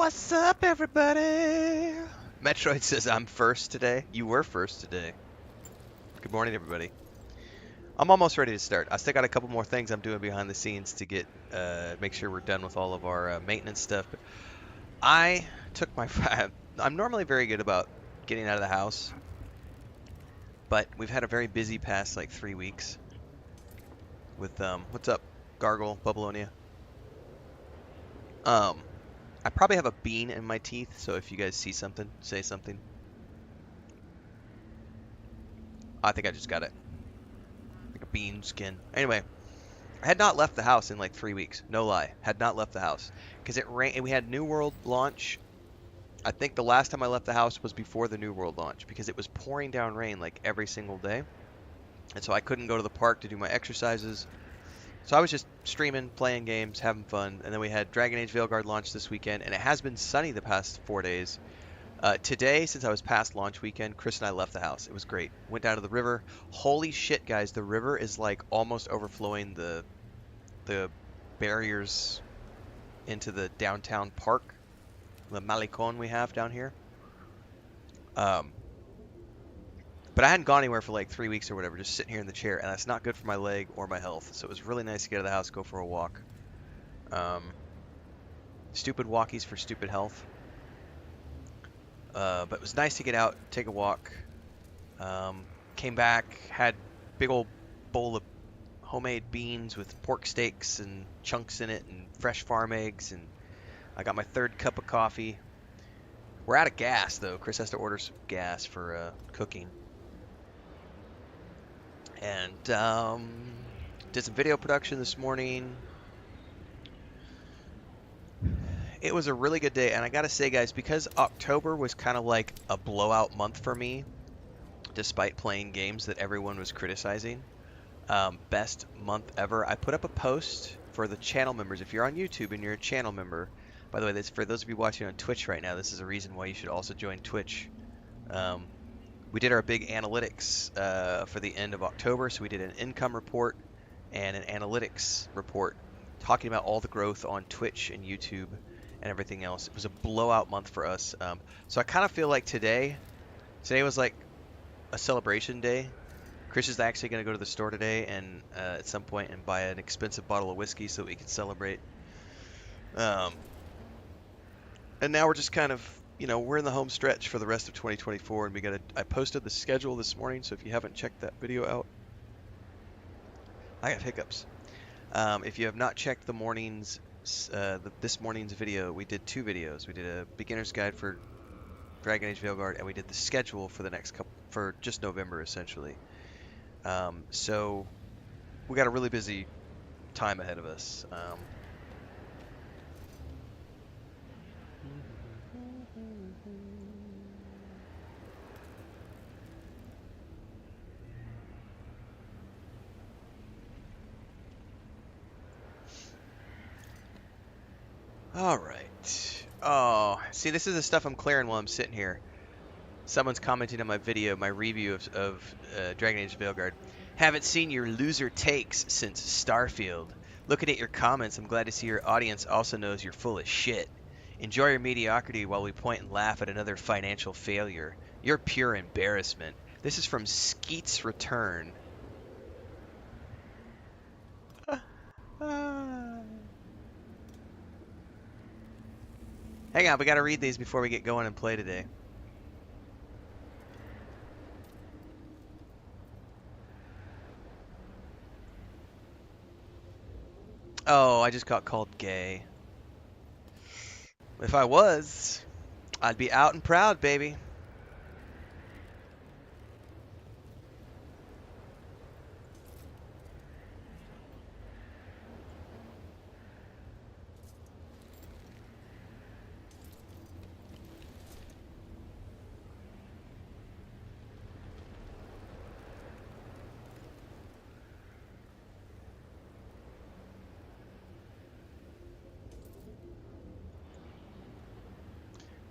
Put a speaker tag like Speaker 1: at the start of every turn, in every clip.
Speaker 1: What's up, everybody? Metroid says I'm first today. You were first today. Good morning, everybody. I'm almost ready to start. I still got a couple more things I'm doing behind the scenes to get make sure we're done with all of our maintenance stuff. But I took my. I'm normally very good about getting out of the house, but we've had a very busy past like 3 weeks with what's up, Gargle, Bubblonia. I probably have a bean in my teeth, so if you guys see something, say something. I think I just got it. Like a bean skin. Anyway, I had not left the house in like 3 weeks. No lie. Had not left the house. Because it rained, and we had New World launch. I think the last time I left the house was before the New World launch, because it was pouring down rain like every single day. And so I couldn't go to the park to do my exercises. So I was just streaming, playing games, having fun. And then we had Dragon Age Veilguard launch this weekend, and it has been sunny the past 4 days. Today, since I was past launch weekend, Chris and I left the house. It was great. Went down to the river. Holy shit, guys! The river is like almost overflowing the barriers into the downtown park, the Malecon we have down here. But I hadn't gone anywhere for like 3 weeks or whatever, just sitting here in the chair, and that's not good for my leg or my health. So it was really nice to get out of the house, go for a walk. Stupid walkies for stupid health. But it was nice to get out, take a walk. Came back, had big old bowl of homemade beans with pork steaks and chunks in it and fresh farm eggs, and I got my third cup of coffee. We're out of gas though. Chris has to order some gas for cooking. And did some video production this morning. It was a really good day, and I gotta say, guys, because October was kind of like a blowout month for me, despite playing games that everyone was criticizing. Best month ever. I put up a post for the channel members. If you're on YouTube and you're a channel member, by the way, this, for those of you watching on Twitch right now, this is a reason why you should also join Twitch. We did our big analytics for the end of October, so we did an income report and an analytics report talking about all the growth on Twitch and YouTube and everything else. It was a blowout month for us. So I kind of feel like today was like a celebration day. Chris is actually going to go to the store today and at some point and buy an expensive bottle of whiskey so that we can celebrate. And now we're just kind of, we're in the home stretch for the rest of 2024, and I posted the schedule this morning, so if you haven't checked that video out, I have hiccups. If you have not checked the this morning's video, we did 2 videos. We did a beginner's guide for Dragon Age Veilguard, and we did the schedule for the next for just November, essentially. So we got a really busy time ahead of us. All right. Oh, see, this is the stuff I'm clearing while I'm sitting here. Someone's commenting on my video, my review of Dragon Age Veilguard. Haven't seen your loser takes since Starfield. Looking at your comments, I'm glad to see your audience also knows you're full of shit. Enjoy your mediocrity while we point and laugh at another financial failure. You're pure embarrassment. This is from Skeet's Return. Hang on, we gotta read these before we get going and play today. Oh, I just got called gay. If I was, I'd be out and proud, baby.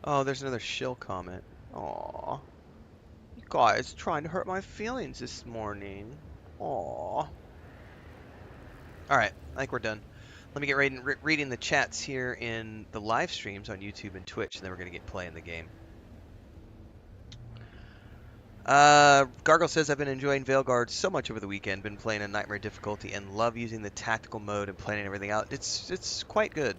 Speaker 1: Oh, there's another shill comment. Aw. You guys trying to hurt my feelings this morning. Aw. Alright, I think we're done. Let me get reading the chats here in the live streams on YouTube and Twitch, and then we're going to get playing the game. Gargle says, I've been enjoying Veilguard so much over the weekend. Been playing in Nightmare difficulty and love using the tactical mode and planning everything out. It's quite good.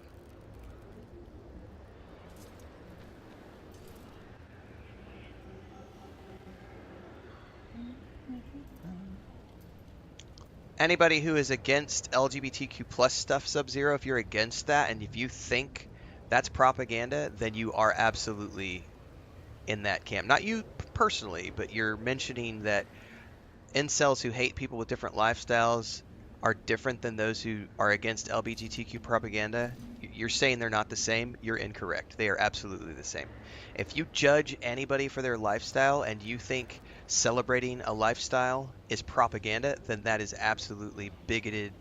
Speaker 1: Anybody who is against LGBTQ plus stuff, Sub-Zero, if you're against that and if you think that's propaganda, then you are absolutely in that camp. Not you personally, but you're mentioning that incels who hate people with different lifestyles are different than those who are against LGBTQ propaganda. You're saying they're not the same. You're incorrect. They are absolutely the same. If you judge anybody for their lifestyle and you think celebrating a lifestyle is propaganda, then that is absolutely bigoted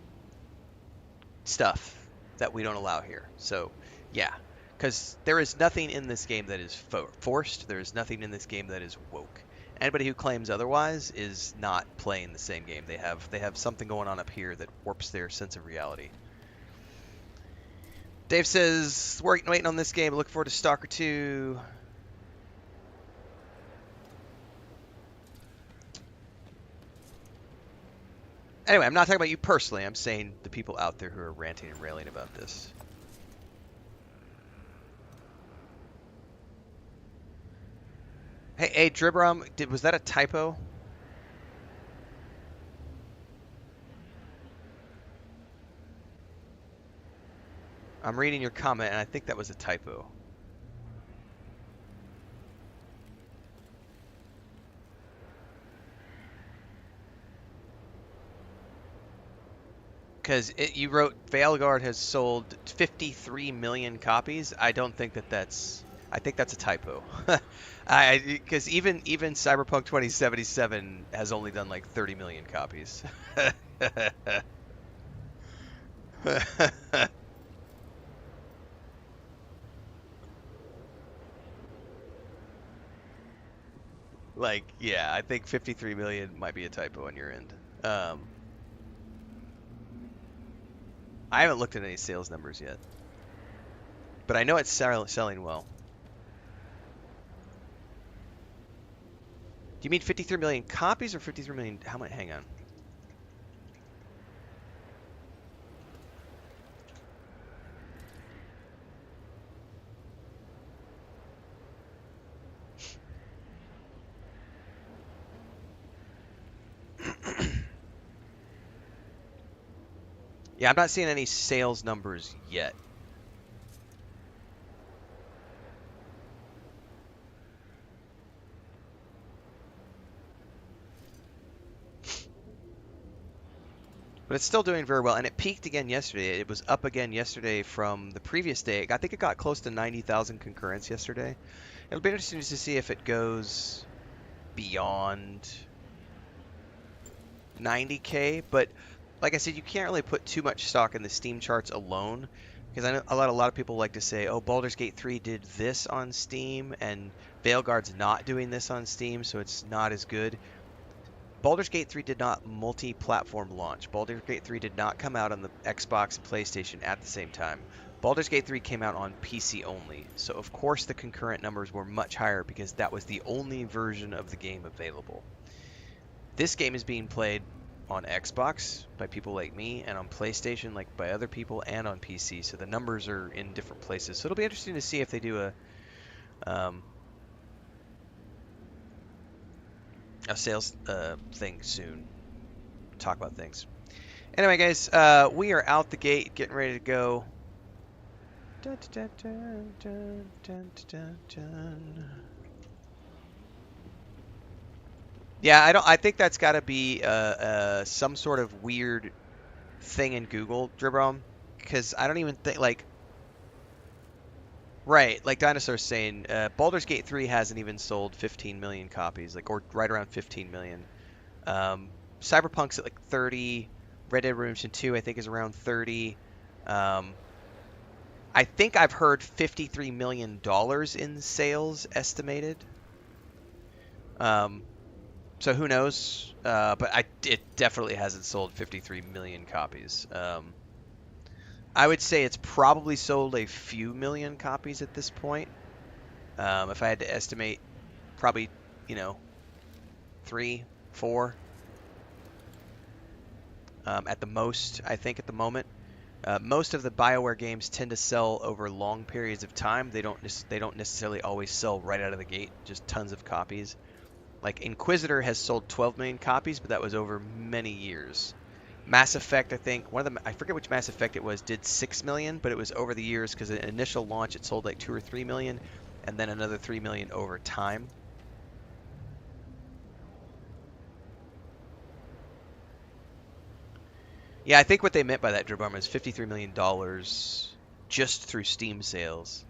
Speaker 1: stuff that we don't allow here. So, yeah, because there is nothing in this game that is forced. There is nothing in this game that is woke. Anybody who claims otherwise is not playing the same game. They have something going on up here that warps their sense of reality. Dave says, waiting on this game. Looking forward to Stalker 2. Anyway, I'm not talking about you personally. I'm saying the people out there who are ranting and railing about this. Hey, Dribram, was that a typo? I'm reading your comment, and I think that was a typo. Because you wrote Veilguard has sold 53 million copies. I don't think that's... I think that's a typo. Because even Cyberpunk 2077 has only done like 30 million copies. Like, yeah, I think 53 million might be a typo on your end. I haven't looked at any sales numbers yet, but I know it's selling well. Do you mean 53 million copies or 53 million? How much? Hang on. Yeah, I'm not seeing any sales numbers yet. But it's still doing very well, and it peaked again yesterday. It was up again yesterday from the previous day. I think it got close to 90,000 concurrents yesterday. It'll be interesting to see if it goes beyond 90K, but like I said, you can't really put too much stock in the Steam charts alone, because I know a lot of people like to say, oh, Baldur's Gate 3 did this on Steam, and Veilguard's not doing this on Steam, so it's not as good. Baldur's Gate 3 did not multi-platform launch. Baldur's Gate 3 did not come out on the Xbox and PlayStation at the same time. Baldur's Gate 3 came out on PC only, so of course the concurrent numbers were much higher because that was the only version of the game available. This game is being played on Xbox by people like me, and on PlayStation like by other people, and on PC, so the numbers are in different places. So it'll be interesting to see if they do a sales thing soon. Talk about things. Anyway, guys, we are out the gate, getting ready to go. Dun, dun, dun, dun, dun, dun, dun. Yeah, I think that's got to be some sort of weird thing in Google, Dribrom, because I don't even think like. Right, like Dinosaur's saying, Baldur's Gate 3 hasn't even sold 15 million copies, like, or right around 15 million. Cyberpunk's at like 30. Red Dead Redemption 2, I think, is around 30. I think I've heard $53 million in sales estimated. So who knows? But it definitely hasn't sold 53 million copies. I would say it's probably sold a few million copies at this point. If I had to estimate, probably, you know, 3, 4 at the most, I think, at the moment. Most of the BioWare games tend to sell over long periods of time. They don't necessarily always sell right out of the gate, just tons of copies. Like Inquisitor has sold 12 million copies, but that was over many years. Mass Effect, I think I forget which Mass Effect it was, did 6 million, but it was over the years because at initial launch it sold like 2 or 3 million, and then another 3 million over time. Yeah, I think what they meant by that, Dribbarma, is $53 million just through Steam sales,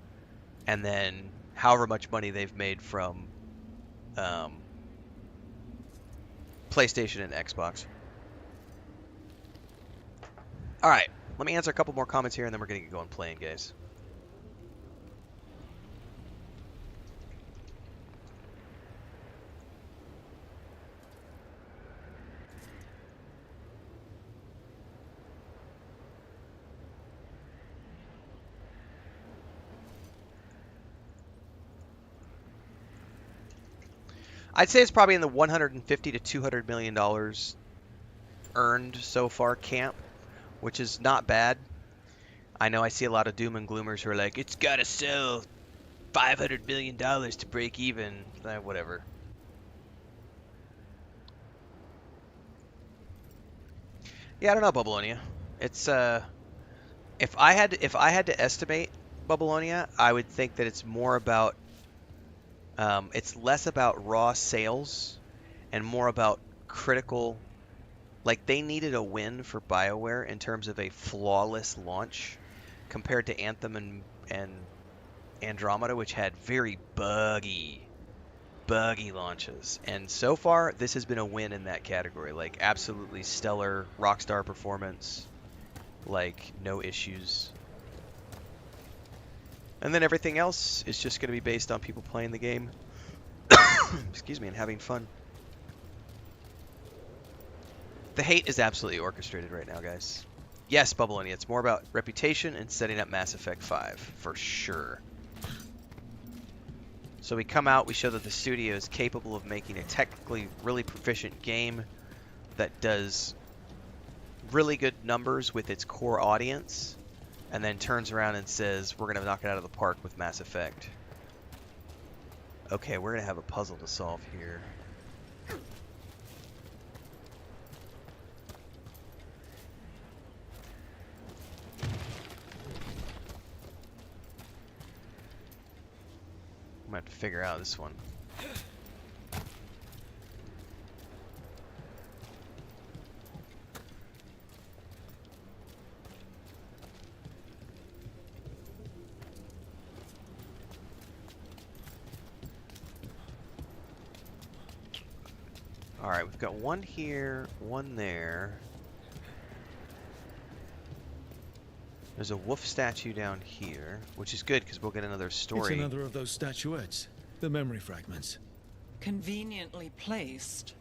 Speaker 1: and then however much money they've made from um, PlayStation and Xbox. All right, let me answer a couple more comments here, and then we're going to get going playing, guys. I'd say it's probably in the 150 to 200 million dollars earned so far camp, which is not bad. I know I see a lot of doom and gloomers who are like, it's got to sell $500 million to break even. Whatever. Yeah, I don't know, Babylonia. It's if I had to estimate Babylonia, I would think that it's more about it's less about raw sales and more about critical. Like they needed a win for BioWare in terms of a flawless launch compared to Anthem and Andromeda, which had very buggy launches. And so far, this has been a win in that category. Like absolutely stellar rockstar performance, like no issues. And then everything else is just going to be based on people playing the game. Excuse me, and having fun. The hate is absolutely orchestrated right now, guys. Yes, Bubbleoni, it's more about reputation and setting up Mass Effect 5, for sure. So we come out, we show that the studio is capable of making a technically really proficient game that does really good numbers with its core audience, and then turns around and says, we're going to knock it out of the park with Mass Effect. Okay, we're going to have a puzzle to solve here. I'm going to have to figure out this one. Alright, we've got one here, one there. There's a wolf statue down here, which is good because we'll get another story.
Speaker 2: It's another of those statuettes. The memory fragments.
Speaker 3: Conveniently placed.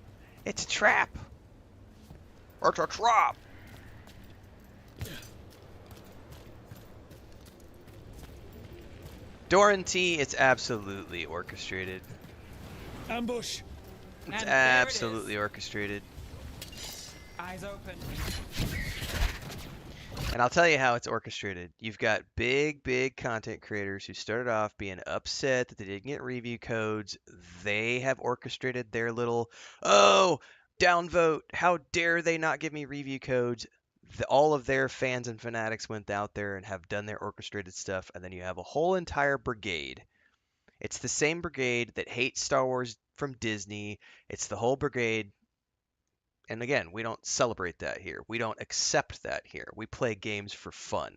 Speaker 1: It's a trap! It's a trap! Doran T, it's absolutely orchestrated.
Speaker 2: Ambush!
Speaker 1: It's absolutely orchestrated.
Speaker 3: Eyes open.
Speaker 1: And I'll tell you how it's orchestrated. You've got big content creators who started off being upset that they didn't get review codes. They have orchestrated their little, oh, downvote. How dare they not give me review codes? All of their fans and fanatics went out there and have done their orchestrated stuff. And then you have a whole entire brigade. It's the same brigade that hates Star Wars from Disney. It's the whole brigade. And again, we don't celebrate that here. We don't accept that here. We play games for fun.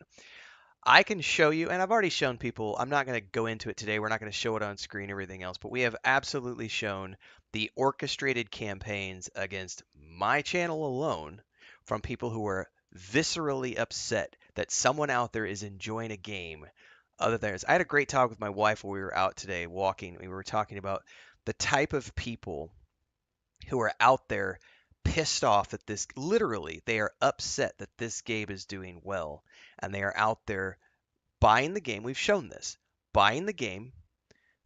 Speaker 1: I can show you, and I've already shown people, I'm not going to go into it today. We're not going to show it on screen or everything else, but we have absolutely shown the orchestrated campaigns against my channel alone from people who are viscerally upset that someone out there is enjoying a game other than theirs. I had a great talk with my wife when we were out today walking. We were talking about the type of people who are out there pissed off that they are upset that this game is doing well, and they are out there buying the game. We've shown this, buying the game,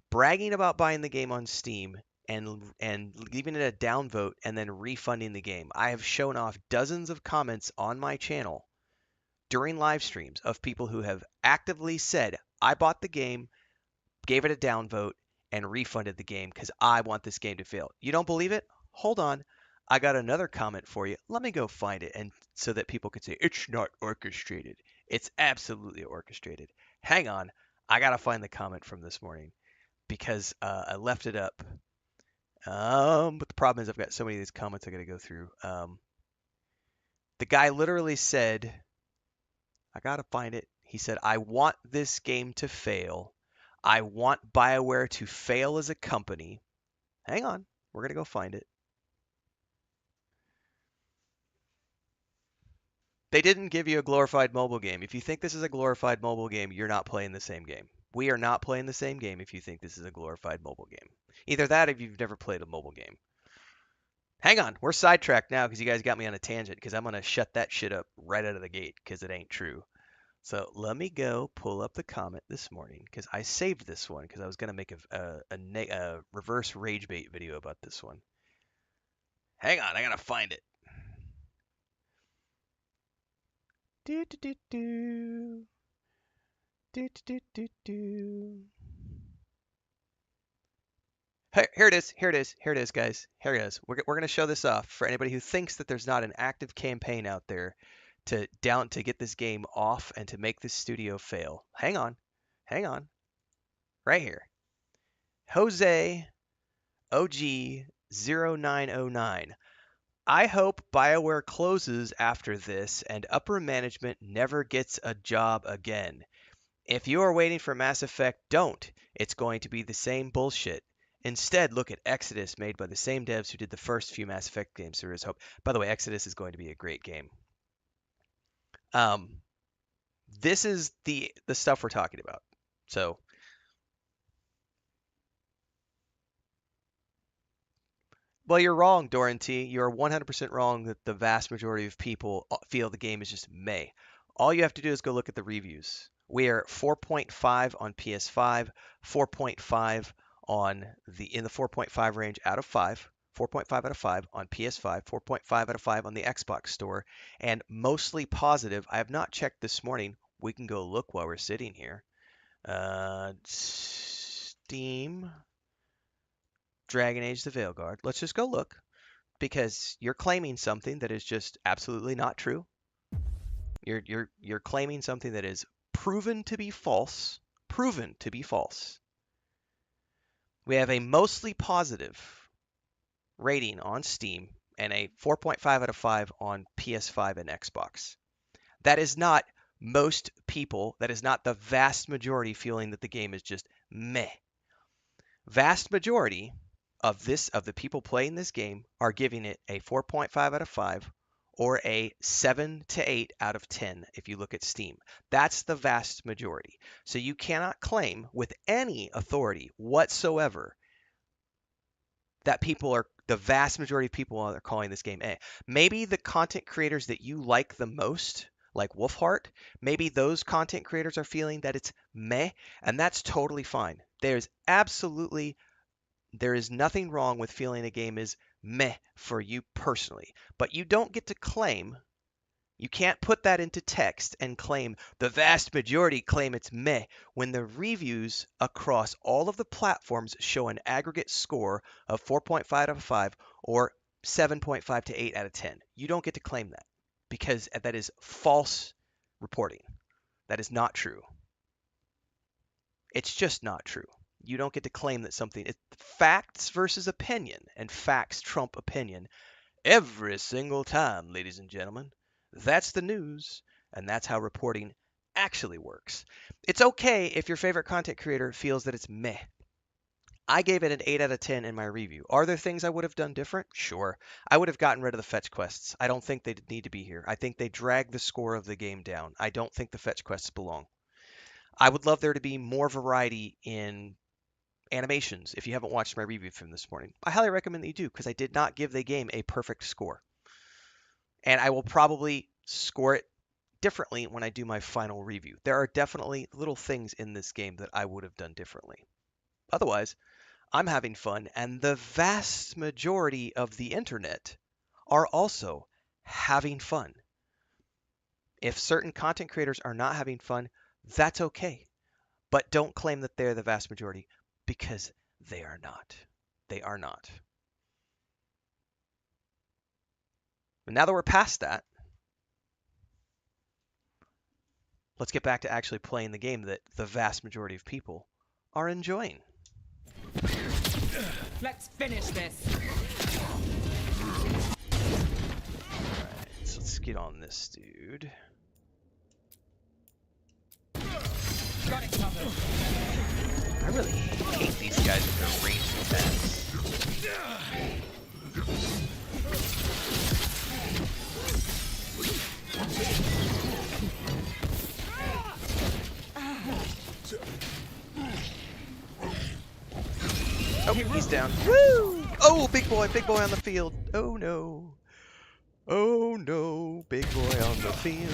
Speaker 1: bragging about buying the game on Steam, and leaving it a downvote and then refunding the game. I have shown off dozens of comments on my channel during live streams of people who have actively said, I bought the game, gave it a downvote, and refunded the game because I want this game to fail. You don't believe it? Hold on. I got another comment for you. Let me go find it, and so that people can say it's not orchestrated. It's absolutely orchestrated. Hang on. I got to find the comment from this morning because I left it up. But the problem is I've got so many of these comments I got to go through. The guy literally said, I got to find it. He said, I want this game to fail. I want BioWare to fail as a company. Hang on. We're going to go find it. They didn't give you a glorified mobile game. If you think this is a glorified mobile game, you're not playing the same game. We are not playing the same game if you think this is a glorified mobile game. Either that or you've never played a mobile game. Hang on. We're sidetracked now because you guys got me on a tangent because I'm going to shut that shit up right out of the gate because it ain't true. So let me go pull up the comment this morning because I saved this one because I was going to make a reverse rage bait video about this one. Hang on. I got to find it. Do do do do. Do do do do. Here it is. Here it is. Here it is, guys. Here it is. We're going to show this off for anybody who thinks that there's not an active campaign out there to get this game off and to make this studio fail. Hang on. Hang on. Right here. Jose OG 0909. I hope BioWare closes after this and upper management never gets a job again. If you are waiting for Mass Effect, don't. It's going to be the same bullshit. Instead, look at Exodus, made by the same devs who did the first few Mass Effect games. There is hope. By the way, Exodus is going to be a great game. This is the stuff we're talking about. So, well, you're wrong, Doran T. You're 100% wrong that the vast majority of people feel the game is just meh. All you have to do is go look at the reviews. We are 4.5 on PS5, 4.5 in the 4.5 range out of 5, 4.5 out of 5 on PS5, 4.5 out of 5 on the Xbox store, and mostly positive. I have not checked this morning. We can go look while we're sitting here. Steam, Dragon Age the Veilguard. Let's just go look because you're claiming something that is just absolutely not true. You're claiming something that is proven to be false. Proven to be false. We have a mostly positive rating on Steam and a 4.5 out of 5 on PS5 and Xbox. That is not most people. That is not the vast majority feeling that the game is just meh. Vast majority of the people playing this game are giving it a 4.5 out of 5 or a 7 to 8 out of 10 if you look at Steam. That's the vast majority. So you cannot claim with any authority whatsoever that the vast majority of people are calling this game A. Maybe the content creators that you like the most, like Wolfheart, maybe those content creators are feeling that it's meh, and that's totally fine. There is nothing wrong with feeling a game is meh for you personally, but you don't get to claim, you can't put that into text and claim the vast majority claim it's meh when the reviews across all of the platforms show an aggregate score of 4.5 out of 5 or 7.5 to 8 out of 10. You don't get to claim that because that is false reporting. That is not true. It's just not true. You don't get to claim that it's facts versus opinion, and facts trump opinion every single time, ladies and gentlemen. That's the news, and that's how reporting actually works. It's okay if your favorite content creator feels that it's meh. I gave it an 8 out of 10 in my review. Are there things I would have done different? Sure. I would have gotten rid of the fetch quests. I don't think they need to be here. I think they drag the score of the game down. I don't think the fetch quests belong. I would love there to be more variety in animations. If you haven't watched my review from this morning, I highly recommend that you do because I did not give the game a perfect score. And I will probably score it differently when I do my final review. There are definitely little things in this game that I would have done differently. Otherwise, I'm having fun, and the vast majority of the internet are also having fun. If certain content creators are not having fun, that's okay. But don't claim that they're the vast majority, because they are not. They are not. But now that we're past that, let's get back to actually playing the game that the vast majority of people are enjoying.
Speaker 3: Let's finish this.
Speaker 1: Alright, so let's get on this dude.
Speaker 3: Got it covered.
Speaker 1: I really hate these guys with their ranged attacks. Oh, he's down. Woo! Oh, big boy on the field. Oh no. Oh no, big boy on the field.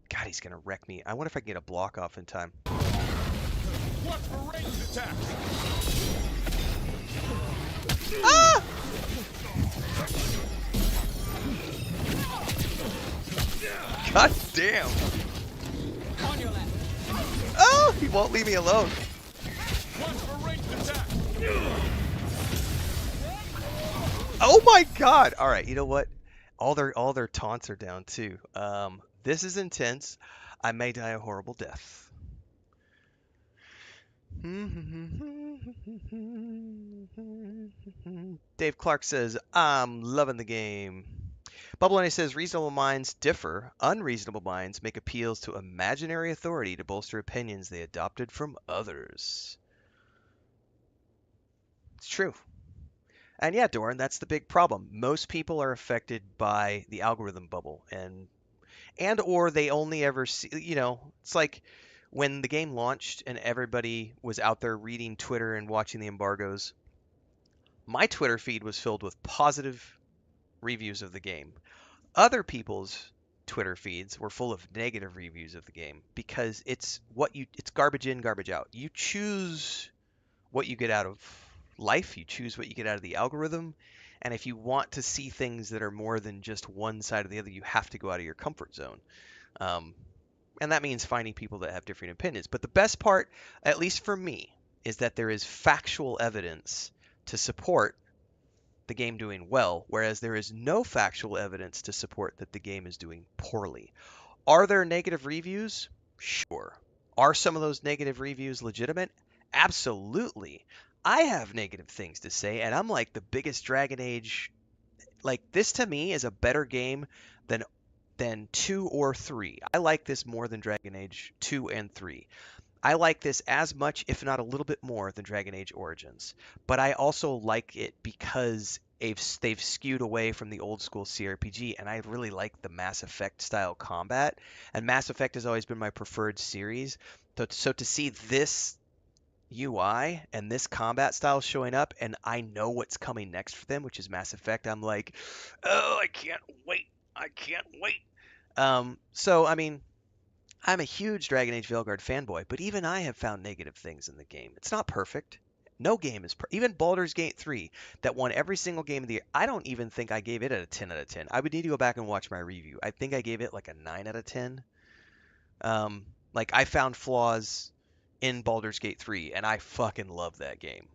Speaker 1: God, he's gonna wreck me. I wonder if I can get a block off in time.
Speaker 2: Watch for ranged attacks.
Speaker 1: Ah! God damn.
Speaker 3: On your left.
Speaker 1: Oh, he won't leave me alone.
Speaker 2: Watch for ranged attacks.
Speaker 1: Oh my god. All right, you know what? All their taunts are down too. This is intense. I may die a horrible death. Dave Clark says, I'm loving the game. Bubble says, reasonable minds differ. Unreasonable minds make appeals to imaginary authority to bolster opinions they adopted from others. It's true. And yeah, Doran, that's the big problem. Most people are affected by the algorithm bubble, and or they only ever see, it's like when the game launched and everybody was out there reading Twitter and watching the embargoes. My Twitter feed was filled with positive reviews of the game. Other people's Twitter feeds were full of negative reviews of the game because it's garbage in, garbage out. You choose what you get out of life, you choose what you get out of the algorithm, and if you want to see things that are more than just one side or the other, you have to go out of your comfort zone. And that means finding people that have different opinions. But the best part, at least for me, is that there is factual evidence to support the game doing well, whereas there is no factual evidence to support that the game is doing poorly. Are there negative reviews? Sure. Are some of those negative reviews legitimate? Absolutely. I have negative things to say, and I'm like the biggest Dragon Age. Like, this to me is a better game than 2 or 3. I like this more than Dragon Age 2 and 3. I like this as much, if not a little bit more, than Dragon Age Origins. But I also like it because they've skewed away from the old school CRPG, and I really like the Mass Effect style combat. And Mass Effect has always been my preferred series. So to see this UI and this combat style showing up, and I know what's coming next for them, which is Mass Effect, I'm like, oh, I can't wait. I can't wait. So, I mean, I'm a huge Dragon Age Veilguard fanboy, but even I have found negative things in the game. It's not perfect. No game is even Baldur's Gate 3 that won every single game of the year. I don't even think I gave it a 10 out of 10. I would need to go back and watch my review. I think I gave it like a 9 out of 10. Like, I found flaws in Baldur's Gate 3, and I fucking love that game.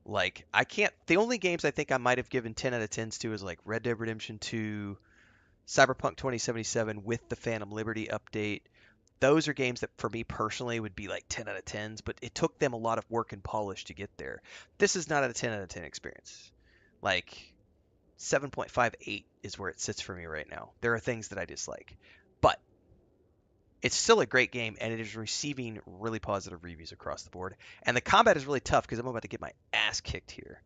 Speaker 1: Like, I can't. The only games I think I might have given 10 out of 10s to is like Red Dead Redemption 2, Cyberpunk 2077 with the Phantom Liberty update. Those are games that for me personally would be like 10 out of 10s, but it took them a lot of work and polish to get there. This is not a 10 out of 10 experience. Like 7.58 is where it sits for me right now. There are things that I dislike, but it's still a great game, and it is receiving really positive reviews across the board. And the combat is really tough because I'm about to get my ass kicked here.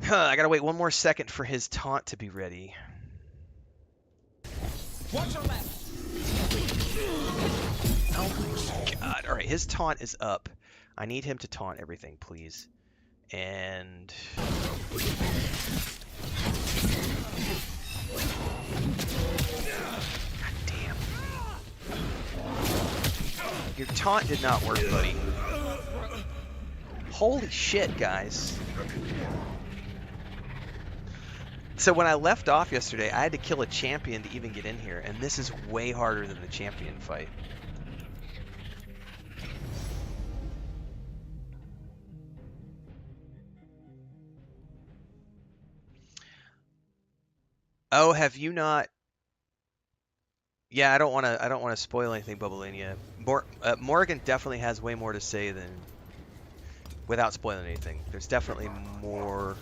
Speaker 1: I gotta wait one more second for his taunt to be ready.
Speaker 3: Watch your left.
Speaker 1: Oh my god. Alright, his taunt is up. I need him to taunt everything, please. And God damn. Your taunt did not work, buddy. Holy shit, guys. So when I left off yesterday, I had to kill a champion to even get in here, and this is way harder than the champion fight. Oh, have you not? Yeah, I don't want to spoil anything, Bubblania. Morgan definitely has way more to say than without spoiling anything. There's definitely more.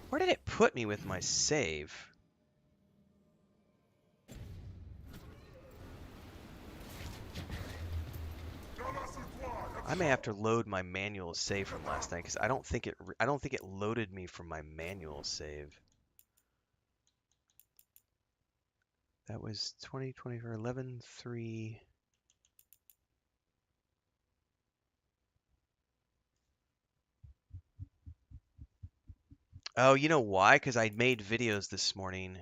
Speaker 1: Where did it put me with my save? I may have to load my manual save from last night because I don't think it loaded me from my manual save. That was 2024 11/3. Oh, you know why? Because I made videos this morning.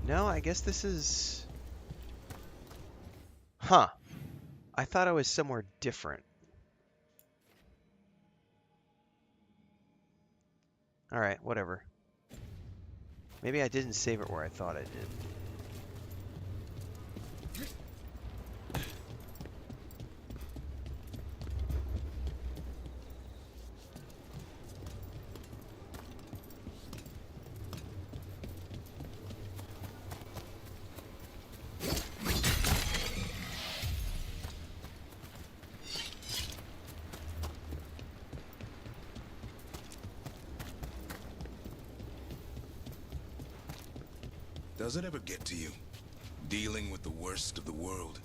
Speaker 1: No, I guess this is... Huh. I thought I was somewhere different. Alright, whatever. Maybe I didn't save it where I thought I did.
Speaker 4: Does it ever get to you? Dealing with the worst of the world?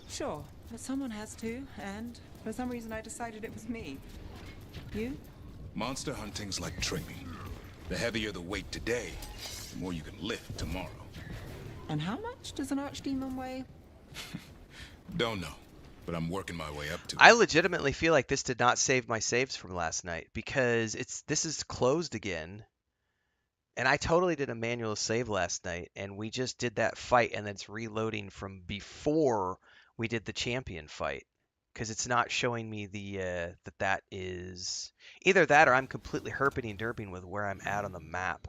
Speaker 5: Sure, but someone has to, and for some reason I decided it was me. You?
Speaker 4: Monster hunting's like training. The heavier the weight today, the more you can lift tomorrow.
Speaker 5: And how much does an archdemon weigh?
Speaker 4: Don't know, but I'm working my way up to it.
Speaker 1: I legitimately feel like this did not save my saves from last night because this is closed again. And I totally did a manual save last night, and we just did that fight, and then it's reloading from before we did the champion fight, because it's not showing me the that is either that or I'm completely herping derping with where I'm at on the map.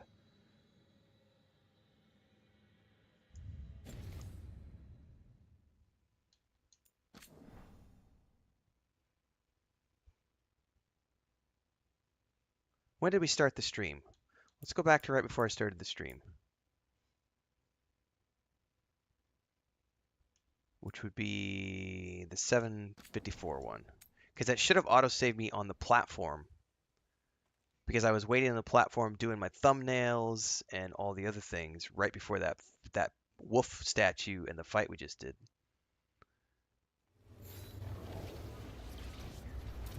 Speaker 1: When did we start the stream? Let's go back to right before I started the stream. Which would be the 754 one. Because that should have auto-saved me on the platform. Because I was waiting on the platform doing my thumbnails and all the other things right before that wolf statue and the fight we just did.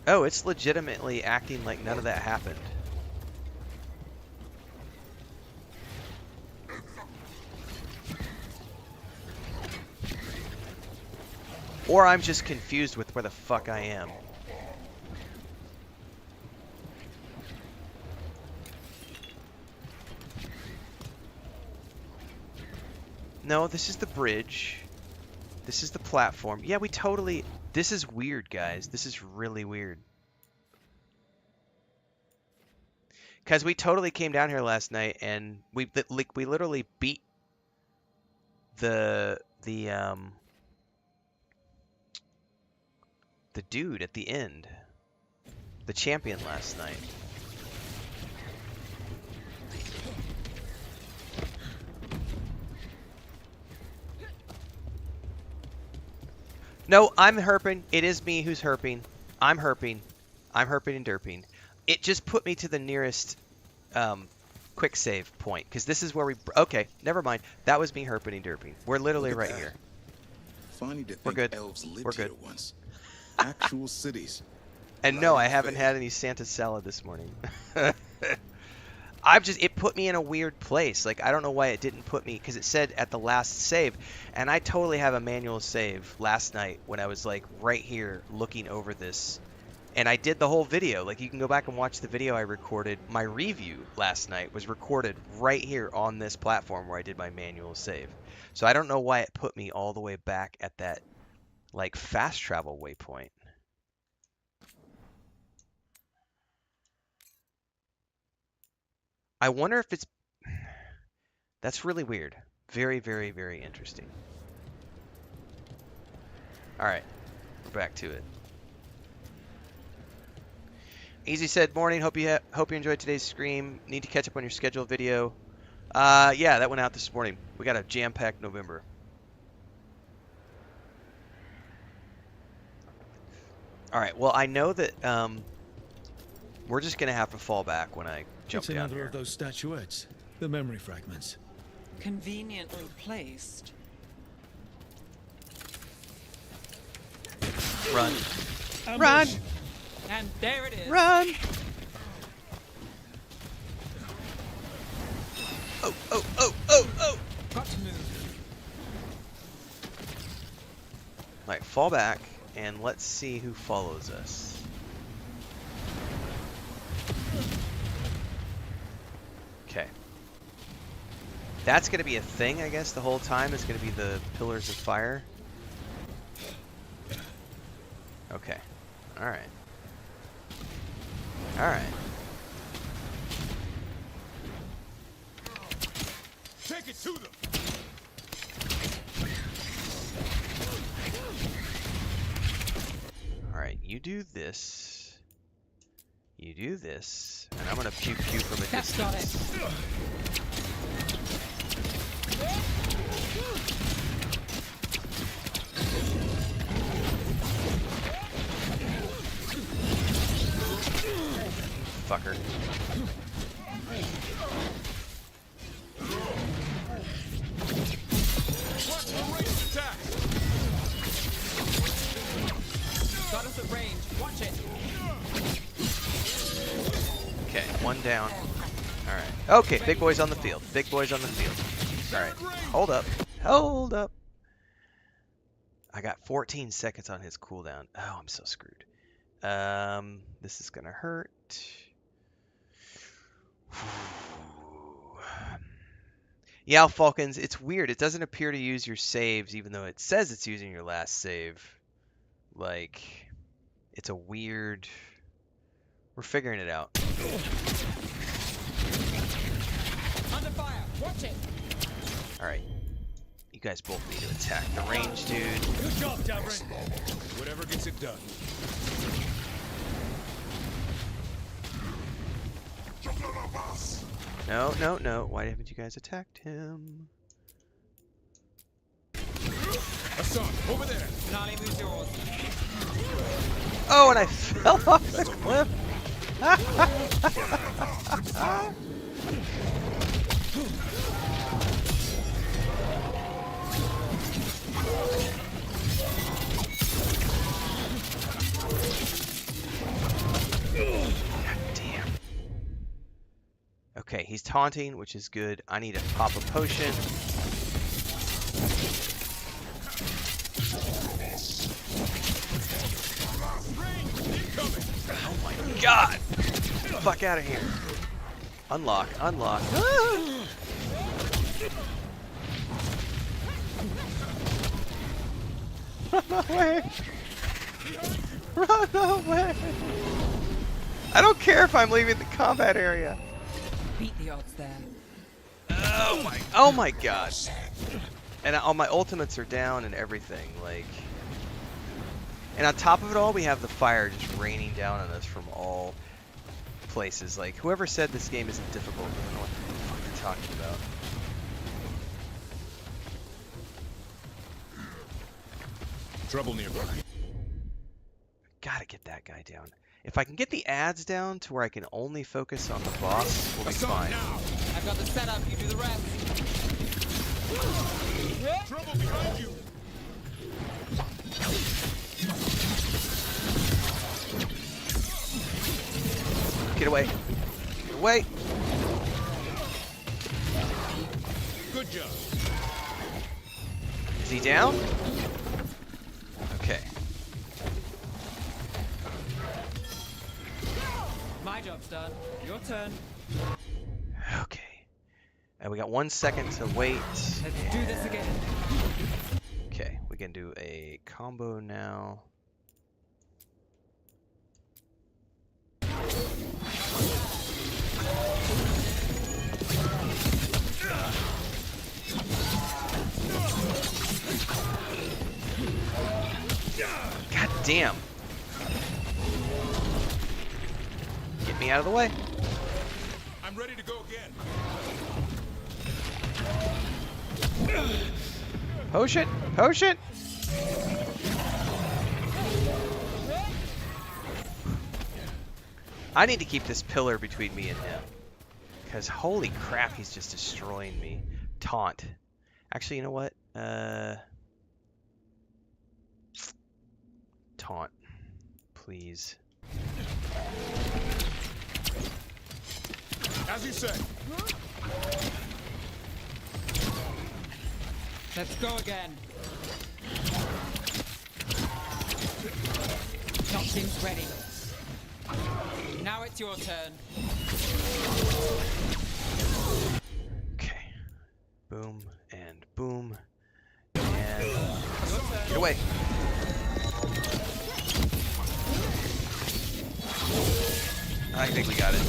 Speaker 1: Oh, it's legitimately acting like none of that happened. Or I'm just confused with where the fuck I am. No, this is the bridge. This is the platform. Yeah, we totally... This is weird, guys. This is really weird. Because we totally came down here last night and we literally beat the dude at the end. The champion last night. No, I'm herping. It is me who's herping. I'm herping. I'm herping and derping. It just put me to the nearest quick save point, because this is where we... Okay, never mind. That was me herping and derping. We're literally
Speaker 4: Look at
Speaker 1: right
Speaker 4: that.
Speaker 1: here.
Speaker 4: Funny to
Speaker 1: We're
Speaker 4: think
Speaker 1: good.
Speaker 4: elves lived
Speaker 1: We're
Speaker 4: here
Speaker 1: good.
Speaker 4: once. Actual cities.
Speaker 1: And no, I haven't had any Santa salad this morning. It put me in a weird place. Like, I don't know why it didn't put me, because it said at the last save, and I totally have a manual save last night when I was, like, right here looking over this. And I did the whole video. Like, you can go back and watch the video I recorded. My review last night was recorded right here on this platform where I did my manual save. So I don't know why it put me all the way back at that, like, fast travel waypoint. I wonder if it's... That's really weird. Very, very, very interesting. Alright, we're back to it. Easy said, morning. Hope you enjoyed today's stream. Need to catch up on your scheduled video. Yeah, that went out this morning. We got a jam-packed November. Alright, well, I know that we're just going to have to fall back when I jump down
Speaker 6: another
Speaker 1: here.
Speaker 6: of those statuettes. The memory fragments.
Speaker 5: Conveniently placed.
Speaker 1: Run.
Speaker 6: Ambush.
Speaker 1: Run!
Speaker 3: And there it is.
Speaker 1: Run! Oh, oh, oh, oh, oh!
Speaker 3: Got to move.
Speaker 1: Alright, fall back, and let's see who follows us. Okay. That's going to be a thing, I guess, the whole time. Is going to be the pillars of fire. Okay. Alright. Alright.
Speaker 2: Take it to them.
Speaker 1: Alright, you do this. You do this. And I'm going to pew pew from a
Speaker 3: That's got
Speaker 1: distance.
Speaker 3: it.
Speaker 1: Fucker.
Speaker 2: Watch the ranged attack.
Speaker 3: Got us at range. Watch it.
Speaker 1: Okay, one down. Alright. Okay, big boys on the field. Big boys on the field. Alright. Hold up. Hold up. I got 14 seconds on his cooldown. Oh, I'm so screwed. This is gonna hurt. Yeah, Falcons, it's weird. It doesn't appear to use your saves, even though it says it's using your last save. Like, it's a weird... We're figuring it out.
Speaker 3: Under fire. Watch it.
Speaker 1: Alright. You guys both need to attack the range, dude.
Speaker 6: Good job, Davrin.
Speaker 2: Whatever gets it done.
Speaker 1: No, no, no. Why haven't you guys attacked him?
Speaker 2: Hassan, over there.
Speaker 3: Nolly, moves yours.
Speaker 1: Oh, and I fell off the cliff. God damn. Okay, he's taunting, which is good. I need to pop a potion. Oh my god! Get the fuck out of here. Unlock, unlock. Ah! Run away! Run away! I don't care if I'm leaving the combat area.
Speaker 3: Beat the odds there.
Speaker 1: Oh my god. And all my ultimates are down and everything, like... And on top of it all, we have the fire just raining down on us from all places. Like, whoever said this game isn't difficult doesn't know what the fuck they're talking about.
Speaker 2: Trouble nearby.
Speaker 1: Gotta get that guy down. If I can get the ads down to where I can only focus on the boss, we'll be
Speaker 2: Assault
Speaker 1: fine.
Speaker 2: now!
Speaker 3: I've got the setup, you do the rest.
Speaker 2: Trouble behind you!
Speaker 1: Get away. Get away.
Speaker 2: Good job.
Speaker 1: Is he down? Okay.
Speaker 3: My job's done. Your turn.
Speaker 1: Okay. And we got 1 second to wait.
Speaker 3: Let's do this again.
Speaker 1: Okay, we can do a combo now. God damn. Get me out of the way.
Speaker 2: I'm ready to go again.
Speaker 1: Potion! Potion! I need to keep this pillar between me and him. Because holy crap, he's just destroying me. Taunt. Actually, you know what? Taunt. Please.
Speaker 2: As you say.
Speaker 3: Let's go again. Nothing's ready. Now it's your turn.
Speaker 1: Okay. Boom and boom. And get away. I think we got it.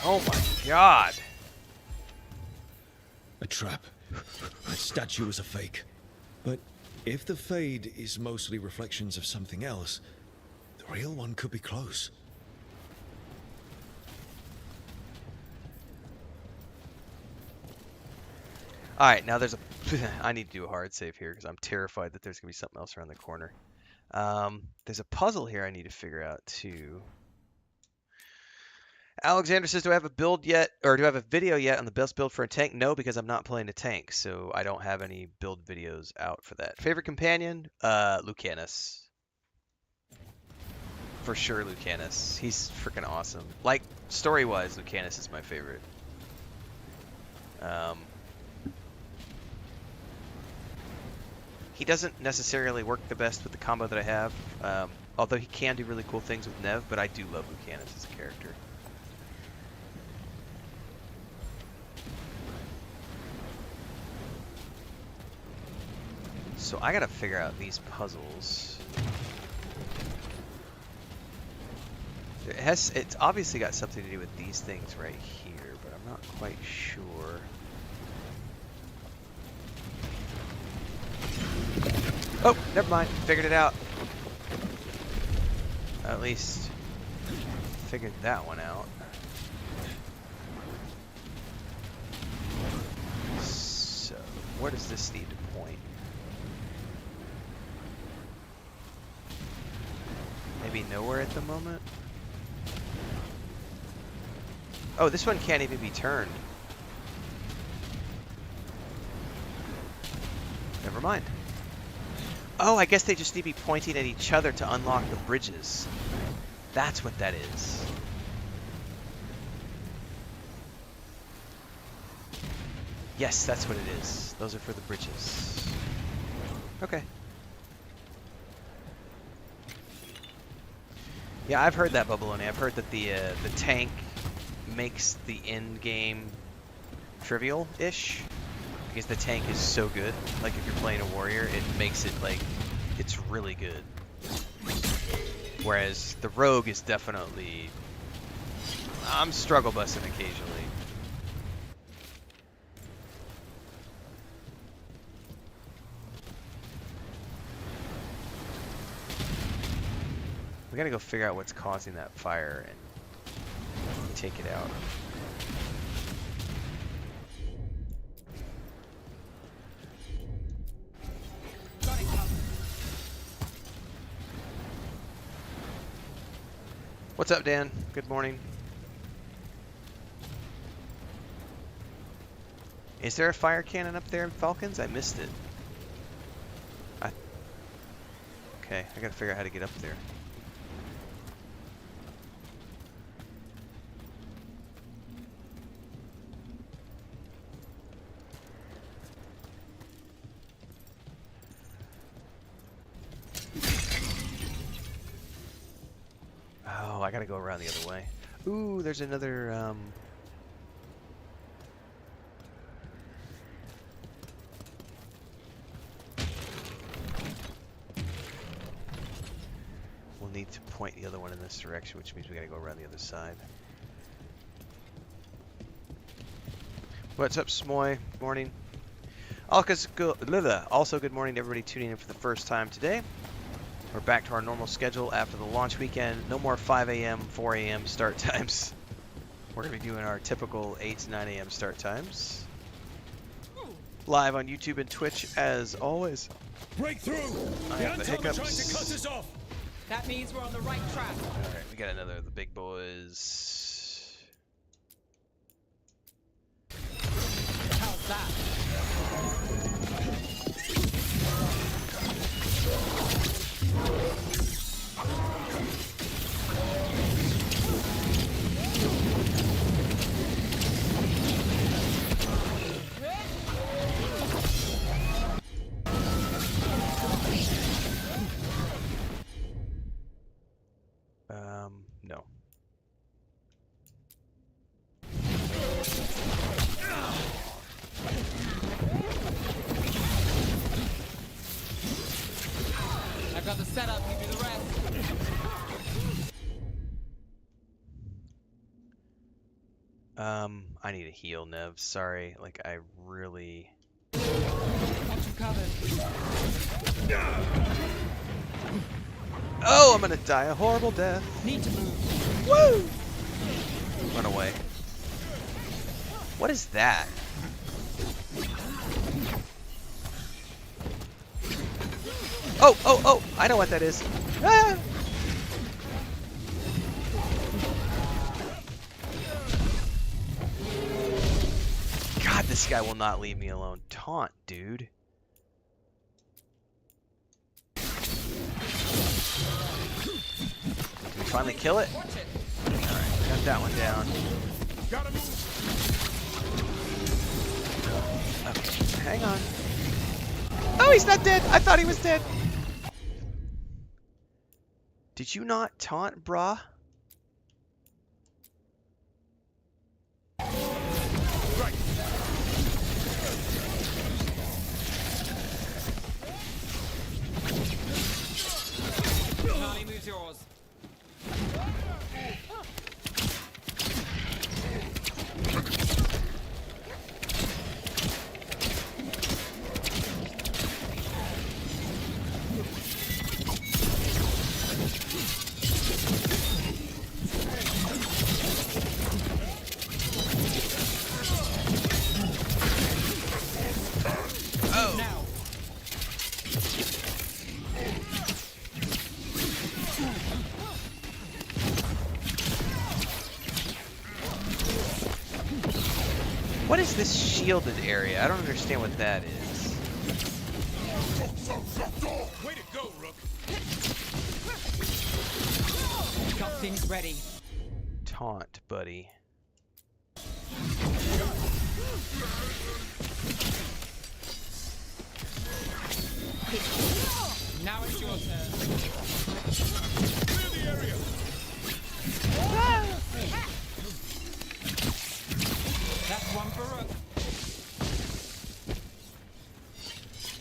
Speaker 1: Oh my god.
Speaker 6: A trap. That statue was a fake. But if the fade is mostly reflections of something else, the real one could be close.
Speaker 1: Alright, now there's a... I need to do a hard save here because I'm terrified that there's going to be something else around the corner. There's a puzzle here I need to figure out too. Alexander says, do I have a build yet, or do I have a video yet on the best build for a tank? No, because I'm not playing a tank, so I don't have any build videos out for that. Favorite companion? Lucanus. For sure, Lucanus. He's freaking awesome. Like, story-wise, Lucanus is my favorite. He doesn't necessarily work the best with the combo that I have, although he can do really cool things with Nev, but I do love Lucanus as a character. So I gotta figure out these puzzles. It's obviously got something to do with these things right here, but I'm not quite sure. Oh, never mind. Figured it out. At least figured that one out. So, where does this need to point? Maybe nowhere at the moment? Oh, this one can't even be turned. Never mind. Oh, I guess they just need to be pointing at each other to unlock the bridges. That's what that is. Yes, that's what it is. Those are for the bridges. Okay. Yeah, I've heard that, Bubbaloni. I've heard that the tank makes the end game trivial-ish. Because the tank is so good. Like, if you're playing a warrior, it makes it, like, it's really good. Whereas the rogue is definitely... I'm struggle busting occasionally. We gotta go figure out what's causing that fire and take it out. What's up, Dan? Good morning. Is there a fire cannon up there in Falcons? I missed it. Okay, I gotta figure out how to get up there. Oh, I gotta go around the other way. Ooh, there's another, we'll need to point the other one in this direction, which means we gotta go around the other side. What's up, Smoy? Morning. Also, good morning to everybody tuning in for the first time today. We're back to our normal schedule after the launch weekend. No more 5 a.m., 4 a.m. start times. We're going to be doing our typical 8 to 9 a.m. start times. Live on YouTube and Twitch as always.
Speaker 6: Breakthrough!
Speaker 1: I
Speaker 6: The
Speaker 1: have the
Speaker 6: Anton are trying to
Speaker 1: hiccups.
Speaker 6: cut us off!
Speaker 3: That means we're on the right track.
Speaker 1: Alright, we got another of the big boys.
Speaker 3: How's that?
Speaker 1: No.
Speaker 3: I've got the setup, you do the rest.
Speaker 1: I need a heal, Nev. Sorry, like I really...
Speaker 3: Got you covered.
Speaker 1: Oh, I'm gonna die a horrible death.
Speaker 3: Need to move.
Speaker 1: Woo! Run away. What is that? Oh, oh, oh! I know what that is. Ah! God, this guy will not leave me alone. Taunt, dude. Did we finally kill it? Alright, got that one down.
Speaker 2: Gotta move.
Speaker 1: Okay, hang on. Oh, he's not dead! I thought he was dead! Did you not taunt, brah?
Speaker 2: Right.
Speaker 3: Charlie, moves yours.
Speaker 1: Oh!
Speaker 3: Now.
Speaker 1: What is this shielded area? I don't understand what that is.
Speaker 2: Way to go, Rook.
Speaker 3: Got things ready.
Speaker 1: Taunt, buddy.
Speaker 3: Now it's your turn.
Speaker 2: Clear the area.
Speaker 3: That's one for Rook.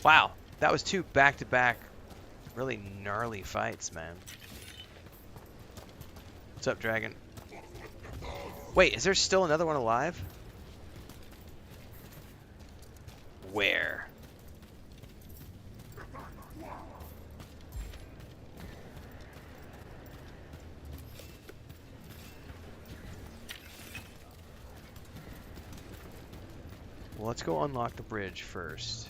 Speaker 1: Wow, that was two back-to-back really gnarly fights, man. What's up, Dragon? Wait, is there still another one alive? Where? Well, let's go unlock the bridge first.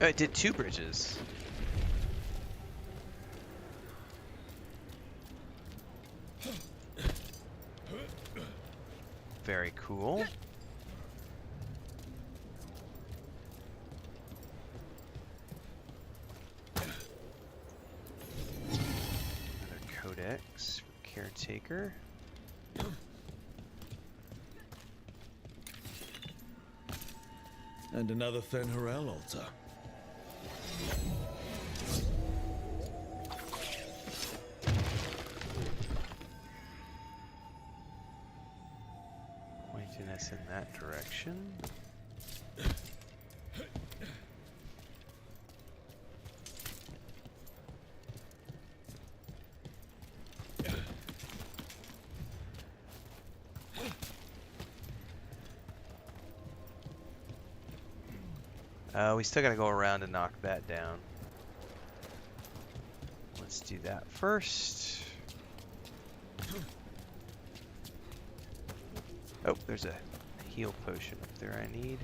Speaker 1: Oh, it did 2 bridges. Very cool. Another codex for caretaker.
Speaker 6: And another Thenharel altar.
Speaker 1: Pointing us in that direction. We still gotta go around and knock that down. Let's do that first. Oh, there's a heal potion up there I need.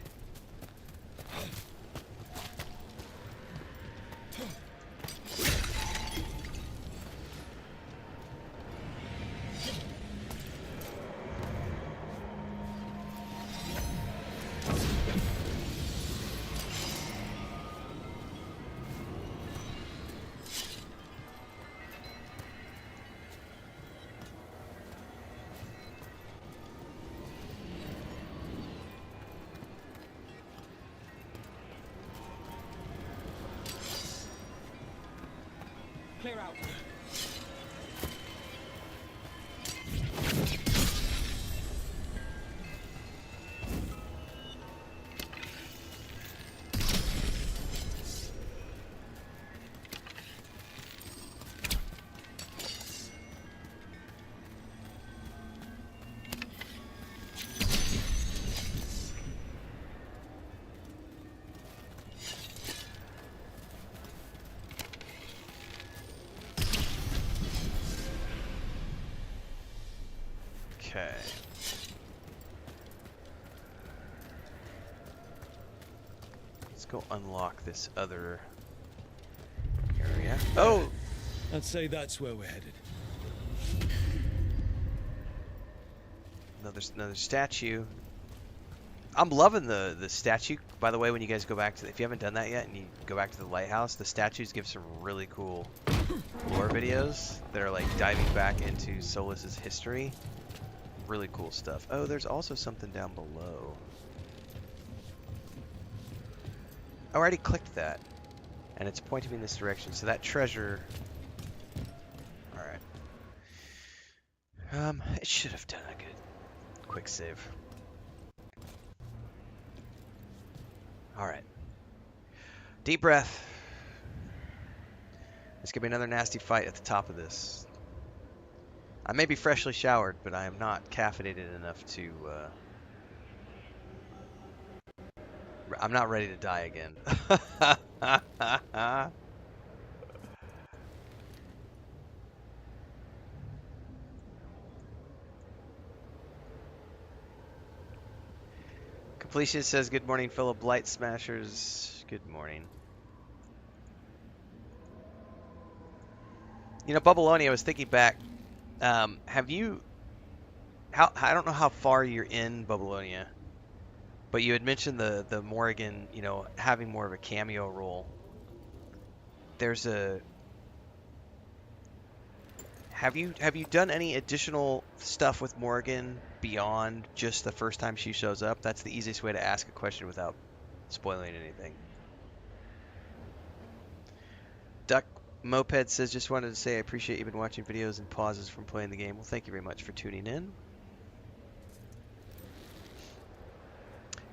Speaker 3: Clear out.
Speaker 1: Okay. Let's go unlock this other area. Oh!
Speaker 6: I'd say that's where we're headed.
Speaker 1: Another statue. I'm loving the statue. By the way, when you guys go back to if you haven't done that yet and you go back to the Lighthouse, the statues give some really cool lore videos that are like diving back into Solas's history. Really cool stuff. Oh, there's also something down below. I already clicked that, and it's pointing me in this direction. So that treasure. All right. It should have done a good quick save. All right. Deep breath. It's gonna be another nasty fight at the top of this. I may be freshly showered, but I am not caffeinated enough to, I'm not ready to die again. Completion says, good morning, fellow Blight Smashers. Good morning. You know, Babylonia, I was thinking back, have you, I don't know how far you're in Babylonia, but you had mentioned the Morrigan, you know, having more of a cameo role. There's a, have you done any additional stuff with Morrigan beyond just the first time she shows up? That's the easiest way to ask a question without spoiling anything. Duck Moped says, just wanted to say I appreciate you've been watching videos and pauses from playing the game. Well, thank you very much for tuning in.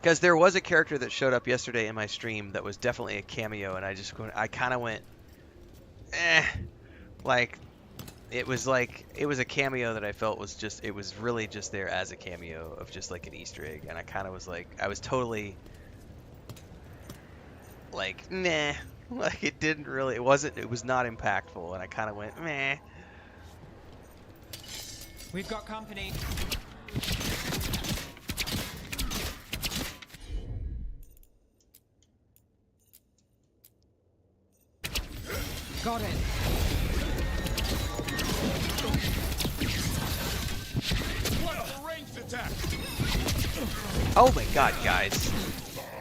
Speaker 1: Because there was a character that showed up yesterday in my stream that was definitely a cameo, and I kind of went, eh. It was a cameo that I felt was just, it was really just there as a cameo of just like an Easter egg, and I kind of was like, I was totally like, meh. Like it was not impactful, and I kind of went, meh.
Speaker 3: We've got company. Got it.
Speaker 2: What a ranged attack!
Speaker 1: Oh my god, guys.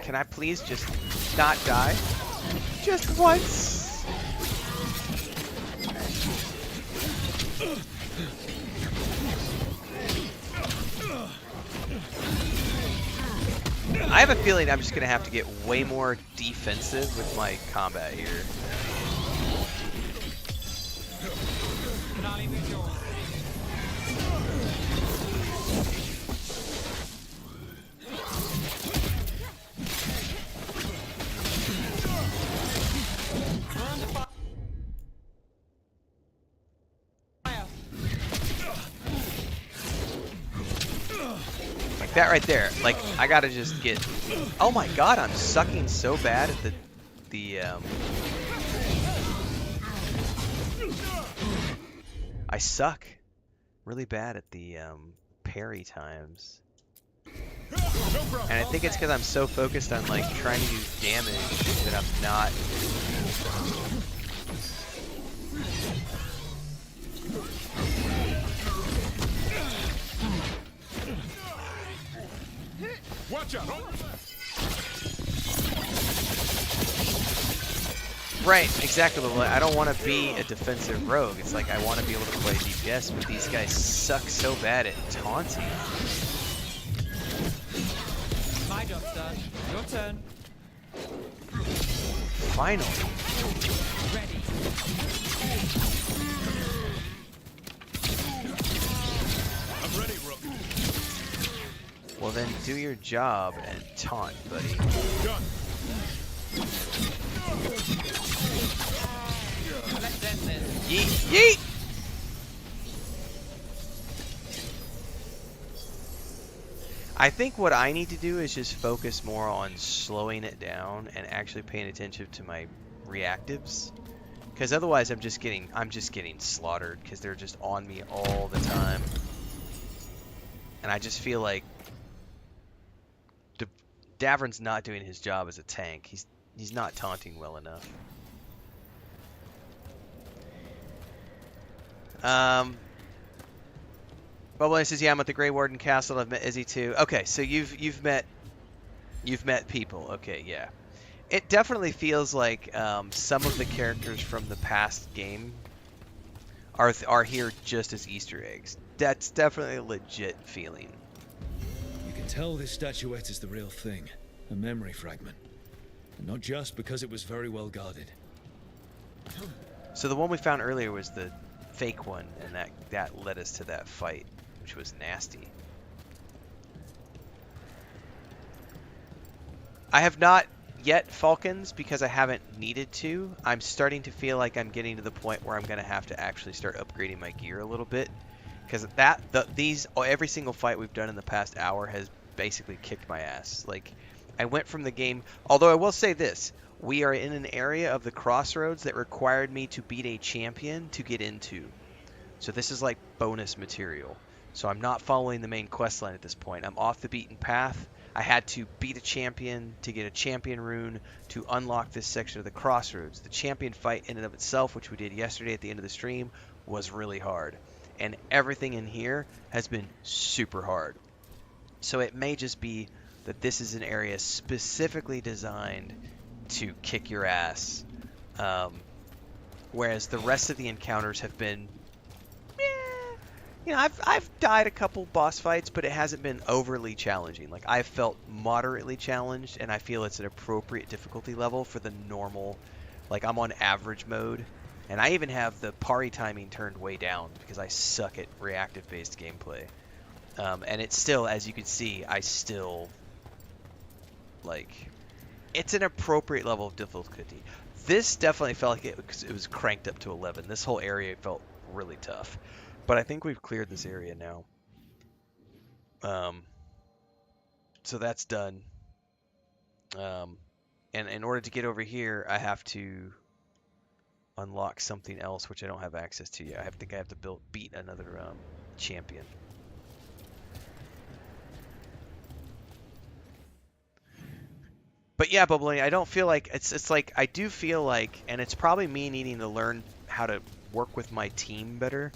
Speaker 1: Can I please just not die? Just once. I have a feeling I'm just gonna have to get way more defensive with my combat here.
Speaker 3: Finale move yours. We're under fire.
Speaker 1: Like that right there. Like I gotta just get. Oh my god, I'm sucking so bad at the I suck really bad at the parry times.
Speaker 2: No problem.
Speaker 1: And I think it's because I'm so focused on like trying to do damage that I'm not.
Speaker 2: Watch out!
Speaker 1: Right, exactly. I don't want to be a defensive rogue. It's like I want to be able to play DPS, but these guys suck so bad at taunting.
Speaker 3: My job's done. Your turn.
Speaker 1: Finally.
Speaker 3: Ready.
Speaker 2: I'm ready, Rook.
Speaker 1: Well then do your job and taunt, buddy.
Speaker 2: Done.
Speaker 3: Let's end this.
Speaker 1: Yeet, yeet! I think what I need to do is just focus more on slowing it down and actually paying attention to my reactives. Because otherwise I'm just getting slaughtered because they're just on me all the time. And I just feel like Davron's not doing his job as a tank. He's not taunting well enough. Bubbly says, "Yeah, I'm at the Grey Warden Castle. I've met Izzy too." Okay, so you've met people. Okay, yeah. It definitely feels like some of the characters from the past game are here just as Easter eggs. That's definitely a legit feeling.
Speaker 6: You can tell this statuette is the real thing, a memory fragment. And not just because it was very well guarded.
Speaker 1: So the one we found earlier was the fake one, and that led us to that fight, which was nasty. I have not yet Falcons because I haven't needed to. I'm starting to feel like I'm getting to the point where I'm going to have to actually start upgrading my gear a little bit. Because every single fight we've done in the past hour has basically kicked my ass. Like, I went from the game, although I will say this, we are in an area of the crossroads that required me to beat a champion to get into. So this is like bonus material. So I'm not following the main quest line at this point. I'm off the beaten path. I had to beat a champion to get a champion rune to unlock this section of the crossroads. The champion fight in and of itself, which we did yesterday at the end of the stream, was really hard. And everything in here has been super hard. So it may just be that this is an area specifically designed to kick your ass. Whereas the rest of the encounters have been, I've died a couple boss fights, but it hasn't been overly challenging. Like, I've felt moderately challenged, and I feel it's an appropriate difficulty level for the normal, like, I'm on average mode. And I even have the parry timing turned way down because I suck at reactive-based gameplay. And it's still, as you can see, I still, like, it's an appropriate level of difficulty. This definitely felt like it was cranked up to 11. This whole area felt really tough. But I think we've cleared this area now. So that's done. And in order to get over here, I have to unlock something else, which I don't have access to yet. I think I have to beat another champion. But yeah, Bubbling, I don't feel like it's like I do feel like, and it's probably me needing to learn how to work with my team better.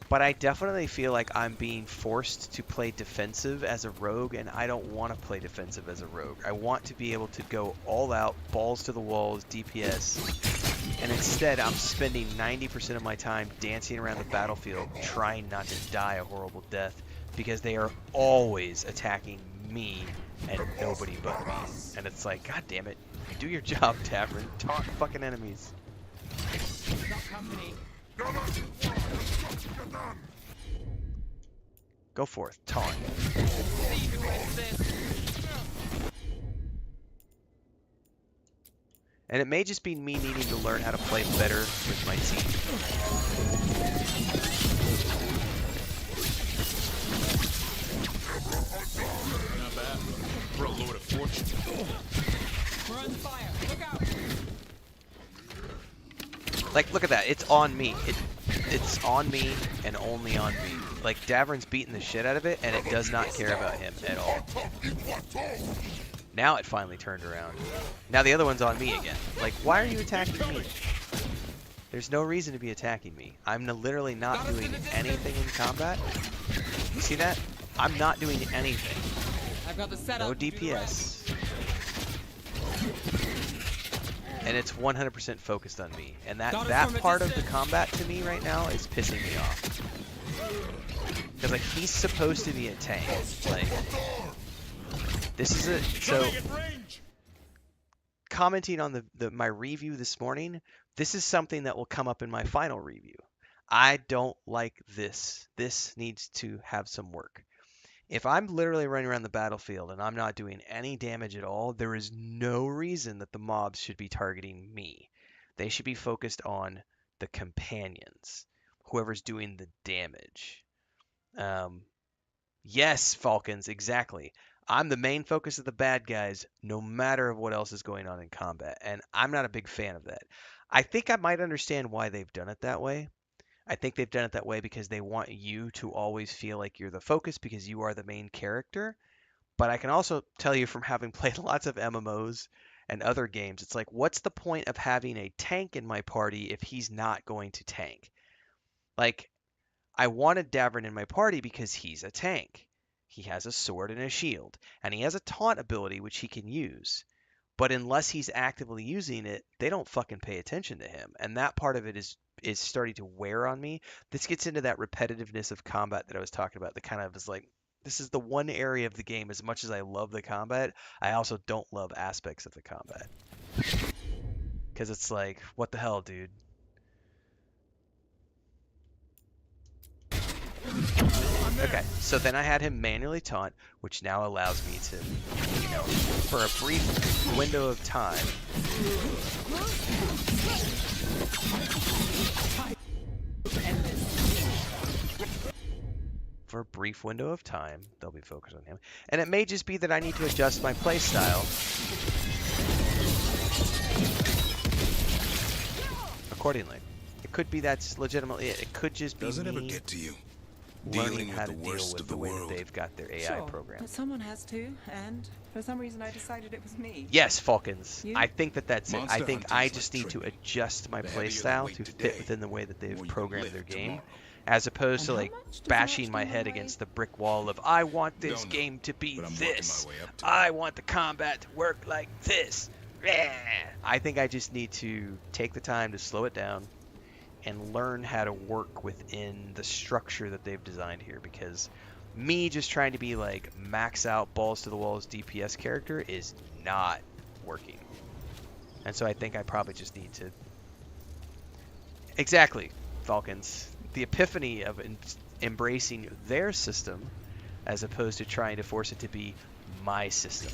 Speaker 1: But I definitely feel like I'm being forced to play defensive as a rogue, and I don't want to play defensive as a rogue. I want to be able to go all out, balls to the walls, DPS. And instead, I'm spending 90% of my time dancing around the battlefield, trying not to die a horrible death, because they are always attacking me and nobody but me. And it's like, God damn it, do your job, Tavern. Taunt fucking enemies.
Speaker 3: Got company.
Speaker 1: Go forth, taunt.
Speaker 3: See who wins this.
Speaker 1: And it may just be me needing to learn how to play better with my team.
Speaker 2: Not bad. For a lord of fortune.
Speaker 3: We're on fire. Look out.
Speaker 1: Like, look at that. It's on me. It's on me and only on me. Like, Davern's beating the shit out of it, and it does not care about him at all. Now it finally turned around. Now the other one's on me again. Like, why are you attacking me? There's no reason to be attacking me. I'm literally not doing anything in combat. You see that? I'm not doing anything.
Speaker 3: I've got the setup.
Speaker 1: No
Speaker 3: Do the rest.
Speaker 1: DPS. And it's 100% focused on me. And that part of the combat to me right now is pissing me off. Because, like, he's supposed to be a tank. Like, this is a... So,
Speaker 2: Coming at range.
Speaker 1: commenting on my review this morning, this is something that will come up in my final review. I don't like this. This needs to have some work. If I'm literally running around the battlefield and I'm not doing any damage at all, there is no reason that the mobs should be targeting me. They should be focused on the companions, whoever's doing the damage. Yes, Falcons, exactly. I'm the main focus of the bad guys, no matter what else is going on in combat, and I'm not a big fan of that. I think I might understand why they've done it that way. I think they've done it that way because they want you to always feel like you're the focus because you are the main character. But I can also tell you from having played lots of MMOs and other games, it's like, what's the point of having a tank in my party if he's not going to tank? Like, I wanted Davern in my party because he's a tank. He has a sword and a shield, and he has a taunt ability which he can use. But unless he's actively using it, they don't fucking pay attention to him. And that part of it is starting to wear on me. This gets into that repetitiveness of combat that I was talking about. That kind of is like, this is the one area of the game, as much as I love the combat, I also don't love aspects of the combat. Because it's like, what the hell, dude? Okay, so then I had him manually taunt, which now allows me to, you know, for a brief window of time. For a brief window of time, they'll be focused on him. And it may just be that I need to adjust my playstyle accordingly. It could be that's legitimately it. It could just be
Speaker 4: Does it ever
Speaker 1: me
Speaker 4: get to you?
Speaker 1: learning
Speaker 4: Dealing
Speaker 1: how
Speaker 4: with
Speaker 1: to
Speaker 4: the
Speaker 1: deal
Speaker 4: worst
Speaker 1: with
Speaker 4: of
Speaker 1: the
Speaker 4: the
Speaker 1: way that
Speaker 4: world.
Speaker 1: they've got their AI
Speaker 5: Sure,
Speaker 1: programmed.
Speaker 5: but someone has to, and for some reason I decided it was me.
Speaker 1: Yes, Falcons.
Speaker 5: You?
Speaker 1: I think that that's it. I
Speaker 4: Monster
Speaker 1: think I
Speaker 4: hunting's
Speaker 1: just
Speaker 4: like
Speaker 1: need to
Speaker 4: training.
Speaker 1: adjust my
Speaker 4: The heavier the
Speaker 1: playstyle
Speaker 4: weight
Speaker 1: to
Speaker 4: today,
Speaker 1: fit within the way that
Speaker 4: the
Speaker 1: they've
Speaker 4: more you can
Speaker 1: programmed their
Speaker 4: lift
Speaker 1: game,
Speaker 4: tomorrow.
Speaker 1: as opposed to
Speaker 5: And how
Speaker 1: like
Speaker 5: much does
Speaker 1: bashing
Speaker 5: that
Speaker 1: my
Speaker 5: actually
Speaker 1: head
Speaker 5: weigh?
Speaker 1: against the brick wall of I want this
Speaker 4: Don't know,
Speaker 1: game to be
Speaker 4: but I'm working
Speaker 1: this.
Speaker 4: my way up to
Speaker 1: I want the combat to work like this. Yeah. I think I just need to take the time to slow it down and learn how to work within the structure that they've designed here, because me just trying to be like max out balls to the walls DPS character is not working. And so I think I probably just need to... Exactly, Falcons. The epiphany of embracing their system as opposed to trying to force it to be my system.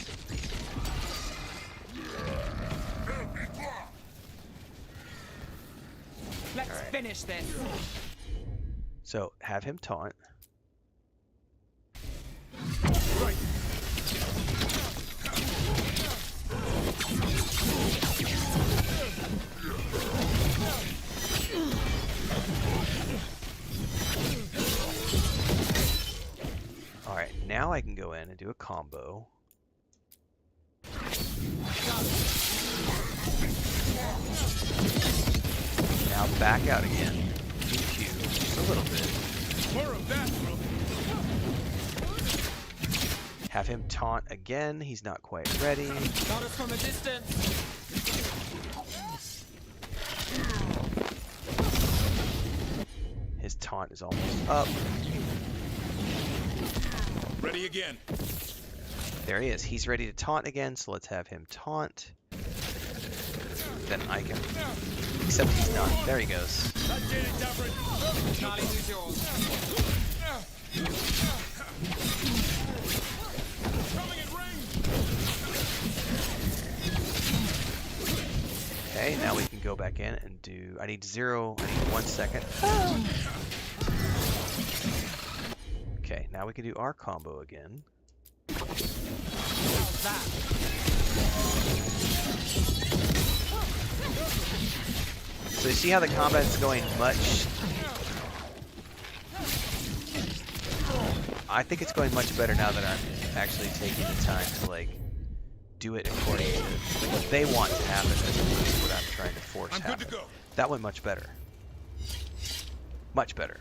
Speaker 3: Let's
Speaker 1: Alright.
Speaker 3: finish this.
Speaker 1: So have him taunt. Alright, now I can go in and do a combo. Now back out again. DQ just a little bit.
Speaker 2: More of that, bro.
Speaker 1: Have him taunt again. He's not quite ready.
Speaker 3: Got us from a distance.
Speaker 1: His taunt is almost up.
Speaker 2: Ready again.
Speaker 1: There he is. He's ready to taunt again, so let's have him taunt. Then I can... Except he's not. There he goes.
Speaker 3: Charlie, who's yours?
Speaker 2: Coming in range.
Speaker 1: Okay, now we can go back in and do... I need 1 second. Okay, now we can do our combo again.
Speaker 3: How's that?
Speaker 1: So you see how the combat's going much... I think it's going much better now that I'm actually taking the time to, like, do it according to what they want to happen as opposed to what I'm trying to force
Speaker 2: I'm
Speaker 1: happen.
Speaker 2: good to go.
Speaker 1: That went much better. Much better.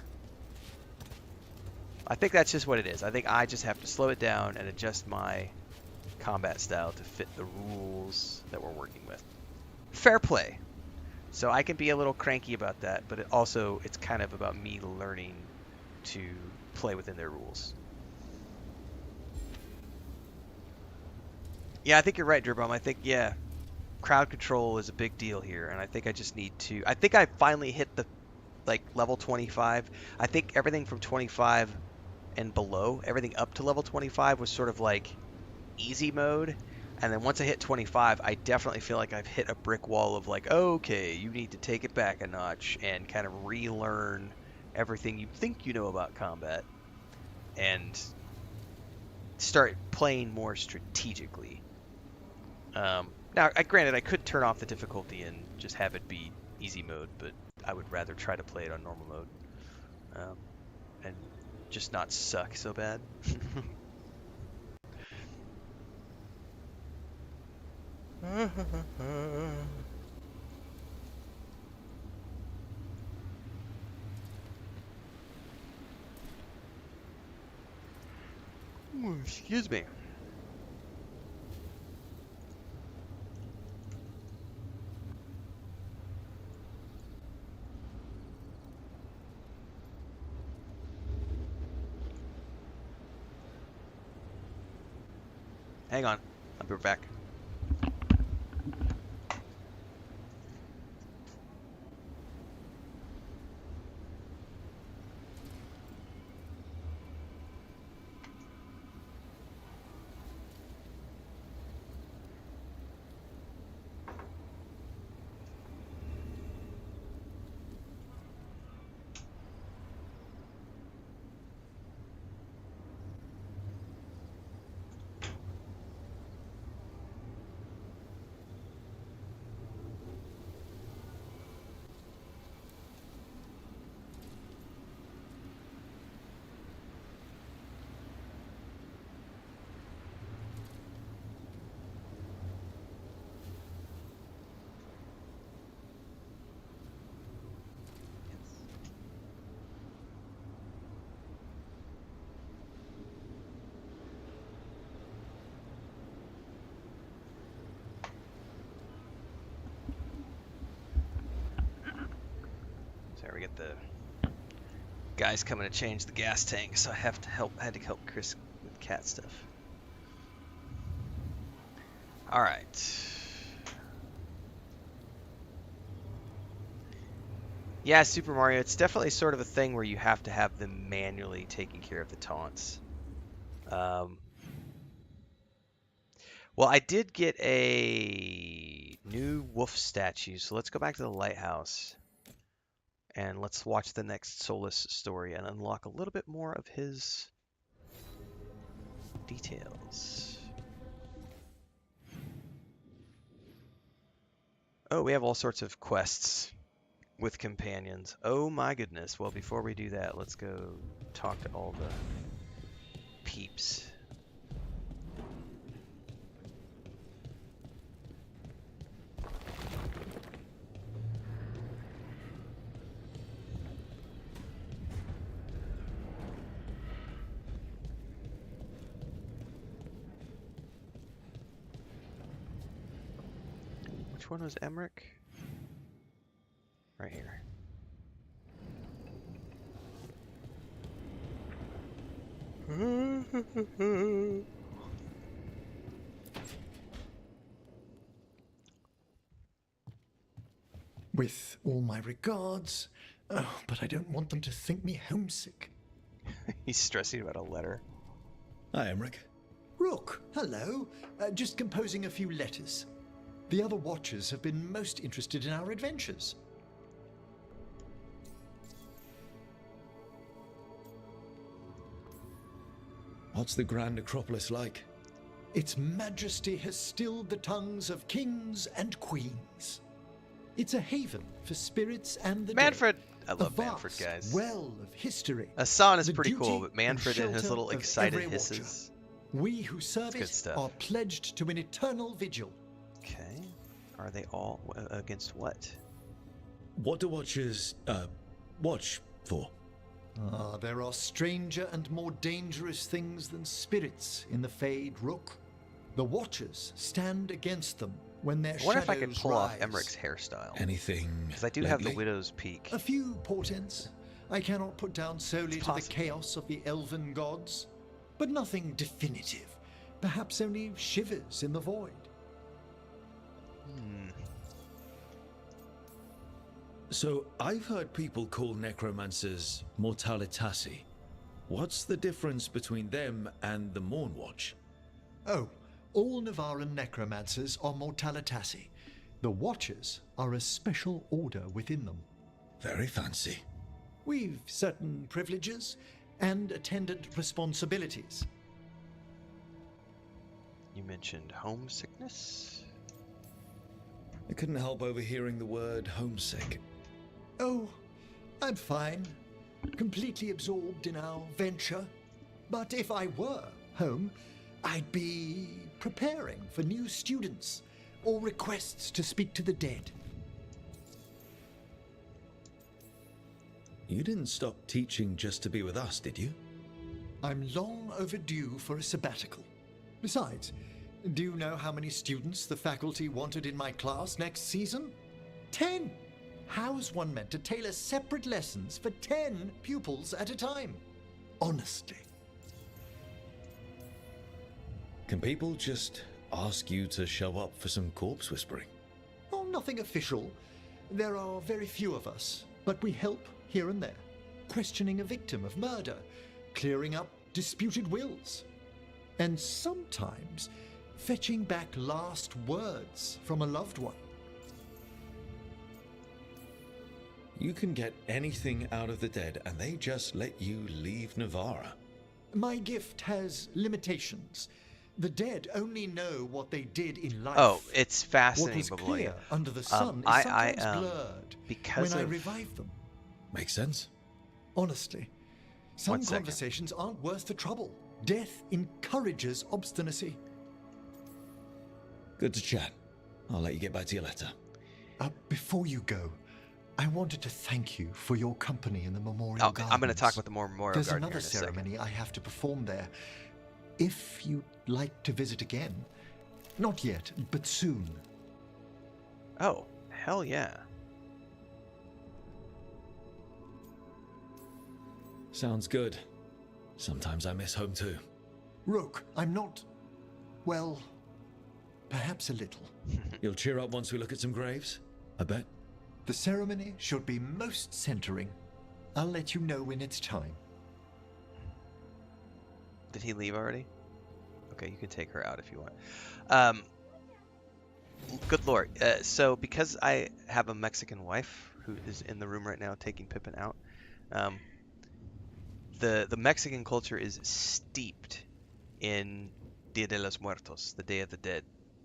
Speaker 1: I think that's just what it is. I think I just have to slow it down and adjust my combat style to fit the rules that we're working with. Fair play. So I can be a little cranky about that, but it's kind of about me learning to play within their rules. Yeah, I think you're right, Durbum. I think, yeah, crowd control is a big deal here, and I think I just need to... I think I finally hit the, like, level 25. I think everything from 25 and below, everything up to level 25 was sort of like easy mode. And then once I hit 25, I definitely feel like I've hit a brick wall of like, okay, you need to take it back a notch and kind of relearn everything you think you know about combat and start playing more strategically. Now, granted, I could turn off the difficulty and just have it be easy mode, but I would rather try to play it on normal mode and just not suck so bad. Ooh, excuse me. Hang on, I'll be back. We get the guys coming to change the gas tank, so I had to help Chris with cat stuff. All right. Yeah, Super Mario, it's definitely sort of a thing where you have to have them manually taking care of the taunts. Well, I did get a new wolf statue, so let's go back to the Lighthouse. And let's watch the next Solus story and unlock a little bit more of his details. Oh, we have all sorts of quests with companions. Oh my goodness. Well, before we do that, let's go talk to all the peeps. Which one was Emmerich? Right here.
Speaker 7: With all my regards, but I don't want them to think me homesick.
Speaker 1: He's stressing about a letter.
Speaker 6: Hi, Emmerich.
Speaker 7: Rook, hello. Just composing a few letters. The other Watchers have been most interested in our adventures.
Speaker 6: What's the Grand Necropolis like?
Speaker 7: Its majesty has stilled the tongues of kings and queens. It's a haven for spirits and the
Speaker 1: Manfred!
Speaker 7: dead.
Speaker 1: I love
Speaker 7: A
Speaker 1: Manfred,
Speaker 7: vast
Speaker 1: guys.
Speaker 7: well of history.
Speaker 1: Hassan is
Speaker 7: The
Speaker 1: pretty cool,
Speaker 7: duty
Speaker 1: but Manfred and his
Speaker 7: shelter
Speaker 1: little
Speaker 7: of
Speaker 1: excited
Speaker 7: every Watcher.
Speaker 1: hisses.
Speaker 7: We who serve
Speaker 1: good
Speaker 7: it
Speaker 1: stuff.
Speaker 7: are pledged to an eternal vigil.
Speaker 1: Okay. Are they all against what?
Speaker 6: What do Watchers, watch for?
Speaker 7: There are stranger and more dangerous things than spirits in the Fade, Rook. The Watchers stand against them when their
Speaker 1: I wonder
Speaker 7: shadows
Speaker 1: if I could pull off
Speaker 7: rise.
Speaker 1: Emmerich's hairstyle.
Speaker 6: Anything
Speaker 1: Because I do have the
Speaker 6: lately?
Speaker 1: Widow's Peak.
Speaker 7: A few portents I cannot put down solely to the
Speaker 1: possible.
Speaker 7: chaos of the elven gods, but nothing definitive. Perhaps only shivers in the void.
Speaker 6: So, I've heard people call necromancers mortalitasi. What's the difference between them and the Mornwatch?
Speaker 7: Oh, all Navaran necromancers are mortalitasi. The Watchers are a special order within them.
Speaker 6: Very fancy.
Speaker 7: We've certain privileges and attendant responsibilities.
Speaker 1: You mentioned homesickness?
Speaker 6: I couldn't help overhearing the word homesick.
Speaker 7: Oh, I'm fine. Completely absorbed in our venture. But if I were home, I'd be preparing for new students or requests to speak to the dead.
Speaker 6: You didn't stop teaching just to be with us, did you?
Speaker 7: I'm long overdue for a sabbatical. Besides, do you know how many students the faculty wanted in my class next season? 10! How's one meant to tailor separate lessons for 10 pupils at a time? Honestly.
Speaker 6: Can people just ask you to show up for some corpse whispering?
Speaker 7: Oh, nothing official. There are very few of us, but we help here and there. Questioning a victim of murder, clearing up disputed wills, and sometimes fetching back last words from a loved one.
Speaker 6: You can get anything out of the dead, and they just let you leave Navarra.
Speaker 7: My gift has limitations. The dead only know what they did in life.
Speaker 1: Oh, it's
Speaker 7: What
Speaker 1: fascinating,
Speaker 7: was
Speaker 1: Babelia.
Speaker 7: clear under the sun
Speaker 1: I-
Speaker 7: is sometimes
Speaker 1: I,
Speaker 7: blurred
Speaker 1: because
Speaker 7: when I
Speaker 1: of-
Speaker 7: revive them.
Speaker 6: Makes sense?
Speaker 7: Honestly, some
Speaker 1: One second.
Speaker 7: conversations aren't worth the trouble. Death encourages obstinacy.
Speaker 6: Good to chat. I'll let you get back to your letter.
Speaker 7: Before you go, I wanted to thank you for your company in the memorial
Speaker 1: Oh,
Speaker 7: gardens.
Speaker 1: I'm going to talk about the memorial
Speaker 7: There's
Speaker 1: garden here
Speaker 7: another
Speaker 1: in a second.
Speaker 7: ceremony I have to perform there. If you'd like to visit again. Not yet, but soon.
Speaker 1: Oh, hell yeah.
Speaker 6: Sounds good. Sometimes I miss home too.
Speaker 7: Rook, I'm not... well, perhaps a little.
Speaker 6: You'll cheer up once we look at some graves? I bet.
Speaker 7: The ceremony should be most centering. I'll let you know when it's time.
Speaker 1: Did he leave already? Okay, you can take her out if you want. Good lord. So because I have a Mexican wife who is in the room right now taking Pippin out, the Mexican culture is steeped in Dia de los Muertos, the Day of the Dead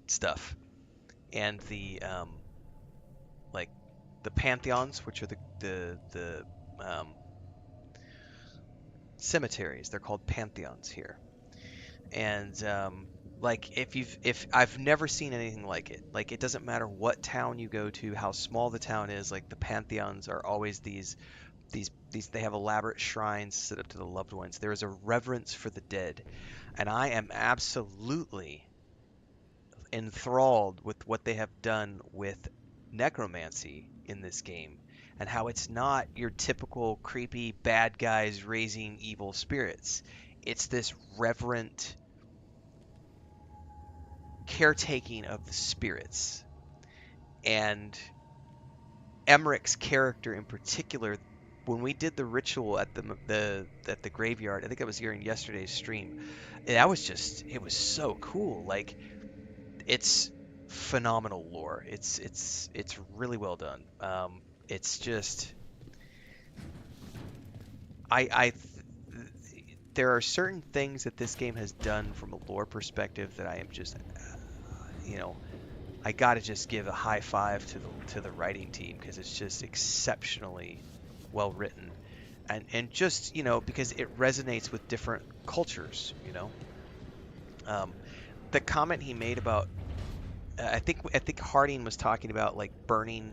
Speaker 1: stuff, and the like the pantheons, which are the cemeteries. They're called pantheons here. And like if I've never seen anything like it. Like, it doesn't matter what town you go to, how small the town is, like the pantheons are always these they have elaborate shrines set up to the loved ones. There is a reverence for the dead. And I am absolutely enthralled with what they have done with necromancy in this game, and how it's not your typical creepy bad guys raising evil spirits. It's this reverent caretaking of the spirits. And Emmerich's character in particular, when we did the ritual at the graveyard, I think I was here in yesterday's stream. That was just, it was so cool. Like, it's phenomenal lore. It's really well done. It's just I there are certain things that this game has done from a lore perspective that I am just you know, I gotta just give a high five to the writing team, because it's just exceptionally well written, and just, because it resonates with different cultures. The comment he made about I think Harding was talking about like burning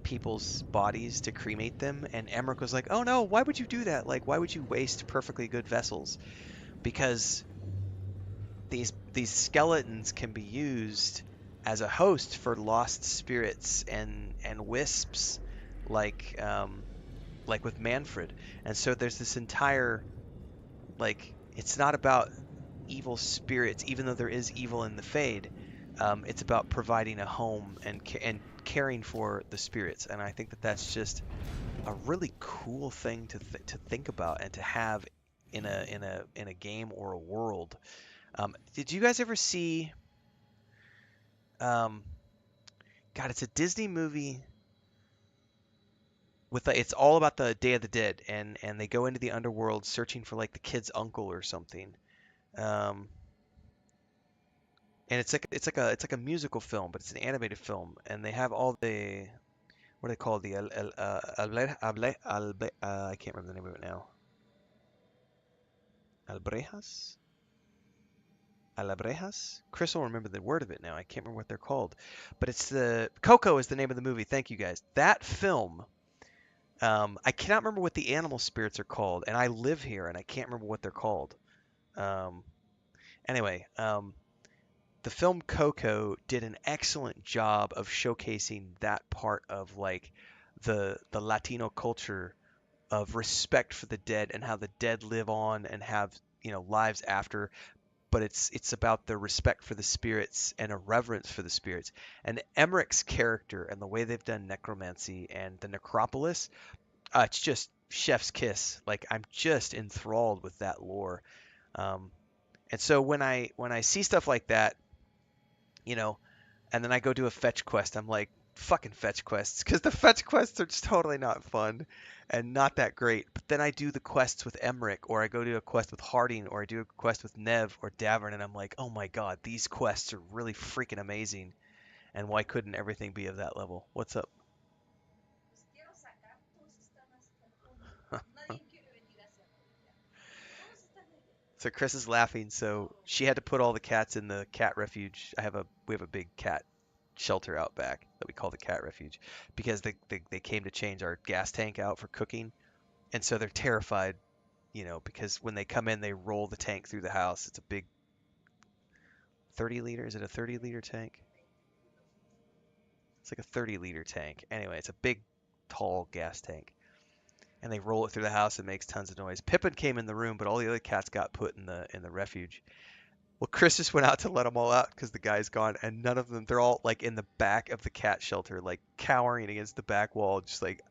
Speaker 1: people's bodies to cremate them, and Emmerich was like, "Oh no, why would you do that? Like, why would you waste perfectly good vessels?" Because these skeletons can be used as a host for lost spirits and wisps, like with Manfred. And so there's this entire, like, it's not about evil spirits, even though there is evil in the Fade. It's about providing a home and caring for the spirits, and I think that that's just a really cool thing to think about and to have in a game or a world. Did you guys ever see? Um, God, it's a Disney movie it's all about the Day of the Dead, and they go into the underworld searching for like the kid's uncle or something. Um, and it's like a musical film, but it's an animated film, and they have all the, what are they called, the I can't remember the name of it now. Albrejas? Alabrejas? Chris will remember the word of it now. I can't remember what they're called. But it's the Coco is the name of the movie. Thank you guys. That film, I cannot remember what the animal spirits are called, and I live here and I can't remember what they're called. Um, anyway, the film Coco did an excellent job of showcasing that part of like the Latino culture of respect for the dead, and how the dead live on and have, lives after, but it's about the respect for the spirits and a reverence for the spirits. And Emmerich's character and the way they've done necromancy and the necropolis, it's just chef's kiss. Like, I'm just enthralled with that lore. Um, and so when I see stuff like that, you know, and then I go do a fetch quest, I'm like, fucking fetch quests, because the fetch quests are just totally not fun and not that great. But then I do the quests with Emmerich, or I go do a quest with Harding, or I do a quest with Nev or Davern, and I'm like, oh my god, these quests are really freaking amazing. And why couldn't everything be of that level? What's up? So Chris is laughing. So she had to put all the cats in the cat refuge. We have a big cat shelter out back that we call the cat refuge, because they came to change our gas tank out for cooking, and so they're terrified, because when they come in, they roll the tank through the house. It's a big 30 liter. Is it a 30-liter tank? It's like a 30-liter tank. Anyway, it's a big, tall gas tank, and they roll it through the house. It makes tons of noise. Pippin came in the room, but all the other cats got put in the refuge. Well, Chris just went out to let them all out because the guy's gone, and none of them, they're all like in the back of the cat shelter, like cowering against the back wall, just like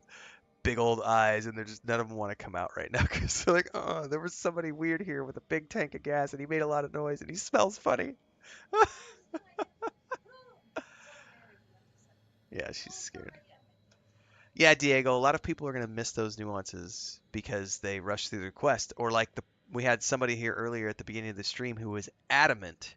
Speaker 1: big old eyes, and none of them want to come out right now because they're like, oh, there was somebody weird here with a big tank of gas, and he made a lot of noise, and he smells funny. Yeah, she's scared. Yeah, Diego, a lot of people are going to miss those nuances because they rush through the quest. Or like we had somebody here earlier at the beginning of the stream who was adamant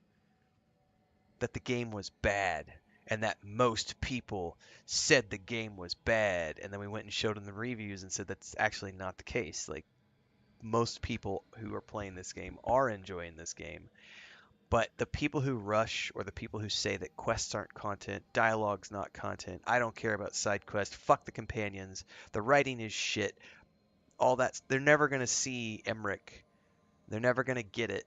Speaker 1: that the game was bad, and that most people said the game was bad, and then we went and showed them the reviews and said that's actually not the case. Like, most people who are playing this game are enjoying this game, but the people who rush, or the people who say that quests aren't content, dialogue's not content, I don't care about side quests, fuck the companions, the writing is shit, all that, they're never going to see Emmerich. They're never going to get it.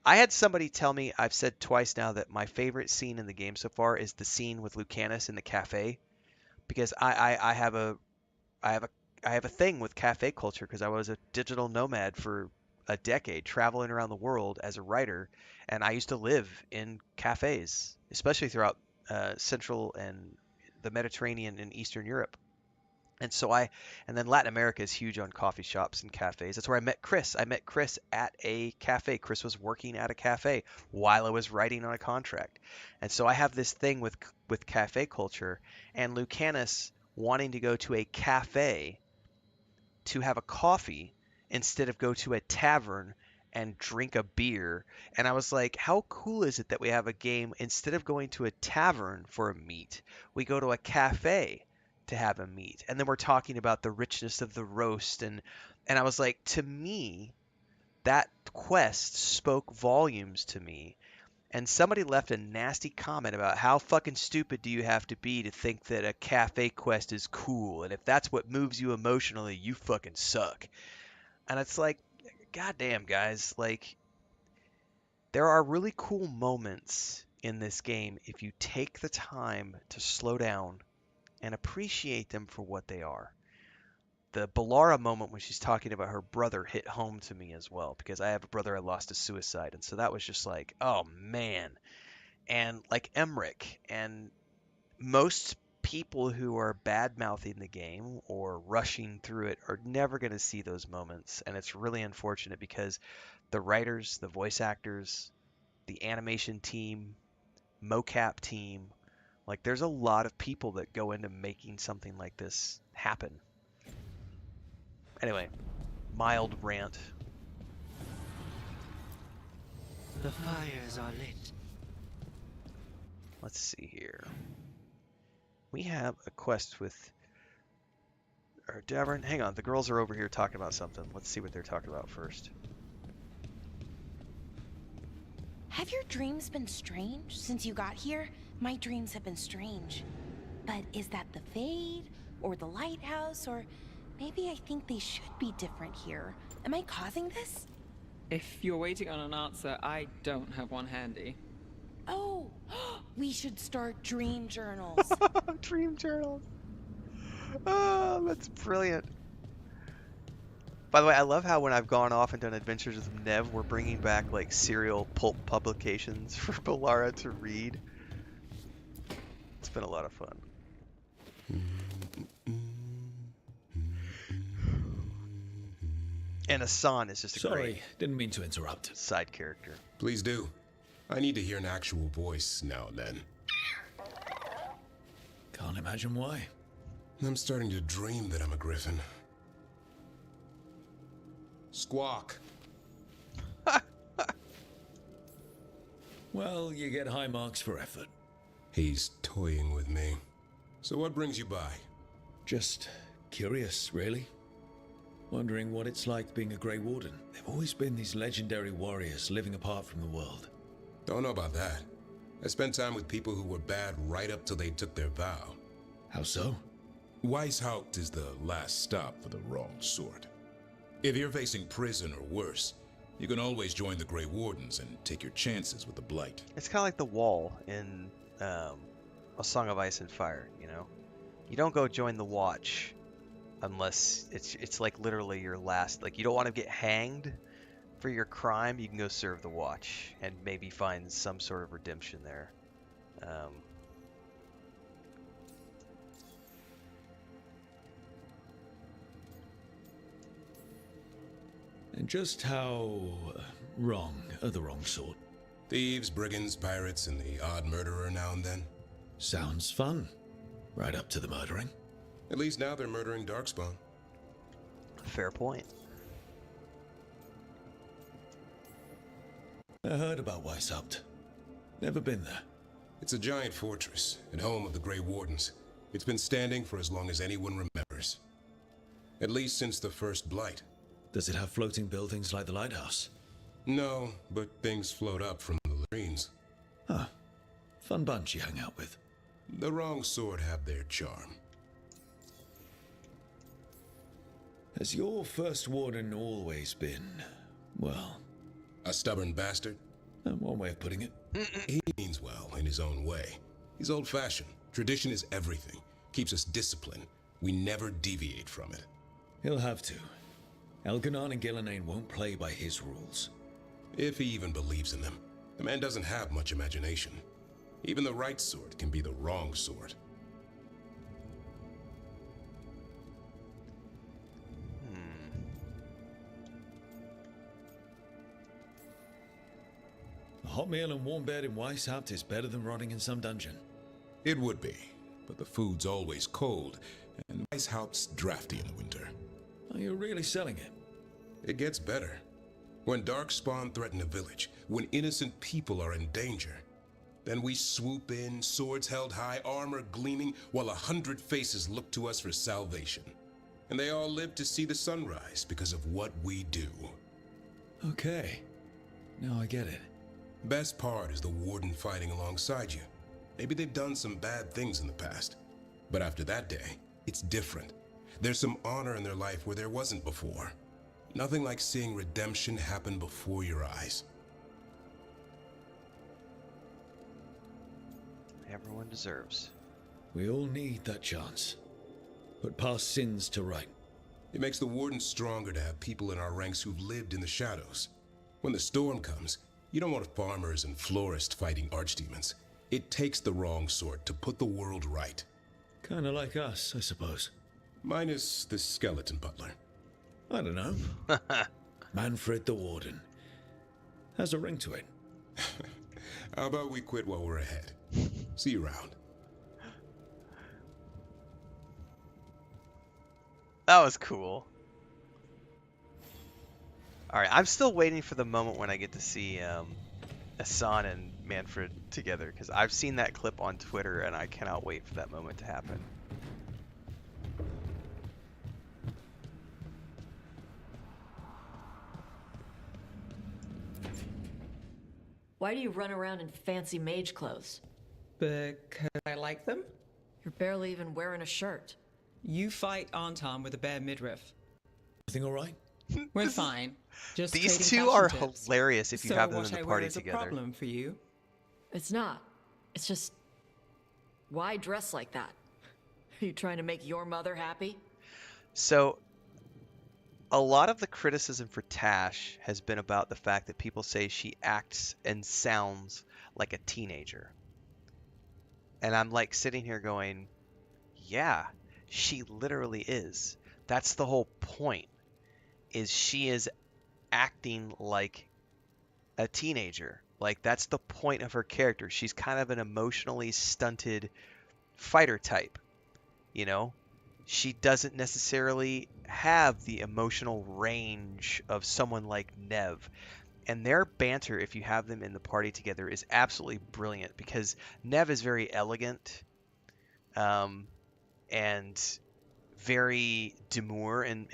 Speaker 1: I had somebody tell me, I've said twice now, that my favorite scene in the game so far is the scene with Lucanus in the cafe, because I have a I have a I have a thing with cafe culture because I was a digital nomad for a decade, traveling around the world as a writer, and I used to live in cafes, especially throughout Central and the Mediterranean and Eastern Europe. And then Latin America is huge on coffee shops and cafes. That's where I met Chris. I met Chris at a cafe. Chris was working at a cafe while I was writing on a contract. And so I have this thing with cafe culture, and Lucanus wanting to go to a cafe to have a coffee instead of go to a tavern and drink a beer. And I was like, how cool is it that we have a game, instead of going to a tavern for a meet, we go to a cafe to have a meet. And then we're talking about the richness of the roast, and I was like, to me, that quest spoke volumes to me. And somebody left a nasty comment about how fucking stupid do you have to be to think that a cafe quest is cool, and if that's what moves you emotionally, you fucking suck. And it's like, goddamn, guys, like, there are really cool moments in this game if you take the time to slow down and appreciate them for what they are. The Balara moment when she's talking about her brother hit home to me as well, because I have a brother I lost to suicide, and so that was just like, oh man. And like Emmerich and most people who are bad mouthing the game or rushing through it are never going to see those moments, and it's really unfortunate because the writers, the voice actors, the animation team, mocap team, like there's a lot of people that go into making something like this happen. Anyway, mild rant.
Speaker 8: The fires are lit.
Speaker 1: Let's see here. We have a quest with Davern. Hang on, the girls are over here talking about something. Let's see what they're talking about first.
Speaker 9: Have your dreams been strange since you got here? My dreams have been strange. But is that the Fade, or the Lighthouse, or maybe I think they should be different here? Am I causing this?
Speaker 5: If you're waiting on an answer, I don't have one handy.
Speaker 9: Oh, we should start dream journals.
Speaker 1: Dream journals. Oh, that's brilliant. By the way, I love how when I've gone off and done adventures with Nev, we're bringing back like serial pulp publications for Balara to read. It's been a lot of fun. And Asan is just a
Speaker 6: Sorry,
Speaker 1: great
Speaker 6: didn't mean to interrupt.
Speaker 1: side character.
Speaker 4: Please do. I need to hear an actual voice now and then.
Speaker 6: Can't imagine why.
Speaker 4: I'm starting to dream that I'm a griffin. Squawk.
Speaker 6: Well, you get high marks for effort.
Speaker 4: He's toying with me. So what brings you by?
Speaker 6: Just curious, really. Wondering what it's like being a Grey Warden. There've always been these legendary warriors living apart from the world.
Speaker 4: Don't know about that. I spent time with people who were bad right up till they took their vow.
Speaker 6: How so?
Speaker 2: Weishaupt is the last stop for the wrong sort. If you're facing prison or worse, you can always join the Grey Wardens and take your chances with the blight.
Speaker 1: It's kind of like the wall in A Song of Ice and Fire, you know? You don't go join the Watch unless it's like literally your last, like you don't want to get hanged for your crime, you can go serve the Watch and maybe find some sort of redemption there.
Speaker 6: And just how wrong are the wrong sort?
Speaker 4: Thieves, brigands, pirates, and the odd murderer now and then.
Speaker 6: Sounds fun. Right up to the murdering.
Speaker 4: At least now they're murdering Darkspawn.
Speaker 1: Fair point.
Speaker 6: I heard about Weishaupt. Never been there.
Speaker 4: It's a giant fortress and home of the Grey Wardens. It's been standing for as long as anyone remembers. At least since the first blight.
Speaker 6: Does it have floating buildings like the Lighthouse?
Speaker 4: No, but things float up from the latrines.
Speaker 6: Huh. Fun bunch you hang out with.
Speaker 4: The wrong sort have their charm.
Speaker 6: Has your first warden always been, well...
Speaker 4: A stubborn bastard?
Speaker 6: One way of putting it.
Speaker 4: He means well in his own way. He's old-fashioned. Tradition is everything. Keeps us disciplined. We never deviate from it.
Speaker 6: He'll have to. Elganon and Gillenane won't play by his rules.
Speaker 4: If he even believes in them. The man doesn't have much imagination. Even the right sort can be the wrong sort.
Speaker 6: A hot meal and warm bed in Weishaupt is better than rotting in some dungeon.
Speaker 4: It would be, but the food's always cold, and Weishaupt's drafty in the winter.
Speaker 6: Are you really selling it?
Speaker 4: It gets better. When darkspawn threaten a village, when innocent people are in danger, then we swoop in, swords held high, armor gleaming, while 100 faces look to us for salvation. And they all live to see the sunrise because of what we do.
Speaker 6: Okay. Now I get it.
Speaker 4: Best part is the warden fighting alongside you. Maybe they've done some bad things in the past, but after that day, it's different. There's some honor in their life where there wasn't before. Nothing like seeing redemption happen before your eyes.
Speaker 1: Everyone deserves.
Speaker 6: We all need that chance. Put past sins to right.
Speaker 4: It makes the warden stronger to have people in our ranks who've lived in the shadows. When the storm comes, you don't want farmers and florists fighting archdemons. It takes the wrong sort to put the world right.
Speaker 6: Kinda like us, I suppose.
Speaker 4: Minus the skeleton butler.
Speaker 6: I don't know. Manfred the Warden. Has a ring to it.
Speaker 4: How about we quit while we're ahead? See you around.
Speaker 1: That was cool. Alright, I'm still waiting for the moment when I get to see Asan and Manfred together, because I've seen that clip on Twitter and I cannot wait for that moment to happen.
Speaker 10: Why do you run around in fancy mage clothes?
Speaker 3: Because I like them.
Speaker 10: You're barely even wearing a shirt.
Speaker 3: You fight Anton with a bad midriff.
Speaker 6: Everything all right?
Speaker 3: We're fine. Just
Speaker 1: These
Speaker 3: trading
Speaker 1: two are
Speaker 3: fashion tips.
Speaker 1: hilarious if you
Speaker 3: So
Speaker 1: have them
Speaker 3: what
Speaker 1: in the
Speaker 3: I
Speaker 1: party
Speaker 3: wear is
Speaker 1: together.
Speaker 3: a problem for you.
Speaker 10: It's not. It's just... Why dress like that? Are you trying to make your mother happy?
Speaker 1: So, a lot of the criticism for Tash has been about the fact that people say she acts and sounds like a teenager. And I'm like sitting here going, yeah, she literally is. That's the whole point, is she is acting like a teenager. Like, that's the point of her character. She's kind of an emotionally stunted fighter type, you know? She doesn't necessarily have the emotional range of someone like Nev. And their banter, if you have them in the party together, is absolutely brilliant, because Nev is very elegant and very demure in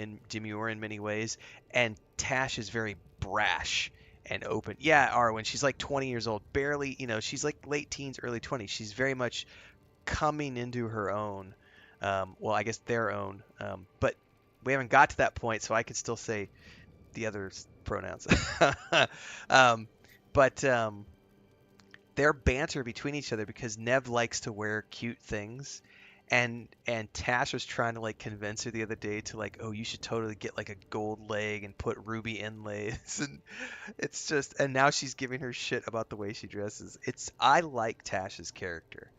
Speaker 1: many ways, and Tash is very brash and open. Yeah, Arwen, she's like 20 years old, barely, you know, she's like late teens, early 20s. She's very much coming into her own. Well, I guess their own, but we haven't got to that point, so I could still say the other pronouns. But their banter between each other, because Nev likes to wear cute things, and Tash was trying to like convince her the other day to like, oh, you should totally get like a gold leg and put ruby inlays, and it's just, and now she's giving her shit about the way she dresses. I like Tash's character.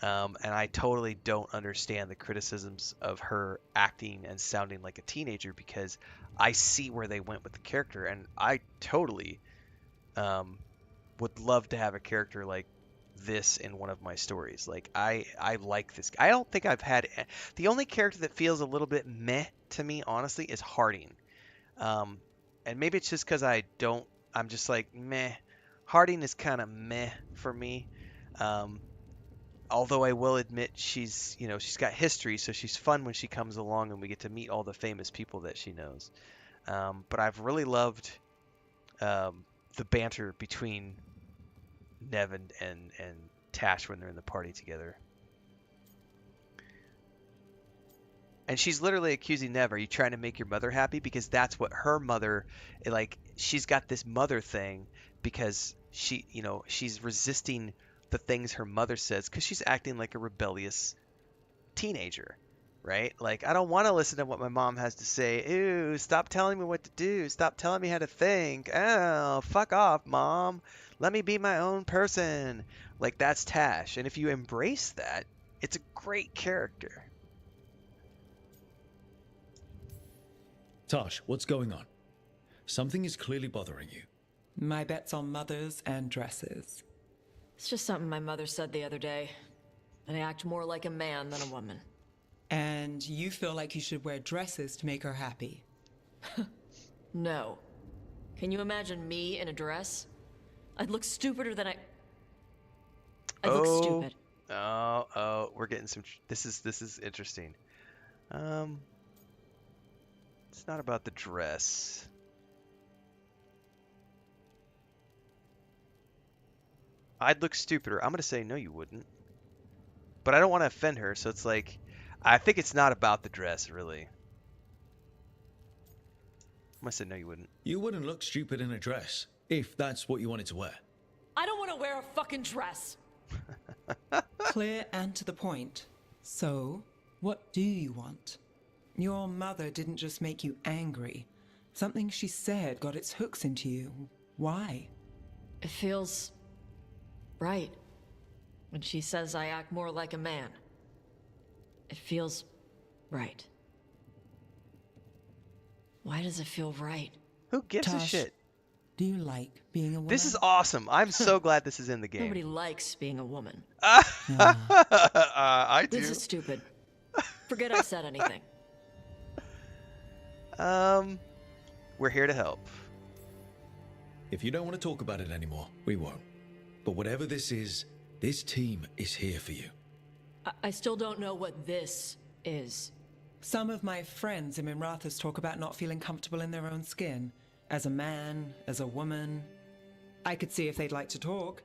Speaker 1: And I totally don't understand the criticisms of her acting and sounding like a teenager, because I see where they went with the character, and I totally would love to have a character like this in one of my stories. Like, I like this. I don't think I've had... The only character that feels a little bit meh to me, honestly, is Harding. And maybe it's just because I'm just like, meh. Harding is kind of meh for me. Although I will admit she's got history, so she's fun when she comes along and we get to meet all the famous people that she knows. But I've really loved the banter between Nev and Tash when they're in the party together. And she's literally accusing Nev, are you trying to make your mother happy? Because that's what her mother, like, she's got this mother thing because she's resisting the things her mother says because she's acting like a rebellious teenager, right? Like, I don't want to listen to what my mom has to say. Ew, stop telling me what to do. Stop telling me how to think. Oh, fuck off, mom. Let me be my own person. Like, that's Tash. And if you embrace that, it's a great character.
Speaker 6: Tosh, what's going on? Something is clearly bothering you.
Speaker 5: My bet's on mothers and dresses.
Speaker 10: It's just something my mother said the other day. And I act more like a man than a woman.
Speaker 5: And you feel like you should wear dresses to make her happy.
Speaker 10: No. Can you imagine me in a dress? I'd look stupider than I'd look stupid.
Speaker 1: Oh, we're getting some. This is interesting. It's not about the dress. I'd look stupider. I'm gonna say no, you wouldn't. But I don't want to offend her, so it's like, I think it's not about the dress, really. I'm gonna say no, you wouldn't.
Speaker 6: You wouldn't look stupid in a dress, if that's what you wanted to wear.
Speaker 10: I don't want to wear a fucking dress.
Speaker 5: Clear and to the point. So, what do you want? Your mother didn't just make you angry. Something she said got its hooks into you. Why?
Speaker 10: It feels right. When she says I act more like a man. It feels right. Why does it feel right?
Speaker 1: Who gives a
Speaker 5: Tosh,
Speaker 1: shit?
Speaker 5: do you like being a woman?
Speaker 1: This is awesome. I'm so glad this is in the game.
Speaker 10: Nobody likes being a woman.
Speaker 1: I do.
Speaker 10: This is stupid. Forget I said anything.
Speaker 1: We're here to help.
Speaker 6: If you don't want to talk about it anymore, we won't. But whatever this is, this team is here for you.
Speaker 10: I still don't know what this is.
Speaker 5: Some of my friends in Minrathous talk about not feeling comfortable in their own skin. As a man, as a woman. I could see if they'd like to talk.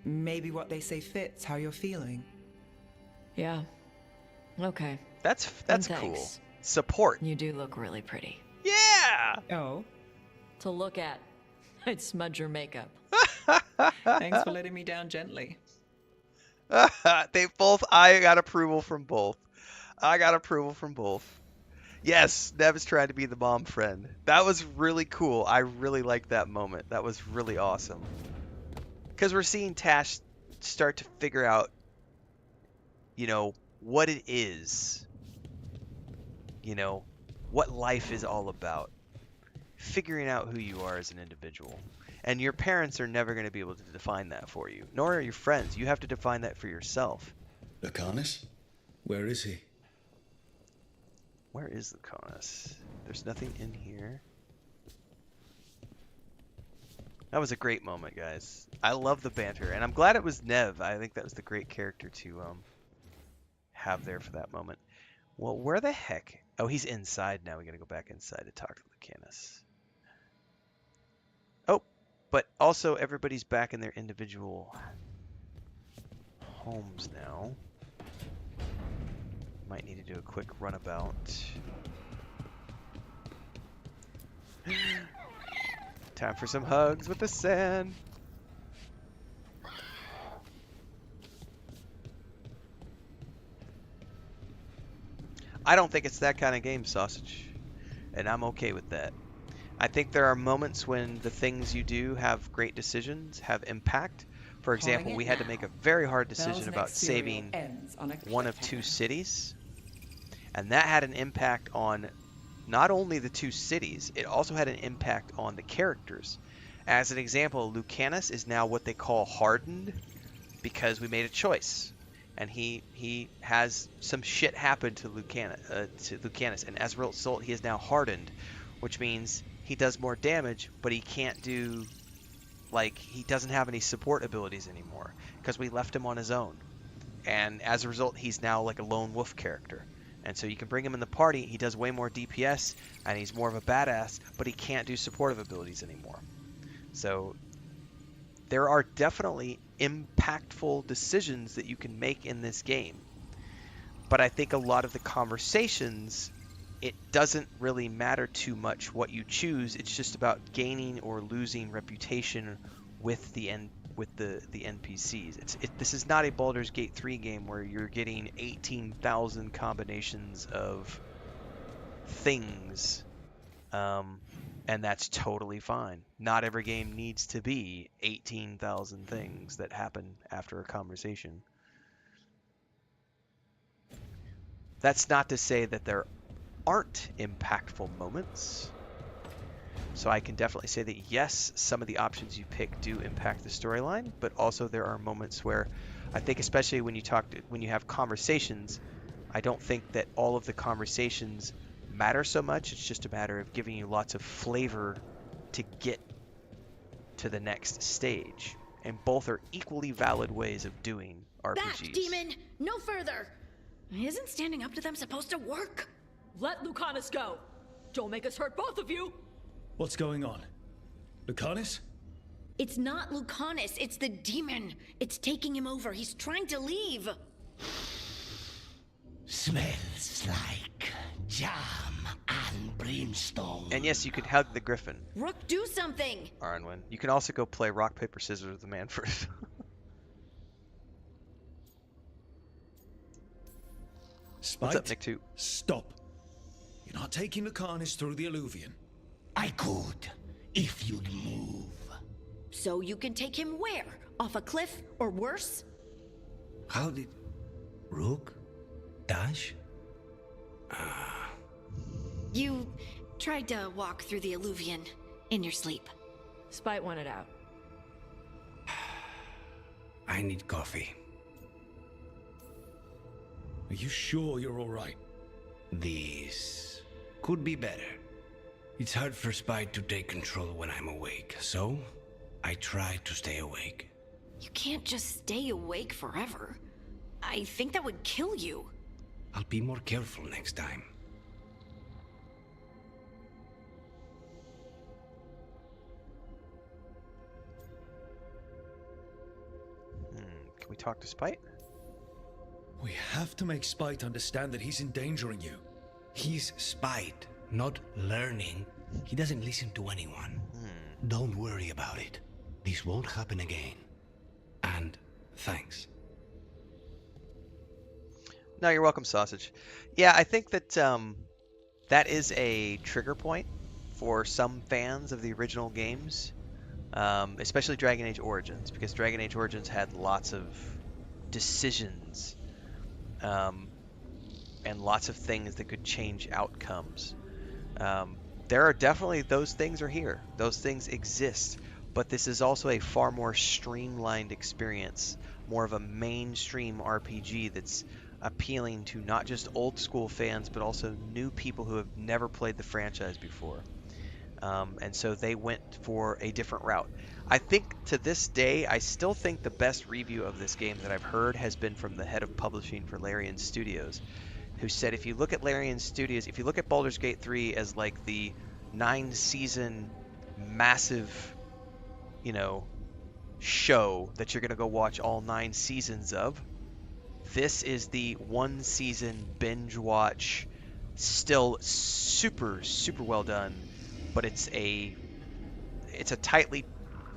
Speaker 5: Maybe what they say fits how you're feeling.
Speaker 10: Yeah. Okay.
Speaker 1: That's
Speaker 10: And
Speaker 1: cool.
Speaker 10: thanks.
Speaker 1: Support.
Speaker 10: You do look really pretty.
Speaker 1: Yeah!
Speaker 5: Oh,
Speaker 10: To look at. I'd smudge your makeup.
Speaker 5: thanks for letting me down gently.
Speaker 1: They both. I got approval from both. Yes, Nev is trying to be the mom friend. That was really cool. I really liked that moment. That was really awesome. Because we're seeing Tash start to figure out, what it is. What life is all about. Figuring out who you are as an individual. And your parents are never going to be able to define that for you. Nor are your friends. You have to define that for yourself.
Speaker 6: Lucanus? Where is he?
Speaker 1: Where is Lucanus? There's nothing in here. That was a great moment, guys. I love the banter. And I'm glad it was Nev. I think that was the great character to have there for that moment. Well, where the heck? Oh, he's inside now. We got to go back inside to talk to Lucanus. Oh, but also everybody's back in their individual homes now. Might need to do a quick runabout. Time for some hugs with the sand. I don't think it's that kind of game, Sausage. And I'm okay with that. I think there are moments when the things you do have great decisions, have impact. For example, we had to make a very hard decision about saving one of 2 cities. And that had an impact on not only the 2 cities, it also had an impact on the characters. As an example, Lucanus is now what they call hardened because we made a choice. And he has some shit happen to Lucanus. And as a result, he is now hardened, which means he does more damage, but he can't do, he doesn't have any support abilities anymore because we left him on his own. And as a result, he's now like a lone wolf character. And so you can bring him in the party, he does way more DPS, and he's more of a badass, but he can't do supportive abilities anymore. So there are definitely impactful decisions that you can make in this game. But I think a lot of the conversations, it doesn't really matter too much what you choose. It's just about gaining or losing reputation with the NPCs. This is not a Baldur's Gate 3 game where you're getting 18,000 combinations of things, and that's totally fine. Not every game needs to be 18,000 things that happen after a conversation. That's not to say that there aren't impactful moments. So I can definitely say that yes, some of the options you pick do impact the storyline, but also there are moments where I think, especially when you have conversations, I don't think that all of the conversations matter so much. It's just a matter of giving you lots of flavor to get to the next stage. And both are equally valid ways of doing RPGs.
Speaker 11: Back, demon! No further! Isn't standing up to them supposed to work?
Speaker 10: Let Lucanus go! Don't make us hurt both of you!
Speaker 6: What's going on? Lucanus?
Speaker 11: It's not Lucanus, it's the demon. It's taking him over. He's trying to leave.
Speaker 8: Smells like jam and brimstone.
Speaker 1: And yes, you can hug the griffin.
Speaker 11: Rook, do something!
Speaker 1: Arnwin. You can also go play rock, paper, scissors with the man first.
Speaker 6: Spite?
Speaker 1: What's up, Nick 2?
Speaker 6: Stop. You're not taking Lucanus through the Alluvian.
Speaker 8: I could, if you'd move.
Speaker 11: So you can take him where? Off a cliff, or worse?
Speaker 8: How did... Rook? Dash?
Speaker 11: You tried to walk through the Alluvian in your sleep.
Speaker 10: Spite wanted out.
Speaker 8: I need coffee.
Speaker 6: Are you sure you're all right?
Speaker 8: This could be better. It's hard for Spite to take control when I'm awake, so I try to stay awake.
Speaker 11: You can't just stay awake forever. I think that would kill you.
Speaker 8: I'll be more careful next time.
Speaker 1: Can we talk to Spite?
Speaker 6: We have to make Spite understand that he's endangering you.
Speaker 8: He's Spite, not learning. He doesn't listen to anyone. Don't worry about it. This won't happen again. And thanks.
Speaker 1: No, you're welcome, Sausage. Yeah, I think that that is a trigger point for some fans of the original games, especially Dragon Age Origins, because Dragon Age Origins had lots of decisions and lots of things that could change outcomes. There are definitely, those things are here. Those things exist. But this is also a far more streamlined experience, more of a mainstream RPG that's appealing to not just old school fans, but also new people who have never played the franchise before. And so they went for a different route. I think to this day, I still think the best review of this game that I've heard has been from the head of publishing for Larian Studios, who said if you look at Larian Studios, if you look at Baldur's Gate 3 as like the 9-season massive, show that you're going to go watch all 9 seasons of, this is the 1-season binge watch, still super, super well done, but it's a tightly,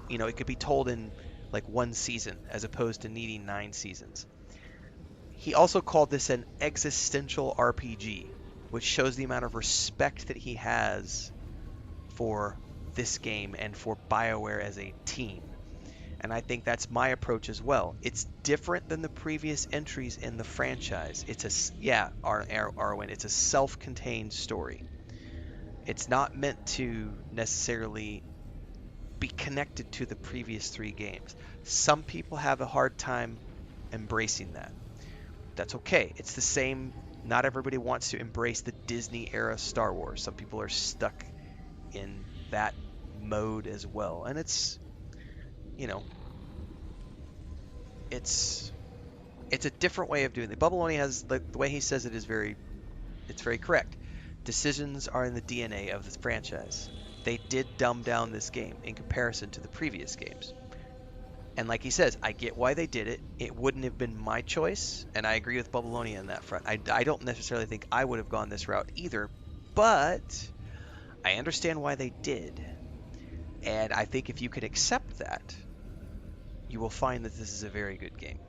Speaker 1: it could be told in like 1 season as opposed to needing 9 seasons. He also called this an existential RPG, which shows the amount of respect that he has for this game and for BioWare as a team. And I think that's my approach as well. It's different than the previous entries in the franchise. It's Arwen, it's a self-contained story. It's not meant to necessarily be connected to the previous 3 games. Some people have a hard time embracing that. That's okay. It's the same. Not everybody wants to embrace the Disney era Star Wars. Some people are stuck in that mode as well. And it's a different way of doing it. Bubbaloni has the way he says it is very correct. Decisions are in the DNA of this franchise. They did dumb down this game in comparison to the previous games. And like he says, I get why they did it. It wouldn't have been my choice, and I agree with Bubbaloni on that front. I don't necessarily think I would have gone this route either, but I understand why they did. And I think if you can accept that, you will find that this is a very good game.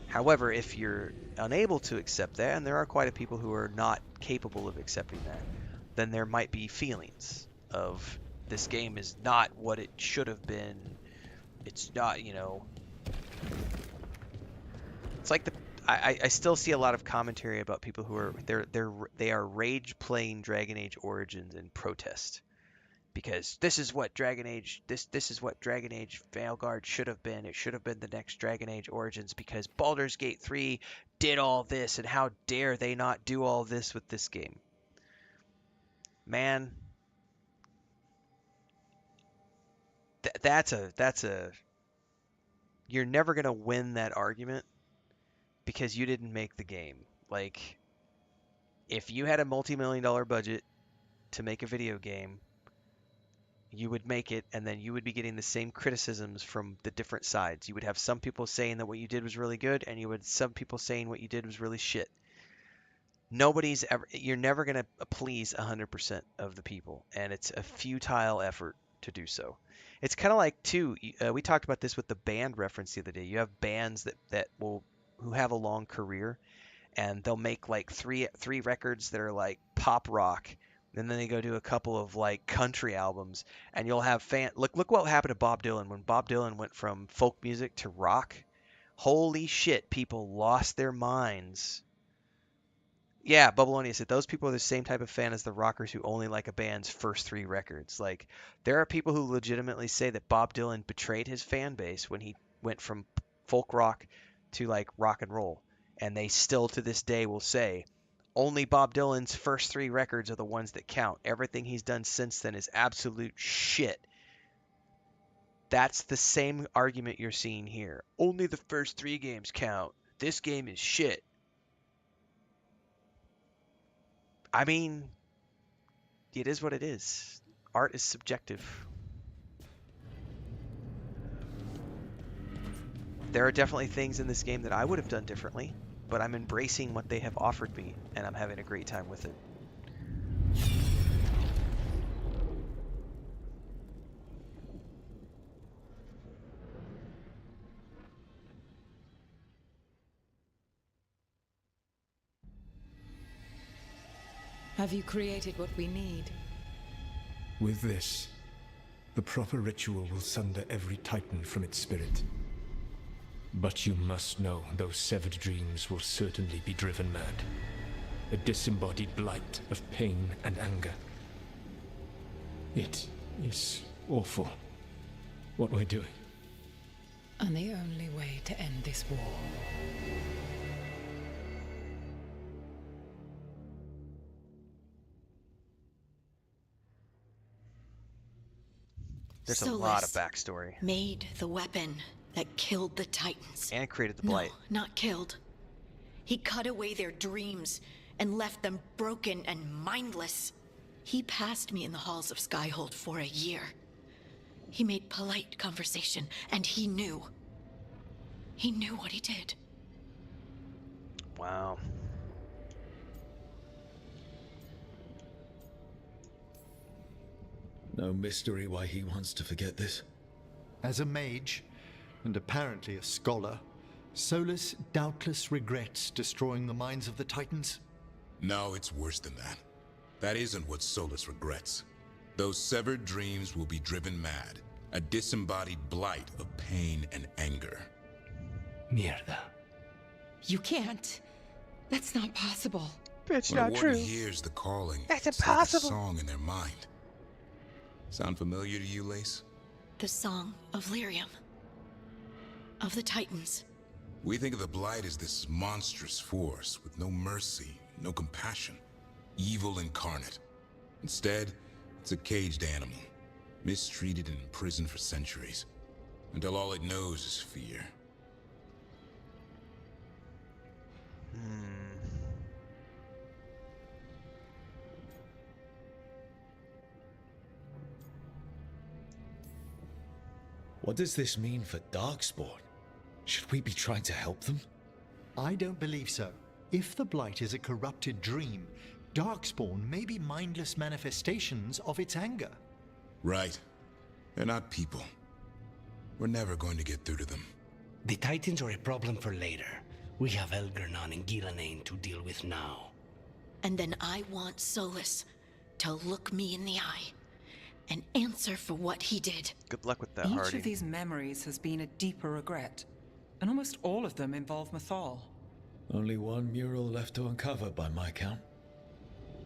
Speaker 1: However, if you're unable to accept that, and there are quite a people who are not capable of accepting that, then there might be feelings of this game is not what it should have been. It's not, you know. It's like I still see a lot of commentary about people who are they are rage playing Dragon Age Origins in protest. Because this is what Dragon Age Veilguard should have been. It should have been the next Dragon Age Origins because Baldur's Gate 3 did all this, and how dare they not do all this with this game? Man, that's a you're never going to win that argument because you didn't make the game. Like, if you had a multi-million-dollar budget to make a video game, you would make it, and then you would be getting the same criticisms from the different sides. You would have some people saying that what you did was really good, and you would some people saying what you did was really shit. You're never going to please 100% of the people, and it's a futile effort to do so. It's kind of like, too, we talked about this with the band reference the other day. You have bands who have a long career, and they'll make like three records that are like pop rock, and then they go do a couple of like country albums, and you'll have look what happened to Bob Dylan when Bob Dylan went from folk music to rock. Holy shit, people lost their minds. Yeah, Bubbleonia said those people are the same type of fan as the rockers who only like a band's first 3 records. Like, there are people who legitimately say that Bob Dylan betrayed his fan base when he went from folk rock to like rock and roll, and they still to this day will say only Bob Dylan's first 3 records are the ones that count. Everything he's done since then is absolute shit. That's the same argument you're seeing here. Only the first 3 games count. This game is shit. I mean, it is what it is. Art is subjective. There are definitely things in this game that I would have done differently, but I'm embracing what they have offered me, and I'm having a great time with it.
Speaker 5: Have you created what we need?
Speaker 12: With this, the proper ritual will sunder every titan from its spirit. But you must know those severed dreams will certainly be driven mad. A disembodied blight of pain and anger. It is awful what we're doing.
Speaker 5: And the only way to end this war.
Speaker 1: There's a lot of backstory.
Speaker 11: Made the weapon that killed the Titans.
Speaker 1: And created the blight.
Speaker 11: No, not killed. He cut away their dreams and left them broken and mindless. He passed me in the halls of Skyhold for a year. He made polite conversation, and he knew. He knew what he did.
Speaker 1: Wow.
Speaker 6: No mystery why he wants to forget this.
Speaker 7: As a mage, and apparently a scholar, Solus doubtless regrets destroying the minds of the Titans.
Speaker 2: No, it's worse than that. That isn't what Solus regrets. Those severed dreams will be driven mad. A disembodied blight of pain and anger.
Speaker 8: Mierda.
Speaker 9: You can't. That's not possible.
Speaker 1: It's
Speaker 2: when
Speaker 1: not
Speaker 2: a
Speaker 1: true.
Speaker 2: warden hears the calling,
Speaker 1: That's
Speaker 2: it's
Speaker 1: impossible.
Speaker 2: like a song in their mind. Sound familiar to you, Lace?
Speaker 11: The song of Lyrium. Of the Titans.
Speaker 2: We think of the Blight as this monstrous force with no mercy, no compassion. Evil incarnate. Instead, it's a caged animal, mistreated and imprisoned for centuries, until all it knows is fear.
Speaker 6: What does this mean for Darkspawn? Should we be trying to help them?
Speaker 7: I don't believe so. If the Blight is a corrupted dream, Darkspawn may be mindless manifestations of its anger.
Speaker 2: Right. They're not people. We're never going to get through to them.
Speaker 8: The Titans are a problem for later. We have Elgernon and Gillanane to deal with now.
Speaker 11: And then I want Solus to look me in the eye and answer for what he did.
Speaker 1: Good luck with that,
Speaker 5: Each
Speaker 1: Hardy.
Speaker 5: of these memories has been a deeper regret, and almost all of them involve Mythal.
Speaker 6: Only one mural left to uncover by my count.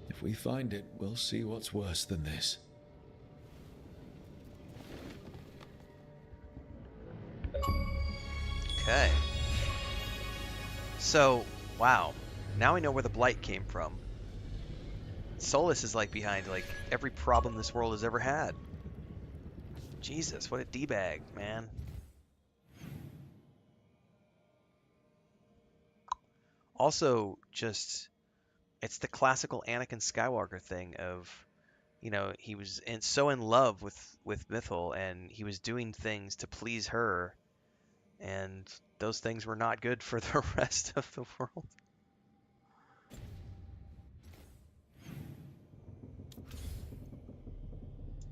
Speaker 6: If we find it, we'll see what's worse than this.
Speaker 1: Okay. So, wow. Now we know where the blight came from. Solus is like behind like every problem this world has ever had. Jesus, what a D-bag, man. Also, just it's the classical Anakin Skywalker thing of, you know, he was so in love with Mythal, and he was doing things to please her, and those things were not good for the rest of the world.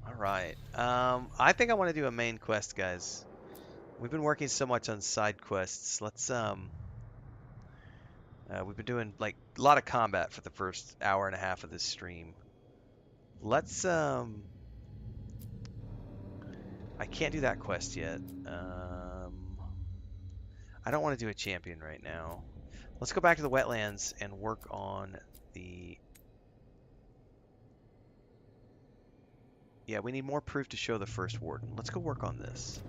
Speaker 1: All right. I think I want to do a main quest, guys. We've been working so much on side quests. Let's we've been doing like a lot of combat for the first hour and a half of this stream. Let's I can't do that quest yet. I don't want to do a champion right now. Let's go back to the wetlands and work on the... Yeah, we need more proof to show the first warden. Let's go work on this.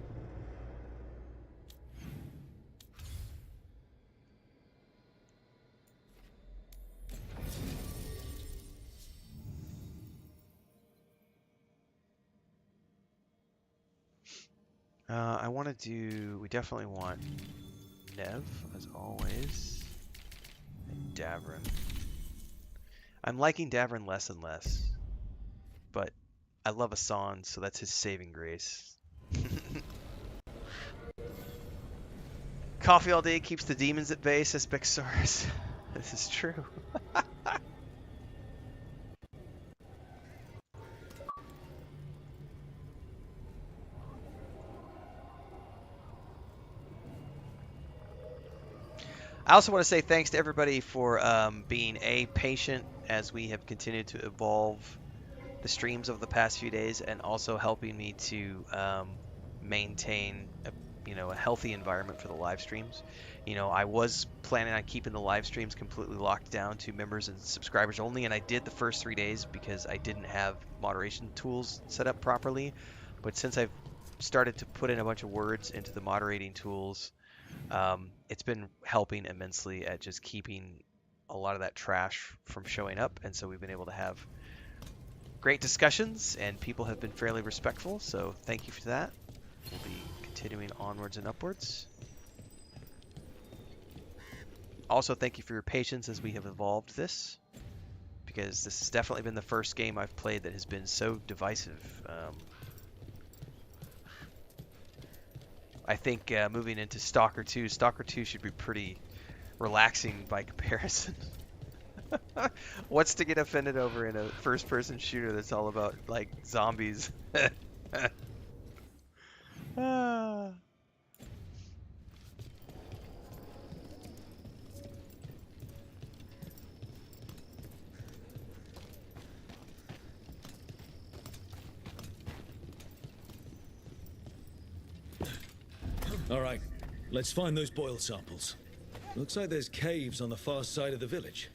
Speaker 1: I want to do... We definitely want Nev, as always. And Davrin. I'm liking Davrin less and less. But I love Asan, so that's his saving grace. Coffee all day keeps the demons at bay, says Bixaurus. This is true. I also want to say thanks to everybody for being patient as we have continued to evolve the streams over the past few days, and also helping me to maintain a healthy environment for the live streams. You know, I was planning on keeping the live streams completely locked down to members and subscribers only, and I did the first 3 days because I didn't have moderation tools set up properly. But since I've started to put in a bunch of words into the moderating tools, it's been helping immensely at just keeping a lot of that trash from showing up, and so we've been able to have great discussions, and people have been fairly respectful, so thank you for that. We'll be continuing onwards and upwards. Also, thank you for your patience as we have evolved this, because this has definitely been the first game I've played that has been so divisive. I think moving into Stalker 2 should be pretty relaxing by comparison. What's to get offended over in a first-person shooter that's all about, like, zombies?
Speaker 6: All right, let's find those boil samples. Looks like there's caves on the far side of the village.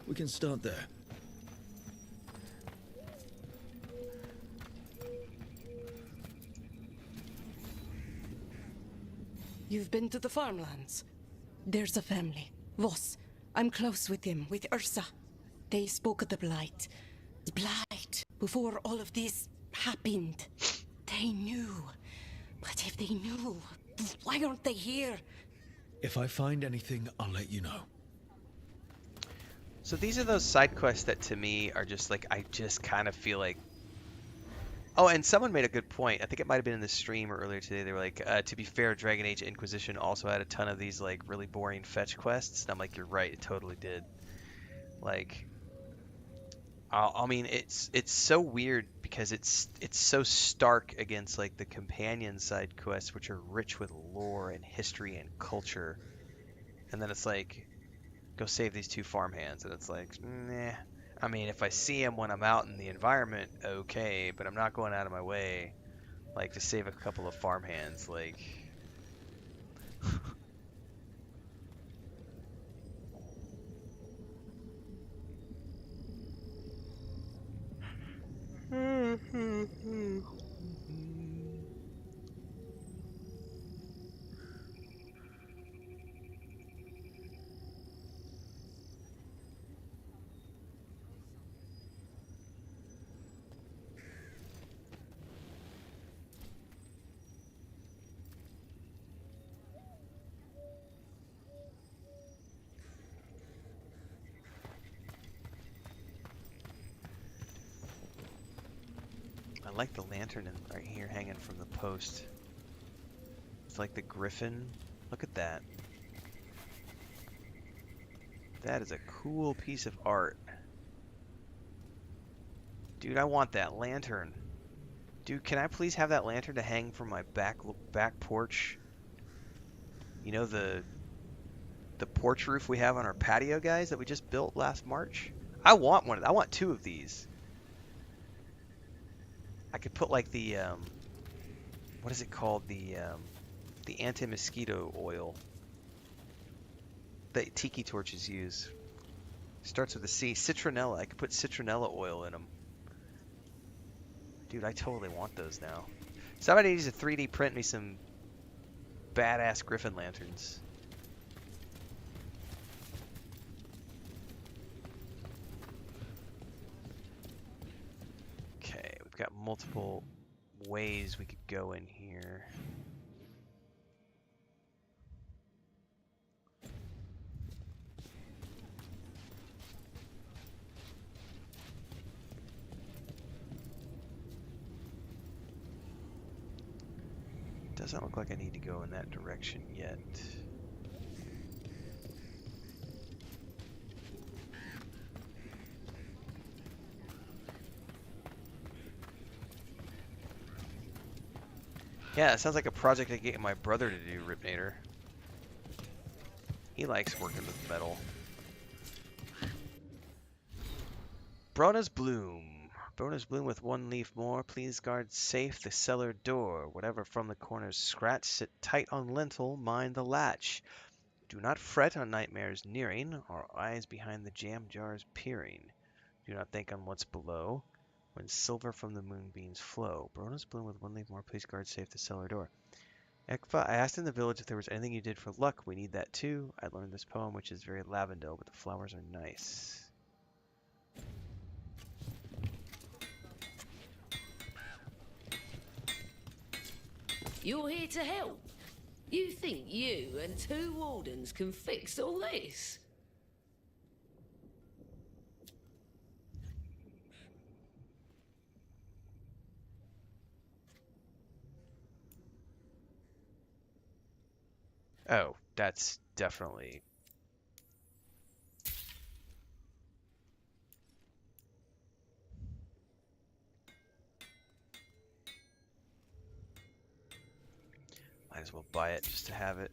Speaker 6: We can start there.
Speaker 13: You've been to the farmlands? There's a family, Voss. I'm close with him, with Ursa. They spoke of the blight. The blight, before all of this happened. They knew. But if they knew, why aren't they here?
Speaker 6: If I find anything, I'll let you know.
Speaker 1: So these are those side quests that to me are just like, I just kind of feel like... Oh, and someone made a good point. I think it might have been in the stream or earlier today. They were like, to be fair, Dragon Age Inquisition also had a ton of these like really boring fetch quests. And I'm like, you're right, it totally did. Like, I mean, it's so weird because it's so stark against like the companion side quests, which are rich with lore and history and culture. And then it's like, go save these two farmhands, and it's like, nah. I mean, if I see them when I'm out in the environment, okay, but I'm not going out of my way, like, to save a couple of farmhands, like. I like the lantern right here hanging from the post. It's like the griffin. Look at that. That is a cool piece of art. Dude, I want that lantern. Dude, can I please have that lantern to hang from my back porch? You know, the porch roof we have on our patio, guys, that we just built last March? I want one. I want two of these. I could put like the what is it called? The anti-mosquito oil that tiki torches use. Starts with a C. Citronella. I could put citronella oil in them. Dude, I totally want those now. Somebody needs to 3D print me some badass griffin lanterns. Okay, we've got multiple ways we could go in here. Doesn't look like I need to go in that direction yet. Yeah, it sounds like a project I get my brother to do, Ripnator. He likes working with metal. Brona's Bloom. Brona's Bloom with one leaf more. Please guard safe the cellar door. Whatever from the corners scratch, sit tight on lintel, mind the latch. Do not fret on nightmares nearing, our eyes behind the jam jars peering. Do not think on what's below, when silver from the moonbeams flow. Brona's Bloom with one leaf more. Please guard safe the cellar door. Ekva, I asked in the village if there was anything you did for luck. We need that too. I learned this poem, which is very lavendel, but the flowers are nice.
Speaker 14: You're here to help. You think you and two wardens can fix all this?
Speaker 1: Oh, that's definitely... Might as well buy it just to have it.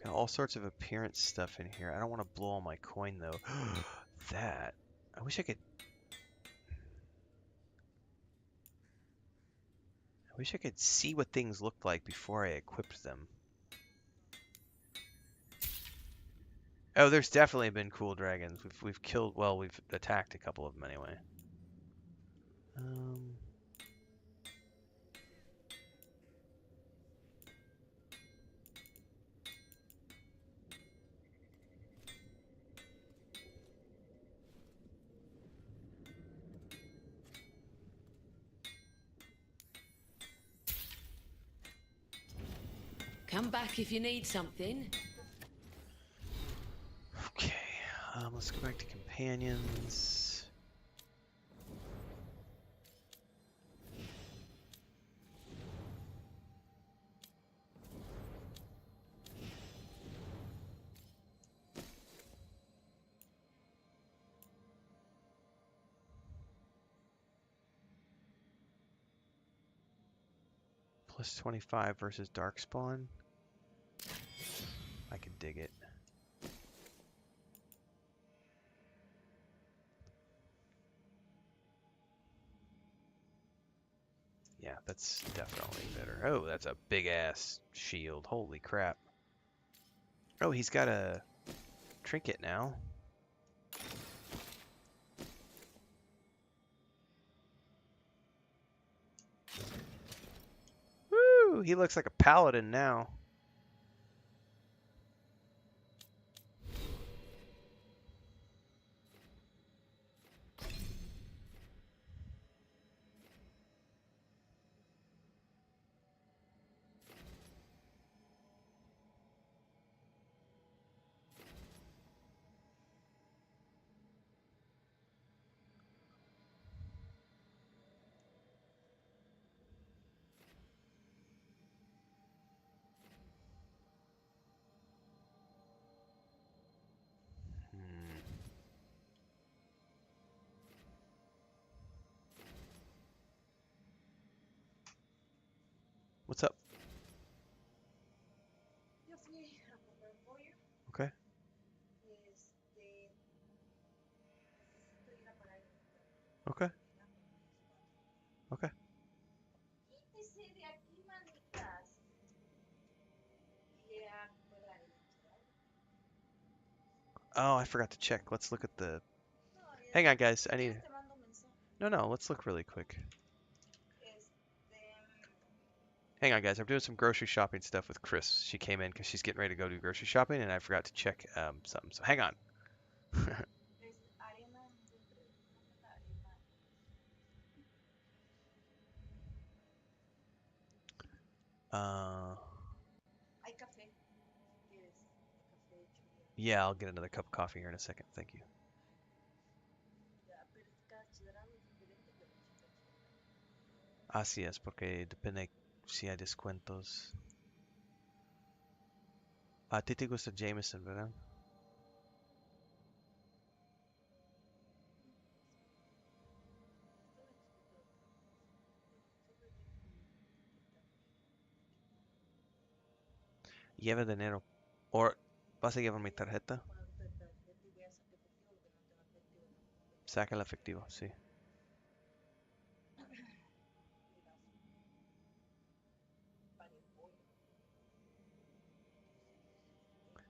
Speaker 1: Got all sorts of appearance stuff in here. I don't want to blow all my coin though. That. I wish I could... I wish I could see what things looked like before I equipped them. Oh, there's definitely been cool dragons. We've killed... Well, we've attacked a couple of them anyway.
Speaker 14: Come back if you need something.
Speaker 1: Okay, let's go back to companions. Plus 25 versus Darkspawn. I can dig it. Yeah, that's definitely better. Oh, that's a big ass shield. Holy crap. Oh, he's got a trinket now. Woo! He looks like a paladin now. What's up? Okay. Okay. Okay. Oh, I forgot to check. Let's look at the... Hang on, guys. I need... No, let's look really quick. Hang on, guys. I'm doing some grocery shopping stuff with Chris. She came in because she's getting ready to go do grocery shopping, and I forgot to check something. So hang on. uh, yeah, I'll get another cup of coffee here in a second. Thank you. Así es, porque depende si hay descuentos. A ti te gusta Jameson, ¿verdad? Lleva dinero. O vas a llevar mi tarjeta. Saca el efectivo, sí.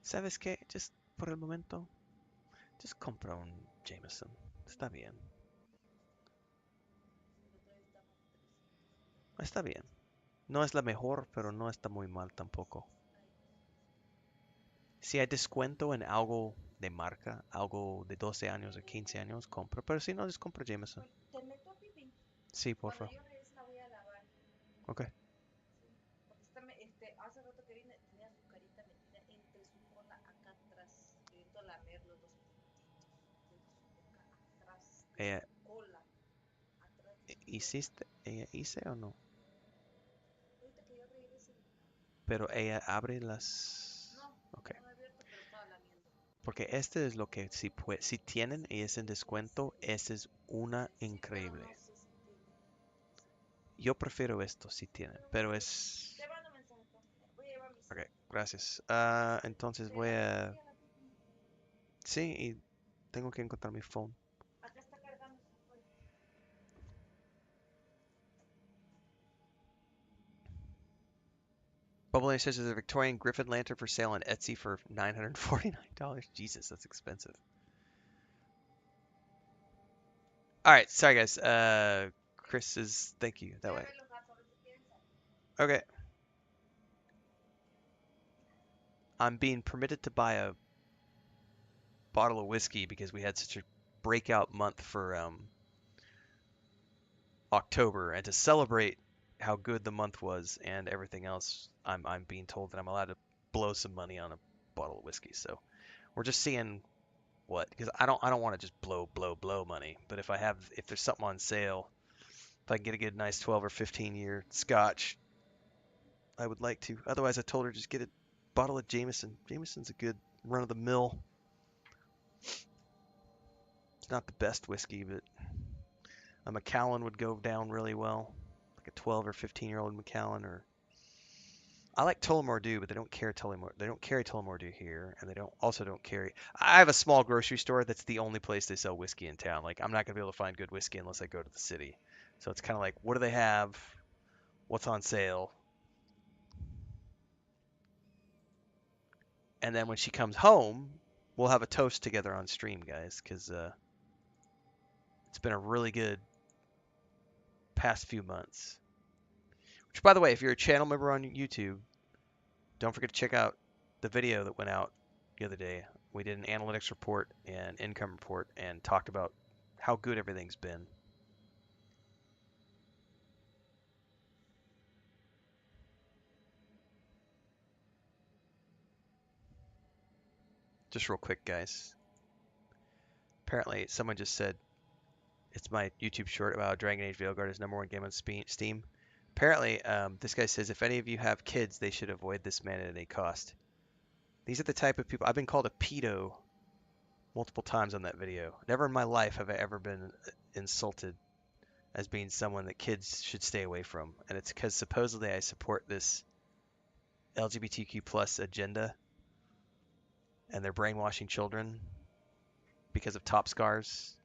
Speaker 1: ¿Sabes qué? Just por el momento, just compra un Jameson. Está bien. Está bien. No es la mejor, pero no está muy mal tampoco. Si hay descuento en algo de marca, algo de 12 años o 15 años, compra. Pero si no, just compra Jameson. Sí, porfa. Ok. Ella, ¿Ella hice o no? Pero ella abre las... Ok. Porque este es lo que si tienen y es en descuento, esta es una increíble. Yo prefiero esto si tienen, pero es... Ok, gracias. Entonces voy a... Sí, y tengo que encontrar mi phone. Bubbly says there's a Victorian Griffin lantern for sale on Etsy for $949. Jesus, that's expensive. All right, sorry guys. Chris is thank you that way. Okay. I'm being permitted to buy a bottle of whiskey because we had such a breakout month for October, and to celebrate how good the month was and everything else, I'm being told that I'm allowed to blow some money on a bottle of whiskey. So we're just seeing what, because I don't want to just blow money. But if there's something on sale, if I can get a good nice 12 or 15 year Scotch, I would like to. Otherwise, I told her just get a bottle of Jameson. Jameson's a good run of the mill. It's not the best whiskey, but a Macallan would go down really well, like a 12 or 15-year-old Macallan. Or I like Tullamore Dew, but they don't carry Tullamore. They don't carry Tullamore Dew here, and they don't carry. I have a small grocery store that's the only place they sell whiskey in town. Like I'm not gonna be able to find good whiskey unless I go to the city. So it's kind of like, what do they have? What's on sale? And then when she comes home, we'll have a toast together on stream, guys, because it's been a really good past few months. Which, by the way, if you're a channel member on YouTube, don't forget to check out the video that went out the other day. We did an analytics report and income report and talked about how good everything's been. Just real quick, guys. Apparently, someone just said, it's my YouTube short about Dragon Age Veilguard is #1 game on Steam. Apparently, this guy says, if any of you have kids, they should avoid this man at any cost. These are the type of people. I've been called a pedo multiple times on that video. Never in my life have I ever been insulted as being someone that kids should stay away from. And it's because supposedly I support this LGBTQ plus agenda and they're brainwashing children because of top scars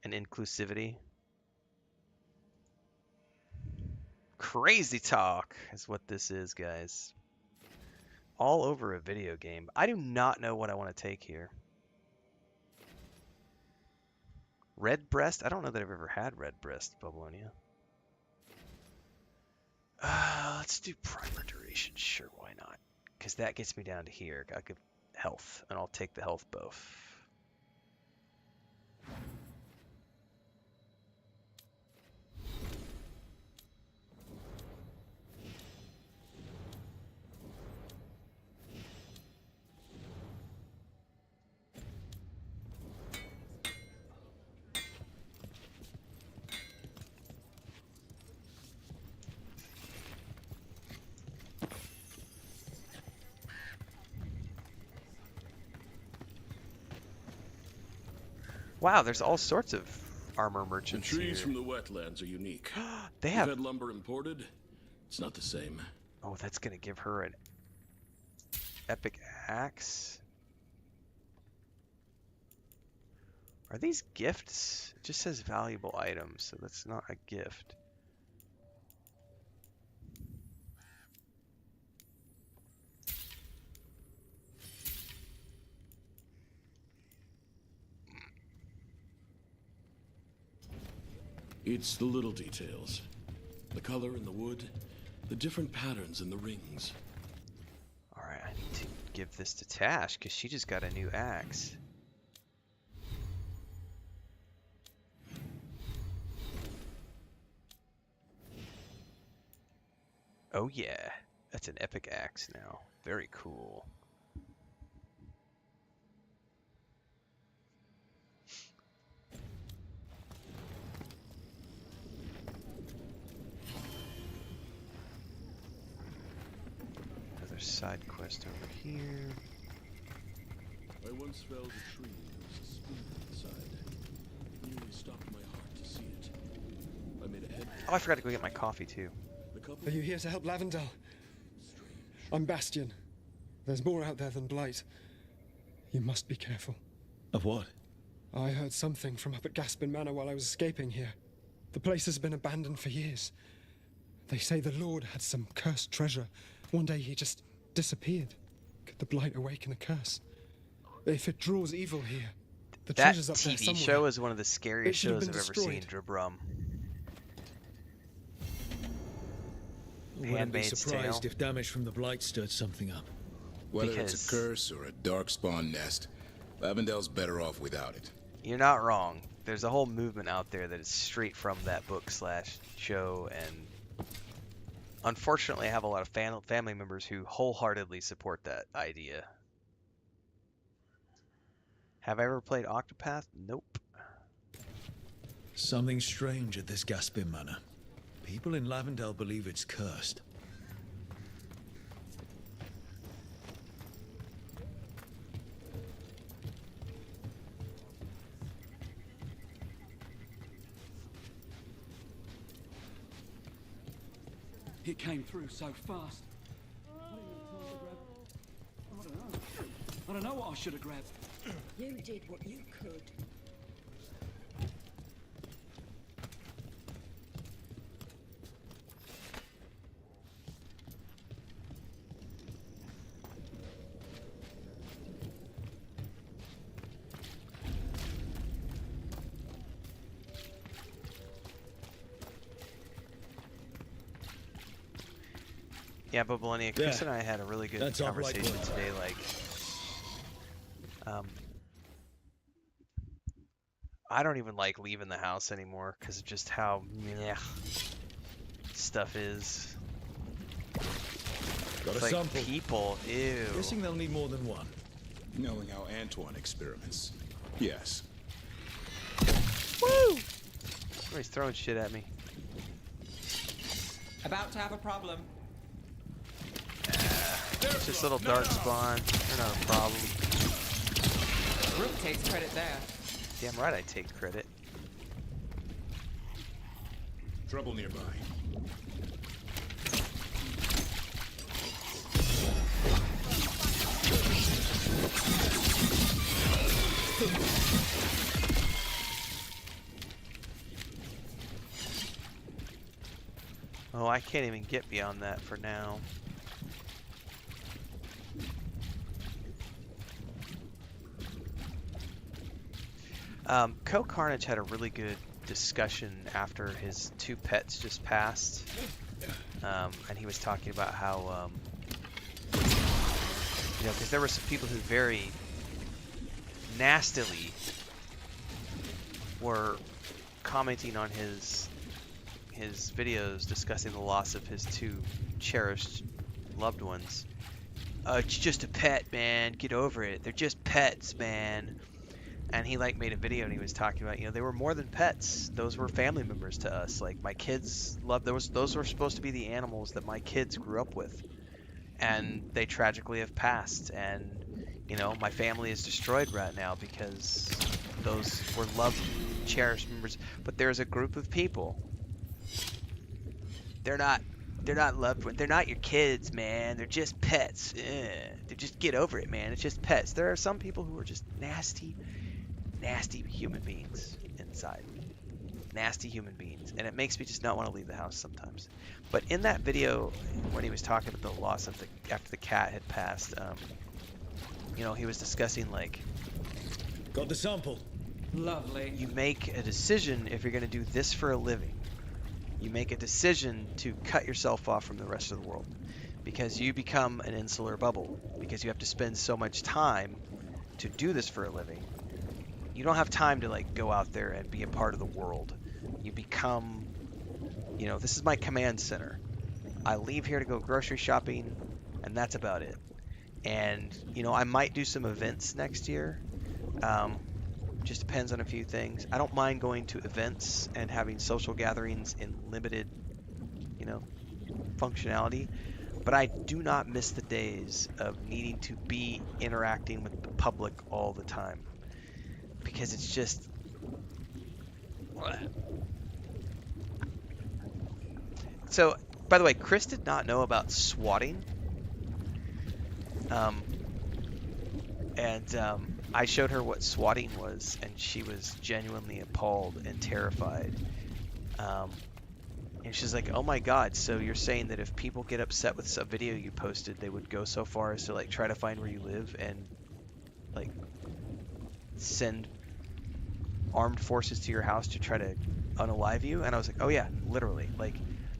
Speaker 1: and inclusivity. Crazy talk is what this is, guys. All over a video game. I do not know what I want to take here. Red breast? I don't know that I've ever had red breast, Babylonia. Let's do primer duration. Sure, why not? Because that gets me down to here. I'll give health, and I'll take the health buff. Wow, there's all sorts of armor merchants
Speaker 15: The trees
Speaker 1: here.
Speaker 15: from the wetlands are unique.
Speaker 1: They
Speaker 15: You've
Speaker 1: have
Speaker 15: had lumber imported. It's not the same.
Speaker 1: Oh, that's gonna give her an epic axe. Are these gifts? It just says valuable items, so that's not a gift.
Speaker 15: It's the little details. The color in the wood, the different patterns in the rings.
Speaker 1: Alright, I need to give this to Tash, because she just got a new axe. Oh yeah, that's an epic axe now. Very cool. Another side quest over here.
Speaker 15: I once felled a tree and there was a spoon inside. It nearly stopped my heart to see it. I made a head.
Speaker 1: Oh, I forgot to go get my coffee too.
Speaker 16: Are you here to help Lavendel? I'm Bastion. There's more out there than Blight. You must be careful.
Speaker 6: Of what?
Speaker 16: I heard something from up at Gaspin Manor while I was escaping here. The place has been abandoned for years. They say the Lord had some cursed treasure. One day he just disappeared. Could the Blight awaken a curse? If it draws evil here, the
Speaker 1: That
Speaker 16: treasure's up there
Speaker 1: TV
Speaker 16: somewhere.
Speaker 1: show is one of the
Speaker 16: It
Speaker 1: scariest
Speaker 16: should have
Speaker 1: shows
Speaker 16: been
Speaker 1: I've ever seen,
Speaker 16: destroyed.
Speaker 1: Dribrum.
Speaker 6: Wouldn't be
Speaker 1: Handmaid's
Speaker 6: surprised
Speaker 1: Tale.
Speaker 6: if damage from the Blight stirred something up.
Speaker 2: Whether
Speaker 1: Because-
Speaker 2: it's a curse or a darkspawn nest, Lavendel's better off without it.
Speaker 1: You're not wrong. There's a whole movement out there that is straight from that book / show, and Unfortunately, I have a lot of family members who wholeheartedly support that idea. Have I ever played Octopath? Nope.
Speaker 6: Something strange at this Gaspin Manor. People in Lavendale believe it's cursed.
Speaker 17: It came through so fast. I don't know what I should have grabbed.
Speaker 18: You did what you could.
Speaker 1: Yeah, but Melania, Chris and I had a really good conversation today. Like, I don't even like leaving the house anymore because of just how meh stuff is.
Speaker 6: Got a
Speaker 1: like
Speaker 6: sample.
Speaker 1: People, ew.
Speaker 6: Guessing they'll need more than one.
Speaker 2: Knowing how Antoine experiments. Yes.
Speaker 1: Woo! Somebody's throwing shit at me.
Speaker 5: About to have a problem.
Speaker 1: It's just little dark spawn. They're not a problem.
Speaker 5: Rook takes credit there.
Speaker 1: Damn right I take credit.
Speaker 2: Trouble nearby.
Speaker 1: Oh, I can't even get beyond that for now. Carnage had a really good discussion after his 2 pets just passed, and he was talking about how, you know, because there were some people who very nastily were commenting on his videos discussing the loss of his 2 cherished loved ones. It's just a pet, man. Get over it. They're just pets, man. And he like made a video and he was talking about, you know, they were more than pets. Those were family members to us. Like my kids loved those were supposed to be the animals that my kids grew up with. And they tragically have passed. And, you know, my family is destroyed right now because those were loved, cherished members. But there's a group of people. They're not loved ones. They're not your kids, man. They're just pets. They just get over it, man. It's just pets. There are some people who are just nasty human beings inside. Nasty human beings. And it makes me just not want to leave the house sometimes. But in that video, when he was talking about the loss of after the cat had passed, you know, he was discussing like...
Speaker 6: Got the sample.
Speaker 5: Lovely.
Speaker 1: You make a decision if you're going to do this for a living. You make a decision to cut yourself off from the rest of the world. Because you become an insular bubble. Because you have to spend so much time to do this for a living. You don't have time to like go out there and be a part of the world. You become, you know, this is my command center. I leave here to go grocery shopping, and that's about it. And, you know, I might do some events next year. Just depends on a few things. I don't mind going to events and having social gatherings in limited, you know, functionality. But I do not miss the days of needing to be interacting with the public all the time. Because it's just... So, by the way, Chris did not know about swatting. I showed her what swatting was, and she was genuinely appalled and terrified. And she's like, oh my god, so you're saying that if people get upset with a video you posted, they would go so far as to like try to find where you live and like send armed forces to your house to try to unalive you? And I was like, oh yeah, literally. Like,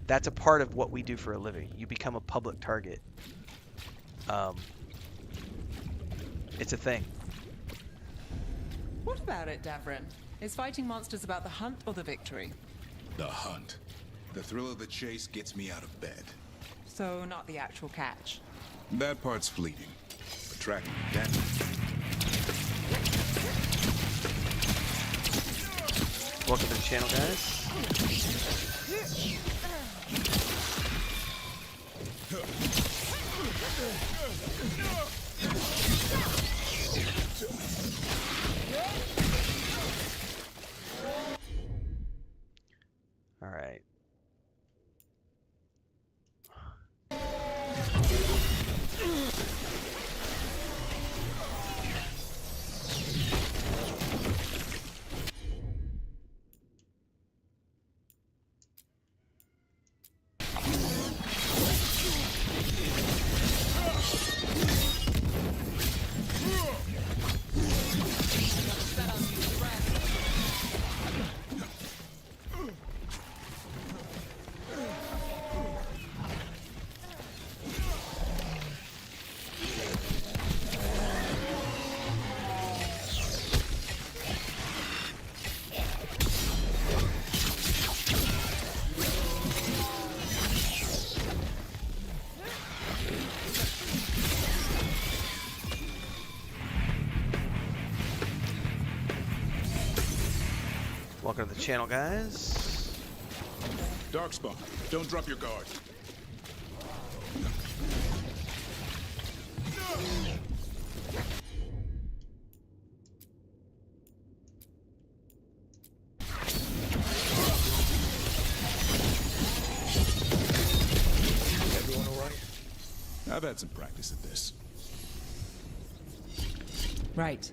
Speaker 1: that's a part of what we do for a living. You become a public target. It's a thing.
Speaker 5: What about it, Davrin? Is fighting monsters about the hunt or the victory?
Speaker 2: The hunt. The thrill of the chase gets me out of bed.
Speaker 5: So not the actual catch.
Speaker 2: That part's fleeting. But tracking it down.
Speaker 1: Welcome to the channel, guys. All right. Welcome to the channel, guys.
Speaker 2: Darkspawn, don't drop your guard.
Speaker 6: Everyone all right?
Speaker 2: I've had some practice at this.
Speaker 5: Right.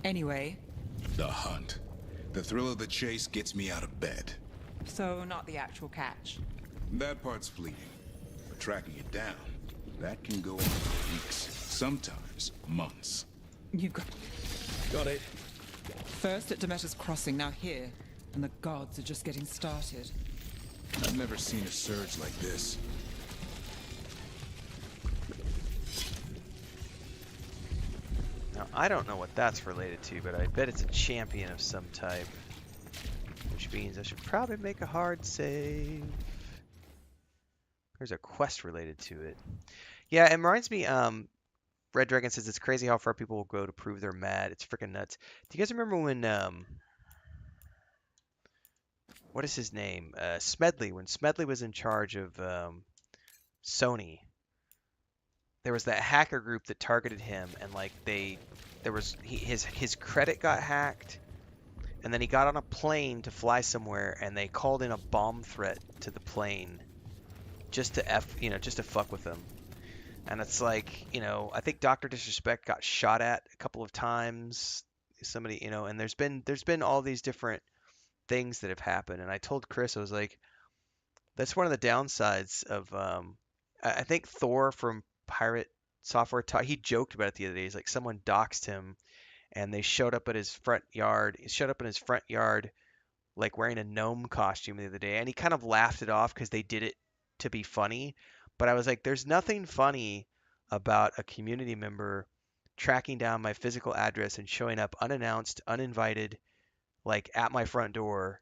Speaker 5: Anyway,
Speaker 2: The hunt. The thrill of the chase gets me out of bed.
Speaker 5: so not the actual catch.
Speaker 2: That part's fleeting. But tracking it down, that can go on for weeks, sometimes months.
Speaker 5: You've got...
Speaker 6: Got it.
Speaker 5: First at Demeter's Crossing, now here. And the gods are just getting started.
Speaker 2: I've never seen a surge like this.
Speaker 1: Now, I don't know what that's related to, but I bet it's a champion of some type. Which means I should probably make a hard save. There's a quest related to it. Yeah, it reminds me, Red Dragon says it's crazy how far people will go to prove they're mad. It's freaking nuts. Do you guys remember when, what is his name? Smedley. When Smedley was in charge of Sony, there was that hacker group that targeted him, and like his credit got hacked, and then he got on a plane to fly somewhere, and they called in a bomb threat to the plane, just to fuck with him. And it's like, I think Dr. Disrespect got shot at a couple of times. Somebody, and there's been all these different things that have happened. And I told Chris, I was like, that's one of the downsides of, I think Thor from Pirate Software, he joked about it the other day. He's like, someone doxed him, and they showed up at his front yard. He showed up in his front yard, like wearing a gnome costume the other day, and he kind of laughed it off because they did it to be funny. But I was like, there's nothing funny about a community member tracking down my physical address and showing up unannounced, uninvited, like at my front door.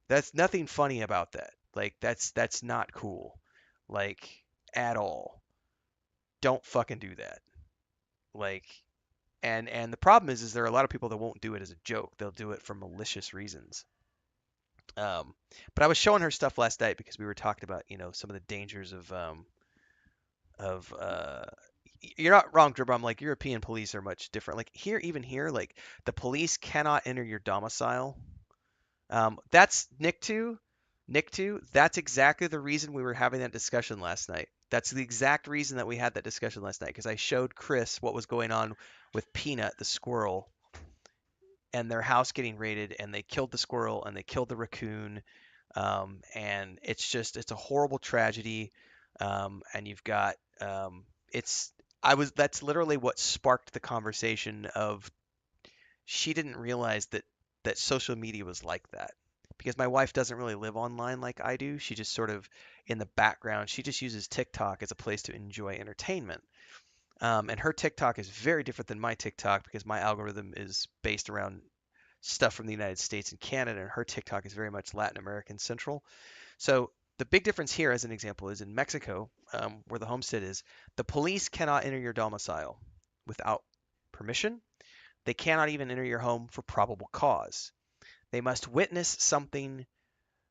Speaker 1: That's nothing funny about that. Like that's not cool, like at all. Don't fucking do that. Like, and the problem is there are a lot of people that won't do it as a joke. They'll do it for malicious reasons. But I was showing her stuff last night because we were talking about, some of the dangers of you're not wrong, Dribble. Like, European police are much different. Like even here, like the police cannot enter your domicile. That's Nick 2. That's exactly the reason we were having that discussion last night. That's the exact reason that we had that discussion last night, because I showed Chris what was going on with Peanut, the squirrel, and their house getting raided, and they killed the squirrel and they killed the raccoon. And it's a horrible tragedy. And you've got, that's literally what sparked the conversation of, she didn't realize that social media was like that, because my wife doesn't really live online like I do. She just sort of in the background, she just uses TikTok as a place to enjoy entertainment. And her TikTok is very different than my TikTok, because my algorithm is based around stuff from the United States and Canada, and her TikTok is very much Latin American central. So The big difference here, as an example, is in Mexico, where the homestead is, the police cannot enter your domicile without permission. They cannot even enter your home for probable cause. They must witness something.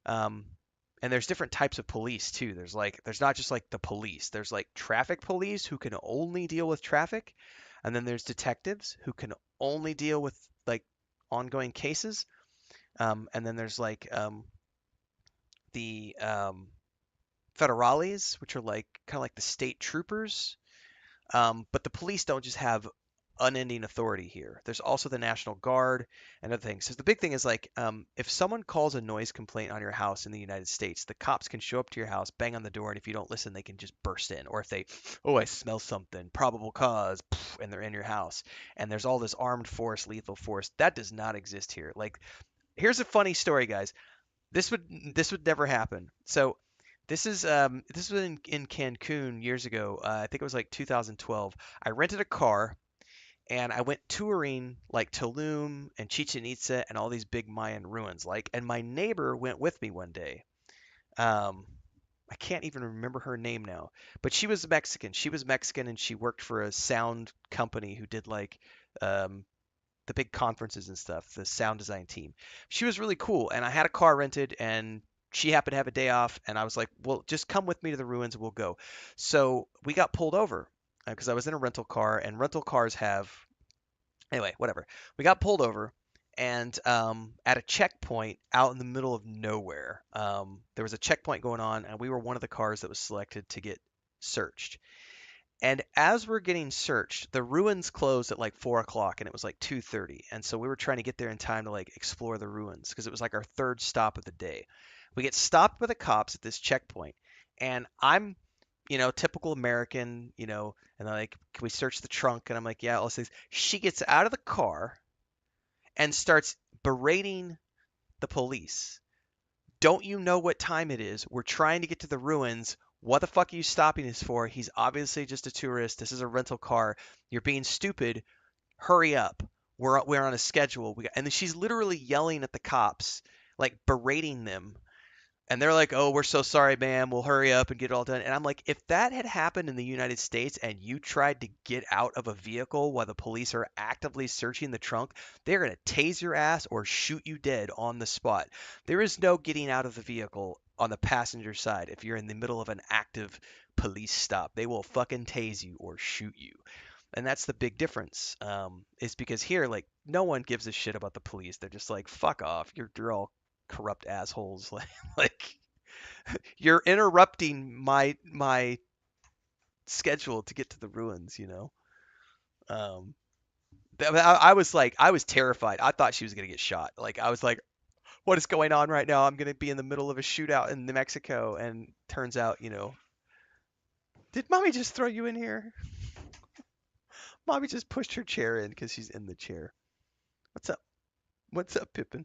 Speaker 1: And there's different types of police too. There's not just like the police. There's like traffic police who can only deal with traffic, and then there's detectives who can only deal with like ongoing cases. And then there's like the federales, which are like kind of like the state troopers. But the police don't just have unending authority here. There's also the National Guard and other things. So the big thing is like, if someone calls a noise complaint on your house in the United States, the cops can show up to your house, bang on the door, and if you don't listen, they can just burst in. Or if they, oh, I smell something, probable cause, and they're in your house, and there's all this armed force, lethal force, that does not exist here. Like, here's a funny story, guys. This would never happen. So this was in Cancun years ago. I think it was like 2012. I rented a car and I went touring like Tulum and Chichen Itza and all these big Mayan ruins. Like, and my neighbor went with me one day. I can't even remember her name now, but she was Mexican. She was Mexican and she worked for a sound company who did like the big conferences and stuff, the sound design team. She was really cool, and I had a car rented, and she happened to have a day off, and I was like, well, just come with me to the ruins and we'll go. So we got pulled over because I was in a rental car, and rental cars have, anyway, whatever. We got pulled over, and at a checkpoint out in the middle of nowhere, there was a checkpoint going on, and we were one of the cars that was selected to get searched. And as we're getting searched, the ruins closed at like 4 o'clock, and it was like 2:30. And so we were trying to get there in time to like explore the ruins because it was like our third stop of the day. We get stopped by the cops at this checkpoint, and I'm, typical American, and they're like, "Can we search the trunk?" And I'm like, "Yeah, all those things." She gets out of the car and starts berating the police. Don't you know what time it is? We're trying to get to the ruins. What the fuck are you stopping us for? He's obviously just a tourist. This is a rental car. You're being stupid. Hurry up. We're on a schedule. And then she's literally yelling at the cops, like berating them. And they're like, "Oh, we're so sorry, ma'am. We'll hurry up and get it all done." And I'm like, if that had happened in the United States and you tried to get out of a vehicle while the police are actively searching the trunk, they're going to tase your ass or shoot you dead on the spot. There is no getting out of the vehicle on the passenger side if you're in the middle of an active police stop. They will fucking tase you or shoot you. And that's the big difference. Is because here, like, no one gives a shit about the police. They're just like, fuck off. You're all corrupt assholes. Like you're interrupting my schedule to get to the ruins. Um, I was like, I was terrified. I thought she was gonna get shot. Like I was like, what is going on right now? I'm gonna be in the middle of a shootout in New Mexico, and turns out, did mommy just throw you in here? Mommy just pushed her chair in because she's in the chair. What's up? What's up, Pippin?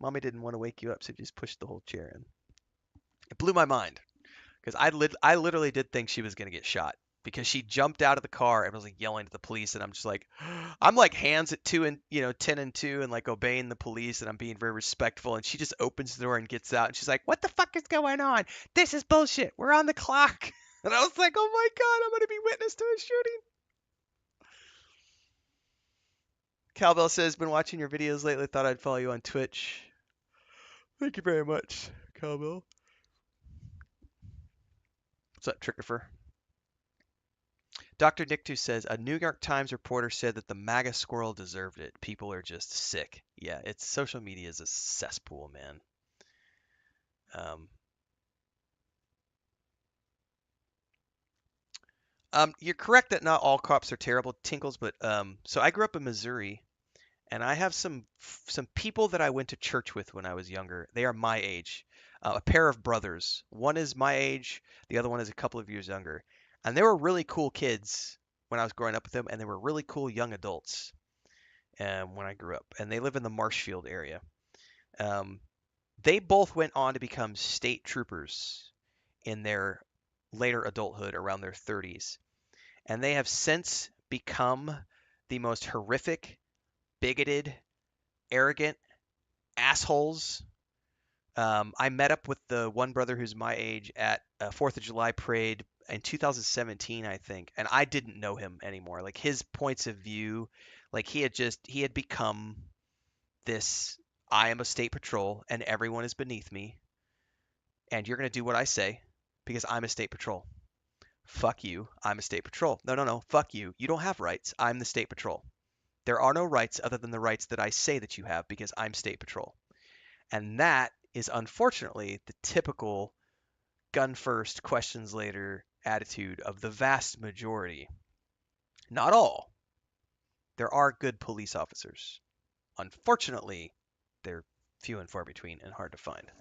Speaker 1: Mommy didn't want to wake you up, so just pushed the whole chair in. It blew my mind because I literally did think she was gonna get shot because she jumped out of the car and was like yelling at the police, and I'm just like, I'm like hands at 10 and 2, and like obeying the police, and I'm being very respectful, and she just opens the door and gets out, and she's like, "What the fuck is going on? This is bullshit. We're on the clock." And I was like, "Oh my god, I'm gonna be witness to a shooting." Cowbell says, "Been watching your videos lately. Thought I'd follow you on Twitch." Thank you very much, Cowbell. What's up, Trickifer? Dr. Nictu says, a New York Times reporter said that the MAGA squirrel deserved it. People are just sick. Yeah, it's social media is a cesspool, man. You're correct that not all cops are terrible, Tinkles, but so I grew up in Missouri, and I have some people that I went to church with when I was younger. They are my age. A pair of brothers. One is my age, the other one is a couple of years younger. And they were really cool kids when I was growing up with them, and they were really cool young adults when I grew up. And they live in the Marshfield area. They both went on to become state troopers in their later adulthood, around their 30s. And they have since become the most horrific, bigoted, arrogant assholes I met up with the one brother who's my age at a 4th of July parade in 2017, I think, and I didn't know him anymore. Like his points of view, like he had become this, I am a state patrol and everyone is beneath me, and you're going to do what I say because I'm a state patrol. Fuck you, I'm a state patrol. No, no, no, fuck you. You don't have rights. I'm the state patrol. There are no rights other than the rights that I say that you have because I'm state patrol. And that is unfortunately the typical gun first, questions later attitude of the vast majority. Not all. There are good police officers. Unfortunately, they're few and far between and hard to find.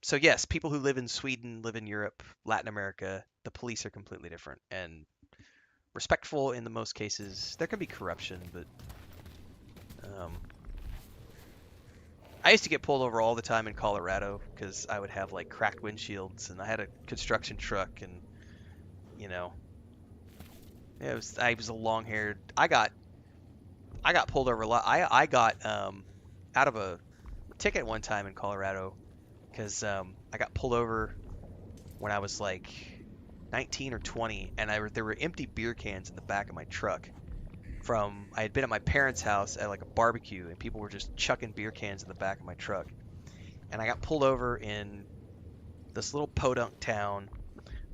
Speaker 1: So yes, people who live in Sweden, live in Europe, Latin America, the police are completely different and respectful in the most cases. There can be corruption, but I used to get pulled over all the time in Colorado because I would have like cracked windshields and I had a construction truck and I was a long-haired. I got pulled over a lot. I got out of a ticket one time in Colorado because I got pulled over when I was like 19 or 20 and there were empty beer cans in the back of my truck. I had been at my parents' house at like a barbecue and people were just chucking beer cans in the back of my truck. And I got pulled over in this little podunk town.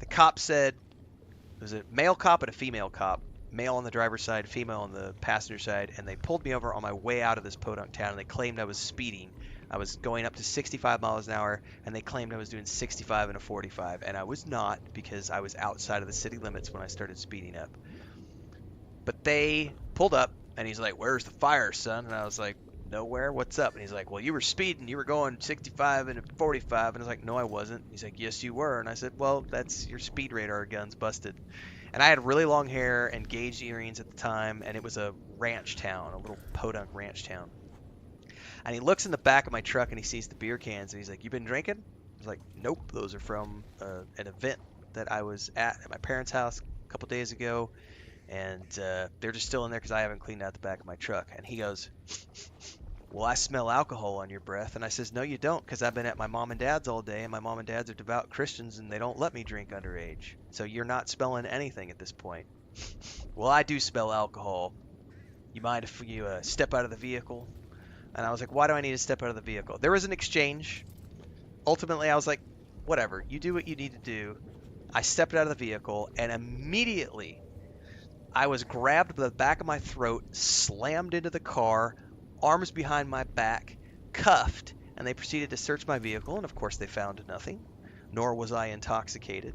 Speaker 1: The cop said, it was a male cop and a female cop, male on the driver's side, female on the passenger side, and they pulled me over on my way out of this podunk town and they claimed I was speeding. I was going up to 65 miles an hour and they claimed I was doing 65 and a 45, and I was not because I was outside of the city limits when I started speeding up. But they pulled up, and he's like, "Where's the fire, son?" And I was like, "Nowhere. What's up?" And he's like, "Well, you were speeding. You were going 65 and 45." And I was like, "No, I wasn't." He's like, "Yes, you were." And I said, "Well, that's your speed radar gun's busted." And I had really long hair and gauged earrings at the time, and it was a ranch town, a little podunk ranch town. And he looks in the back of my truck, and he sees the beer cans, and he's like, "You been drinking?" I was like, "Nope. Those are from an event that I was at my parents' house a couple days ago. And they're just still in there because I haven't cleaned out the back of my truck." And he goes, "Well, I smell alcohol on your breath." And I says, "No, you don't, because I've been at my mom and dad's all day, and my mom and dad's are devout Christians, and they don't let me drink underage. So you're not smelling anything at this point." "Well, I do smell alcohol. You mind if you step out of the vehicle?" And I was like, "Why do I need to step out of the vehicle?" There was an exchange. Ultimately, I was like, whatever, you do what you need to do. I stepped out of the vehicle, and immediately I was grabbed by the back of my throat, slammed into the car, arms behind my back, cuffed, and they proceeded to search my vehicle, and of course they found nothing, nor was I intoxicated.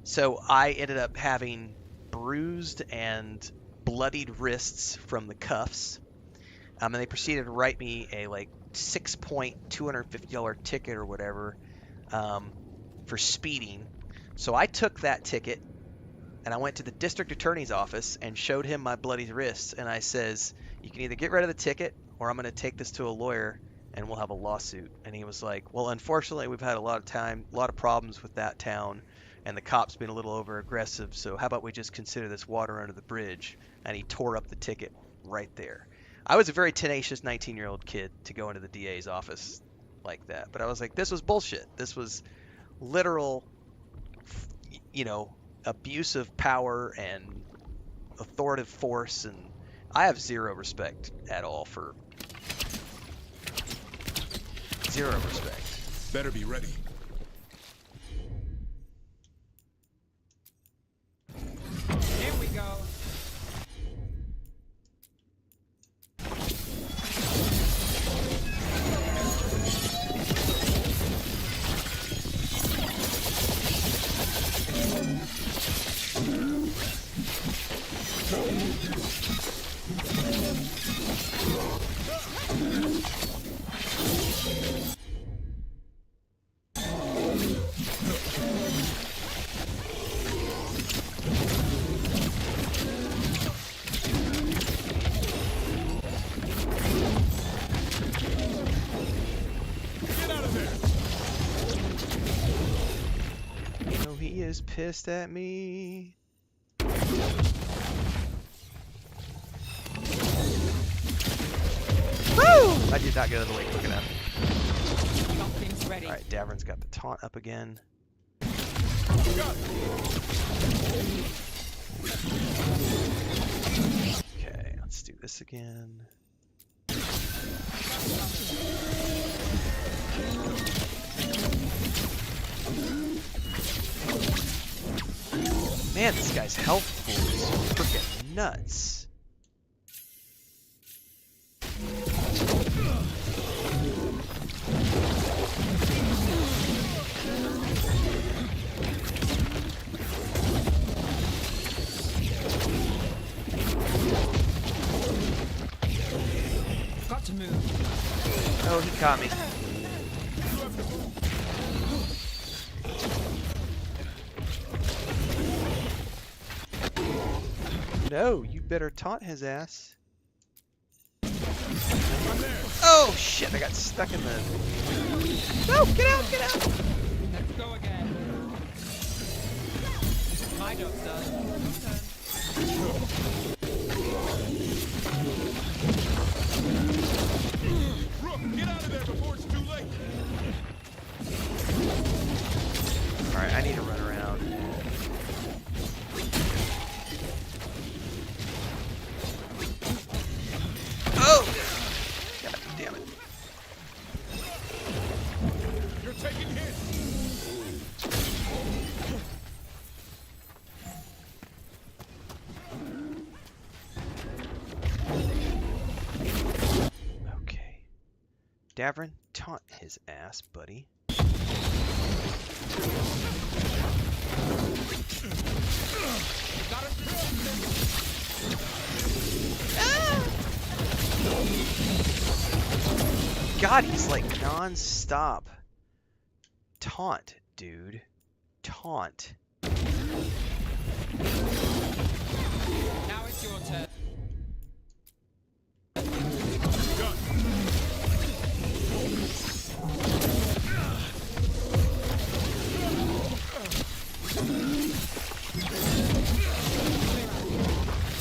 Speaker 1: So I ended up having bruised and bloodied wrists from the cuffs, and they proceeded to write me a like 6-point $250 ticket or whatever for speeding. So I took that ticket and I went to the district attorney's office and showed him my bloody wrists, and I says, "You can either get rid of the ticket or I'm going to take this to a lawyer and we'll have a lawsuit." And he was like, "Well, unfortunately, we've had a lot of problems with that town, and the cops been a little over aggressive, so how about we just consider this water under the bridge?" And he tore up the ticket right there. I was a very tenacious 19-year-old kid to go into the DA's office like that, but I was like, this was bullshit. This was literal, abuse of power and authoritative force, and I have zero respect at all for zero respect.
Speaker 2: Better be ready.
Speaker 3: Here we go.
Speaker 1: He is pissed at me. Woo! I did not get out of the way quick enough.
Speaker 3: Got things ready.
Speaker 1: All right, Davern's got the taunt up again. Okay, let's do this again. Man, this guy's health pool is freaking nuts.
Speaker 3: Got to move.
Speaker 1: Oh, he caught me. No, you better taunt his ass. Oh shit, I got stuck in the... No, get out, get out!
Speaker 3: Let's go again. My job's done.
Speaker 4: Rook, get out of there before it's too late.
Speaker 1: Alright, I need to run around. Oh! God damn it.
Speaker 4: You're taking hits.
Speaker 1: Okay. Davern, taunt his ass, buddy. God, he's like non-stop. Taunt, dude. Taunt.
Speaker 3: Now it's your turn.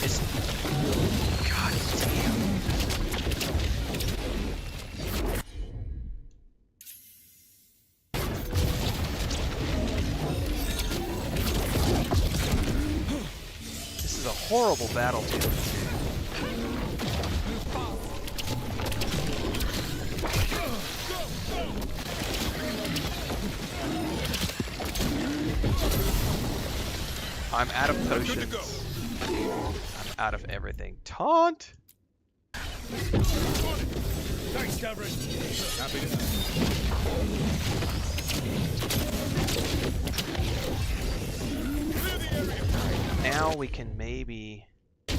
Speaker 1: It's... God damn. This is a horrible battle, dude. I'm out of potions. I'm out of everything. Taunt!
Speaker 15: Thanks, Davern. Happy to...
Speaker 1: Now we can maybe...
Speaker 3: Time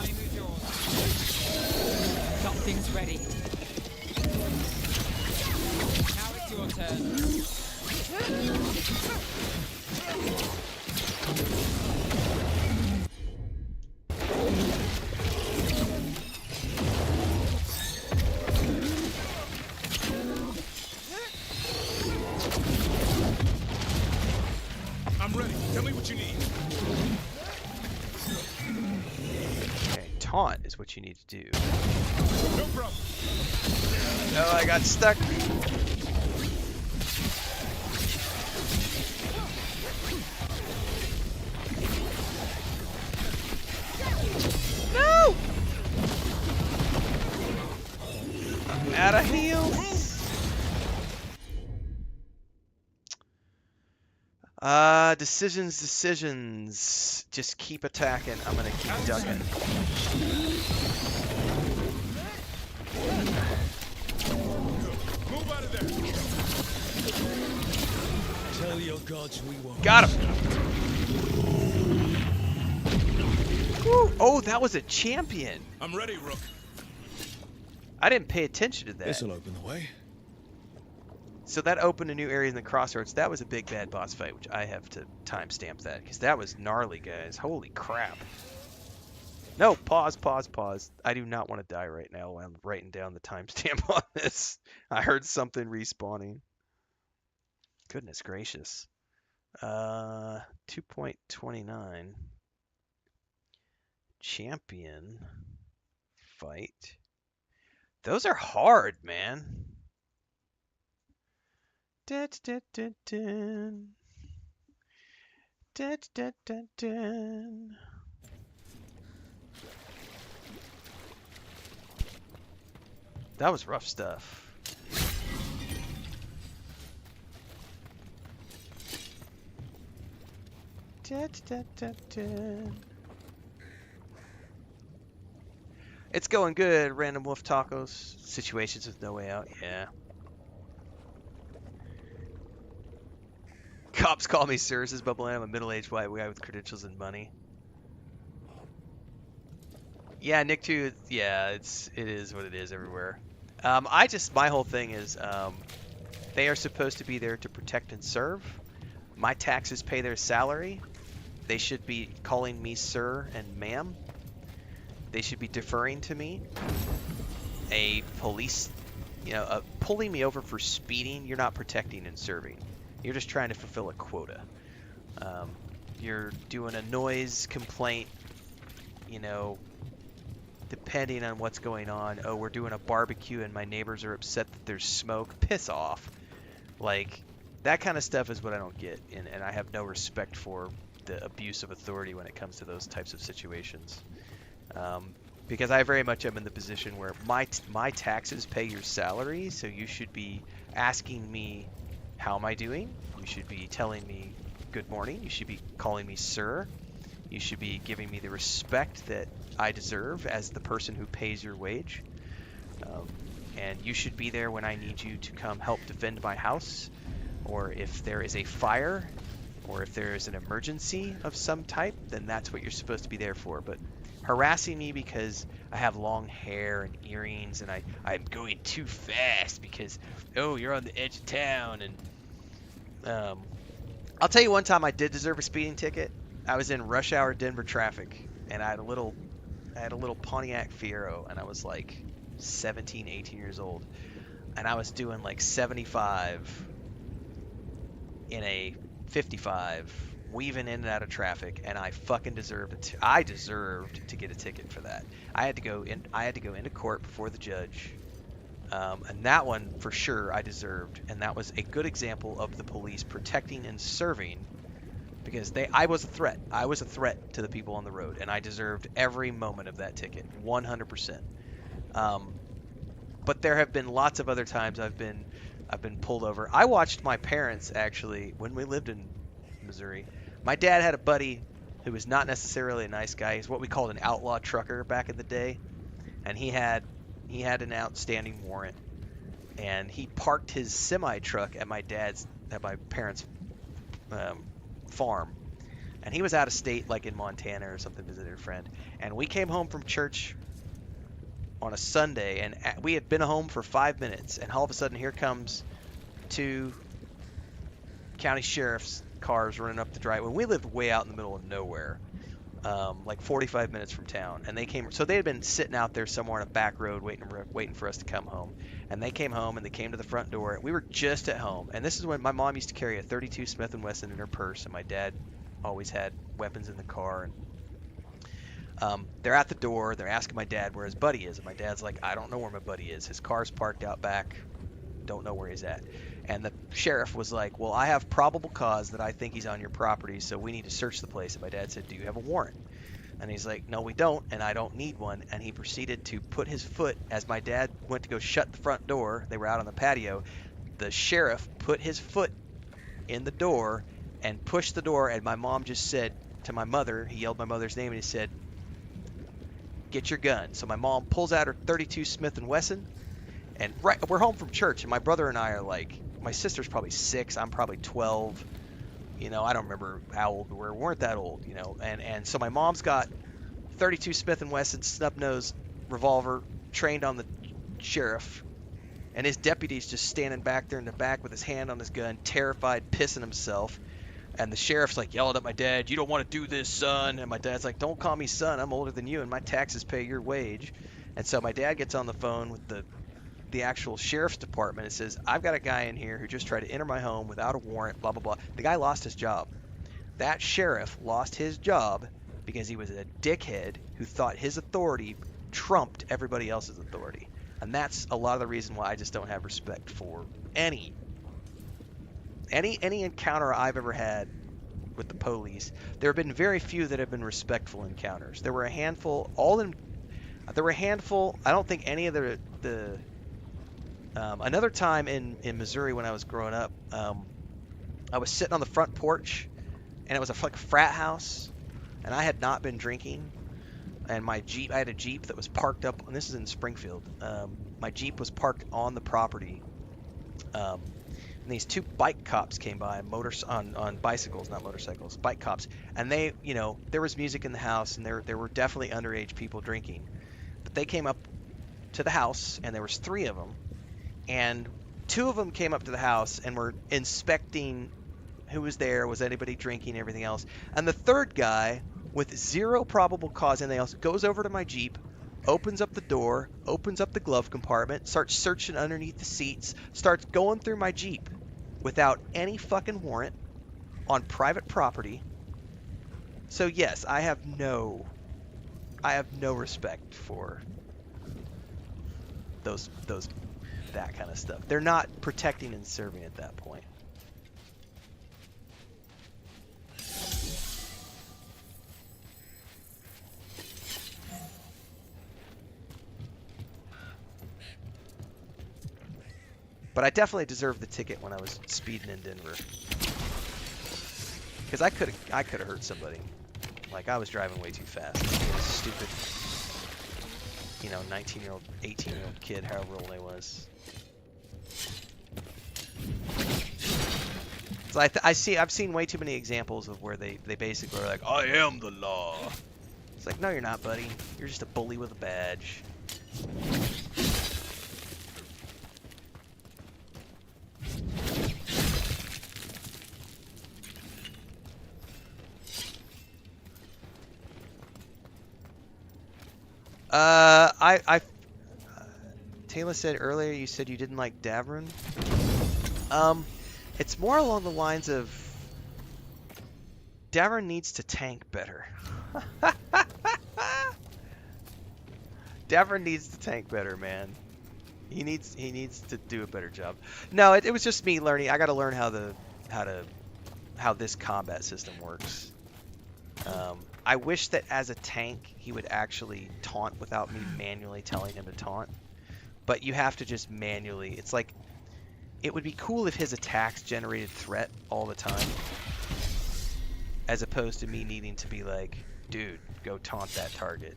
Speaker 3: is yours. Got things ready. Now it's your turn.
Speaker 4: I'm ready. Tell me what you need.
Speaker 1: Okay, taunt is what you need to do.
Speaker 4: No problem.
Speaker 1: Oh, I got stuck. No! I'm out of heals. Decisions. Just keep attacking. I'm gonna keep ducking.
Speaker 4: Move out of there.
Speaker 6: Tell your gods we won't.
Speaker 1: Got him. Woo. Oh, that was a champion.
Speaker 4: I'm ready, Rook.
Speaker 1: I didn't pay attention to that.
Speaker 6: This'll open the way.
Speaker 1: So that opened a new area in the crossroads. That was a big bad boss fight, which I have to timestamp that because that was gnarly, guys. Holy crap. No, pause. I do not want to die right now while I'm writing down the timestamp on this. I heard something respawning. Goodness gracious. 2.29. Champion fight. Those are hard, man. Dun, dun, dun, dun. Dun, dun, dun, dun. That was rough stuff. Dun, dun, dun, dun. It's going good. Random wolf tacos. Situations with no way out. Yeah. Cops call me sir, says Bubble. I'm a middle-aged white guy with credentials and money. Yeah, Nick too. Yeah, it is what it is everywhere. My whole thing is, they are supposed to be there to protect and serve. My taxes pay their salary. They should be calling me sir and ma'am. They should be deferring to me. A police, pulling me over for speeding, you're not protecting and serving. You're just trying to fulfill a quota. You're doing a noise complaint, depending on what's going on. Oh, we're doing a barbecue and my neighbors are upset that there's smoke. Piss off. Like, that kind of stuff is what I don't get. And I have no respect for the abuse of authority when it comes to those types of situations. Because I very much am in the position where my taxes pay your salary, so you should be asking me, how am I doing? You should be telling me good morning. You should be calling me sir. You should be giving me the respect that I deserve as the person who pays your wage. And you should be there when I need you to come help defend my house, or if there is a fire, or if there is an emergency of some type, then that's what you're supposed to be there for. But harassing me because I have long hair and earrings and I'm going too fast because, oh, you're on the edge of town. And I'll tell you one time I did deserve a speeding ticket. I was in rush hour Denver traffic, and I had a little Pontiac Fiero, and I was like 17, 18 years old, and I was doing like 75 in a 55, weaving in and out of traffic, and I fucking deserved I deserved to get a ticket for that. I had to go into court before the judge, and that one for sure I deserved, and that was a good example of the police protecting and serving, because I was a threat. I was a threat to the people on the road, and I deserved every moment of that ticket, 100%. But there have been lots of other times I've been pulled over. I watched my parents, actually, when we lived in Missouri. My dad had a buddy who was not necessarily a nice guy. He's what we called an outlaw trucker back in the day, and he had an outstanding warrant, and he parked his semi truck at my parents' farm, and he was out of state, like in Montana or something, visiting a friend. And we came home from church on a Sunday, and we had been home for 5 minutes, and all of a sudden here comes 2 county sheriff's cars running up the driveway. We lived way out in the middle of nowhere, like 45 minutes from town, and they had been sitting out there somewhere on a back road waiting for us to come home. And they came home, and they came to the front door. We were just at home, and this is when my mom used to carry a .32 Smith & Wesson in her purse, and my dad always had weapons in the car. And they're at the door. They're asking my dad where his buddy is, and my dad's like, I don't know where my buddy is. His car's parked out back. Don't know where he's at. And the sheriff was like, well, I have probable cause that I think he's on your property, so we need to search the place. And my dad said, do you have a warrant? And he's like, no, we don't, and I don't need one. And he proceeded to put his foot, as my dad went to go shut the front door, they were out on the patio, the sheriff put his foot in the door and pushed the door, and my mom just said to my mother, he yelled my mother's name, and he said, get your gun. So my mom pulls out her .32 Smith & Wesson, and we're home from church, and my brother and I are like, my sister's probably 6, I'm probably 12. I don't remember how old we weren't that old, and so my mom's got .32 Smith & Wesson snub-nosed revolver trained on the sheriff, and his deputy's just standing back there in the back with his hand on his gun, terrified, pissing himself. And the sheriff's like yelling at my dad, you don't want to do this, son. And my dad's like, don't call me son, I'm older than you, and my taxes pay your wage. And so my dad gets on the phone with the the actual sheriff's department. It says, I've got a guy in here who just tried to enter my home without a warrant, blah, blah, blah. The guy lost his job. That sheriff lost his job because he was a dickhead who thought his authority trumped everybody else's authority. And that's a lot of the reason why I just don't have respect for any encounter I've ever had with the police. There have been very few that have been respectful encounters. There were a handful, I don't think any of the another time in Missouri when I was growing up, I was sitting on the front porch, and it was like a frat house, and I had not been drinking, and I had a Jeep that was parked up, and this is in Springfield. My Jeep was parked on the property, and these two bike cops came by, on bicycles, not motorcycles, bike cops, and they, there was music in the house, and there were definitely underage people drinking, but they came up to the house, and there was 3 of them, and 2 of them came up to the house and were inspecting who was there, was anybody drinking, everything else. And the 3rd guy, with 0 probable cause, anything else, goes over to my Jeep, opens up the door, opens up the glove compartment, starts searching underneath the seats, starts going through my Jeep without any fucking warrant on private property. So yes, I have no respect for that kind of stuff. They're not protecting and serving at that point. But I definitely deserved the ticket when I was speeding in Denver, because I could have hurt somebody. Like, I was driving way too fast. A stupid, 19-year-old, 18-year-old kid, however old I was. So I've seen way too many examples of where they basically are like, I am the law. It's like, no, you're not, buddy. You're just a bully with a badge. Taylor said earlier you said you didn't like Davron. It's more along the lines of Davron needs to tank better. Davron needs to tank better, man. He needs to do a better job. No, it was just me learning. I got to learn how this combat system works. I wish that as a tank he would actually taunt without me manually telling him to taunt. But you have to just manually. It's like, it would be cool if his attacks generated threat all the time, as opposed to me needing to be like, dude, go taunt that target.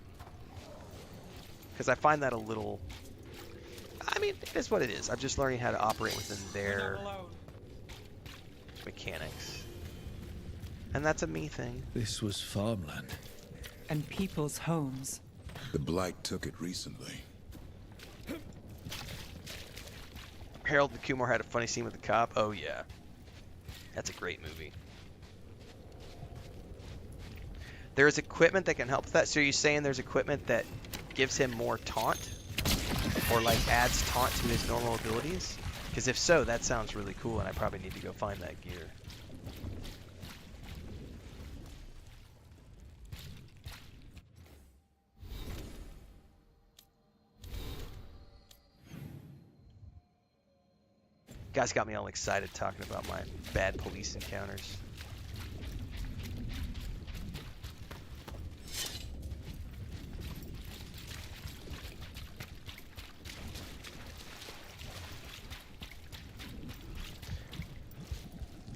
Speaker 1: Because I find that a little... I mean, it is what it is. I'm just learning how to operate within their mechanics. And that's a me thing.
Speaker 6: This was farmland.
Speaker 5: And people's homes.
Speaker 2: The blight took it recently.
Speaker 1: Harold and Kumar had a funny scene with the cop. Oh yeah, that's a great movie. There is equipment that can help with that. So you're saying there's equipment that gives him more taunt, or like adds taunt to his normal abilities? Because if so, that sounds really cool, and I probably need to go find that gear. Guys got me all excited talking about my bad police encounters.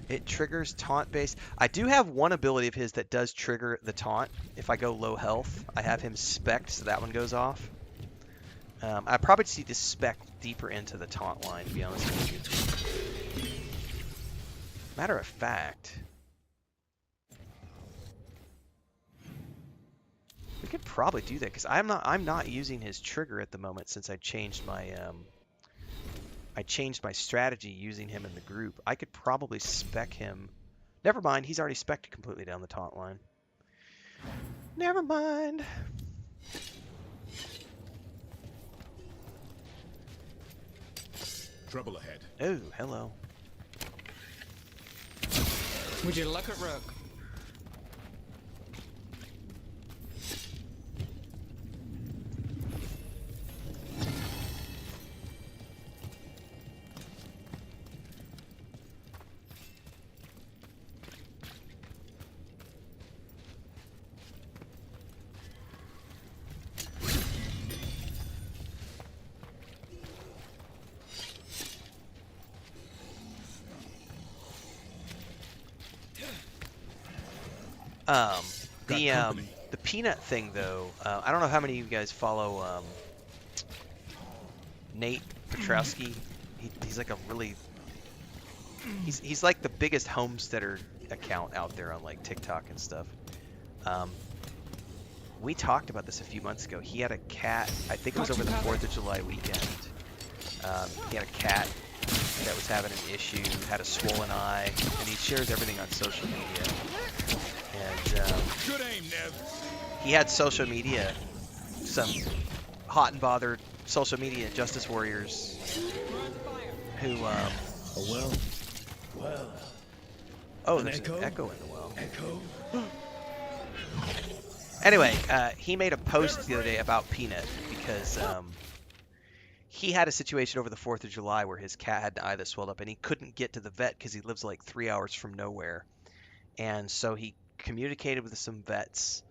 Speaker 1: It triggers taunt based. I do have one ability of his that does trigger the taunt. If I go low health, I have him spec'd, so that one goes off. I probably just need to spec deeper into the taunt line, to be honest with you. Matter of fact, we could probably do that, because I'm not using his trigger at the moment since I changed my strategy using him in the group. I could probably spec him. Never mind, he's already spec'd completely down the taunt line. Never mind.
Speaker 2: Trouble ahead.
Speaker 1: Oh, hello.
Speaker 3: Would you look at Rook?
Speaker 1: The peanut thing though, I don't know how many of you guys follow Nate Petrowski. He's like a really he's like the biggest homesteader account out there on like TikTok and stuff. We talked about this a few months ago. He had a cat. I think it was over the 4th of July weekend. He had a cat that was having an issue, had a swollen eye, and he shares everything on social media. And
Speaker 2: good aim, Nev.
Speaker 1: He had social media, some hot and bothered social media justice warriors who oh, there's an echo in the well. Anyway, he made a post the other day about Peanut because he had a situation over the 4th of July where his cat had an eye that swelled up and he couldn't get to the vet because he lives like 3 hours from nowhere. And so he communicated with some vets.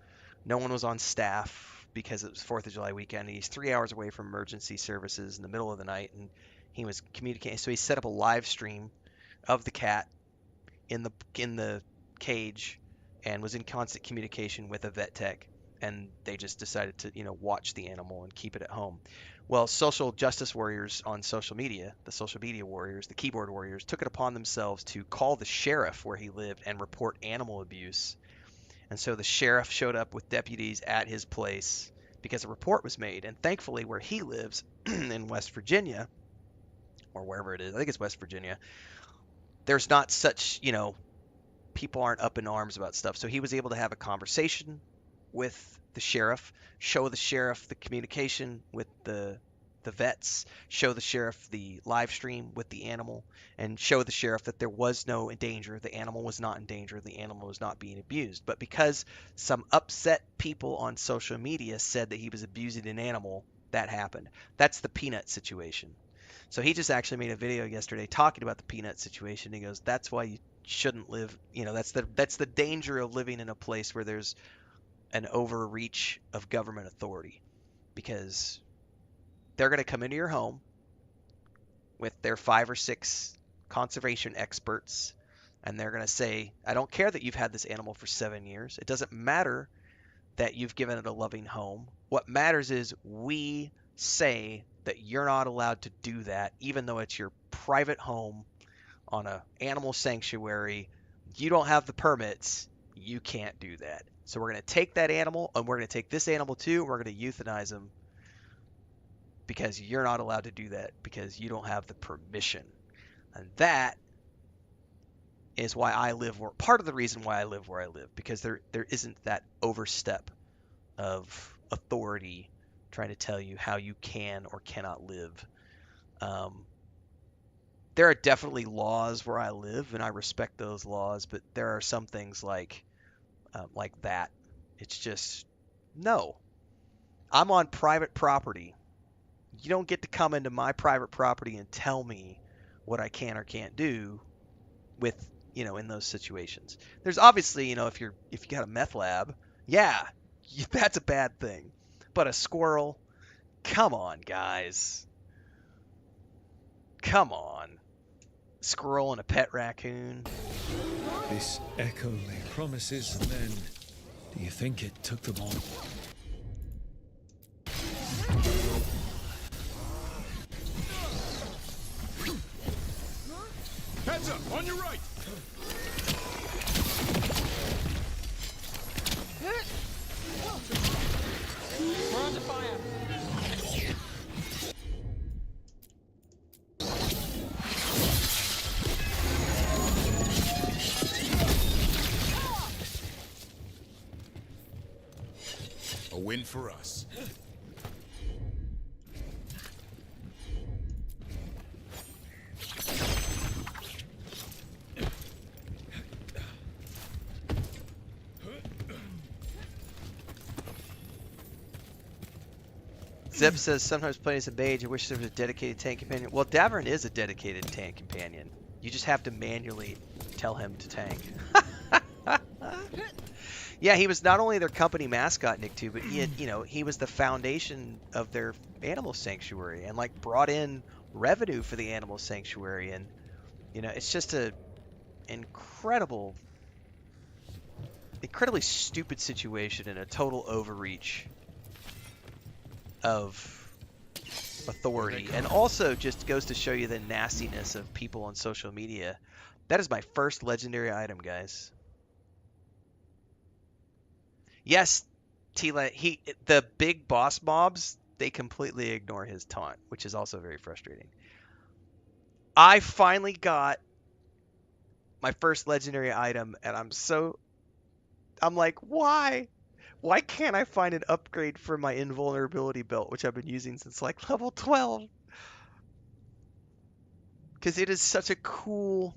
Speaker 1: No one was on staff because it was 4th of July weekend. He's 3 hours away from emergency services in the middle of the night, and he was communicating. So he set up a live stream of the cat in the cage and was in constant communication with a vet tech. And they just decided to, watch the animal and keep it at home. Well, social justice warriors on social media, the social media warriors, the keyboard warriors, took it upon themselves to call the sheriff where he lived and report animal abuse. And so the sheriff showed up with deputies at his place because a report was made. And thankfully, where he lives in West Virginia, or wherever it is, I think it's West Virginia, there's not such, people aren't up in arms about stuff. So he was able to have a conversation with the sheriff, show the sheriff the communication with the vets, show the sheriff the live stream with the animal, and show the sheriff that there was no danger. The animal was not in danger. The animal was not being abused. But because some upset people on social media said that he was abusing an animal, that happened. That's the Peanut situation. So he just actually made a video yesterday talking about the Peanut situation. He goes, that's why you shouldn't live, that's the danger of living in a place where there's an overreach of government authority, because they're going to come into your home with their 5 or 6 conservation experts, and they're going to say, I don't care that you've had this animal for 7 years. It doesn't matter that you've given it a loving home. What matters is we say that you're not allowed to do that, even though it's your private home on an animal sanctuary. You don't have the permits. You can't do that. So we're going to take that animal, and we're going to take this animal too, and we're going to euthanize him because you're not allowed to do that because you don't have the permission. And that is why I live where, part of the reason why I live where I live, because there isn't that overstep of authority trying to tell you how you can or cannot live. There are definitely laws where I live, and I respect those laws, but there are some things like that. It's just, no. I'm on private property. You don't get to come into my private property and tell me what I can or can't do with, in those situations. There's obviously, if you got a meth lab, yeah, that's a bad thing. But a squirrel, come on, guys. Come on. Squirrel and a pet raccoon.
Speaker 6: This echo made promises, and then do you think it took them all?
Speaker 2: Heads up, on your right!
Speaker 3: We're under fire.
Speaker 2: A win for us.
Speaker 1: Zeb says, sometimes playing as a mage, I wish there was a dedicated tank companion. Well, Davern is a dedicated tank companion. You just have to manually tell him to tank. Yeah, he was not only their company mascot, Nick, too, but he had, he was the foundation of their animal sanctuary and like brought in revenue for the animal sanctuary. And, it's just a incredibly stupid situation and a total overreach of authority. And also just goes to show you the nastiness of people on social media. That is my first legendary item, guys. Yes, Tila, the big boss mobs, they completely ignore his taunt, which is also very frustrating. I finally got my first legendary item, and I'm like, why? Why can't I find an upgrade for my invulnerability belt, which I've been using since like level 12? Because it is such a cool...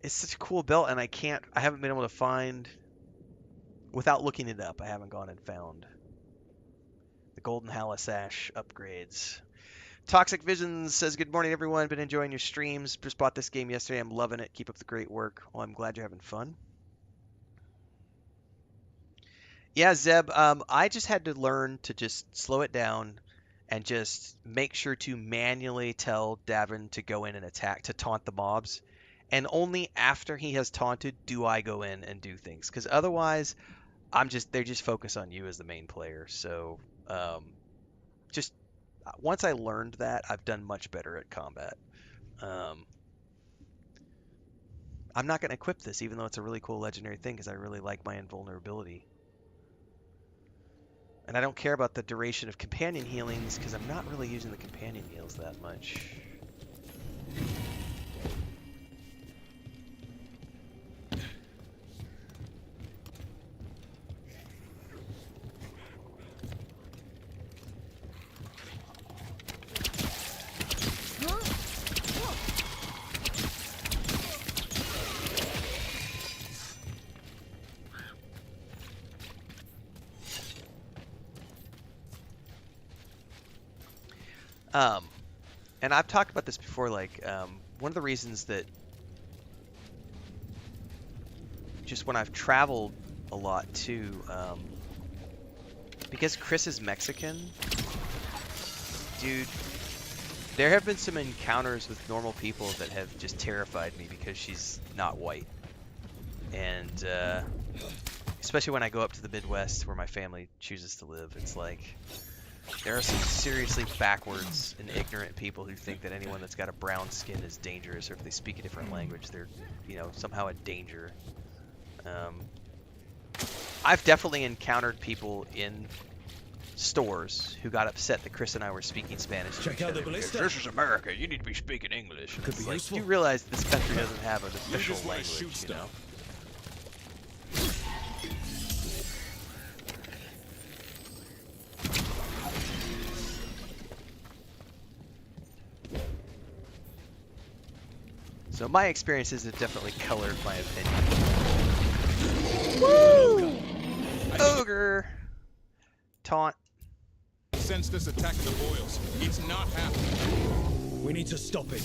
Speaker 1: It's such a cool belt, and I haven't been able to find... Without looking it up, I haven't gone and found the Golden Halasash upgrades. Toxic Visions says, good morning, everyone. Been enjoying your streams. Just bought this game yesterday. I'm loving it. Keep up the great work. Well, I'm glad you're having fun. Yeah, Zeb, I just had to learn to just slow it down and just make sure to manually tell Davin to go in and attack, to taunt the mobs. And only after he has taunted do I go in and do things. Because otherwise... they just focus on you as the main player. So, just once I learned that, I've done much better at combat. I'm not going to equip this, even though it's a really cool legendary thing, because I really like my invulnerability. And I don't care about the duration of companion healings, because I'm not really using the companion heals that much. And I've talked about this before, like, one of the reasons that just when I've traveled a lot too, because Chris is Mexican, dude, there have been some encounters with normal people that have just terrified me because she's not white. And, especially when I go up to the Midwest where my family chooses to live, it's like... There are some seriously backwards and ignorant people who think that anyone that's got a brown skin is dangerous, or if they speak a different language, they're, somehow a danger. I've definitely encountered people in stores who got upset that Chris and I were speaking Spanish to each other because this is America, you need to be speaking English. And it's like, you realize this country doesn't have an official language, you know? So my experiences have definitely colored my opinion. Woo! Ogre! Taunt.
Speaker 2: Sense this attack in the boils. It's not happening.
Speaker 6: We need to stop it.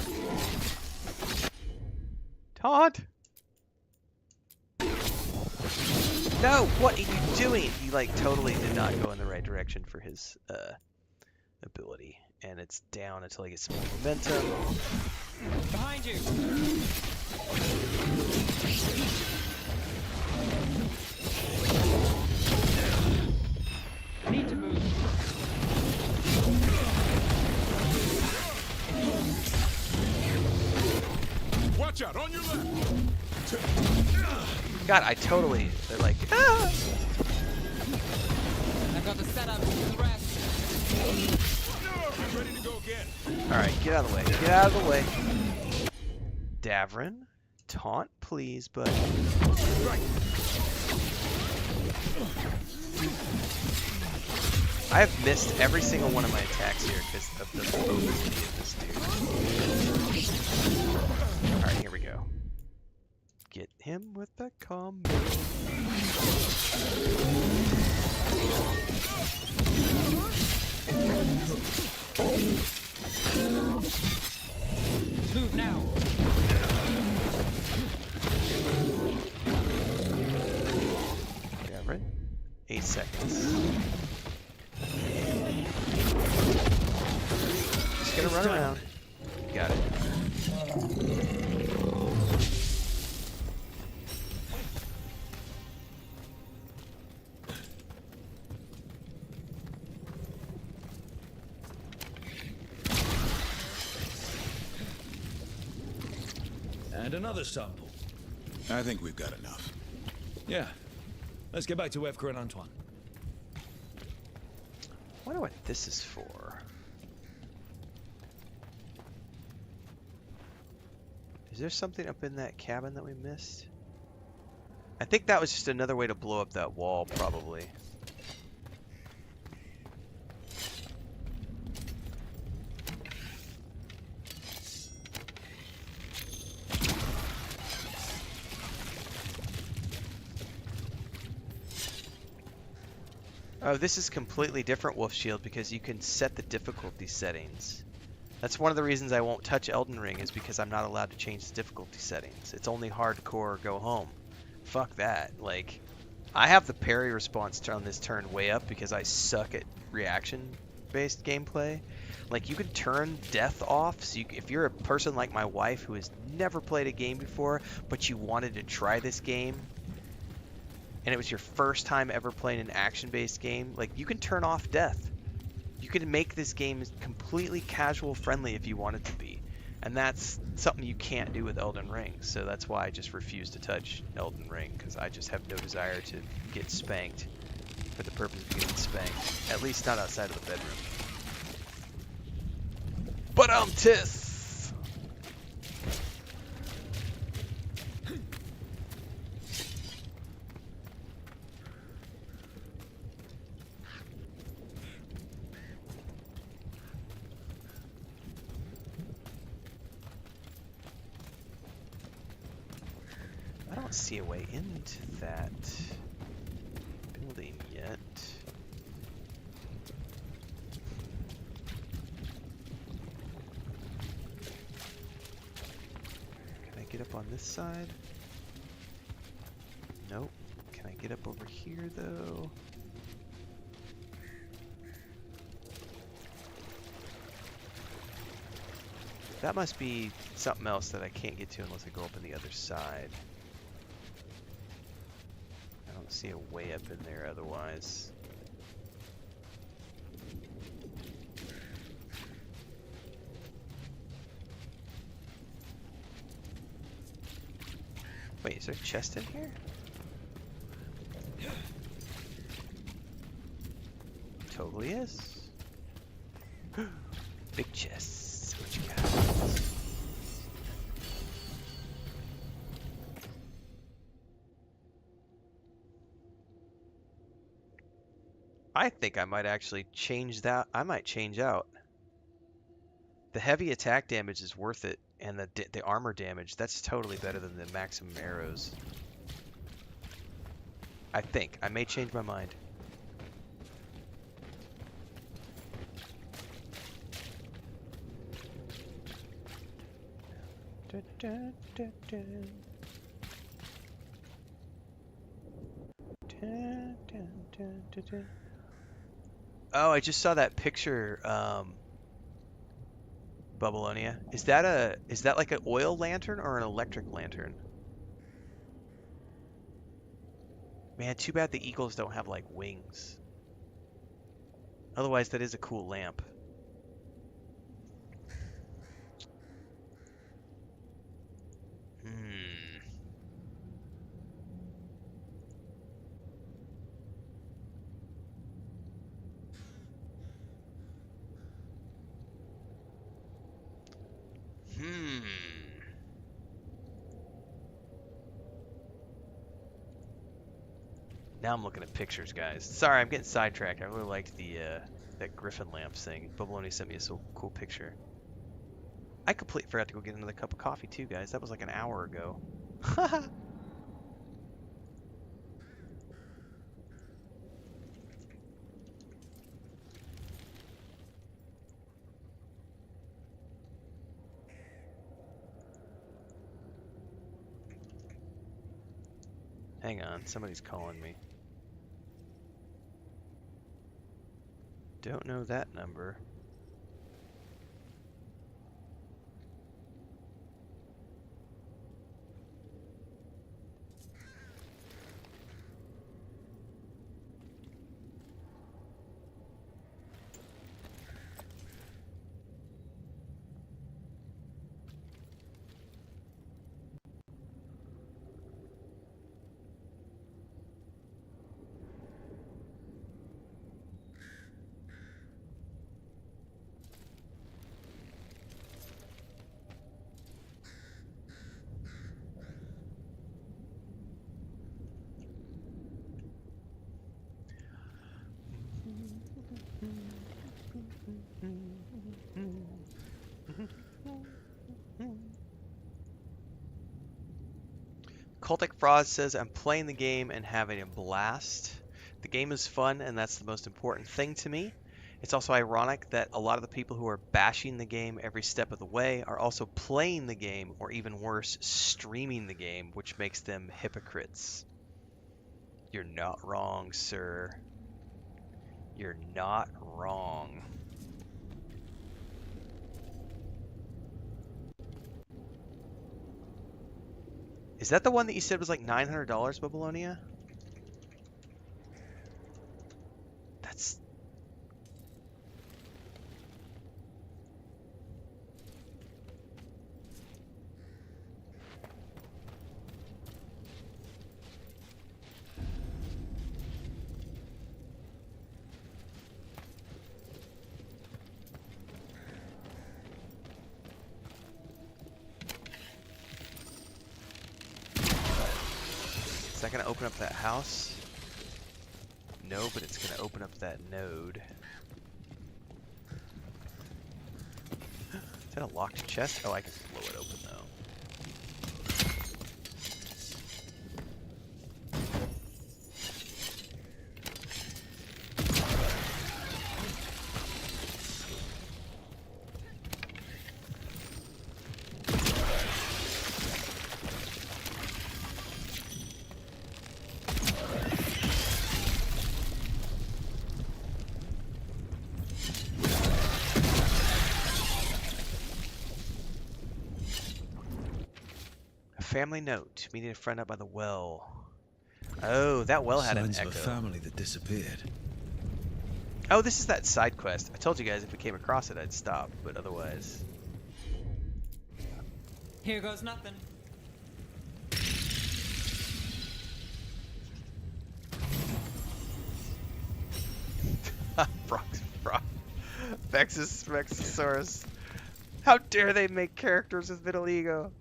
Speaker 1: Taunt! No! What are you doing? He, like, totally did not go in the right direction for his, ability. And it's down until he gets some momentum.
Speaker 3: Behind you! Need to move.
Speaker 2: Watch out, on your left!
Speaker 1: God, I totally... They're like... Ah!
Speaker 3: I've got the setup to the rest.
Speaker 2: I'm ready to go again.
Speaker 1: Alright, get out of the way. Get out of the way. Davrin, taunt, please, bud.
Speaker 2: Right.
Speaker 1: I have missed every single one of my attacks here because of the mobility of this dude. Alright, here we go. Get him with the combo. Just gonna run around. Got it.
Speaker 6: And another sample.
Speaker 2: I think we've got enough.
Speaker 6: Yeah. Let's get back to Evka and Antoine.
Speaker 1: I wonder what this is for. Is there something up in that cabin that we missed? I think that was just another way to blow up that wall, probably. Oh, this is completely different, Wolf Shield, because you can set the difficulty settings. That's one of the reasons I won't touch Elden Ring, is because I'm not allowed to change the difficulty settings. It's only hardcore, go home. Fuck that. Like, I have the parry response on this turn way up because I suck at reaction-based gameplay. Like, you can turn death off, so if you're a person like my wife who has never played a game before, but you wanted to try this game, and it was your first time ever playing an action-based game, like, you can turn off death. You can make this game completely casual friendly if you want it to be. And that's something you can't do with Elden Ring. So that's why I just refuse to touch Elden Ring, because I just have no desire to get spanked for the purpose of getting spanked. At least not outside of the bedroom. But tiss! I don't see a way into that building yet. Can I get up on this side? Nope. Can I get up over here though? That must be something else that I can't get to unless I go up on the other side. I don't see a way up in there otherwise. Wait, is there a chest in here? Totally is. Big chests. What you got? I think I might actually change that. I might change out. The heavy attack damage is worth it, and the armor damage, that's totally better than the maximum arrows. I think. I may change my mind. Oh, I just saw that picture, Bubbleonia. Is that like an oil lantern or an electric lantern? Man, too bad the eagles don't have like wings. Otherwise, that is a cool lamp. Now I'm looking at pictures, guys. Sorry, I'm getting sidetracked. I really liked the that griffin lamps thing. Bubbleoni sent me a so cool picture. I completely forgot to go get another cup of coffee too, guys. That was like an hour ago. Hang on, somebody's calling me. Don't know that number. Cultic Fraud says, I'm playing the game and having a blast. The game is fun, and that's the most important thing to me. It's also ironic that a lot of the people who are bashing the game every step of the way are also playing the game, or even worse, streaming the game, which makes them hypocrites. You're not wrong, sir. You're not wrong. Is that the one that you said was like $900, Babylonia? That's... Is that going to open up that house? No, but it's going to open up that node. Is that a locked chest? Oh, I can blow it open though. Family note. Meeting a friend up by the well. Oh, that well had an
Speaker 6: Signs
Speaker 1: echo.
Speaker 6: of a family that disappeared.
Speaker 1: Oh, this is that side quest. I told you guys if we came across it, I'd stop, but otherwise...
Speaker 5: Here goes nothing. Vexosaurus. How dare they make characters with vitiligo?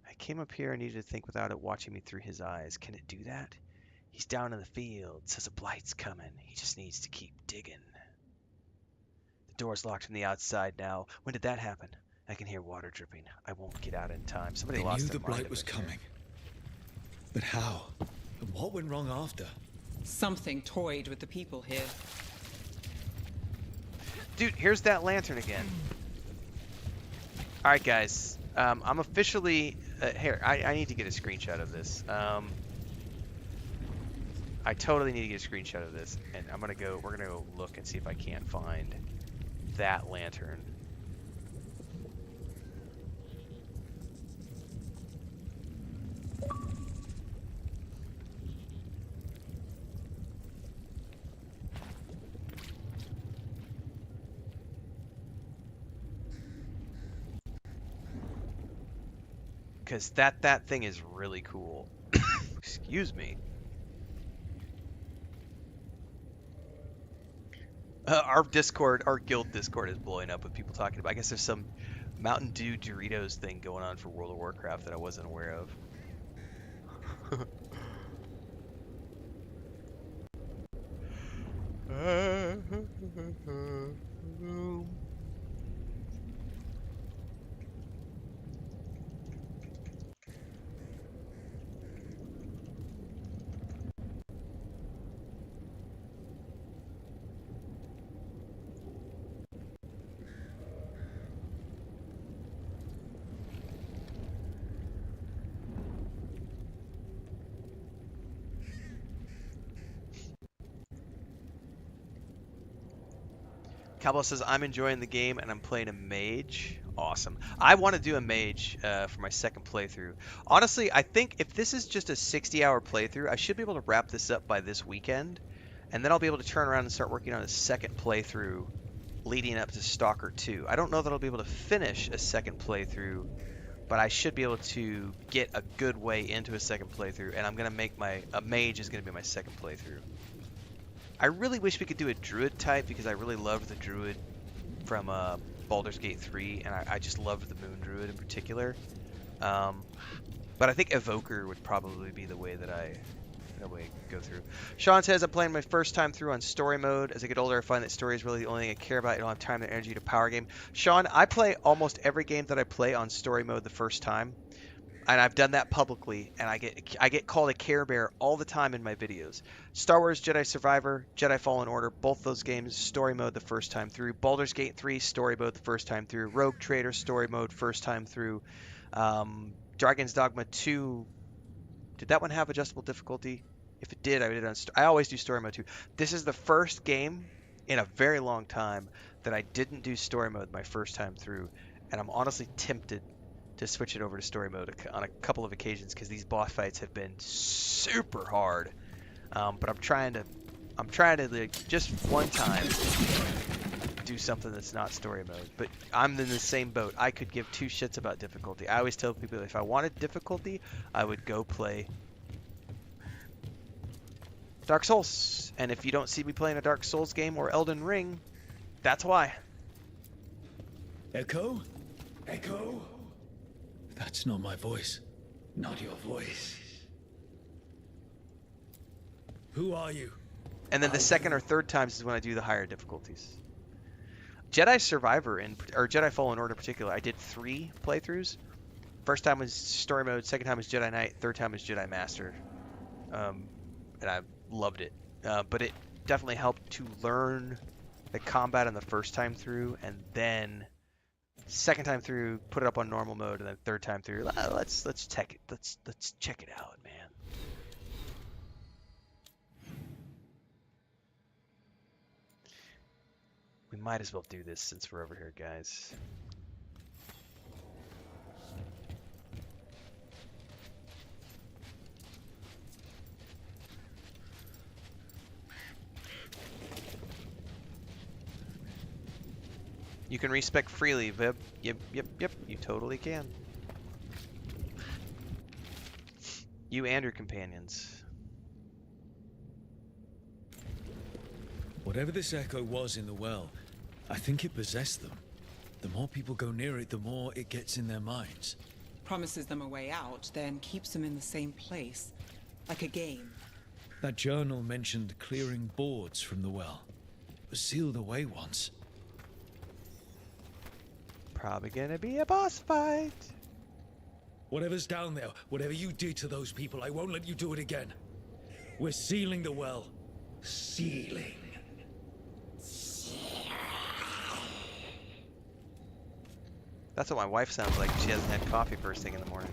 Speaker 5: I came up here and needed to think without it watching me through his eyes. Can it do that? He's down in the field. Says a blight's coming. He just needs to keep digging. The door's locked from the outside now. When did that happen? I can hear water dripping. I won't get out in time. Somebody
Speaker 6: They
Speaker 1: lost
Speaker 6: knew
Speaker 1: their
Speaker 6: the
Speaker 1: mind
Speaker 6: blight
Speaker 1: up
Speaker 6: was
Speaker 1: in here.
Speaker 6: coming. But how? And what went wrong after?
Speaker 5: Something toyed with the people here.
Speaker 1: Dude, here's that lantern again. Alright, guys. I'm officially... here, I need to get a screenshot of this. I totally need to get a screenshot of this. And I'm gonna go... We're gonna go look and see if I can't find that lantern. Because that thing is really cool. Excuse me. Our Discord, our guild Discord is blowing up with people talking about. I guess there's some Mountain Dew Doritos thing going on for World of Warcraft that I wasn't aware of. Cowboy says, I'm enjoying the game and I'm playing a mage. Awesome. I want to do a mage for my second playthrough. Honestly, I think if this is just a 60-hour playthrough, I should be able to wrap this up by this weekend. And then I'll be able to turn around and start working on a second playthrough leading up to Stalker 2. I don't know that I'll be able to finish a second playthrough, but I should be able to get a good way into a second playthrough. And I'm going to make a mage is going to be my second playthrough. I really wish we could do a druid type because I really loved the druid from Baldur's Gate 3, and I just loved the moon druid in particular. But I think evoker would probably be the way that I go through. Sean says, I'm playing my first time through on story mode. As I get older, I find that story is really the only thing I care about. I don't have time and energy to power game. Sean, I play almost every game that I play on story mode the first time. And I've done that publicly, and I get called a Care Bear all the time in my videos. Star Wars Jedi Survivor, Jedi Fallen Order, both those games, story mode the first time through. Baldur's Gate 3, story mode the first time through. Rogue Trader, story mode first time through. Dragon's Dogma 2, did that one have adjustable difficulty? If it did, I did I always do story mode too. This is the first game in a very long time that I didn't do story mode my first time through, and I'm honestly tempted to switch it over to story mode on a couple of occasions because these boss fights have been super hard. But I'm trying to like, just one time do something that's not story mode. But I'm in the same boat. I could give two shits about difficulty. I always tell people if I wanted difficulty, I would go play Dark Souls. And if you don't see me playing a Dark Souls game or Elden Ring, that's why.
Speaker 6: Echo? Echo? That's not my voice. Not your voice. Who are you?
Speaker 1: And then the second or third times is when I do the higher difficulties. Jedi Survivor or Jedi Fallen Order in particular, I did 3 playthroughs. First time was story mode, second time was Jedi Knight, third time was Jedi Master. And I loved it. But it definitely helped to learn the combat on the first time through, and then second time through, put it up on normal mode, and then third time through, let's check it. Let's check it out, man. We might as well do this since we're over here, guys. You can respec freely, Vib. Yep, you totally can. You and your companions.
Speaker 6: Whatever this echo was in the well, I think it possessed them. The more people go near it, the more it gets in their minds.
Speaker 5: Promises them a way out, then keeps them in the same place. Like a game.
Speaker 6: That journal mentioned clearing boards from the well. It was sealed away once.
Speaker 1: Probably gonna be a boss fight.
Speaker 6: Whatever's down there, whatever you did to those people, I won't let you do it again. We're sealing the well. Sealing.
Speaker 1: That's what my wife sounds like. She hasn't had coffee first thing in the morning.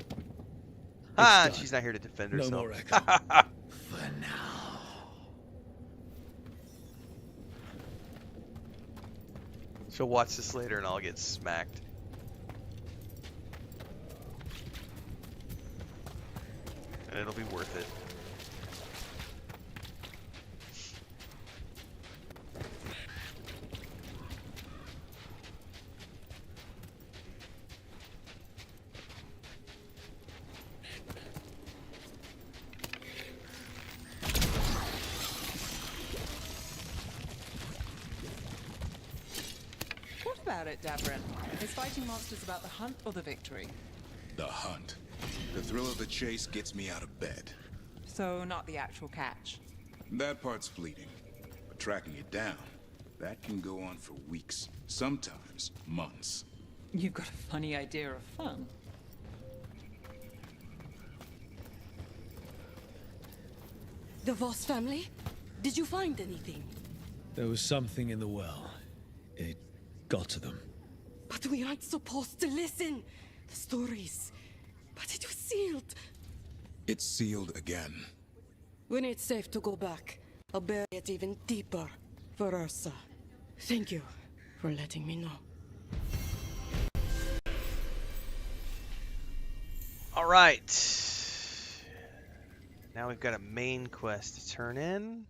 Speaker 1: She's not here to defend herself.
Speaker 6: No more echo. For now.
Speaker 1: She'll watch this later and I'll get smacked. And it'll be worth it.
Speaker 5: What about it, Dabrin? Is fighting monsters about the hunt or the victory?
Speaker 2: The hunt. The thrill of the chase gets me out of bed.
Speaker 5: So, not the actual catch.
Speaker 2: That part's fleeting. But tracking it down, that can go on for weeks, sometimes months.
Speaker 5: You've got a funny idea of fun.
Speaker 13: The Voss family? Did you find anything?
Speaker 6: There was something in the well. It got to them.
Speaker 13: But we aren't supposed to listen. The stories. But it was sealed.
Speaker 2: It's sealed again.
Speaker 13: When it's safe to go back, I'll bury it even deeper for Ursa. Thank you. for letting me know.
Speaker 1: All right. Now we've got a main quest to turn in.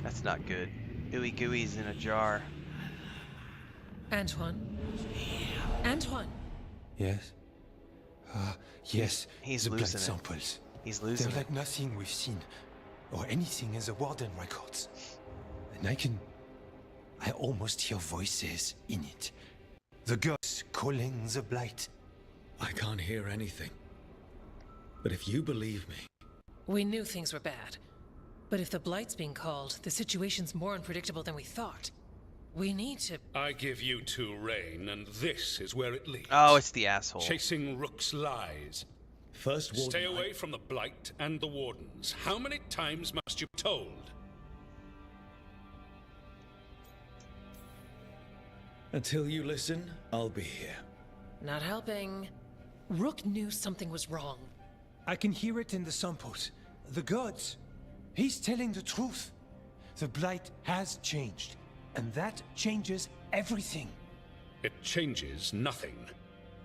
Speaker 1: That's not good. Ooey gooey's in a jar.
Speaker 19: Antoine? Antoine!
Speaker 12: Yes? Yes,
Speaker 1: He's
Speaker 12: the blight
Speaker 1: losing it.
Speaker 12: samples.
Speaker 1: He's losing
Speaker 12: They're
Speaker 1: it.
Speaker 12: like nothing we've seen, or anything in the Warden records. And I almost hear voices in it. The gods calling the blight.
Speaker 6: I can't hear anything. But if you believe me...
Speaker 19: We knew things were bad. But if the blight's being called, the situation's more unpredictable than we thought. We need to...
Speaker 20: I give you two reign, and this is where it leads.
Speaker 1: Oh, it's the asshole.
Speaker 20: Chasing Rook's lies.
Speaker 6: First Warden...
Speaker 20: Stay away from the Blight and the Wardens. How many times must you be told?
Speaker 6: Until you listen, I'll be here.
Speaker 19: Not helping. Rook knew something was wrong.
Speaker 12: I can hear it in the samples. The gods. He's telling the truth. The blight has changed, and that changes everything.
Speaker 20: It changes nothing.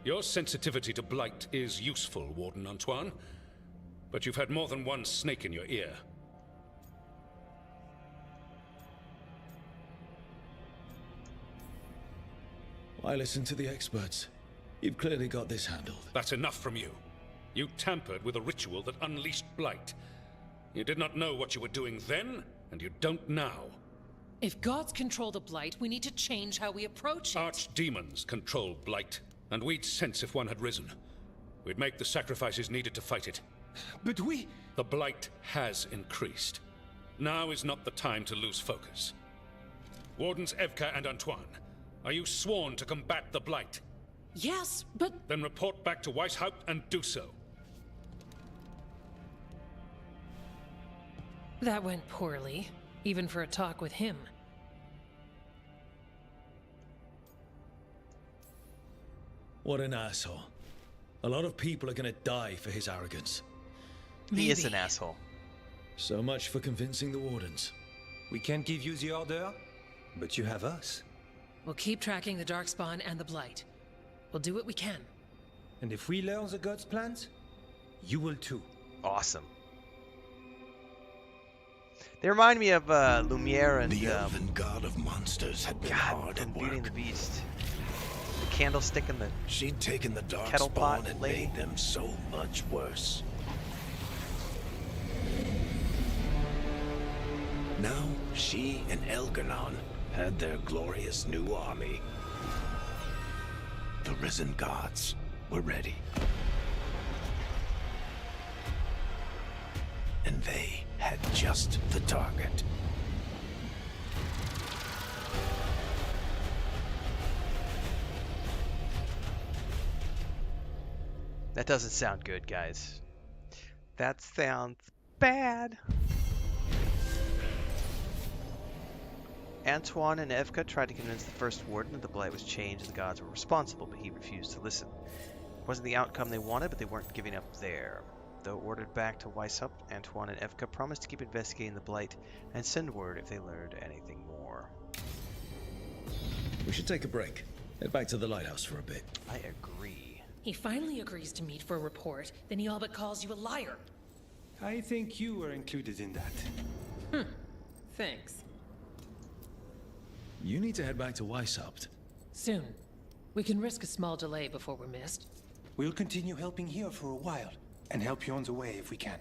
Speaker 20: Your sensitivity to Blight is useful, Warden Antoine. But you've had more than one snake in your ear.
Speaker 6: Why listen to the experts? You've clearly got this handled.
Speaker 20: That's enough from you. You tampered with a ritual that unleashed Blight. You did not know what you were doing then, and you don't now.
Speaker 19: If gods control the blight, we need to change how we approach it.
Speaker 20: Archdemons control Blight, and we'd sense if one had risen. We'd make the sacrifices needed to fight it.
Speaker 12: But we...
Speaker 20: The Blight has increased. Now is not the time to lose focus. Wardens Evka and Antoine, are you sworn to combat the Blight?
Speaker 19: Yes, but...
Speaker 20: Then report back to Weishaupt and do so.
Speaker 19: That went poorly, even for a talk with him.
Speaker 6: What an asshole. A lot of people are gonna die for his arrogance.
Speaker 1: He is an asshole.
Speaker 6: So much for convincing the Wardens.
Speaker 12: We can't give you the order, but you have us.
Speaker 19: We'll keep tracking the Darkspawn and the Blight. We'll do what we can.
Speaker 12: And if we learn the gods' plans, you will too.
Speaker 1: Awesome. They remind me of Lumiere and
Speaker 8: the elven god of monsters had been hard at
Speaker 1: Beauty and
Speaker 8: work.
Speaker 1: the Beast. The candlestick and the
Speaker 8: She'd taken the
Speaker 1: kettle pot
Speaker 8: darkspawn and
Speaker 1: lady.
Speaker 8: made them so much worse. Now she and Elgarnon had their glorious new army. The risen gods were ready. And they had just the target.
Speaker 1: That doesn't sound good, guys. That sounds bad. Antoine and Evka tried to convince the first warden that the blight was changed and the gods were responsible, but he refused to listen. It wasn't the outcome they wanted, but they weren't giving up there. Though ordered back to Weishaupt, Antoine and Evka promised to keep investigating the blight and send word if they learned anything more.
Speaker 6: We should take a break. Head back to the Lighthouse for a bit.
Speaker 1: I agree.
Speaker 19: He finally agrees to meet for a report, then he all but calls you a liar.
Speaker 12: I think you were included in that.
Speaker 19: Thanks.
Speaker 6: You need to head back to Weishaupt.
Speaker 19: Soon. We can risk a small delay before we're missed.
Speaker 12: We'll continue helping here for a while, and help you on the way if we can.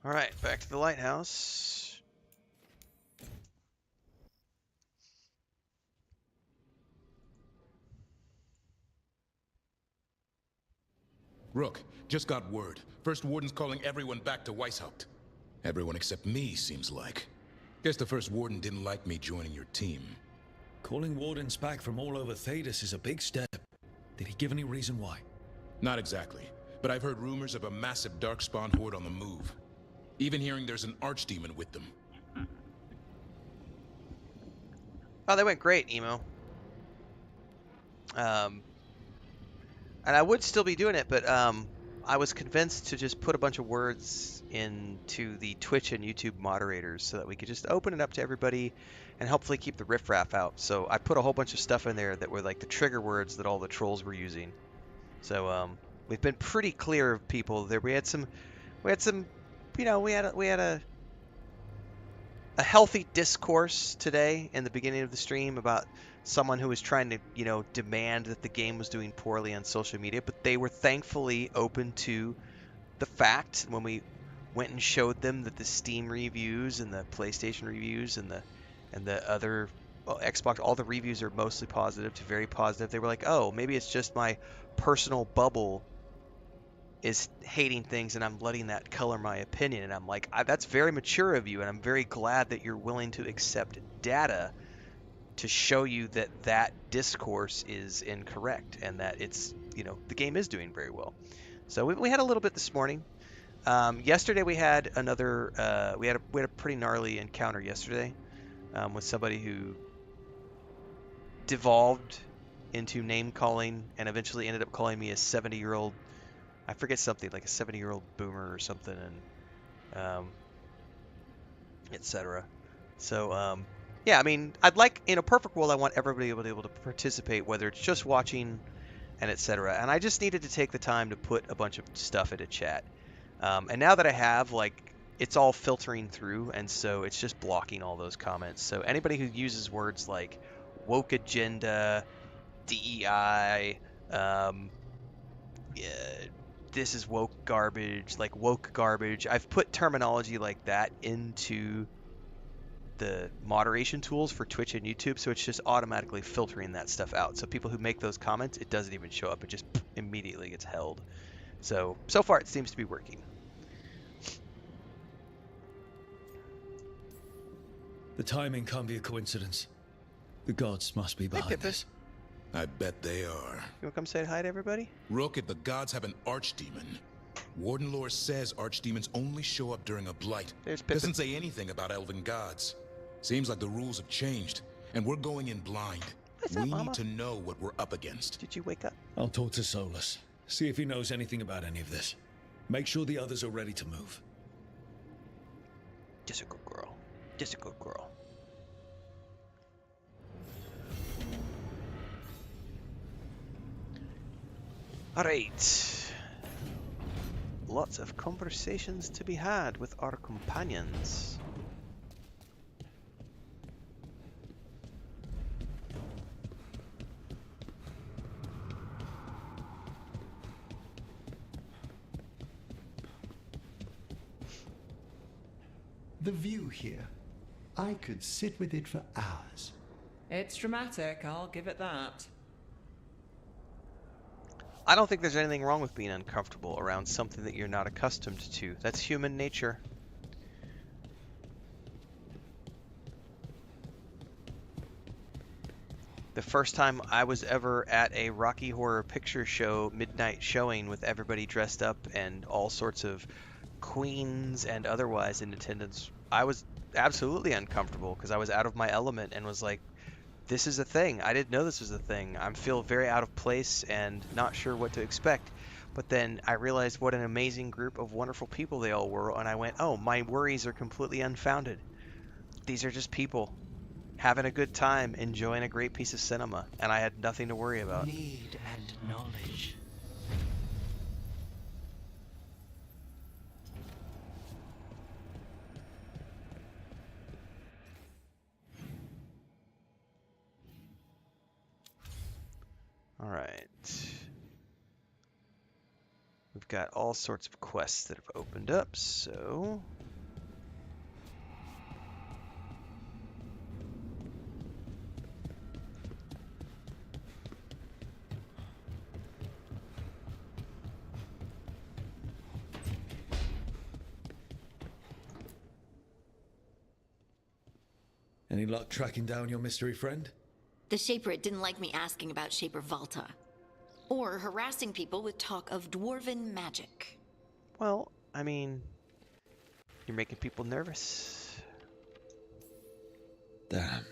Speaker 1: Alright, back to the lighthouse.
Speaker 2: Rook, just got word. First Warden's calling everyone back to Weishaupt. Everyone except me, seems like. Guess the First Warden didn't like me joining your team.
Speaker 6: Calling Wardens back from all over Thedas is a big step. Did he give any reason why?
Speaker 2: Not exactly, but I've heard rumors of a massive Darkspawn horde on the move. Even hearing there's an archdemon with them.
Speaker 1: Oh, they went great, Emo. And I would still be doing it, but I was convinced to just put a bunch of words into the Twitch and YouTube moderators so that we could just open it up to everybody and hopefully keep the riffraff out. So I put a whole bunch of stuff in there that were like the trigger words that all the trolls were using. So we've been pretty clear of people there. We had some, you know, we had a healthy discourse today in the beginning of the stream about someone who was trying to, you know, demand that the game was doing poorly on social media, but they were thankfully open to the fact when we went and showed them that the Steam reviews and the PlayStation reviews and the other, well, Xbox, all the reviews are mostly positive to very positive. They were like, oh, maybe it's just my personal bubble is hating things and I'm letting that color my opinion. And I'm like, that's very mature of you, and I'm very glad that you're willing to accept data to show you that that discourse is incorrect and that it's, you know, the game is doing very well. So we had a little bit this morning. Yesterday we had another, we had a pretty gnarly encounter yesterday with somebody who devolved into name calling and eventually ended up calling me a 70-year-old, I forget something, like a 70-year-old boomer or something, and etc. So, yeah, I mean, I'd like, in a perfect world, I want everybody to be able to participate, whether it's just watching and etc. And I just needed to take the time to put a bunch of stuff into chat. And now that I have, like, it's all filtering through, and so it's just blocking all those comments. So anybody who uses words like woke agenda, DEI, this is woke garbage, like woke garbage, I've put terminology like that into the moderation tools for Twitch and YouTube, so it's just automatically filtering that stuff out. So people who make those comments, it doesn't even show up, it just immediately gets held. So far it seems to be working.
Speaker 6: The timing can't be a coincidence. The gods must be behind this.
Speaker 2: I bet they are.
Speaker 1: You wanna come say hi to everybody?
Speaker 2: Rook, if the gods have an archdemon, Warden lore says archdemons only show up during a blight. Doesn't say anything about elven gods. Seems like the rules have changed, and we're going in blind. We need to know what we're up against.
Speaker 1: Did you wake up?
Speaker 6: I'll talk to Solus, see if he knows anything about any of this. Make sure the others are ready to move.
Speaker 1: Just a good girl. Just a good girl. Alright. Lots of conversations to be had with our companions.
Speaker 7: The view here. I could sit with it for hours.
Speaker 5: It's dramatic, I'll give it that.
Speaker 1: I don't think there's anything wrong with being uncomfortable around something that you're not accustomed to. That's human nature. The first time I was ever at a Rocky Horror Picture Show midnight showing with everybody dressed up and all sorts of queens and otherwise in attendance, I was absolutely uncomfortable because I was out of my element and was like, this is a thing. I didn't know this was a thing. I feel very out of place and not sure what to expect. But then I realized what an amazing group of wonderful people they all were, and I went, oh, my worries are completely unfounded. These are just people having a good time, enjoying a great piece of cinema, and I had nothing to worry about.
Speaker 8: Need and knowledge.
Speaker 1: All right. We've got all sorts of quests that have opened up, so...
Speaker 6: Any luck tracking down your mystery friend?
Speaker 11: The Shaper didn't like me asking about Shaper Valta. Or harassing people with talk of dwarven magic.
Speaker 1: Well, I mean, you're making people nervous.
Speaker 6: Damn.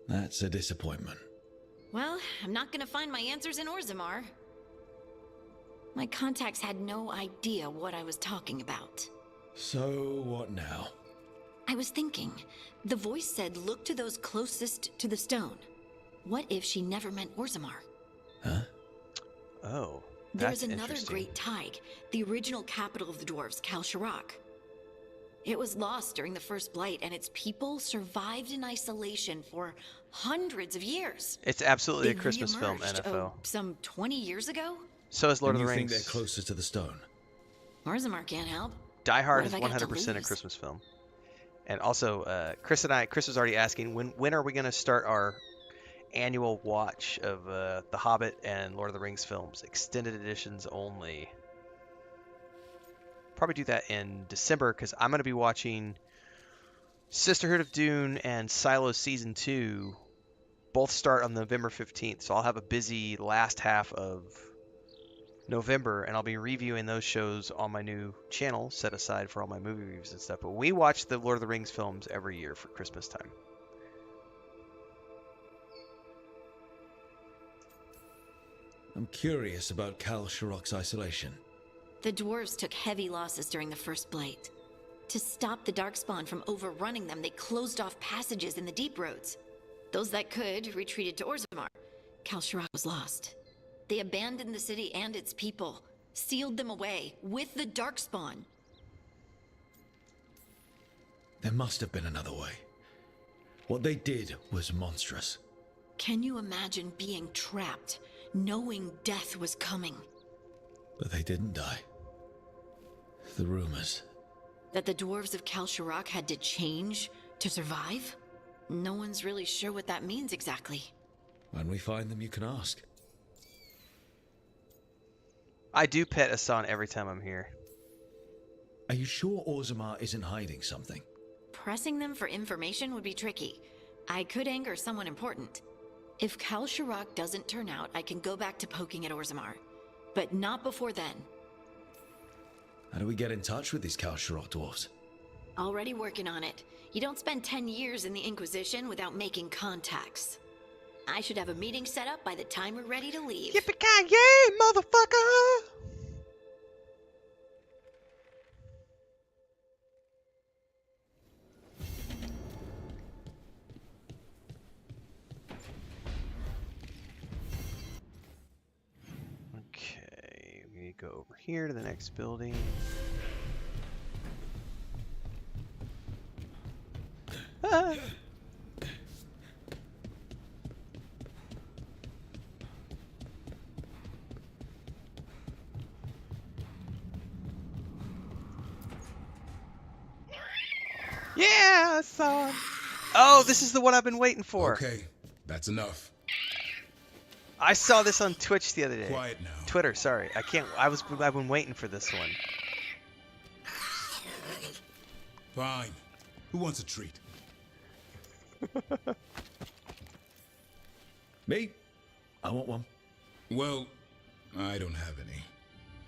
Speaker 6: That's a disappointment.
Speaker 11: Well, I'm not gonna find my answers in Orzammar. My contacts had no idea what I was talking about.
Speaker 6: So, what now?
Speaker 11: I was thinking, the voice said look to those closest to the stone. What if she never meant Orzammar?
Speaker 6: Huh?
Speaker 1: Oh,
Speaker 11: There's
Speaker 1: that's
Speaker 11: another
Speaker 1: interesting.
Speaker 11: great Tig, the original capital of the dwarves, Kal Shirak. It was lost during the first blight, and its people survived in isolation for hundreds of years.
Speaker 1: It's absolutely
Speaker 11: They
Speaker 1: a Christmas film,
Speaker 11: reemerged,
Speaker 1: NFL.
Speaker 11: some 20 years ago?
Speaker 1: So is Lord of
Speaker 6: And
Speaker 1: the
Speaker 6: you
Speaker 1: Rings.
Speaker 6: think they're closer to the stone?
Speaker 11: Orzammar can't help.
Speaker 1: Die Hard
Speaker 11: What
Speaker 1: is
Speaker 11: have I got to
Speaker 1: 100% a
Speaker 11: lose?
Speaker 1: Christmas film. And also, Chris was already asking, when are we going to start our annual watch of The Hobbit and Lord of the Rings films, extended editions only? Probably do that in December, because I'm going to be watching Sisterhood of Dune and Silo Season 2. Both start on November 15th, so I'll have a busy last half of November, and I'll be reviewing those shows on my new channel set aside for all my movie reviews and stuff. But we watch the Lord of the Rings films every year for Christmas time.
Speaker 6: I'm curious about Kal Shirak's isolation.
Speaker 11: The dwarves took heavy losses during the first blight. To stop the darkspawn from overrunning them, they closed off passages in the deep roads. Those that could retreated to Orzammar. Kal Shirak was lost. They abandoned the city and its people, sealed them away with the darkspawn.
Speaker 6: There must have been another way. What they did was monstrous.
Speaker 11: Can you imagine being trapped, knowing death was coming?
Speaker 6: But they didn't die. The rumors.
Speaker 11: That the dwarves of Kal Shirak had to change to survive? No one's really sure what that means exactly.
Speaker 6: When we find them, you can ask.
Speaker 1: I do pet Asan every time I'm here.
Speaker 6: Are you sure Orzammar isn't hiding something?
Speaker 11: Pressing them for information would be tricky. I could anger someone important. If Kal Shirak doesn't turn out, I can go back to poking at Orzammar. But not before then.
Speaker 6: How do we get in touch with these Kal Shirak dwarves?
Speaker 11: Already working on it. You don't spend 10 years in the Inquisition without making contacts. I should have a meeting set up by the time we're ready to leave.
Speaker 1: Yippee-ki-yay, motherfucker! Okay, we need to go over here to the next building. Ah. Yeah, Asan. Oh, this is the one I've been waiting for.
Speaker 4: Okay, that's enough.
Speaker 1: I saw this on Twitch the other day.
Speaker 4: Quiet now.
Speaker 1: Twitter, sorry. I've been waiting for this one.
Speaker 4: Fine. Who wants a treat?
Speaker 6: Me? I want one.
Speaker 4: Well, I don't have any.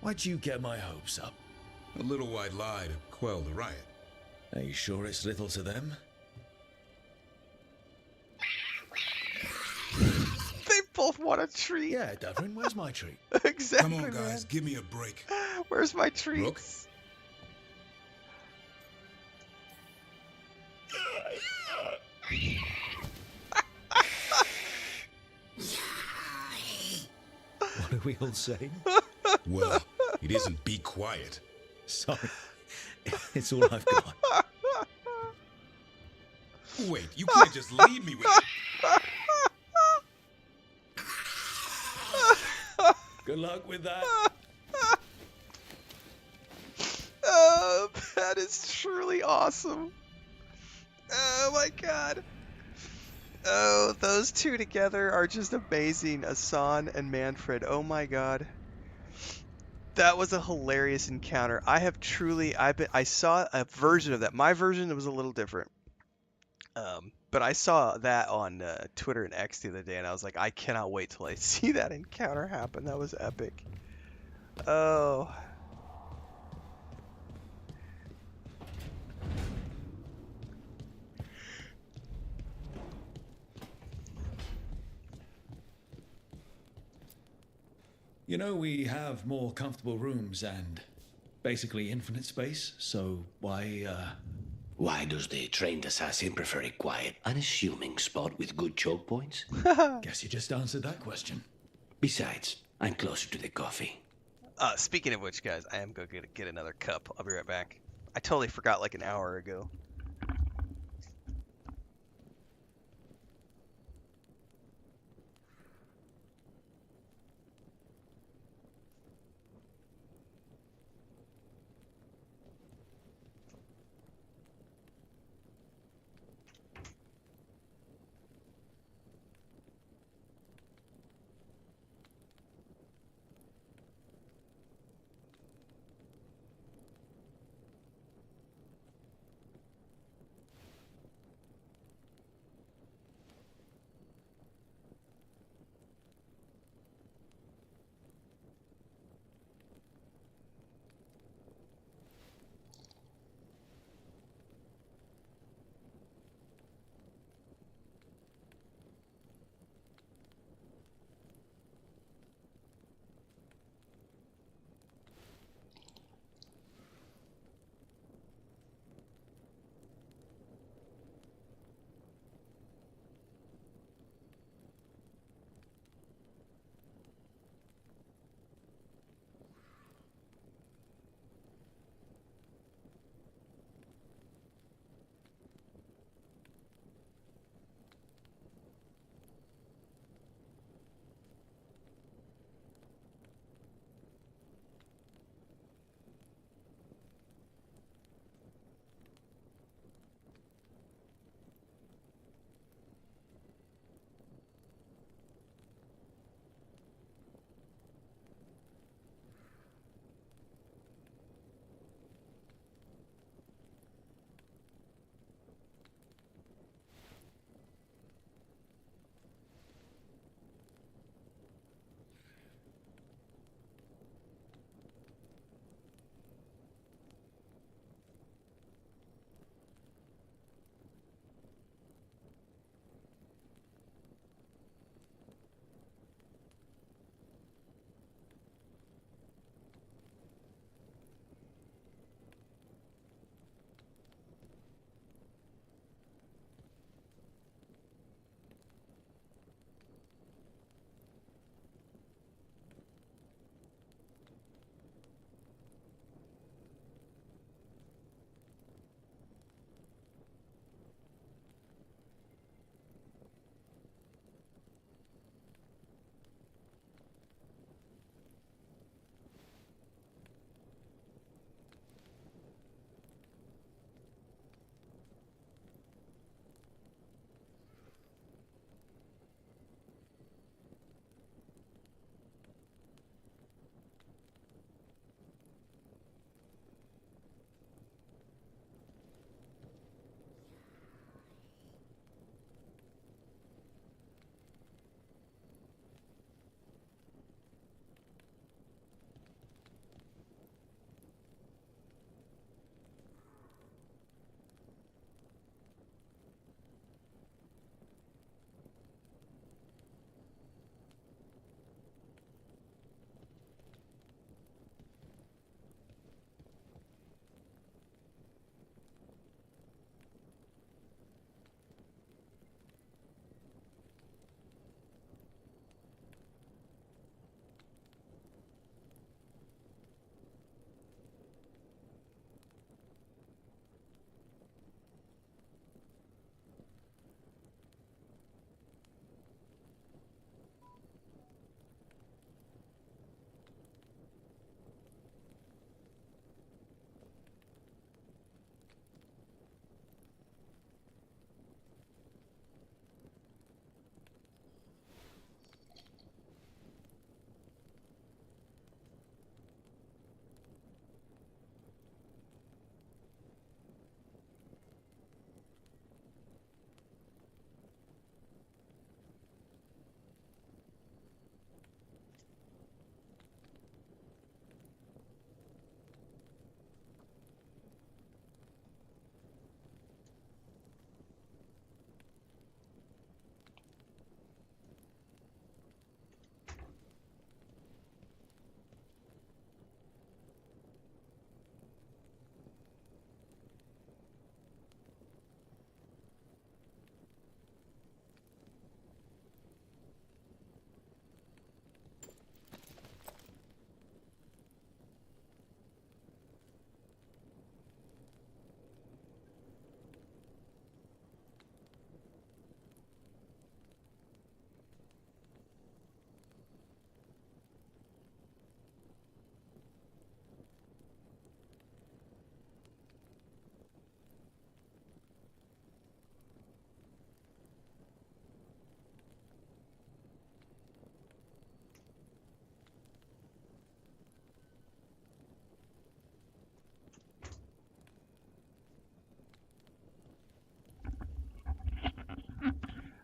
Speaker 6: Why'd you get my hopes up?
Speaker 4: A little white lie to quell the riot.
Speaker 6: Are you sure it's little to them?
Speaker 1: They both want a treat.
Speaker 6: Yeah, Davrin, where's my treat?
Speaker 1: Exactly.
Speaker 4: Come on, guys,
Speaker 1: man.
Speaker 4: give me a break.
Speaker 1: Where's my treats?
Speaker 6: What are we all saying?
Speaker 4: Well, it isn't be quiet.
Speaker 6: Sorry. It's all I've got.
Speaker 4: Wait, you can't just leave me with it.
Speaker 6: Good luck with that.
Speaker 1: Oh, that is truly awesome. Oh my god. Oh, those two together are just amazing. Asan and Manfred. Oh my god. That was a hilarious encounter. I saw a version of that. My version was a little different. But I saw that on Twitter and X the other day, and I was like, I cannot wait till I see that encounter happen. That was epic. Oh.
Speaker 6: You know, we have more comfortable rooms and basically infinite space, so
Speaker 8: Why does the trained assassin prefer a quiet, unassuming spot with good choke points?
Speaker 6: Guess you just answered that question.
Speaker 8: Besides, I'm closer to the coffee.
Speaker 1: Speaking of which, guys, I am going to get another cup. I'll be right back. I totally forgot like an hour ago.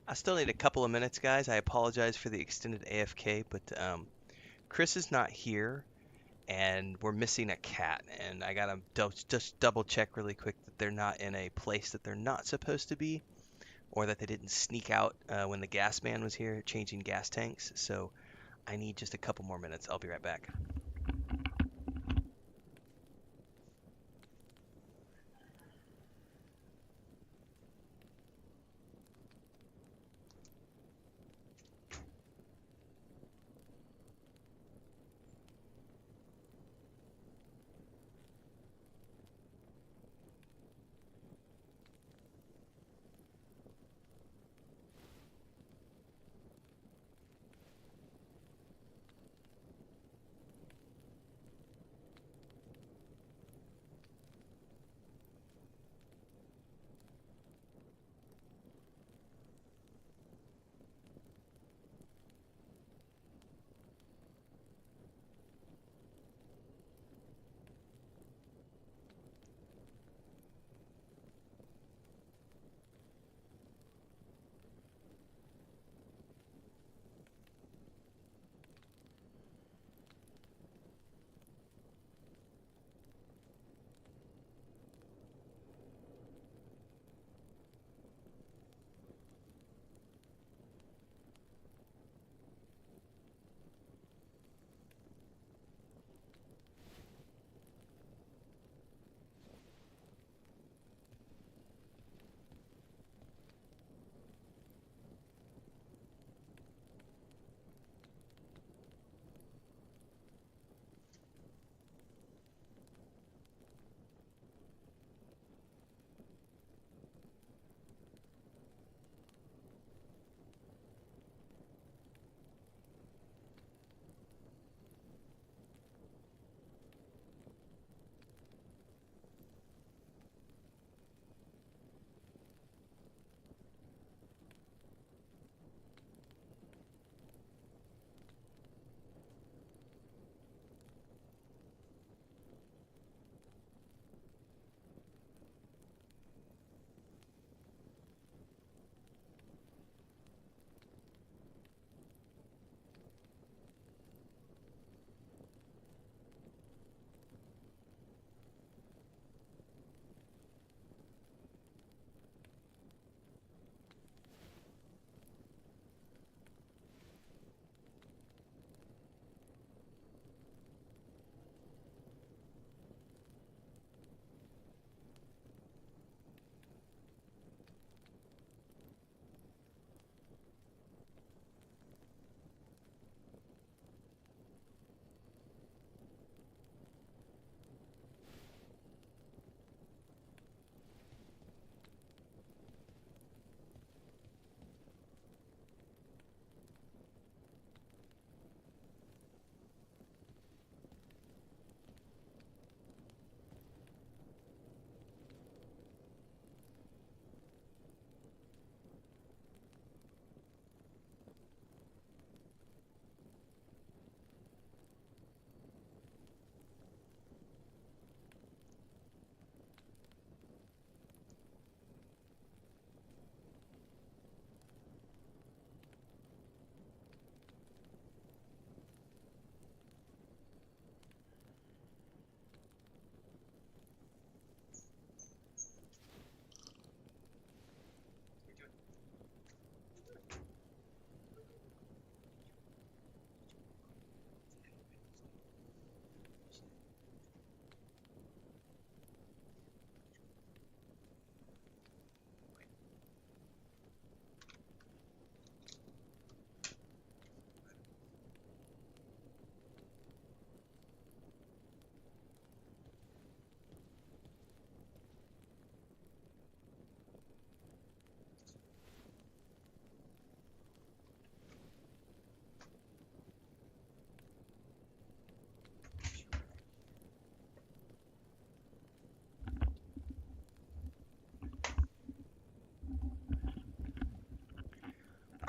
Speaker 1: I still need a couple of minutes, guys. I apologize for the extended AFK, but Chris is not here, and we're missing a cat. And I gotta just double check really quick that they're not in a place that they're not supposed to be, or that they didn't sneak out when the gas man was here changing gas tanks. So I need just a couple more minutes. I'll be right back.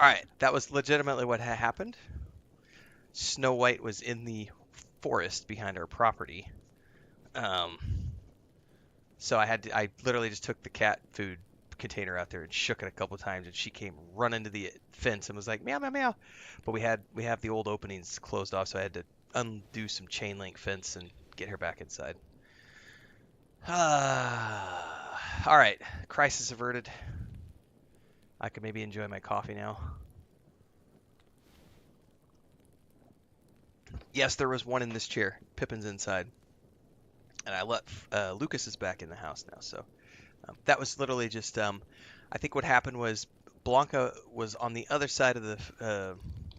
Speaker 1: All right, that was legitimately what happened. Snow White was in the forest behind our property. So I literally just took the cat food container out there and shook it a couple times, and she came running to the fence and was like meow meow meow. But we have the old openings closed off, so I had to undo some chain link fence and get her back inside. All right, crisis averted. I could maybe enjoy my coffee now. Yes, there was one in this chair. Pippin's inside. And I let Lucas is back in the house now, so that was literally just I think what happened was Blanca was on the other side of the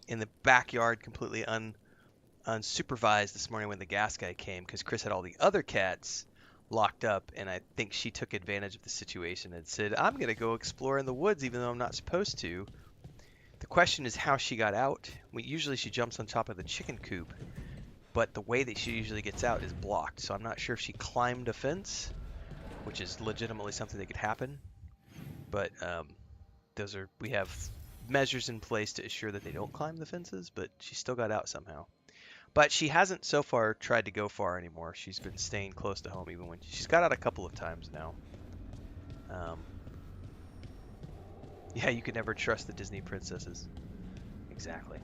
Speaker 1: in the backyard, completely unsupervised this morning when the gas guy came, because Chris had all the other cats locked up, and I think she took advantage of the situation and said, I'm gonna go explore in the woods even though I'm not supposed to. The question is how she got out. Usually she jumps on top of the chicken coop, but the way that she usually gets out is blocked, so I'm not sure if she climbed a fence, which is legitimately something that could happen. But we have measures in place to assure that they don't climb the fences, but she still got out somehow. But she hasn't so far tried to go far anymore. She's been staying close to home even when she's got out a couple of times now. Yeah, you can never trust the Disney princesses. Exactly.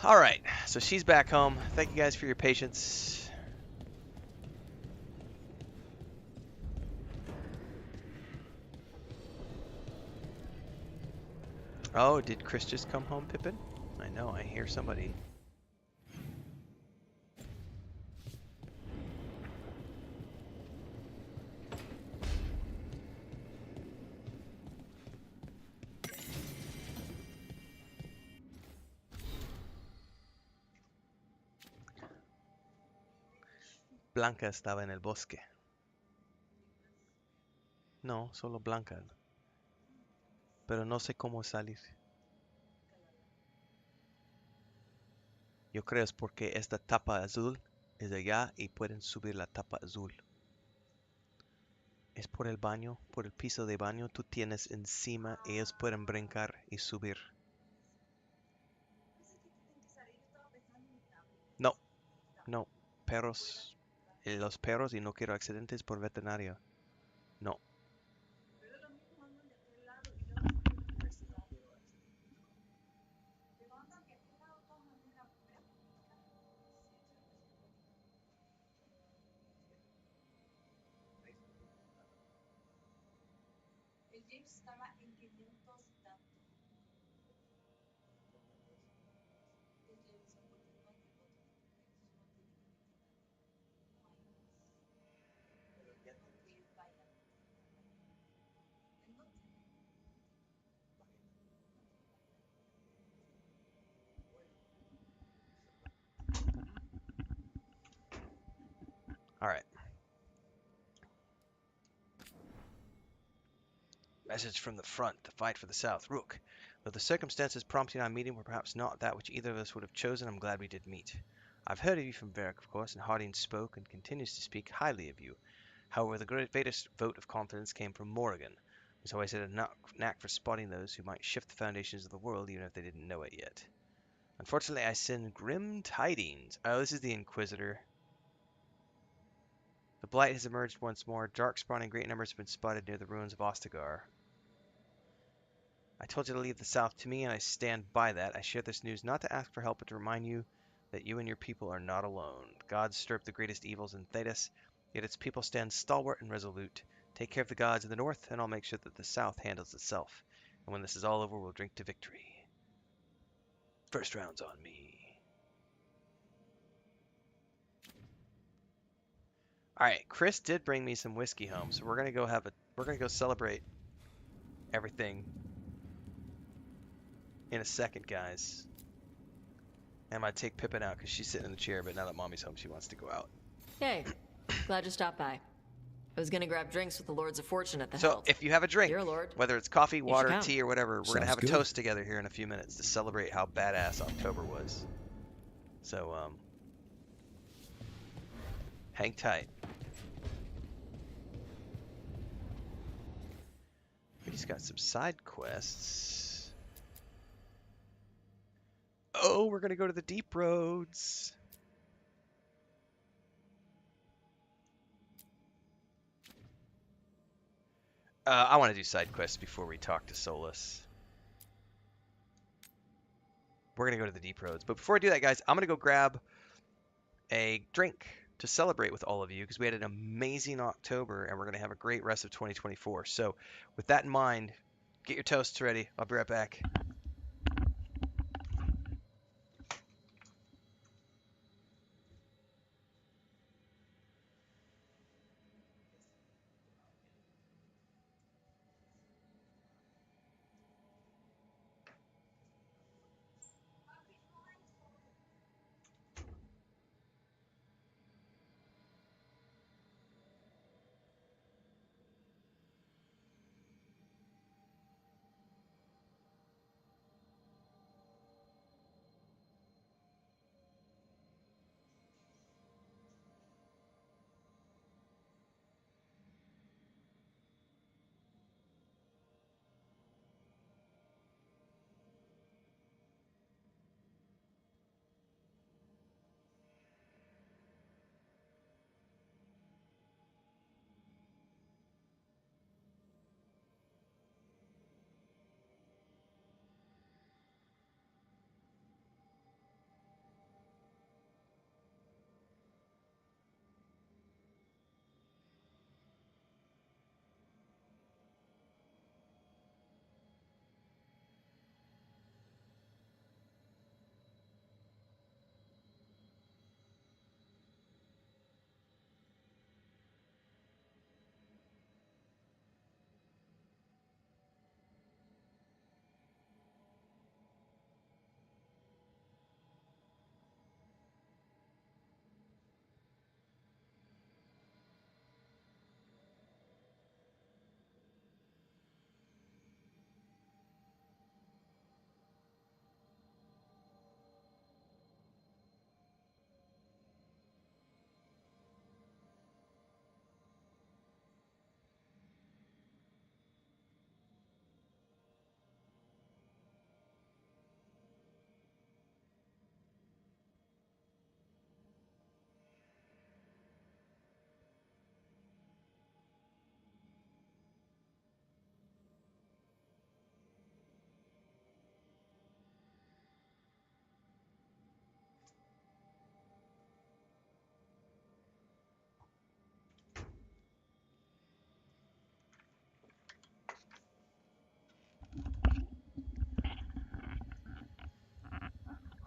Speaker 1: All right, so she's back home. Thank you guys for your patience. Oh, did Chris just come home, Pippin? I know, I hear somebody. Blanca estaba en el bosque. No, solo Blanca. Pero no sé cómo salir. Yo creo es porque esta tapa azul es de allá y pueden subir la tapa azul. Es por el baño, por el piso de baño. Tú tienes encima, ellos pueden brincar y subir. No, no. Perros. Los perros y no quiero accidentes por veterinario. No. All right. Message from the front, the fight for the South. Rook, though the circumstances prompting our meeting were perhaps not that which either of us would have chosen, I'm glad we did meet. I've heard of you from Varric, of course, and Harding spoke and continues to speak highly of you. However, the greatest vote of confidence came from Morrigan, who's always had a knack for spotting those who might shift the foundations of the world even if they didn't know it yet. Unfortunately, I send grim tidings. Oh, this is the Inquisitor. The blight has emerged once more. Darkspawn in great numbers have been spotted near the ruins of Ostagar. I told you to leave the south to me, and I stand by that. I share this news not to ask for help, but to remind you that you and your people are not alone. Gods stir up the greatest evils in Thedas, yet its people stand stalwart and resolute. Take care of the gods in the north, and I'll make sure that the south handles itself. And when this is all over, we'll drink to victory. First round's on me. Alright, Chris did bring me some whiskey home, so we're gonna go celebrate everything in a second, guys. And I'm gonna take Pippin out because she's sitting in the chair, but now that Mommy's home, she wants to go out.
Speaker 10: Hey, glad you stopped by. I was gonna grab drinks with the Lords of Fortune at the
Speaker 1: So,
Speaker 10: Held.
Speaker 1: if you have a drink,
Speaker 10: You're a lord.
Speaker 1: whether it's coffee,
Speaker 10: should
Speaker 1: water,
Speaker 10: come.
Speaker 1: tea, or whatever, we're gonna
Speaker 6: Sounds
Speaker 1: have a
Speaker 6: good.
Speaker 1: toast together here in a few minutes to celebrate how badass October was. So, hang tight. We just got some side quests. Oh, we're gonna go to the deep roads. I want to do side quests before we talk to Solus. We're going to go to the deep roads. But before I do that, guys, I'm going to go grab a drink to celebrate with all of you because we had an amazing October and we're going to have a great rest of 2024. So with that in mind, get your toasts ready. I'll be right back.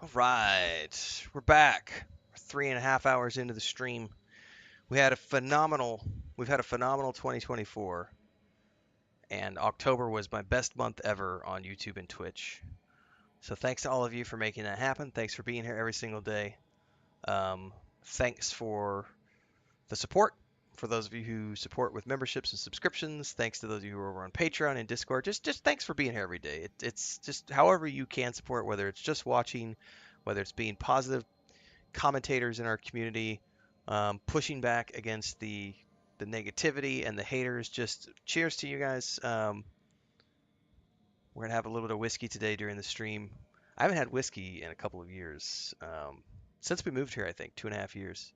Speaker 1: All right, we're back. We're 3.5 hours into the stream. We've had a phenomenal 2024, and October was my best month ever on YouTube and Twitch. So thanks to all of you for making that happen. Thanks for being here every single day. Thanks for the support. For those of you who support with memberships and subscriptions, thanks to those of you who are over on Patreon and Discord. Just thanks for being here every day. It's just however you can support, whether it's just watching, whether it's being positive commentators in our community, pushing back against the negativity and the haters. Just cheers to you guys. We're gonna have a little bit of whiskey today during the stream. I haven't had whiskey in a couple of years. Since we moved here, I think 2.5 years.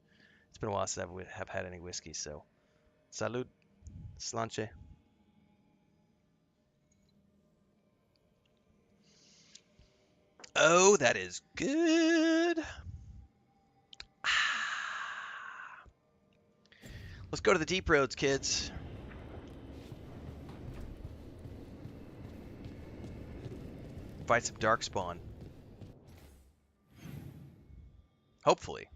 Speaker 1: It's been a while since I have had any whiskey. So, salud, slanche. Oh, that is good. Let's go to the deep roads, kids. Fight some darkspawn. Hopefully.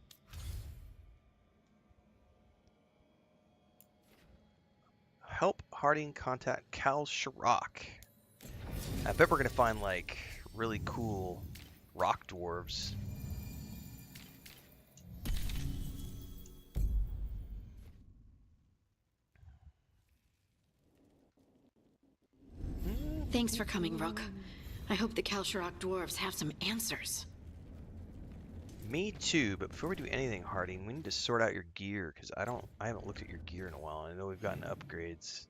Speaker 1: Help Harding contact Cal Shirok. I bet we're gonna find like really cool rock dwarves.
Speaker 11: Thanks for coming, Rook. I hope the Kalsharok dwarves have some answers.
Speaker 1: Me too, but before we do anything, Harding, we need to sort out your gear because I haven't looked at your gear in a while. I know we've gotten upgrades.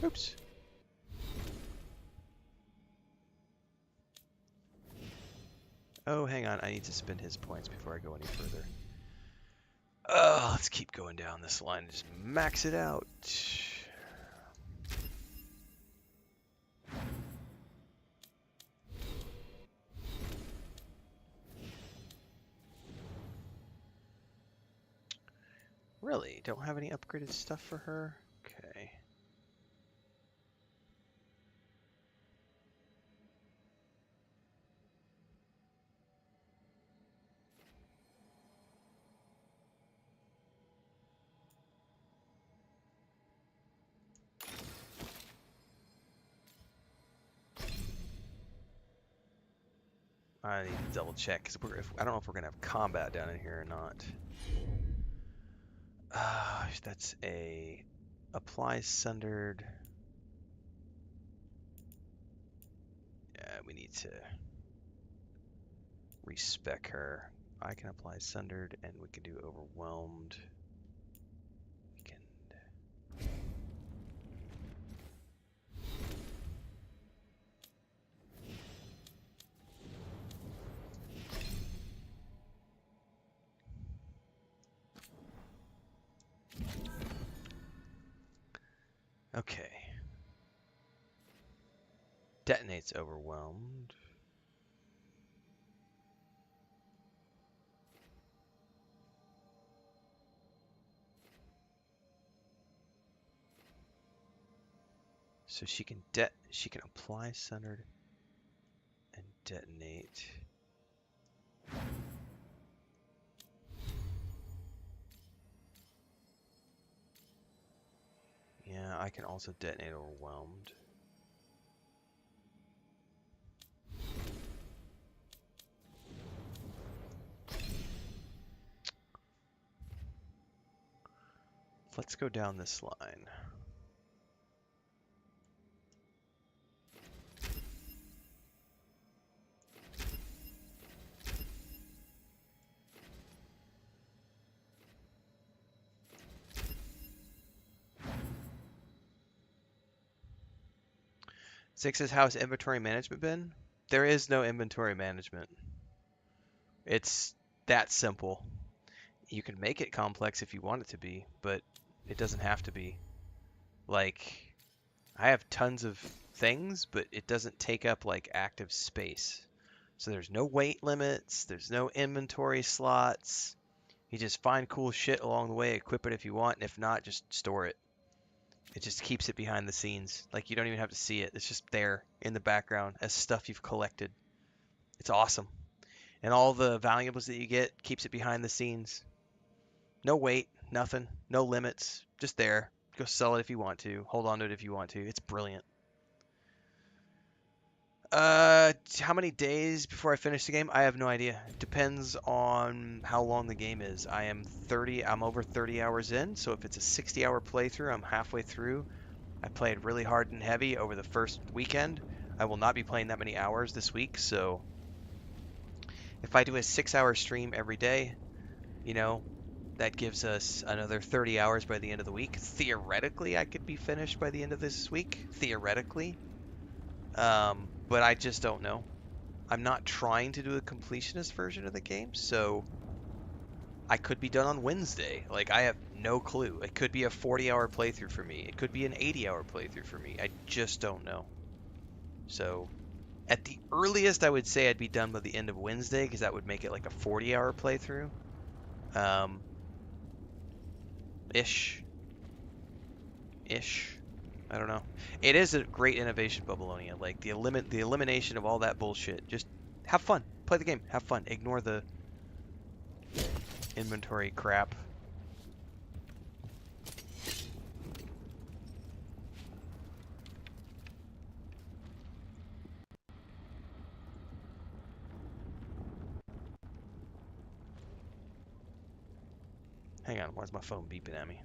Speaker 1: Oops. Oh, hang on. I need to spend his points before I go any further. Let's keep going down this line and just max it out. Really? Don't have any upgraded stuff for her? Okay. I need to double check because I don't know if we're gonna have combat down in here or not. That's a apply sundered. Yeah, we need to respec her. I can apply sundered, and we can do overwhelmed. We can. Okay. Detonates overwhelmed. So she can apply sundered and detonate. Yeah, I can also detonate overwhelmed. Let's go down this line. Six's house inventory management bin? There is no inventory management. It's that simple. You can make it complex if you want it to be, but it doesn't have to be. Like, I have tons of things, but it doesn't take up like active space. So there's no weight limits, there's no inventory slots. You just find cool shit along the way, equip it if you want, and if not, just store it. It just keeps it behind the scenes. Like, you don't even have to see it. It's just there in the background as stuff you've collected. It's awesome. And all the valuables that you get keeps it behind the scenes. No weight, nothing, no limits, just there. Go sell it if you want to. Hold on to it if you want to. It's brilliant. How many days before I finish the game? I have no idea. It depends on how long the game is. I'm over 30 hours in, so if it's a 60-hour playthrough, I'm halfway through. I played really hard and heavy over the first weekend. I will not be playing that many hours this week, so if I do a 6-hour stream every day, you know, that gives us another 30 hours by the end of the week. Theoretically, I could be finished by the end of this week. Theoretically. But I just don't know. I'm not trying to do a completionist version of the game, so I could be done on Wednesday. Like, I have no clue. It could be a 40-hour playthrough for me. It could be an 80-hour playthrough for me. I just don't know. So, at the earliest, I would say I'd be done by the end of Wednesday, because that would make it like a 40-hour playthrough. Ish. I don't know. It is a great innovation, Bubbalonia. Like, the elimination of all that bullshit. Just have fun. Play the game. Have fun. Ignore the inventory crap. Hang on. Why is my phone beeping at me?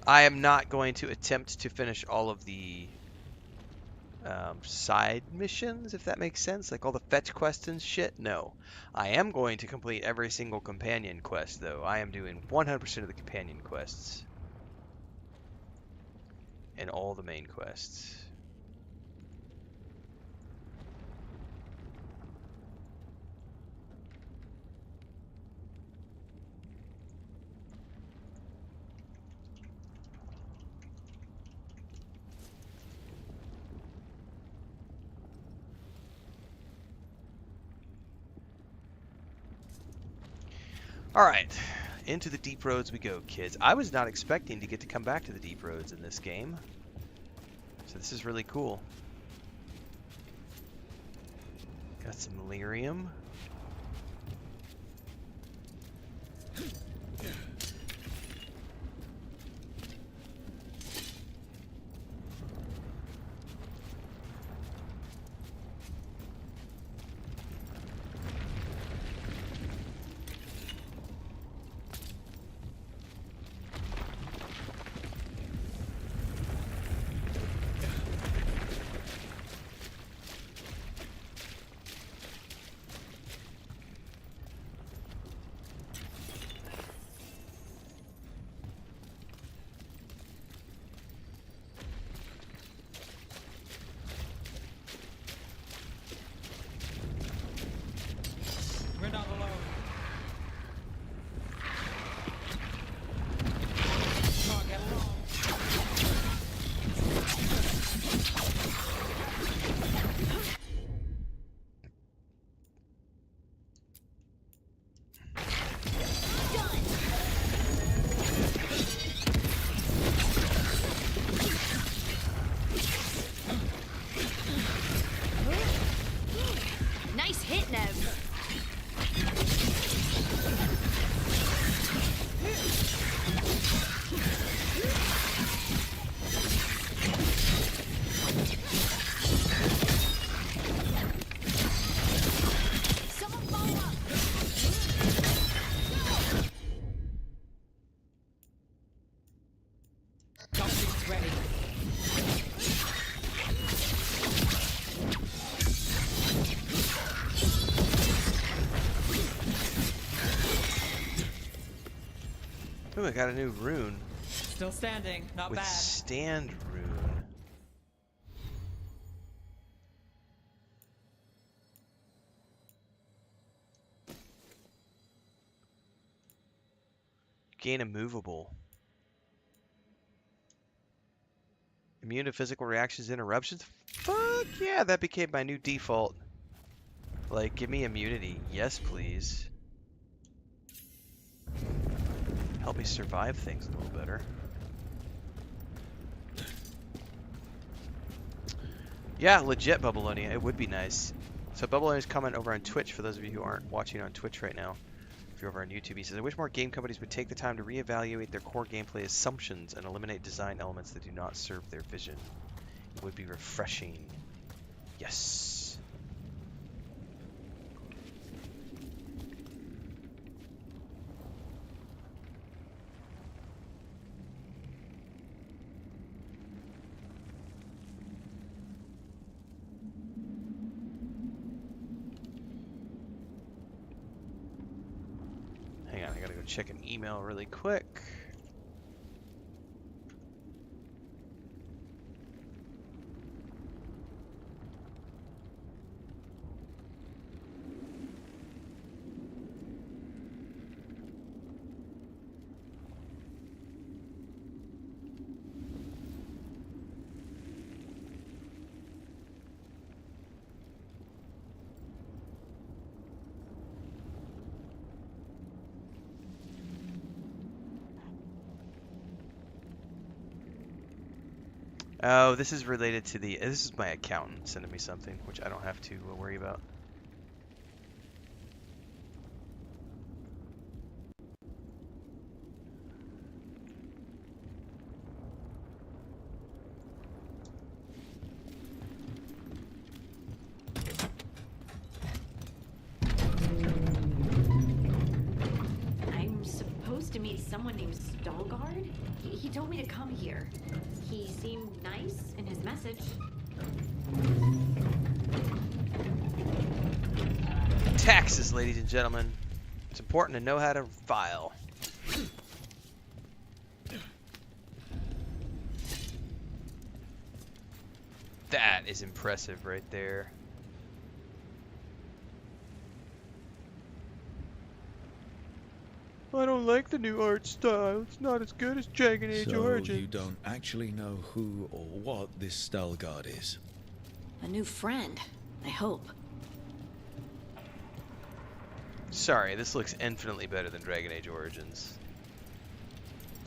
Speaker 1: I am not going to attempt to finish all of the side missions, if that makes sense, like all the fetch quests and shit. No, I am going to complete every single companion quest, though. I am doing 100% of the companion quests and all the main quests. Alright, into the deep roads we go, kids. I was not expecting to get to come back to the deep roads in this game, so this is really cool. Got some lyrium.
Speaker 3: We're not alone. Come on, get along.
Speaker 11: Nice hit, Nev.
Speaker 3: Something's ready.
Speaker 1: Ooh, I got a new rune.
Speaker 3: Still standing, not bad.
Speaker 1: Withstand rune. Gain immovable. Immune to physical reactions, interruptions? Fuck yeah, that became my new default. Like, give me immunity. Yes, please. Help me survive things a little better. Yeah, legit Bubbleonia. It would be nice. So Bubbleonia's comment over on Twitch, for those of you who aren't watching on Twitch right now. If you're over on YouTube, he says, I wish more game companies would take the time to reevaluate their core gameplay assumptions and eliminate design elements that do not serve their vision. It would be refreshing. Yes. Hang on, I gotta go check an email really quick. Oh, this is related to the... This is my accountant sending me something, which I don't have to worry about.
Speaker 11: I'm supposed to meet someone named Veilguard. He told me to come here. He seemed nice in his message.
Speaker 1: Taxes, ladies and gentlemen. It's important to know how to file. That is impressive right there. I don't like the new art style. It's not as good as Dragon Age Origins.
Speaker 6: So you don't actually know who or what this Veilguard is?
Speaker 11: A new friend, I hope.
Speaker 1: Sorry, this looks infinitely better than Dragon Age Origins.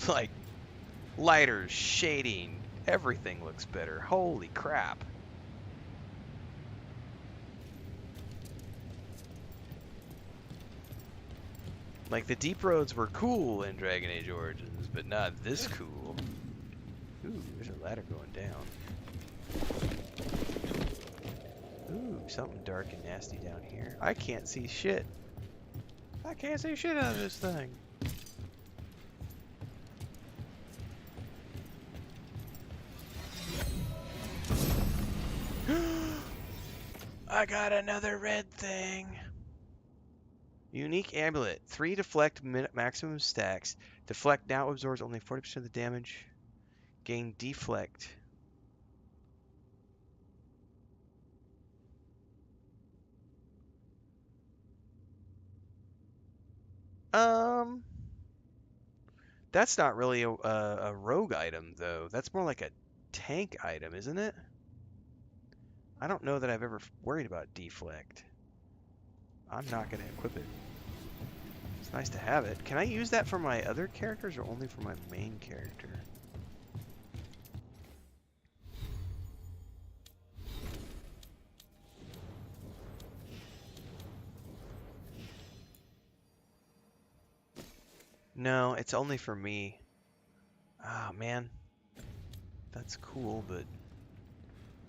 Speaker 1: Like, lighters, shading, everything looks better. Holy crap. Like, the deep roads were cool in Dragon Age Origins, but not this cool. Ooh, there's a ladder going down. Ooh, something dark and nasty down here. I can't see shit. I can't see shit out of this thing. I got another red thing. Unique amulet. 3 deflect maximum stacks. Deflect now absorbs only 40% of the damage. Gain deflect. That's not really a rogue item, though. That's more like a tank item, isn't it? I don't know that I've ever worried about deflect. I'm not going to equip it. It's nice to have it. Can I use that for my other characters or only for my main character? No, it's only for me. Ah, man. That's cool, but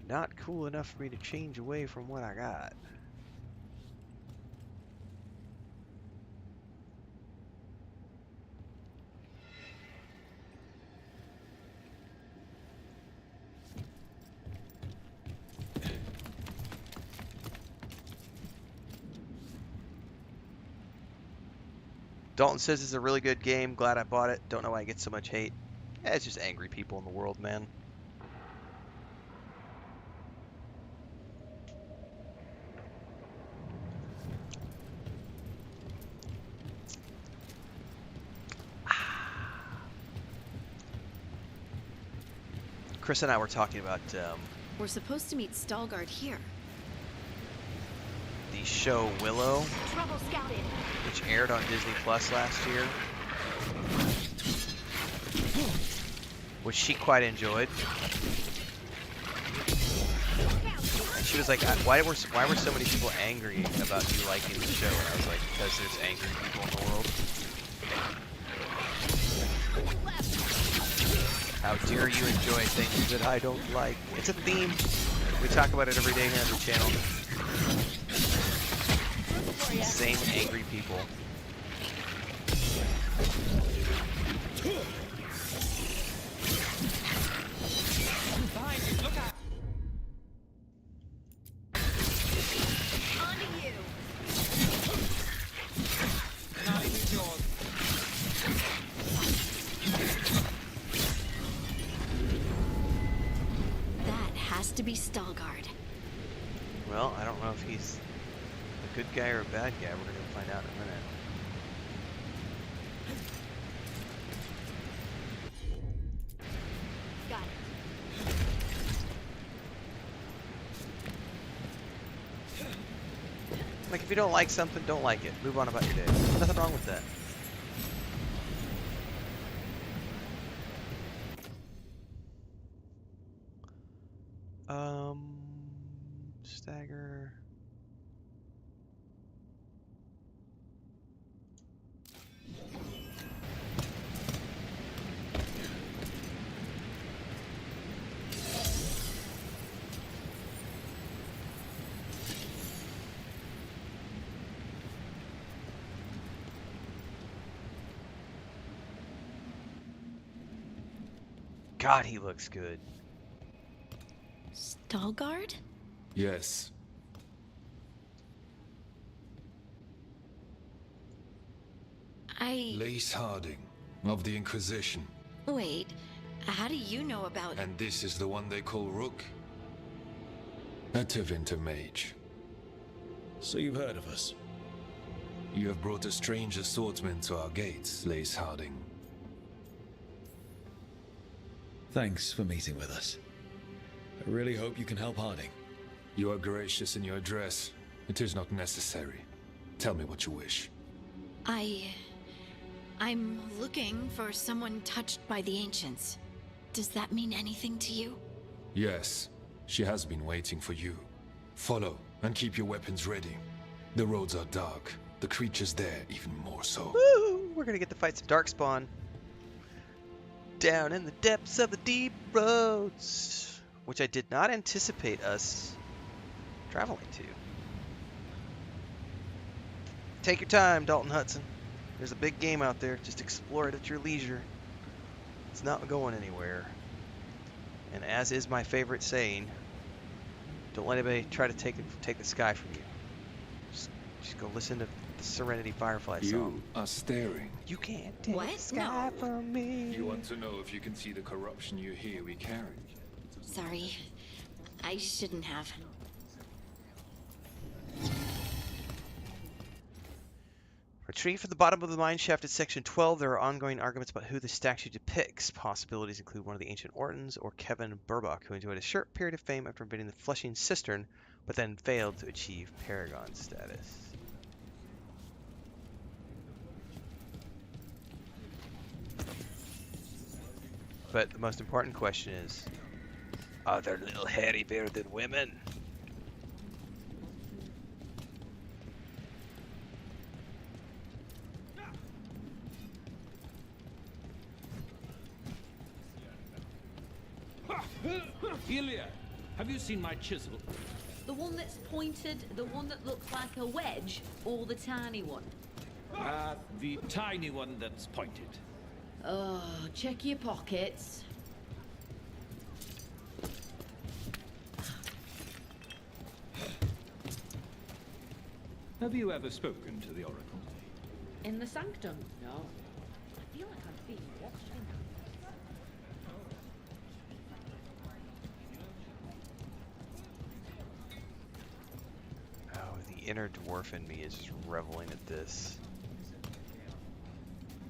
Speaker 1: not cool enough for me to change away from what I got. Dalton says it's a really good game. Glad I bought it. Don't know why I get so much hate. It's just angry people in the world, man. Chris and I were talking about
Speaker 11: We're supposed to meet Veilguard here.
Speaker 1: the show Willow,
Speaker 11: Trouble scouted.
Speaker 1: which aired on Disney Plus last year, which she quite enjoyed. And she was like, why were so many people angry about you liking the show? And I was like, because there's angry people in the world. How dare you enjoy things that I don't like? It's a theme. We talk about it every day here on the channel. Same angry people.
Speaker 3: Behind you, look out!
Speaker 11: Onto you.
Speaker 3: Not even yours.
Speaker 11: That has to be Veilguard.
Speaker 1: Well, I don't know if he's a good guy or a bad guy. We're going to find out in a minute.
Speaker 11: Got it.
Speaker 1: Like, if you don't like something, don't like it. Move on about your day. There's nothing wrong with that. Stagger. God, he looks good.
Speaker 11: Stalgard?
Speaker 12: Yes. Lace Harding, of the Inquisition.
Speaker 11: Wait, how do you know about...
Speaker 12: And this is the one they call Rook? A Tevinter mage.
Speaker 6: So you've heard of us?
Speaker 12: You have brought a stranger swordsman to our gates, Lace Harding.
Speaker 6: Thanks for meeting with us. I really hope you can help Harding.
Speaker 12: You are gracious in your address. It is not necessary. Tell me what you wish.
Speaker 11: I'm looking for someone touched by the Ancients. Does that mean anything to you?
Speaker 12: Yes. She has been waiting for you. Follow, and keep your weapons ready. The roads are dark. The creatures there even more so.
Speaker 1: Woo! We're gonna get to fight some Darkspawn. Down in the depths of the deep roads. Which I did not anticipate us traveling to. Take your time, Dalton Hudson. There's a big game out there. Just explore it at your leisure. It's not going anywhere. And as is my favorite saying, don't let anybody try to take the sky from you. Just go listen to the Serenity Firefly song.
Speaker 12: You are staring.
Speaker 1: You can't take the sky from me.
Speaker 12: You want to know if you can see the corruption you hear we carry.
Speaker 11: Sorry. I shouldn't have.
Speaker 1: Retrieve from the bottom of the mine shaft at section 12. There are ongoing arguments about who the statue depicts. Possibilities include one of the ancient Ortons or Kevin Burbach, who enjoyed a short period of fame after invading the Flushing Cistern, but then failed to achieve Paragon status. But the most important question is, are there little hairy bearded women?
Speaker 17: Ilya, have you seen my chisel?
Speaker 14: The one that's pointed, the one that looks like a wedge, or the tiny one?
Speaker 17: The tiny one that's pointed.
Speaker 14: Oh, check your pockets.
Speaker 17: Have you ever spoken to the Oracle?
Speaker 14: In the sanctum? No. I feel like I'm being watched.
Speaker 1: The inner dwarf in me is just reveling at this.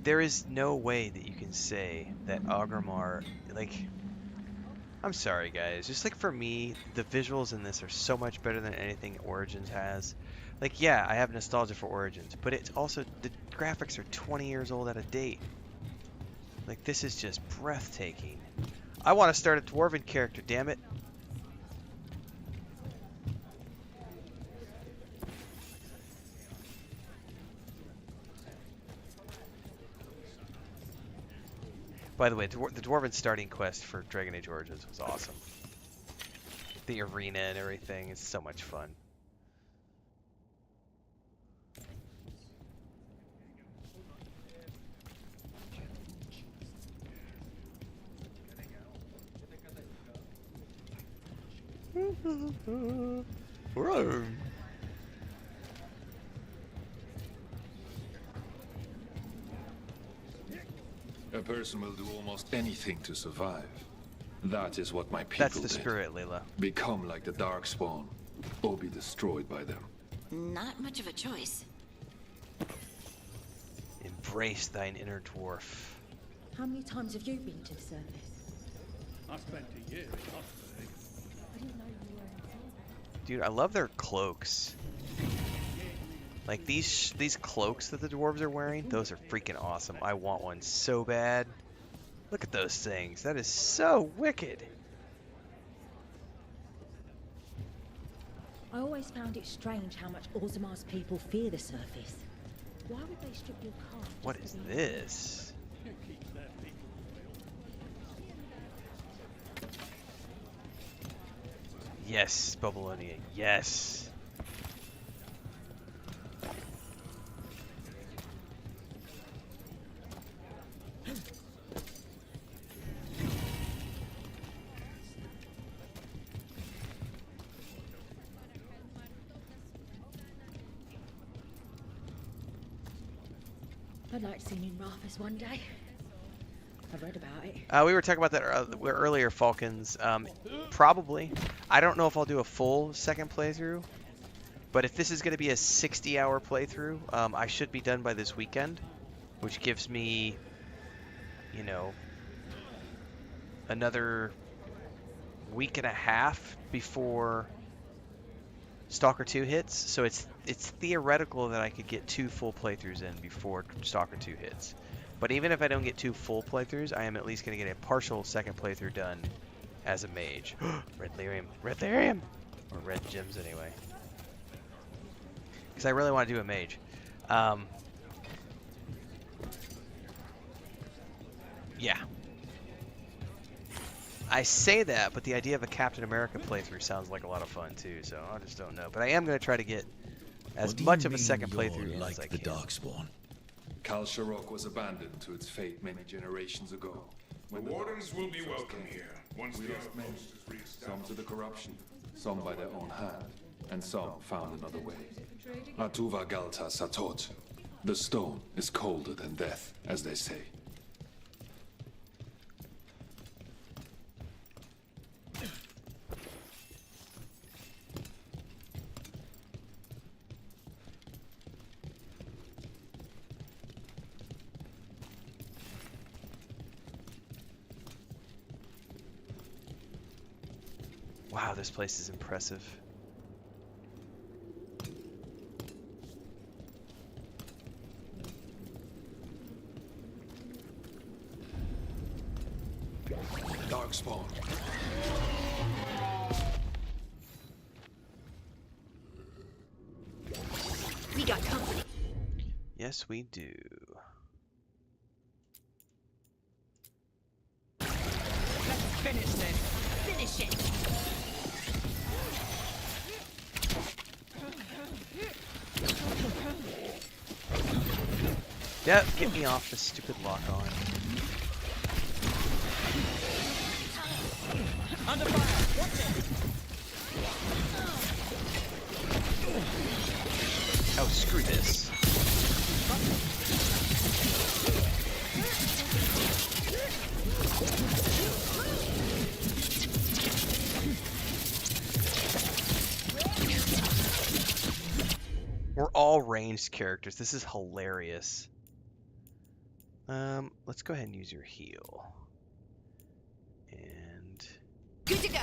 Speaker 1: There is no way that you can say that Agrimar, like, I'm sorry guys, just like for me, the visuals in this are so much better than anything Origins has. Like, yeah, I have nostalgia for Origins, but it's also, the graphics are 20 years old out of date. Like, this is just breathtaking. I want to start a Dwarven character, damn it. By the way, the Dwarven starting quest for Dragon Age Origins was awesome. The arena and everything is so much fun. Whoa.
Speaker 12: A person will do almost anything to survive. That is what my people
Speaker 1: That's the spirit, Layla.
Speaker 12: Become like the Darkspawn, or be destroyed by them.
Speaker 11: Not much of a choice.
Speaker 1: Embrace thine inner dwarf.
Speaker 18: How many times have you been to the surface?
Speaker 17: I spent a year in Oxford.
Speaker 18: I didn't know you were in.
Speaker 1: Dude, I love their cloaks. Like these cloaks that the dwarves are wearing, those are freaking awesome. I want one so bad. Look at those things. That is so wicked.
Speaker 18: I always found it strange how much Orzamar's people fear the surface. Why would they strip your car?
Speaker 1: What is this? Yes, Babylonia. Yes.
Speaker 18: I'd like to see New Marthas one day. I've read about it.
Speaker 1: We were talking about that earlier, Falcons. Probably. I don't know if I'll do a full second playthrough, but if this is going to be a 60-hour playthrough, I should be done by this weekend, which gives me, you know, another week and a half before Stalker 2 hits. So it's theoretical that I could get 2 full playthroughs in before Stalker 2 hits. But even if I don't get 2 full playthroughs, I am at least going to get a partial second playthrough done as a mage. Red lyrium. Red lyrium! Or red gems anyway. Because I really want to do a mage. Yeah. I say that, but the idea of a Captain America playthrough sounds like a lot of fun too, so I just don't know. But I am going to try to get as much of a second playthrough in as I can.
Speaker 21: The Darkspawn? Kal Sharok was abandoned to its fate many generations ago.
Speaker 2: The Wardens will be welcome here, once
Speaker 21: we
Speaker 2: the
Speaker 21: lost many,
Speaker 2: outpost is reestablished.
Speaker 21: some to the corruption, some by their own hand, and some found another way. Atuva Galta Satot. The stone is colder than death, as they say.
Speaker 1: Wow, this place is impressive.
Speaker 21: Darkspawn.
Speaker 11: We got company.
Speaker 1: Yes, we do.
Speaker 3: Let's finish this.
Speaker 11: Finish it.
Speaker 1: Yep, get me off this stupid lock on.
Speaker 3: Under fire. Watch it.
Speaker 1: Oh, screw this. We're all ranged characters. This is hilarious. Let's go ahead and use your heal. And
Speaker 11: good to go.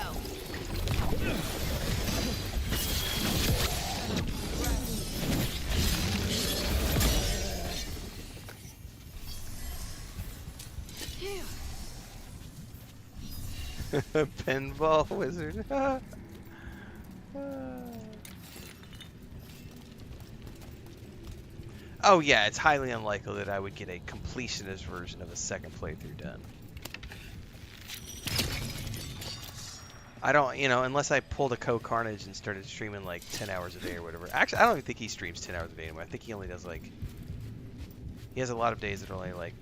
Speaker 1: Pinball wizard. Oh yeah, it's highly unlikely that I would get a completionist version of a second playthrough done. I don't, you know, unless I pulled a Co-Carnage and started streaming like 10 hours a day or whatever. Actually, I don't even think he streams 10 hours a day anymore. I think he only does like, he has a lot of days that are only like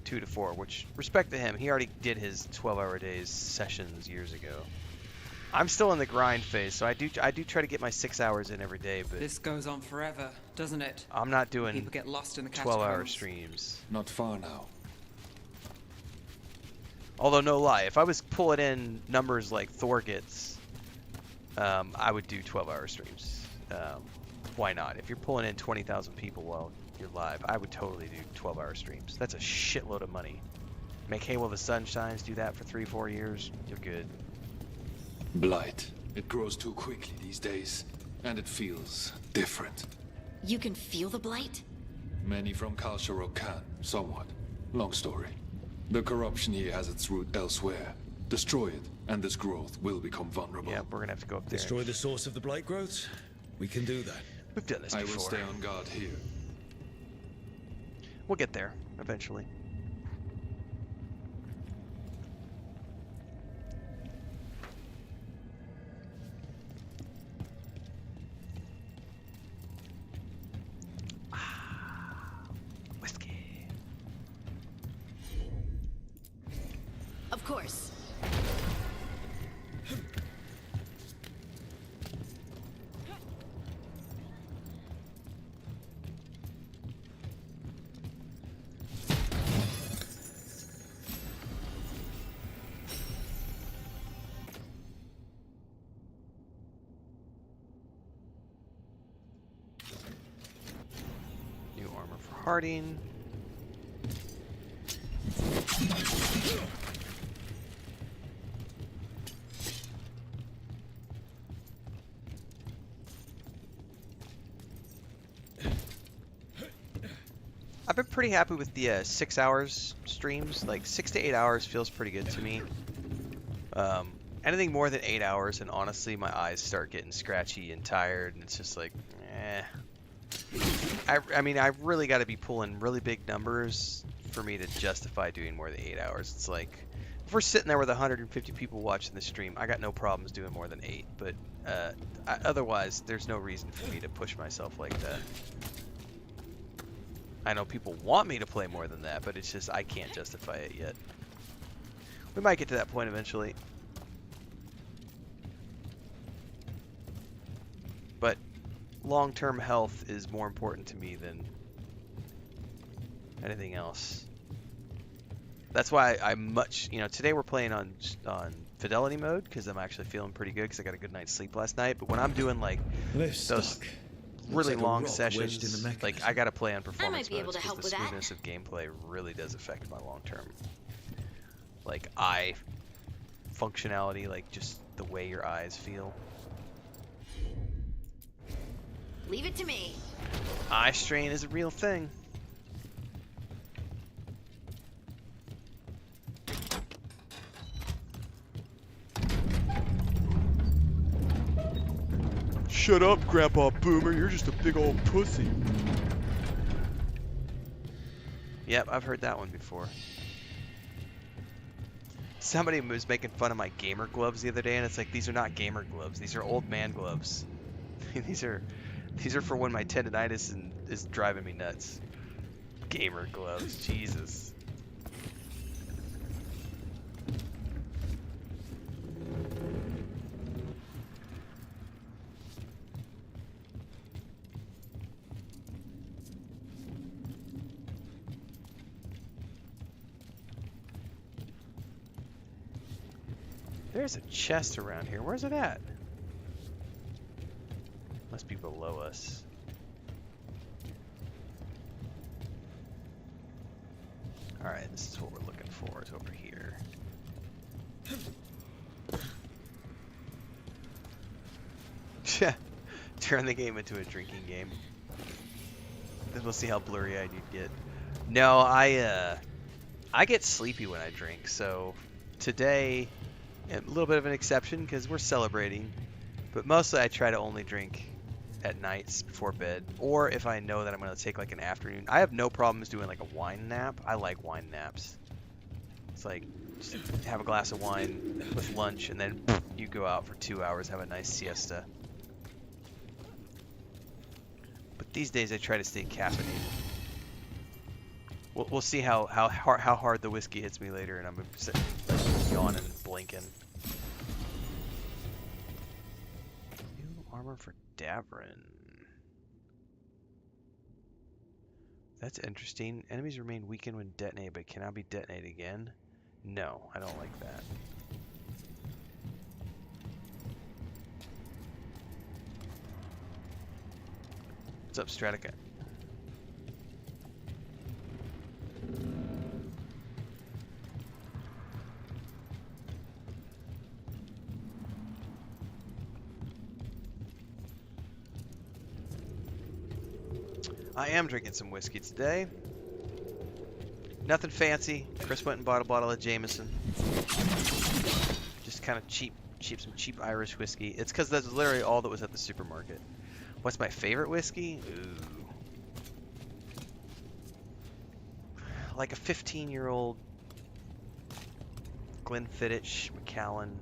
Speaker 1: 2 to 4, which, respect to him, he already did his 12-hour days sessions years ago. I'm still in the grind phase, so I do try to get my 6 hours in every day, but
Speaker 5: This goes on forever, doesn't it?
Speaker 1: I'm not doing
Speaker 5: People get lost in the
Speaker 1: 12-hour
Speaker 5: catacombs.
Speaker 1: streams.
Speaker 21: Not far now.
Speaker 1: Although, no lie, if I was pulling in numbers like Thor gets, I would do 12-hour streams. Why not? If you're pulling in 20,000 people while you're live, I would totally do 12-hour streams. That's a shitload of money. Make hay while the sun shines, do that for 3-4 years, you're good.
Speaker 21: Blight. It grows too quickly these days, and it feels different.
Speaker 11: You can feel the blight?
Speaker 21: Many from Kal Sharok can, somewhat. Long story. The corruption here has its root elsewhere. Destroy it, and this growth will become vulnerable.
Speaker 1: Yeah, we're gonna have to go up there.
Speaker 6: Destroy the source of the blight growths? We can do that.
Speaker 1: We've done this
Speaker 21: I
Speaker 1: before.
Speaker 21: will stay on guard here.
Speaker 1: We'll get there, eventually. Whiskey.
Speaker 11: Of course.
Speaker 1: Harding. I've been pretty happy with the 6 hours streams. Like 6 to 8 hours feels pretty good to me. Anything more than 8 hours, and honestly, my eyes start getting scratchy and tired, and it's just like, eh. I mean, I've really got to be pulling really big numbers for me to justify doing more than 8 hours. It's like, if we're sitting there with 150 people watching the stream, I got no problems doing more than 8. But otherwise, there's no reason for me to push myself like that. I know people want me to play more than that, but it's just I can't justify it yet. We might get to that point eventually. But long-term health is more important to me than anything else. That's why I'm much, you know, today we're playing on fidelity mode because I'm actually feeling pretty good because I got a good night's sleep last night. But when I'm doing like those really long sessions, like I got to play on performance modes because the smoothness of gameplay really does affect my long-term, like eye functionality, like just the way your eyes feel.
Speaker 11: Leave it to me.
Speaker 1: Eye strain is a real thing. Shut up, Grandpa Boomer. You're just a big old pussy. Yep, I've heard that one before. Somebody was making fun of my gamer gloves the other day, and it's like, these are not gamer gloves. These are old man gloves. These are for when my tendonitis is driving me nuts. Gamer gloves, Jesus. There's a chest around here. Where's it at? Must be below us. Alright, this is what we're looking for. It's over here. Turn the game into a drinking game. Then we'll see how blurry-eyed you'd get. No, I get sleepy when I drink, so today, a little bit of an exception because we're celebrating, but mostly I try to only drink at nights before bed, or if I know that I'm going to take like an afternoon. I have no problems doing like a wine nap. I like wine naps. It's like just have a glass of wine with lunch and then you go out for 2 hours, have a nice siesta. But these days I try to stay caffeinated. We'll see how hard the whiskey hits me later, and I'm sitting yawning and blinking. New armor for Davrin. That's interesting. Enemies remain weakened when detonated, but cannot be detonated again. No, I don't like that. What's up, Stratica? I am drinking some whiskey today. Nothing fancy. Chris went and bought a bottle of Jameson. Just kind of some cheap Irish whiskey. It's because that's literally all that was at the supermarket. What's my favorite whiskey? Ooh. Like a 15-year-old Glenfiddich Macallan.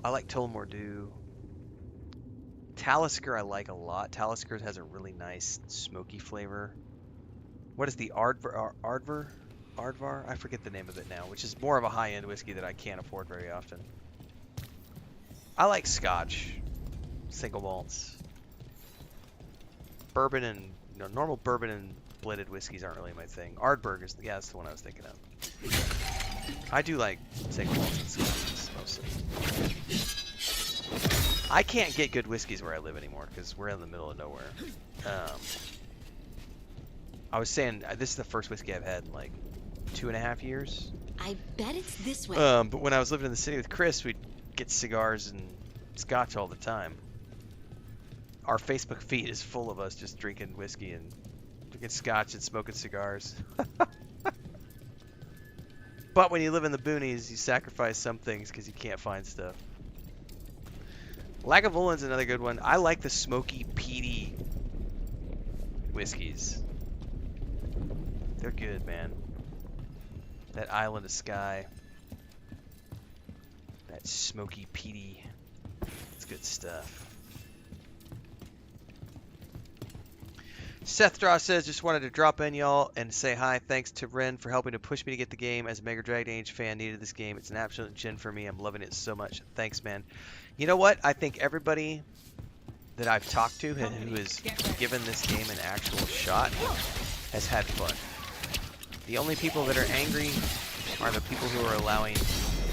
Speaker 1: I like Tullamore Dew. Talisker I like a lot. Talisker has a really nice smoky flavor. What is the Ardvar? I forget the name of it now, which is more of a high-end whiskey that I can't afford very often. I like Scotch, single malts. Bourbon and normal bourbon and blended whiskeys aren't really my thing. Ardbeg is, yeah, that's the one I was thinking of. I do like single malts and Scotches mostly. I can't get good whiskeys where I live anymore because we're in the middle of nowhere. I was saying this is the first whiskey I've had in like 2.5 years.
Speaker 11: I bet it's this way.
Speaker 1: But when I was living in the city with Chris, we'd get cigars and scotch all the time. Our Facebook feed is full of us just drinking whiskey and drinking scotch and smoking cigars. But when you live in the boonies, you sacrifice some things because you can't find stuff. Lagavulin another good one. I like the smoky, peaty whiskeys. They're good, man. That Island of Skye. That smoky, peaty. It's good stuff. Seth Draw says, just wanted to drop in, y'all, and say hi. Thanks to Ren for helping to push me to get the game. As a Mega Dragon Age fan, needed this game. It's an absolute gem for me. I'm loving it so much. Thanks, man. You know what? I think everybody that I've talked to who has given this game an actual shot has had fun. The only people that are angry are the people who are allowing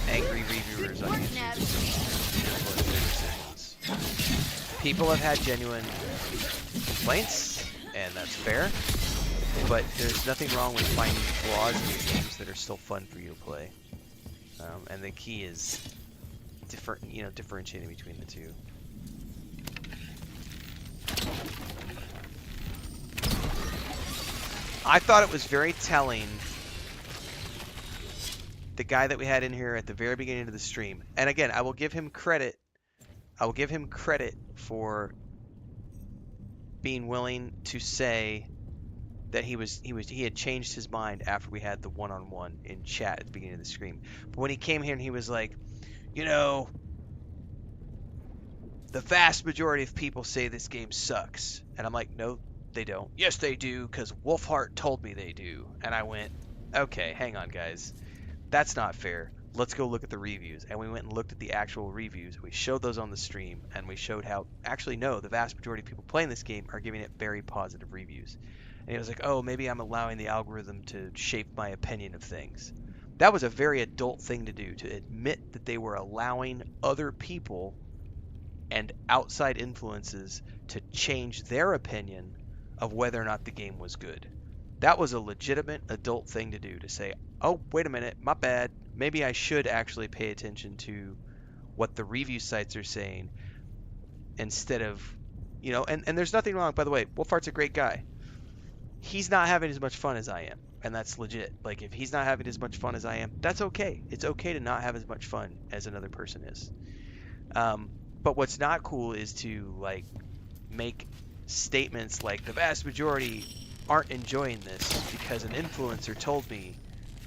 Speaker 1: angry reviewers on YouTube to influence their decisions. People have had genuine complaints, and that's fair, but there's nothing wrong with finding flaws in your games that are still fun for you to play. And the key is differentiating between the two. I thought it was very telling, the guy that we had in here at the very beginning of the stream. And again, I will give him credit. I will give him credit for being willing to say that he had changed his mind after we had the one-on-one in chat at the beginning of the stream. But when he came here and he was like, you know, the vast majority of people say this game sucks. And I'm like, no, they don't. Yes, they do, because Wolfheart told me they do. And I went, okay, hang on, guys. That's not fair. Let's go look at the reviews. And we went and looked at the actual reviews. We showed those on the stream, and we showed how, actually, no, the vast majority of people playing this game are giving it very positive reviews. And he was like, oh, maybe I'm allowing the algorithm to shape my opinion of things. That was a very adult thing to do, to admit that they were allowing other people and outside influences to change their opinion of whether or not the game was good. That was a legitimate adult thing to do, to say, oh, wait a minute, my bad. Maybe I should actually pay attention to what the review sites are saying instead of, you know, and there's nothing wrong, by the way, Wolfheart's a great guy. He's not having as much fun as I am, and that's legit. Like, if he's not having as much fun as I am, that's okay. It's okay to not have as much fun as another person is. But what's not cool is to, like, make statements like the vast majority aren't enjoying this because an influencer told me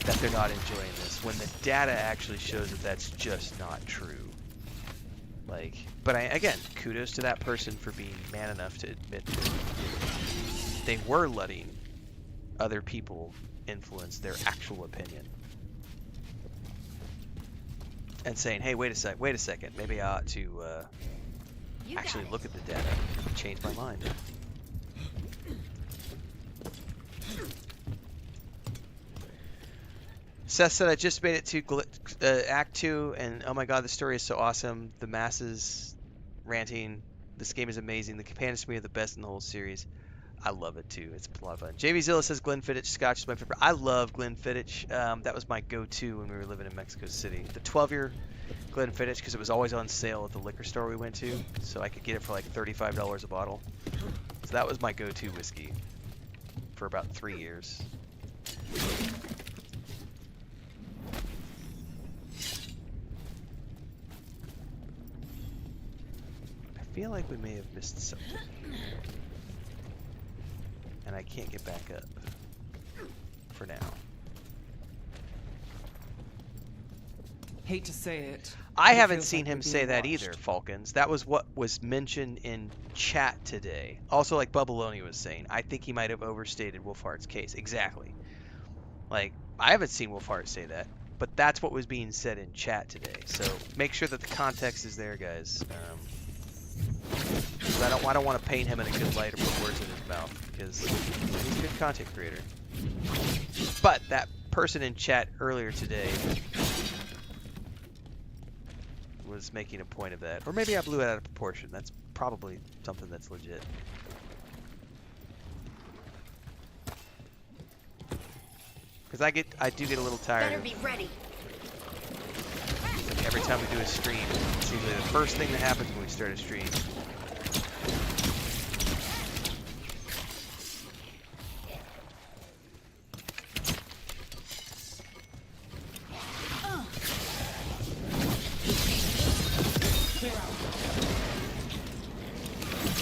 Speaker 1: that they're not enjoying this, when the data actually shows that that's just not true. Like, but again, kudos to that person for being man enough to admit that they were letting other people influence their actual opinion. And saying, hey, wait a second, maybe I ought to actually look at the data and change my mind. Seth said, I just made it to Act 2, and oh my god, the story is so awesome. The masses ranting. This game is amazing. The companions to me are the best in the whole series. I love it too. It's a lot of fun. JV Zilla says Glenfiddich Scotch is my favorite. I love Glenfiddich. That was my go-to when we were living in Mexico City. The 12-year Glenfiddich, because it was always on sale at the liquor store we went to, so I could get it for like $35 a bottle. So that was my go-to whiskey for about 3 years. I feel like we may have missed something. And I can't get back up for now.
Speaker 5: Hate to say it.
Speaker 1: I haven't seen him say that either, Falcons. That was what was mentioned in chat today. Also, like Bubbaloni was saying, I think he might have overstated Wolfheart's case. Exactly. Like, I haven't seen Wolfheart say that, but that's what was being said in chat today. So make sure that the context is there, guys. I don't want to paint him in a good light or put words in his mouth, because he's a good content creator. But that person in chat earlier today was making a point of that. Or maybe I blew it out of proportion. That's probably something that's legit. Because I do get a little tired.
Speaker 11: Better be ready.
Speaker 1: Like every time we do a stream, it's usually the first thing that happens when we start a stream.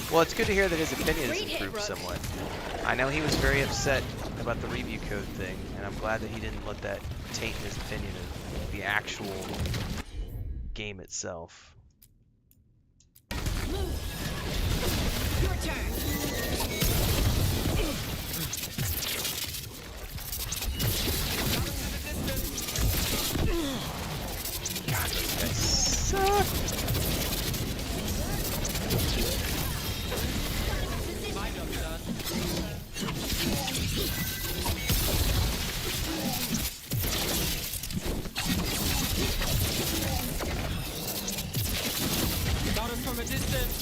Speaker 1: Well, it's good to hear that his opinion has improved somewhat. I know he was very upset about the review code thing, and I'm glad that he didn't let that taint his opinion of the actual game itself.
Speaker 11: Your turn.
Speaker 1: God, those guys suck.
Speaker 3: Got us from a distance.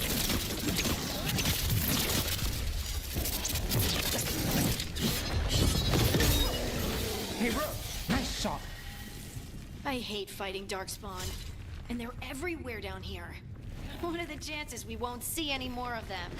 Speaker 13: Hey, bro, nice shot.
Speaker 11: I hate fighting Darkspawn. And they're everywhere down here. What are the chances we won't see any more of them?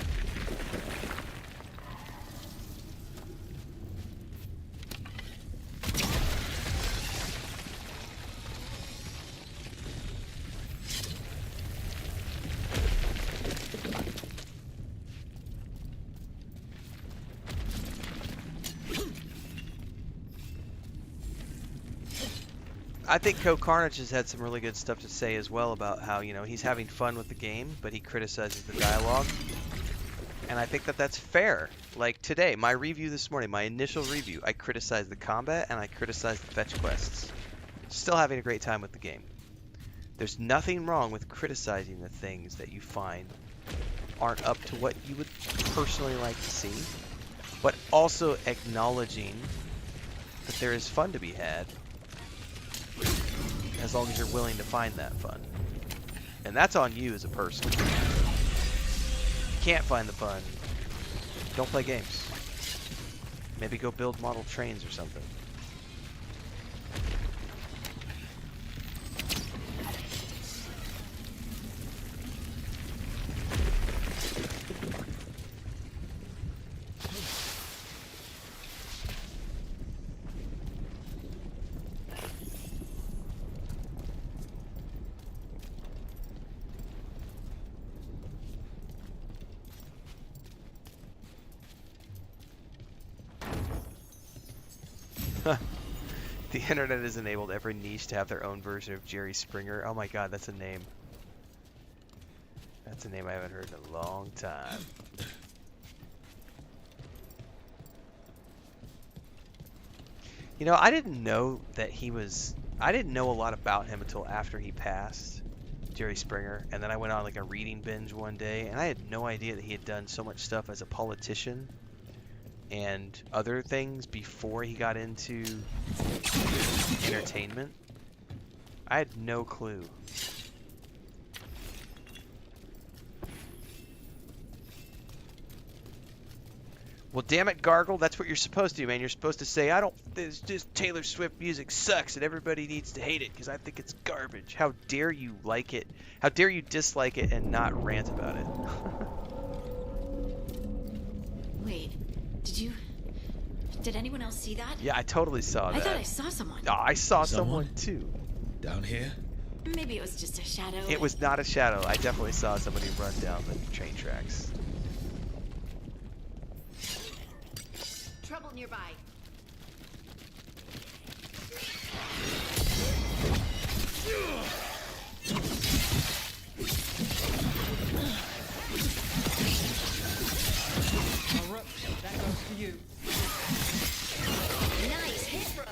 Speaker 1: I think Carnage has had some really good stuff to say as well about how, you know, he's having fun with the game, but he criticizes the dialogue. And I think that that's fair. Like today, my review this morning, my initial review, I criticized the combat and I criticized the fetch quests. Still having a great time with the game. There's nothing wrong with criticizing the things that you find aren't up to what you would personally like to see, but also acknowledging that there is fun to be had, as long as you're willing to find that fun. And that's on you as a person. If you can't find the fun, don't play games. Maybe go build model trains or something. The internet has enabled every niche to have their own version of Jerry Springer. Oh my god, that's a name. That's a name I haven't heard in a long time. You know, I didn't know that he was... I didn't know a lot about him until after he passed, Jerry Springer. And then I went on like a reading binge one day, and I had no idea that he had done so much stuff as a politician and other things before he got into entertainment. I had no clue. Well, damn it, Gargle, that's what you're supposed to do, man. You're supposed to say, this just Taylor Swift music sucks and everybody needs to hate it because I think it's garbage. How dare you like it? How dare you dislike it and not rant about it?
Speaker 11: Wait, did anyone else see that?
Speaker 1: Yeah, I totally saw that.
Speaker 11: I thought I saw someone.
Speaker 1: Oh, I saw someone too.
Speaker 6: Down here?
Speaker 11: Maybe it was just a shadow.
Speaker 1: It was not a shadow. I definitely saw somebody run down the train tracks.
Speaker 11: Trouble nearby.
Speaker 3: That goes to you.
Speaker 11: Nice hit, Rook.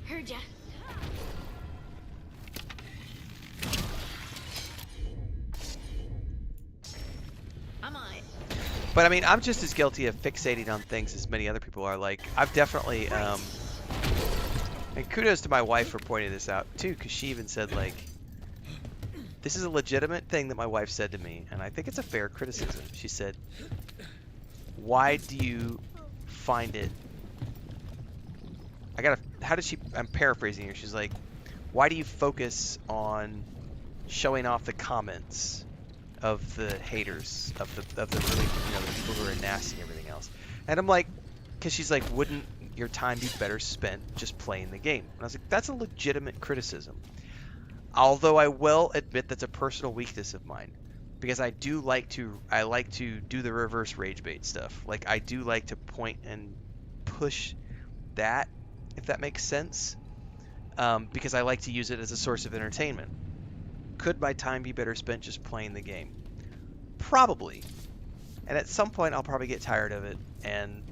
Speaker 11: Heard ya. I'm on it.
Speaker 1: But I mean, I'm just as guilty of fixating on things as many other people are. Like, I've definitely, and kudos to my wife for pointing this out too, because she even said like, this is a legitimate thing that my wife said to me, and I think it's a fair criticism. She said, why do you find it... I'm paraphrasing here. She's like, why do you focus on showing off the comments of the haters, of the really, the people who are nasty and everything else? And I'm like, because she's like, wouldn't your time be better spent just playing the game? And I was like, that's a legitimate criticism. Although I will admit that's a personal weakness of mine, because I like to do the reverse rage bait stuff. Like, I do like to point and push that, if that makes sense, because I like to use it as a source of entertainment. Could my time be better spent just playing the game? Probably. And at some point I'll probably get tired of it and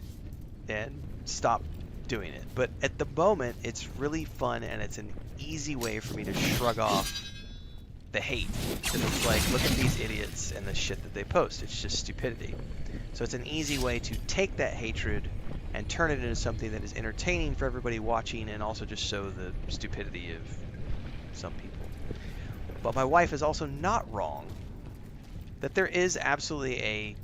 Speaker 1: stop doing it. But at the moment, it's really fun, and it's an easy way for me to shrug off the hate. Because it's like, look at these idiots and the shit that they post. It's just stupidity. So it's an easy way to take that hatred and turn it into something that is entertaining for everybody watching, and also just show the stupidity of some people. But my wife is also not wrong that there is absolutely a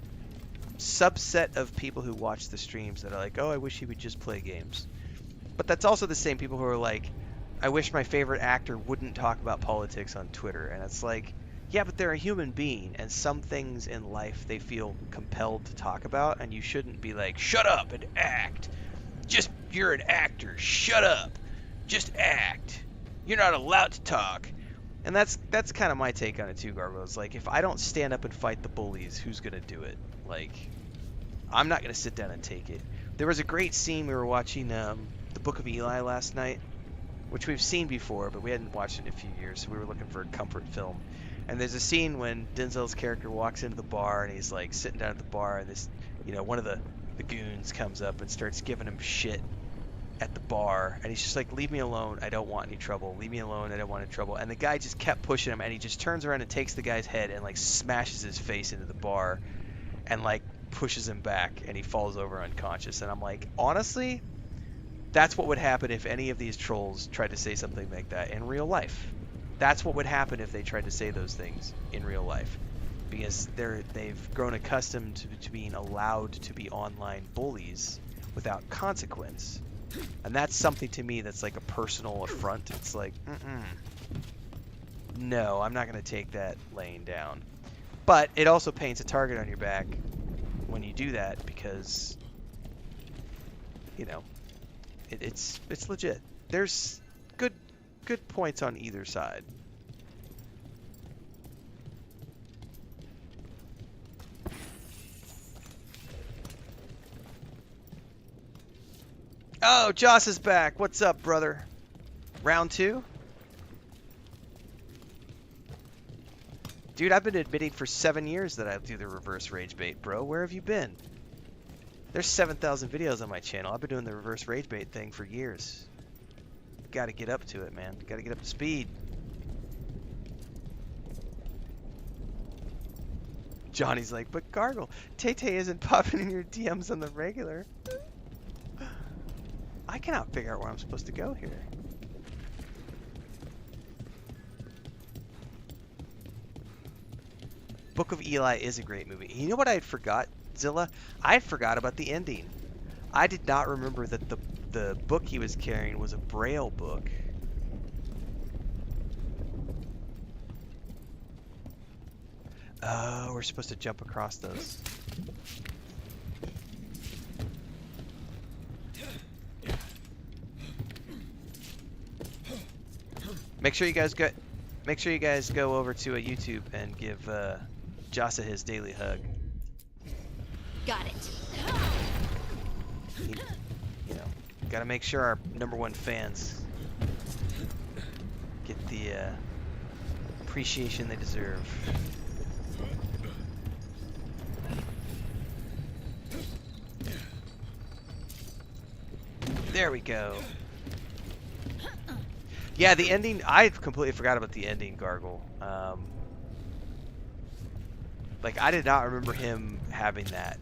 Speaker 1: subset of people who watch the streams that are like, oh, I wish he would just play games. But that's also the same people who are like, I wish my favorite actor wouldn't talk about politics on Twitter. And it's like, yeah, but they're a human being, and some things in life they feel compelled to talk about, and you shouldn't be like, shut up and act. You're an actor. Shut up. Just act. You're not allowed to talk. And that's kind of my take on it too, Garbo. It's like, if I don't stand up and fight the bullies, who's going to do it? Like, I'm not going to sit down and take it. There was a great scene. We were watching the Book of Eli last night, which we've seen before, but we hadn't watched it in a few years, so we were looking for a comfort film. And there's a scene when Denzel's character walks into the bar, and he's like sitting down at the bar, and this, one of the goons comes up and starts giving him shit at the bar, and he's just like, leave me alone, I don't want any trouble. Leave me alone, I don't want any trouble. And the guy just kept pushing him, and he just turns around and takes the guy's head and like smashes his face into the bar and like pushes him back, and he falls over unconscious. And I'm like, honestly, that's what would happen if any of these trolls tried to say something like that in real life. That's what would happen if they tried to say those things in real life, because they've grown accustomed to being allowed to be online bullies without consequence. And that's something to me that's like a personal affront. It's like, no, I'm not going to take that laying down. But it also paints a target on your back when you do that, because, it's legit. There's good points on either side. Oh, Joss is back. What's up, brother? Round 2? Dude, I've been admitting for 7 years that I do the reverse rage bait, bro. Where have you been? There's 7,000 videos on my channel. I've been doing the reverse rage bait thing for years. Gotta get up to it, man. Gotta get up to speed. Johnny's like, but Gargle, Tay-Tay isn't popping in your DMs on the regular. I cannot figure out where I'm supposed to go here. Book of Eli is a great movie. You know what I had forgot, Zilla? I had forgot about the ending. I did not remember that the book he was carrying was a Braille book. Oh, we're supposed to jump across those. Make sure you guys go over to a YouTube and give Jasa his daily hug.
Speaker 11: Got it.
Speaker 1: Gotta make sure our #1 fans get the appreciation they deserve. There we go. Yeah, the ending, I completely forgot about the ending, Gargle. Like, I did not remember him having that.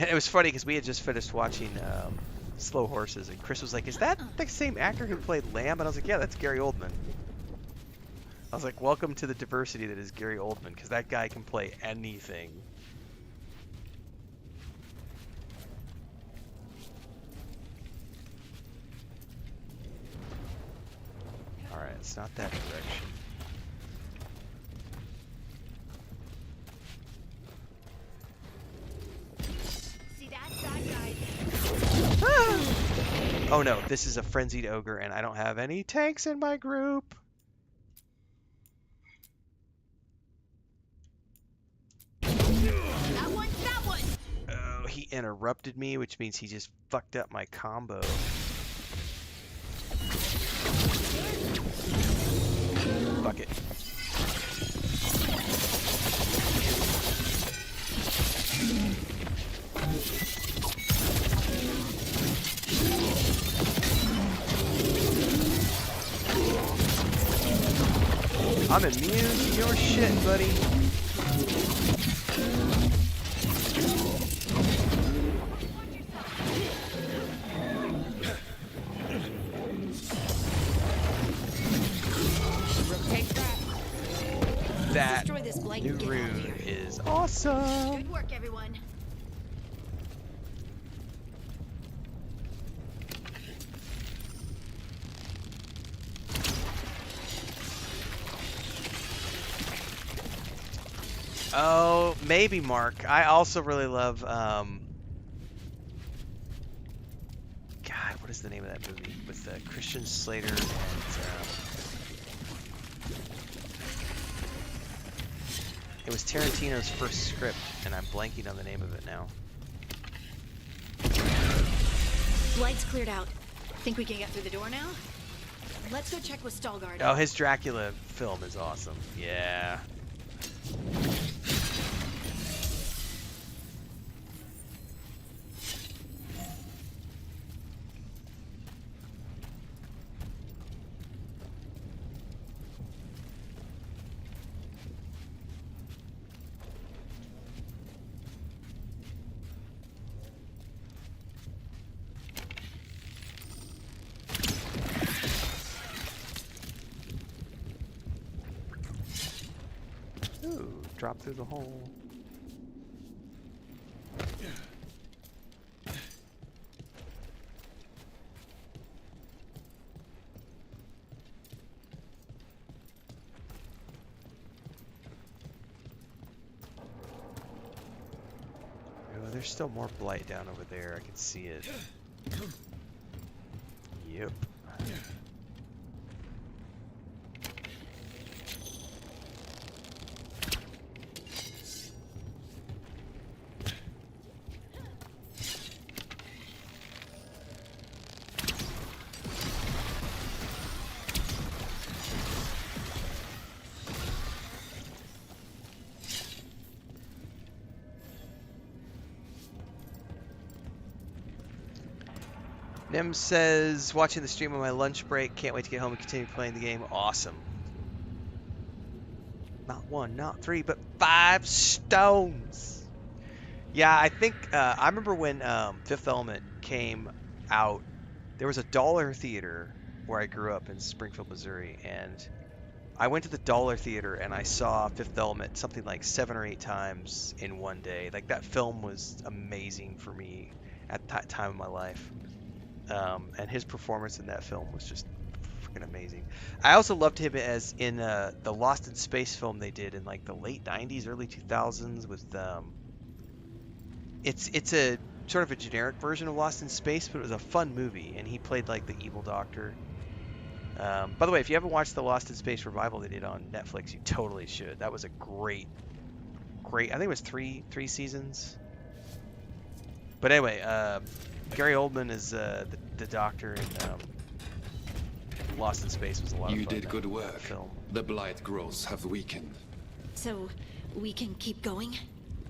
Speaker 1: And it was funny because we had just finished watching Slow Horses, and Chris was like, "Is that the same actor who played Lamb?" And I was like, "Yeah, that's Gary Oldman." I was like, "Welcome to the diversity that is Gary Oldman," because that guy can play anything. All right, it's not that direction. Oh no, this is a frenzied ogre and I don't have any tanks in my group.
Speaker 11: That one!
Speaker 1: Oh, he interrupted me, which means he just fucked up my combo. Fuck it. I'm immune to your shit, buddy. That new rune is awesome.
Speaker 11: Good work, everyone.
Speaker 1: Oh, maybe Mark. I also really love God, what is the name of that movie with Christian Slater and it was Tarantino's first script, and I'm blanking on the name of it now.
Speaker 11: Blight's cleared out. Think we can get through the door now? Let's go check with Veilguard.
Speaker 1: Oh, his Dracula film is awesome. Yeah. Ooh, drop through the hole. Oh, there's still more blight down over there. I can see it. Yep. Nim says, watching the stream on my lunch break. Can't wait to get home and continue playing the game. Awesome. Not one, not three, but 5 stones. Yeah, I think, I remember when Fifth Element came out, there was a dollar theater where I grew up in Springfield, Missouri, and I went to the dollar theater and I saw Fifth Element something like 7 or 8 times in one day. Like, that film was amazing for me at that time of my life. And his performance in that film was just freaking amazing. I also loved him as in the Lost in Space film they did in like the late 90s, early 2000s with it's a sort of a generic version of Lost in Space, but it was a fun movie, and he played like the evil doctor. By the way, if you haven't watched the Lost in Space revival they did on Netflix, you totally should. That was a great, I think it was three seasons. But anyway, Gary Oldman is the doctor in Lost in Space. Was a lot of fun.
Speaker 21: You did good work.
Speaker 1: Film.
Speaker 21: The blight growths have weakened.
Speaker 11: So, we can keep going?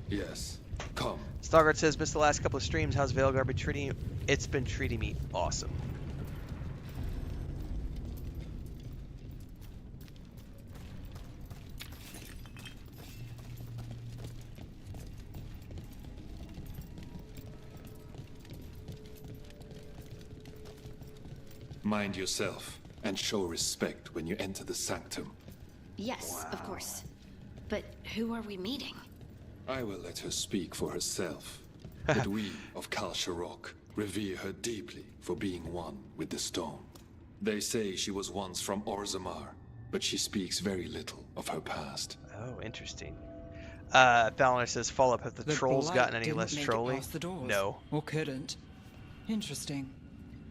Speaker 21: Yes. Come.
Speaker 1: Stargard says, missed the last couple of streams. How's Veilguard been treating you? It's been treating me awesome.
Speaker 21: Mind yourself, and show respect when you enter the sanctum.
Speaker 11: Yes, of course. But who are we meeting?
Speaker 21: I will let her speak for herself. But we of Kal Sharok revere her deeply for being one with the stone. They say she was once from Orzammar, but she speaks very little of her past.
Speaker 1: Oh, interesting. Valor says, follow-up, have the trolls
Speaker 5: blight
Speaker 1: gotten any
Speaker 5: didn't
Speaker 1: less
Speaker 5: make it
Speaker 1: trolly?
Speaker 5: past the doors.
Speaker 1: No.
Speaker 5: Or couldn't. Interesting.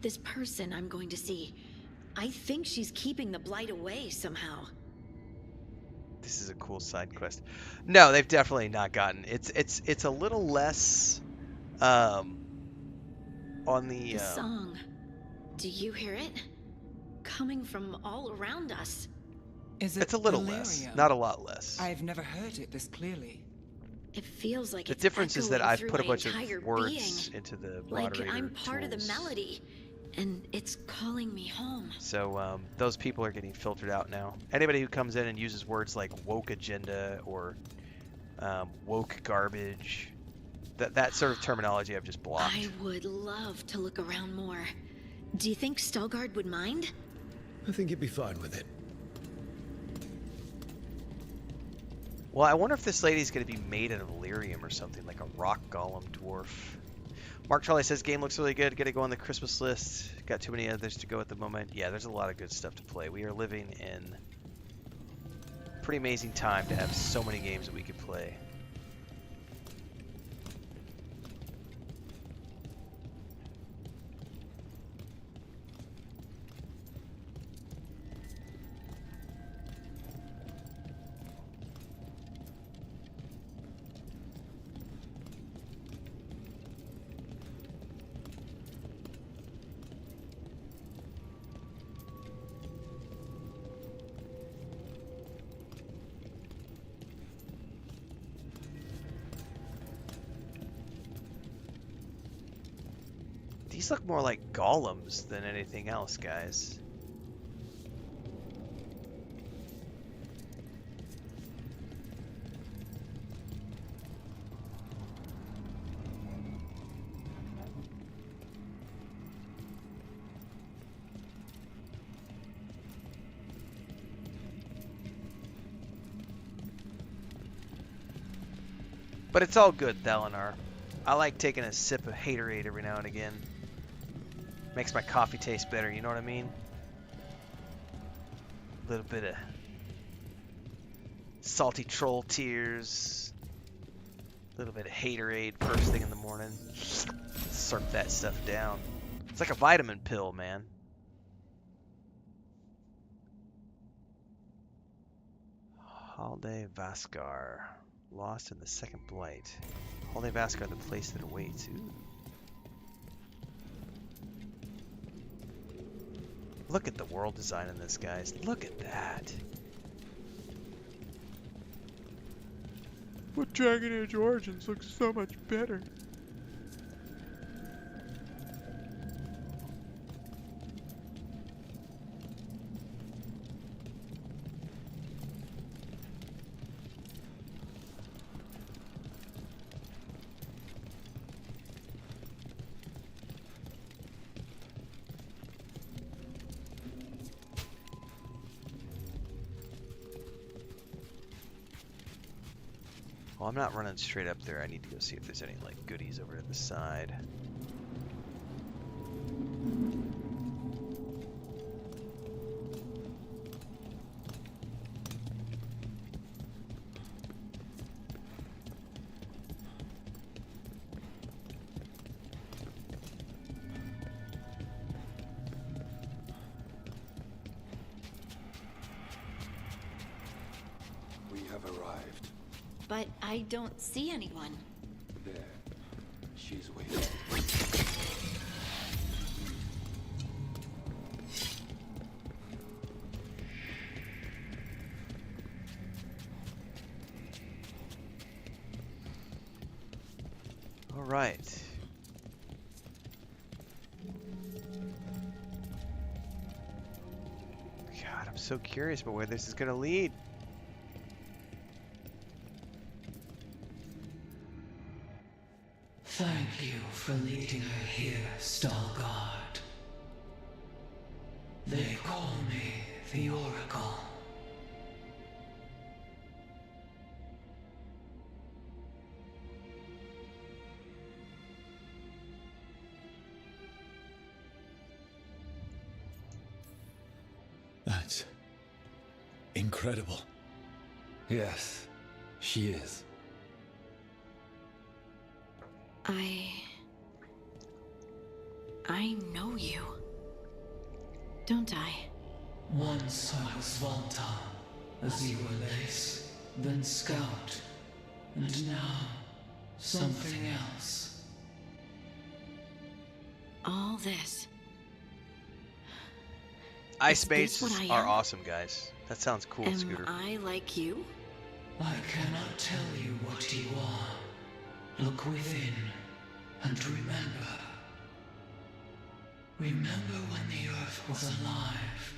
Speaker 11: This person I'm going to see, I think she's keeping the blight away somehow.
Speaker 1: This is a cool side quest. No, they've definitely not gotten. It's a little less on the
Speaker 11: The song. Do you hear it? Coming from all around us.
Speaker 5: Is it
Speaker 1: it's a little
Speaker 5: delirium?
Speaker 1: less, not a lot less.
Speaker 5: I've never heard it this clearly.
Speaker 11: It feels like
Speaker 1: The
Speaker 11: it's
Speaker 1: difference is that
Speaker 11: echoing
Speaker 1: I've
Speaker 11: through
Speaker 1: put a
Speaker 11: my
Speaker 1: bunch
Speaker 11: entire
Speaker 1: of words
Speaker 11: being.
Speaker 1: into the
Speaker 11: Like
Speaker 1: moderator
Speaker 11: I'm part of the
Speaker 1: tools.
Speaker 11: melody, and it's calling me home.
Speaker 1: So those people are getting filtered out now. Anybody who comes in and uses words like woke agenda or woke garbage, that sort of terminology I've just blocked.
Speaker 11: I would love to look around more. Do you think Stelgard would mind?
Speaker 6: I think he'd be fine with it.
Speaker 1: Well, I wonder if this lady's going to be made out of lyrium or something, like a rock golem dwarf. Mark Charlie says, game looks really good. Got to go on the Christmas list. Got too many others to go at the moment. Yeah, there's a lot of good stuff to play. We are living in a pretty amazing time to have so many games that we could play. These look more like golems than anything else, guys. But it's all good, Thalinar. I like taking a sip of Haterade every now and again. Makes my coffee taste better, you know what I mean? A little bit of salty troll tears. A little bit of Haterade first thing in the morning. Slurp that stuff down. It's like a vitamin pill, man. Halde Vaskar. Lost in the second blight. Halde Vaskar, the place that awaits. Ooh. Look at the world design in this, guys. Look at that. But Dragon Age Origins looks so much better. Well, I'm not running straight up there. I need to go see if there's any like goodies over to the side.
Speaker 21: We have arrived.
Speaker 11: But I don't see anyone.
Speaker 21: There. She's waiting.
Speaker 1: All right. God, I'm so curious about where this is going to lead.
Speaker 9: Thank you for leading her here, Stalgard. The Oracle.
Speaker 6: That's incredible.
Speaker 21: Yes, she is.
Speaker 11: I know you. Don't I?
Speaker 9: Once I was Volta, as you were Lace, then Scout, and now something else.
Speaker 11: All this.
Speaker 1: Ice
Speaker 11: Is this
Speaker 1: baits
Speaker 11: what I
Speaker 1: are
Speaker 11: am?
Speaker 1: awesome, guys. That sounds cool,
Speaker 11: Am
Speaker 1: Scooter.
Speaker 11: I like you?
Speaker 9: I cannot tell you what you are. Look within and remember. Remember when the Earth was alive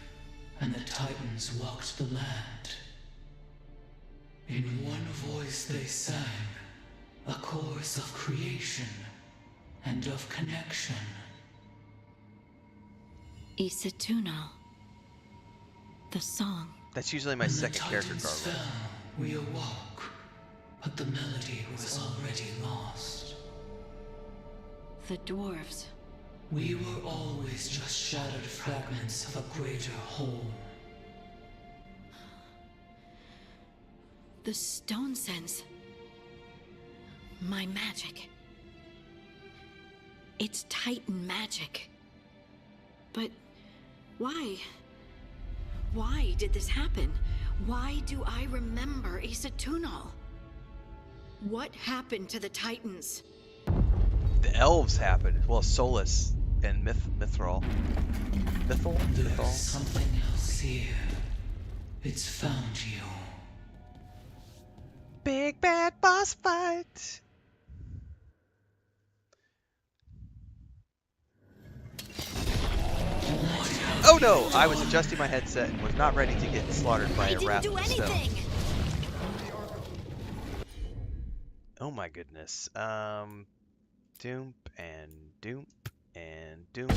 Speaker 9: and the Titans walked the land. In one voice they sang a chorus of creation and of connection.
Speaker 11: Isatunal. The song.
Speaker 1: That's usually my second character card roll.
Speaker 9: We awoke, but the melody was already lost.
Speaker 11: The dwarves.
Speaker 9: We were always just shattered fragments of a greater whole.
Speaker 11: The stone sense. My magic. It's Titan magic. But why? Why did this happen? Why do I remember Isatunal? What happened to the Titans?
Speaker 1: The elves happened. Well, Solus and Mithril. Mythal?
Speaker 9: There's something else here. It's found you.
Speaker 1: Big bad boss fight. Oh no! I was adjusting my headset and was not ready to get slaughtered by a wrath of stone. Oh my goodness. Doomp and Doomp and Doomp.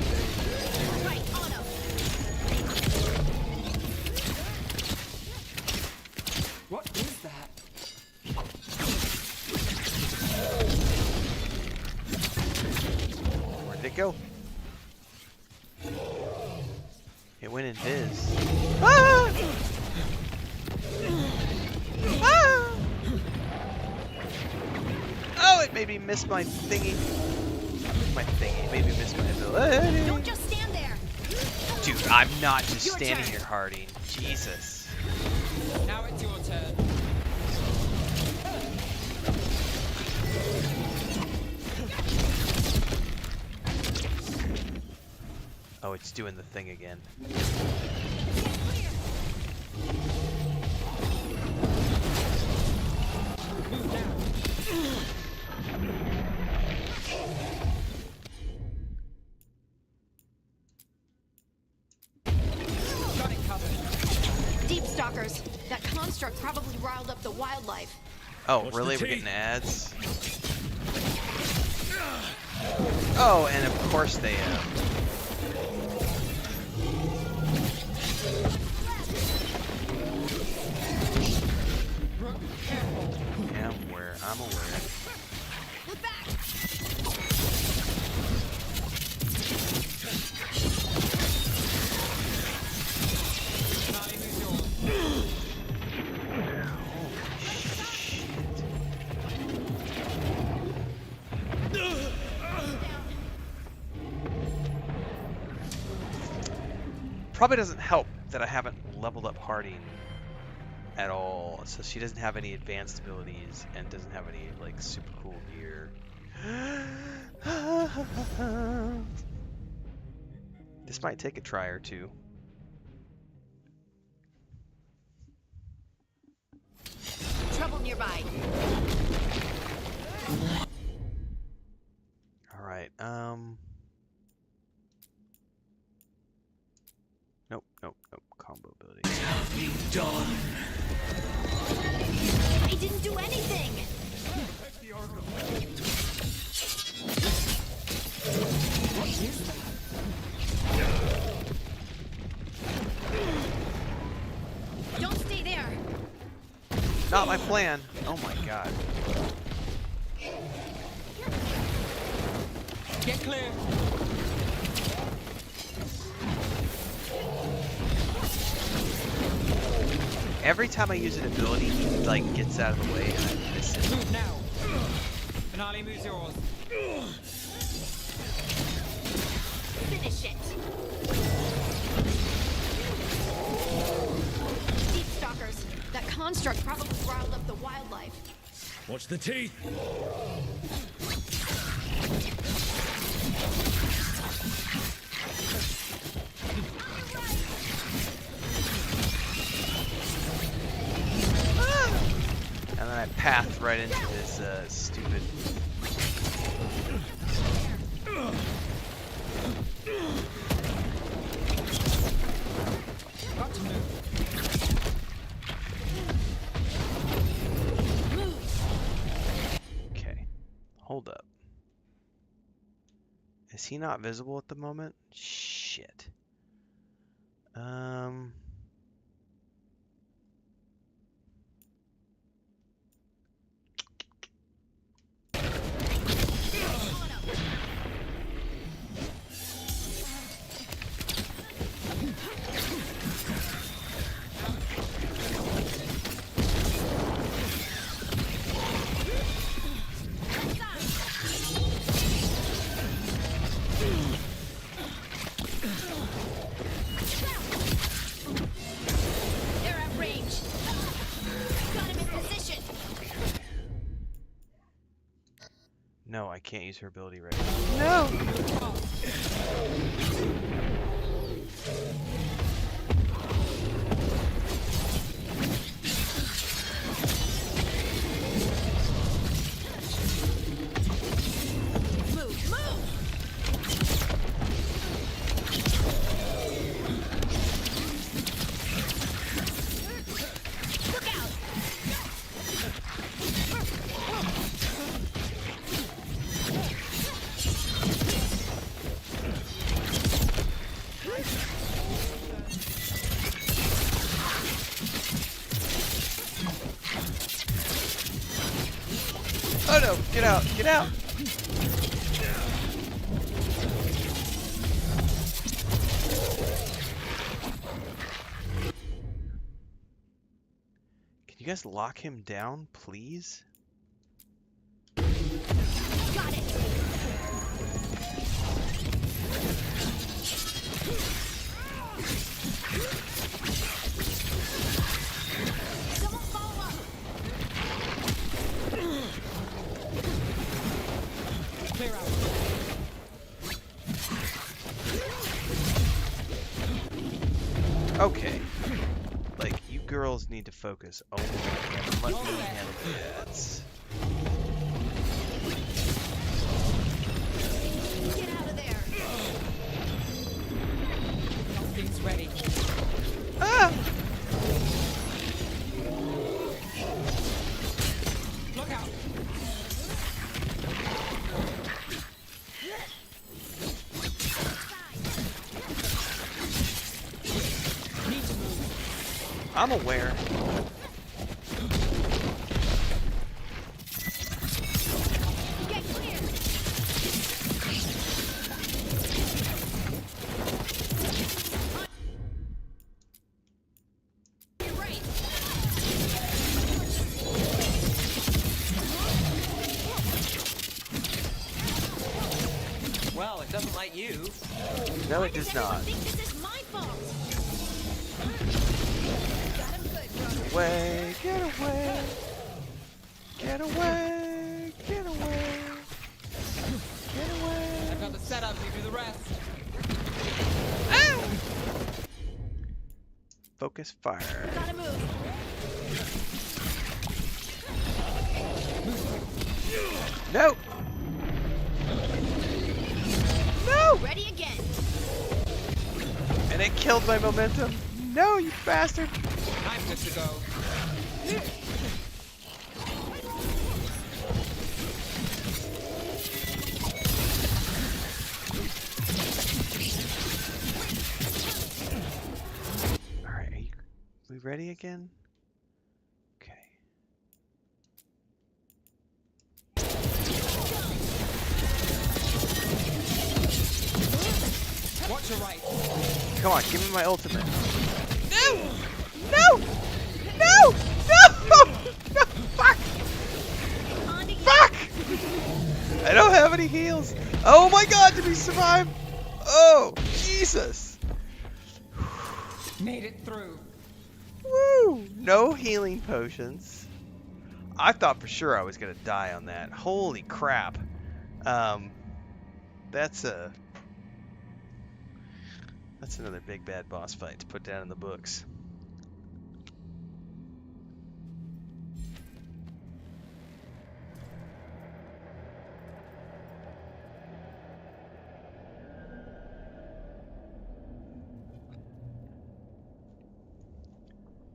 Speaker 5: What is that?
Speaker 1: Where did it go? It went in Viz. Ah! Ah! Oh, it made me miss my thingy. My thingy. It made me miss my ability.
Speaker 11: Don't just stand there.
Speaker 1: Dude, I'm not just
Speaker 11: Your
Speaker 1: standing
Speaker 11: turn.
Speaker 1: here, Harding. Jesus.
Speaker 3: Now it's your turn.
Speaker 1: Oh, it's doing the thing again.
Speaker 11: Deep stalkers. That construct probably riled up the wildlife.
Speaker 1: Oh,
Speaker 11: What's
Speaker 1: really?
Speaker 11: the
Speaker 1: We're
Speaker 11: tea?
Speaker 1: getting ads? Oh, and of course they Yeah, I'm aware.
Speaker 11: Look back.
Speaker 1: Probably doesn't help that I haven't leveled up Harding at all, so she doesn't have any advanced abilities and doesn't have any like super cool gear. This might take a try or two.
Speaker 11: Trouble nearby.
Speaker 1: All right. Nope. Combo ability.
Speaker 9: What have you done?
Speaker 11: I didn't do anything.
Speaker 5: What is that?
Speaker 1: my plan. Oh my god.
Speaker 3: Get clear.
Speaker 1: Every time I use an ability, he like gets out of the way and I miss it.
Speaker 3: Move now. Finale moves yours.
Speaker 11: Finish it. Deep stalkers. That construct probably riled up the wildlife.
Speaker 6: Watch the teeth!
Speaker 1: And then I path right into this stupid.
Speaker 3: Got to move.
Speaker 1: Okay, hold up. Is he not visible at the moment? Shit.
Speaker 11: They're at range. Got him in position.
Speaker 1: No, I can't use her ability right now. No!
Speaker 11: Move, move. Look out.
Speaker 1: Oh no! Get out! Get out! Can you guys lock him down, please?
Speaker 11: Got it. Someone follow up.
Speaker 3: Clear out.
Speaker 1: Okay. Like, you girls need to focus. Oh, and let me handle that.
Speaker 11: Get out of there.
Speaker 3: Nothing's ready.
Speaker 1: Ah!
Speaker 3: Look out. Need to move.
Speaker 1: I'm aware.
Speaker 11: Get clear. You're right.
Speaker 3: Well, it doesn't like you.
Speaker 1: No, it does not.
Speaker 11: I think this is my fault. Got him good, brother.
Speaker 1: Away! Get away! Get away! Get away! Get away!
Speaker 3: I've got the setup, you do the rest.
Speaker 1: Focus fire.
Speaker 11: Gotta move.
Speaker 1: No! No!
Speaker 11: Ready again.
Speaker 1: And it killed my momentum. No, you bastard!
Speaker 3: I'm good to go.
Speaker 1: Alright, we ready again? Okay.
Speaker 5: to rights.
Speaker 1: Come on, give me my ultimate. No! No! No! No! No! Fuck! Fuck! I don't have any heals. Oh my god, did we survive? Oh, Jesus.
Speaker 5: Made it through.
Speaker 1: Woo! No healing potions. I thought for sure I was gonna die on that. Holy crap. That's another big bad boss fight to put down in the books.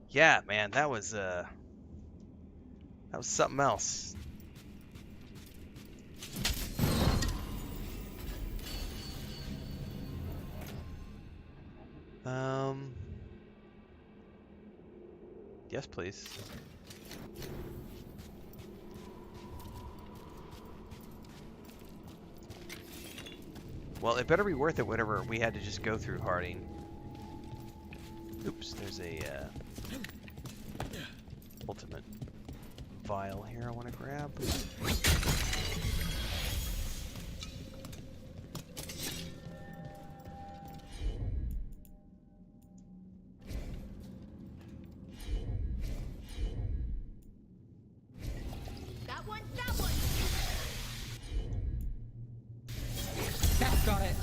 Speaker 1: Yeah, man, that was something else. Yes, please. Well, it better be worth it whatever we had to just go through, Harding. Oops, there's a ultimate vial here I want to grab.
Speaker 11: That one, that one.
Speaker 5: That's got it.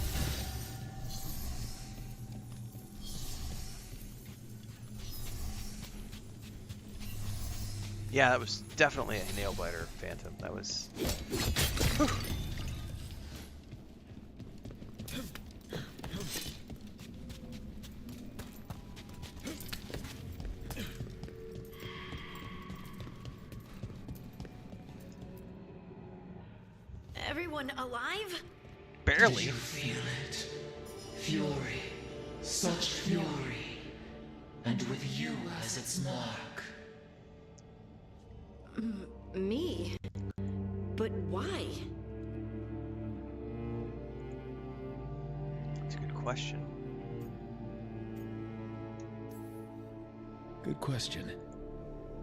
Speaker 1: Yeah, that was definitely a nail biter, Phantom. That was. Whew.
Speaker 11: Everyone alive?
Speaker 1: Barely.
Speaker 9: Did you feel it? Fury. Such fury. And with you as its mark.
Speaker 11: Me? But why?
Speaker 1: That's a good question.
Speaker 6: Good question.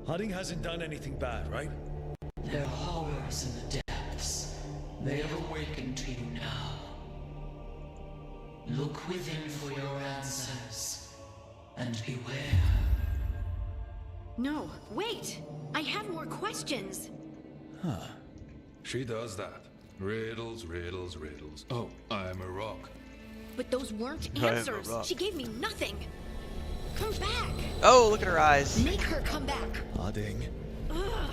Speaker 6: Harding hasn't done anything bad, right?
Speaker 9: There are horrors in the depths. They have awakened to you now. Look within for your answers. And beware.
Speaker 11: No, wait! I have more questions.
Speaker 6: Huh.
Speaker 21: She does that. Riddles, riddles, riddles. Oh, I'm a rock.
Speaker 11: But those weren't
Speaker 1: I am a
Speaker 11: answers.
Speaker 1: rock.
Speaker 11: She gave me nothing. Come back.
Speaker 1: Oh, look at her eyes.
Speaker 11: Make her come back.
Speaker 6: Harding.
Speaker 11: Ugh.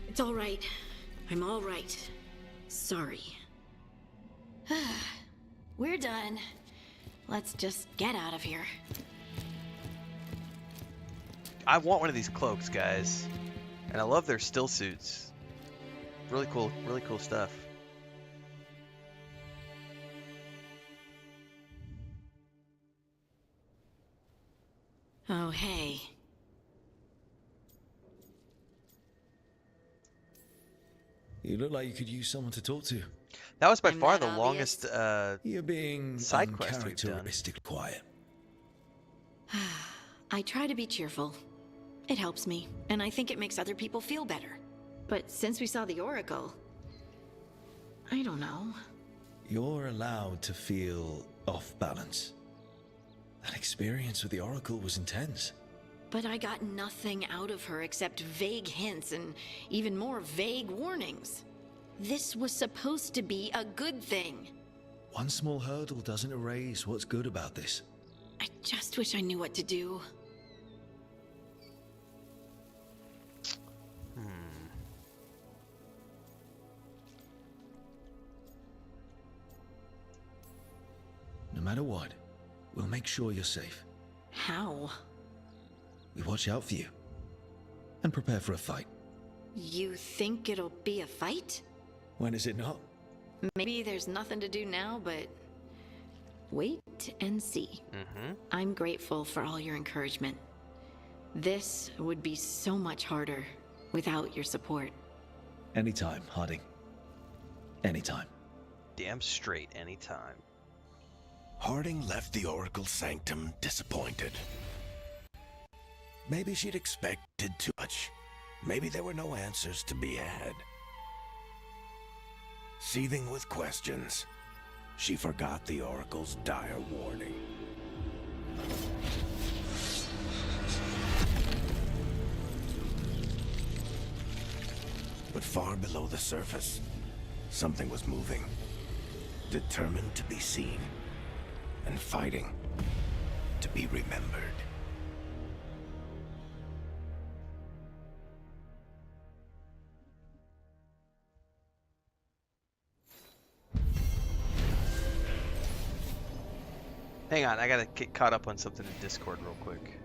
Speaker 11: It's all right. I'm all right. Sorry. We're done. Let's just get out of here.
Speaker 1: I want one of these cloaks, guys. And I love their still suits. Really cool stuff.
Speaker 11: Oh, hey.
Speaker 6: You look like you could use someone to talk to.
Speaker 1: That was by
Speaker 11: I'm
Speaker 1: far
Speaker 11: that
Speaker 1: the longest
Speaker 6: You're being
Speaker 1: side quest we've done.
Speaker 6: uncharacteristically quiet.
Speaker 11: I try to be cheerful. It helps me, and I think it makes other people feel better. But since we saw the Oracle, I don't know.
Speaker 6: You're allowed to feel off balance. That experience with the Oracle was intense.
Speaker 11: But I got nothing out of her except vague hints and even more vague warnings. This was supposed to be a good thing.
Speaker 6: One small hurdle doesn't erase what's good about this.
Speaker 11: I just wish I knew what to do.
Speaker 6: No matter what, we'll make sure you're safe.
Speaker 11: How?
Speaker 6: We watch out for you. And prepare for a fight.
Speaker 11: You think it'll be a fight?
Speaker 6: When is it not?
Speaker 11: Maybe there's nothing to do now, but wait and see. I'm grateful for all your encouragement. This would be so much harder without your support.
Speaker 6: Anytime, Harding. Anytime.
Speaker 1: Damn straight anytime.
Speaker 16: Harding left the Oracle's sanctum disappointed. Maybe she'd expected too much. Maybe there were no answers to be had. Seething with questions, she forgot the Oracle's dire warning. But far below the surface, something was moving. Determined to be seen, and fighting to be remembered.
Speaker 1: Hang on, I gotta get caught up on something in Discord real quick.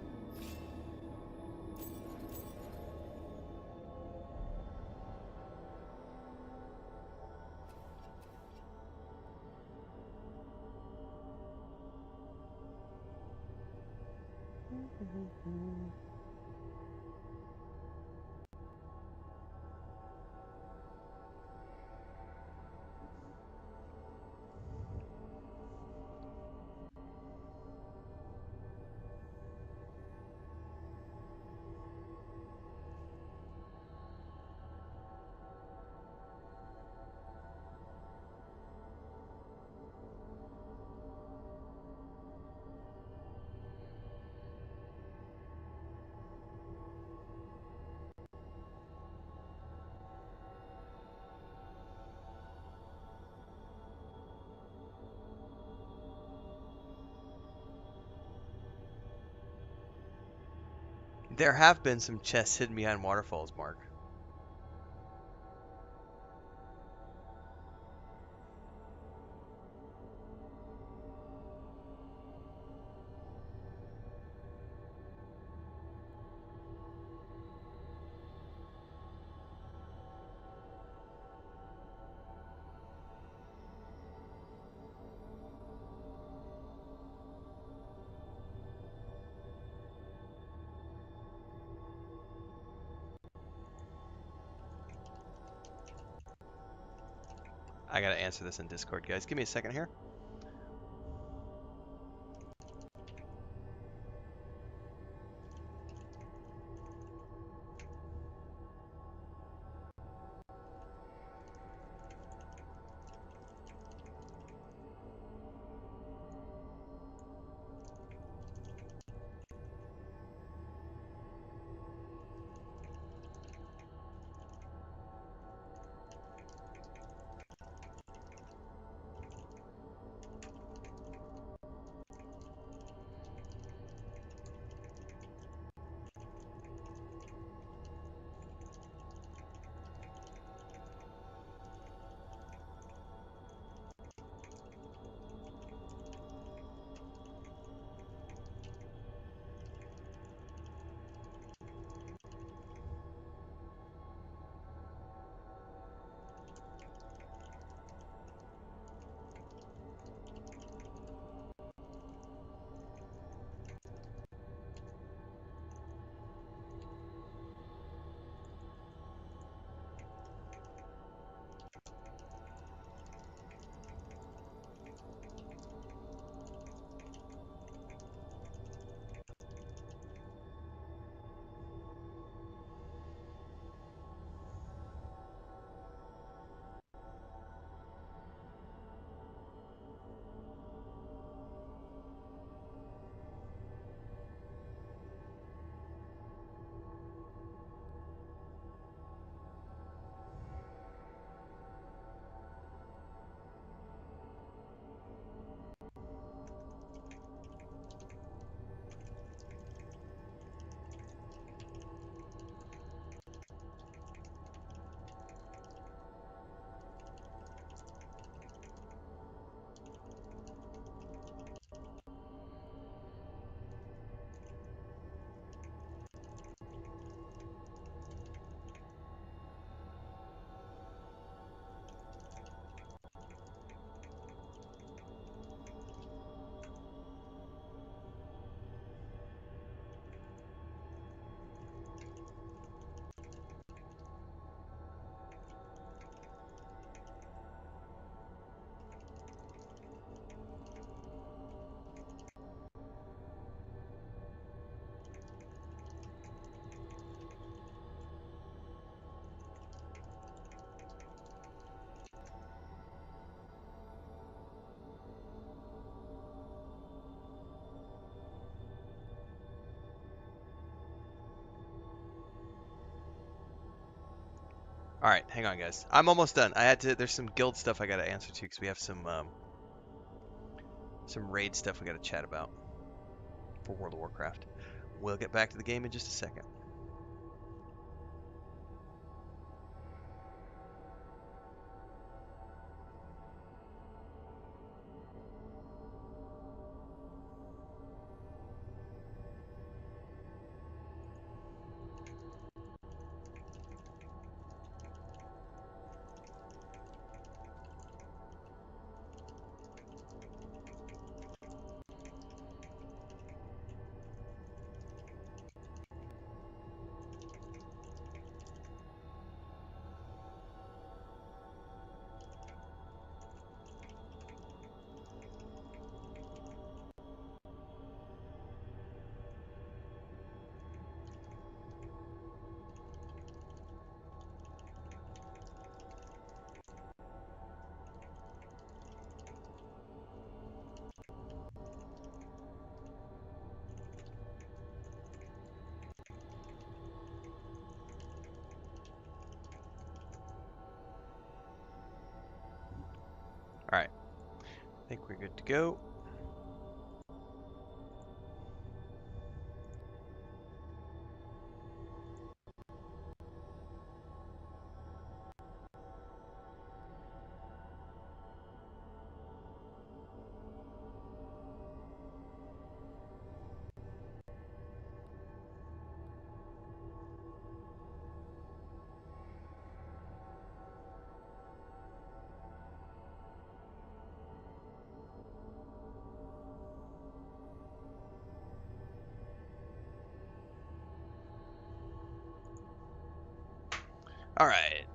Speaker 1: There have been some chests hidden behind waterfalls, Mark. I gotta answer this in Discord, guys. Give me a second here. All right, hang on, guys. I'm almost done. I had to. There's some guild stuff I got to answer to because we have some raid stuff we got to chat about for World of Warcraft. We'll get back to the game in just a second. All right, I think we're good to go. All right.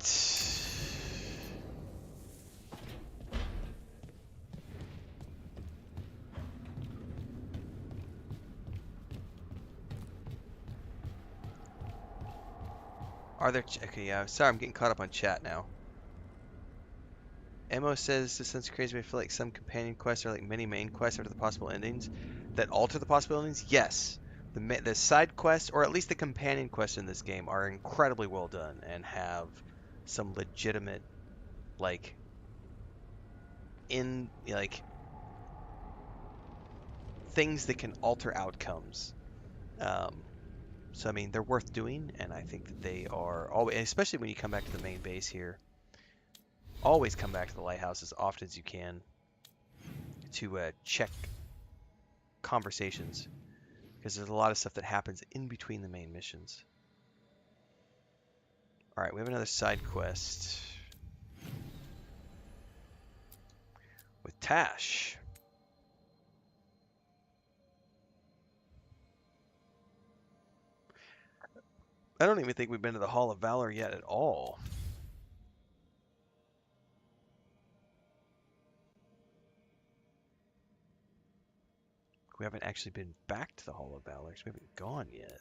Speaker 1: Are there... Okay, yeah. Sorry, I'm getting caught up on chat now. Emo says, this sounds crazy, but I feel like some companion quests are like mini main quests after the possible endings that alter the possible endings. Yes. The side quests, or at least the companion quests in this game, are incredibly well done and have some legitimate, like, things that can alter outcomes. So, I mean, they're worth doing, and I think that they are always, especially when you come back to the main base here, always come back to the Lighthouse as often as you can to check conversations, because there's a lot of stuff that happens in between the main missions. All right, we have another side quest with Tash. I don't even think we've been to the Hall of Valor yet at all. We haven't actually been back to the Hall of Valor, so we haven't gone yet.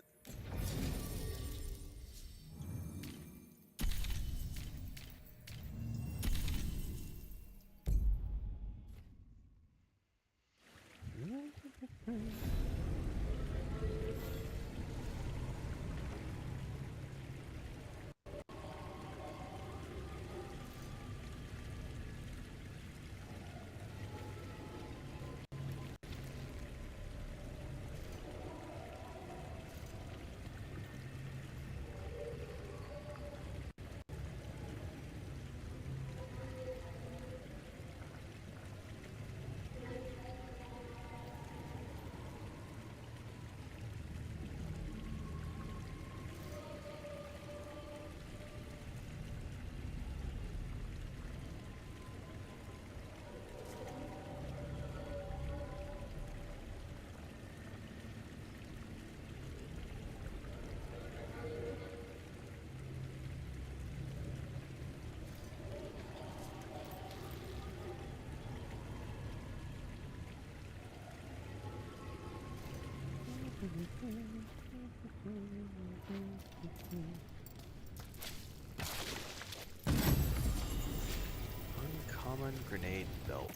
Speaker 1: Uncommon grenade belt.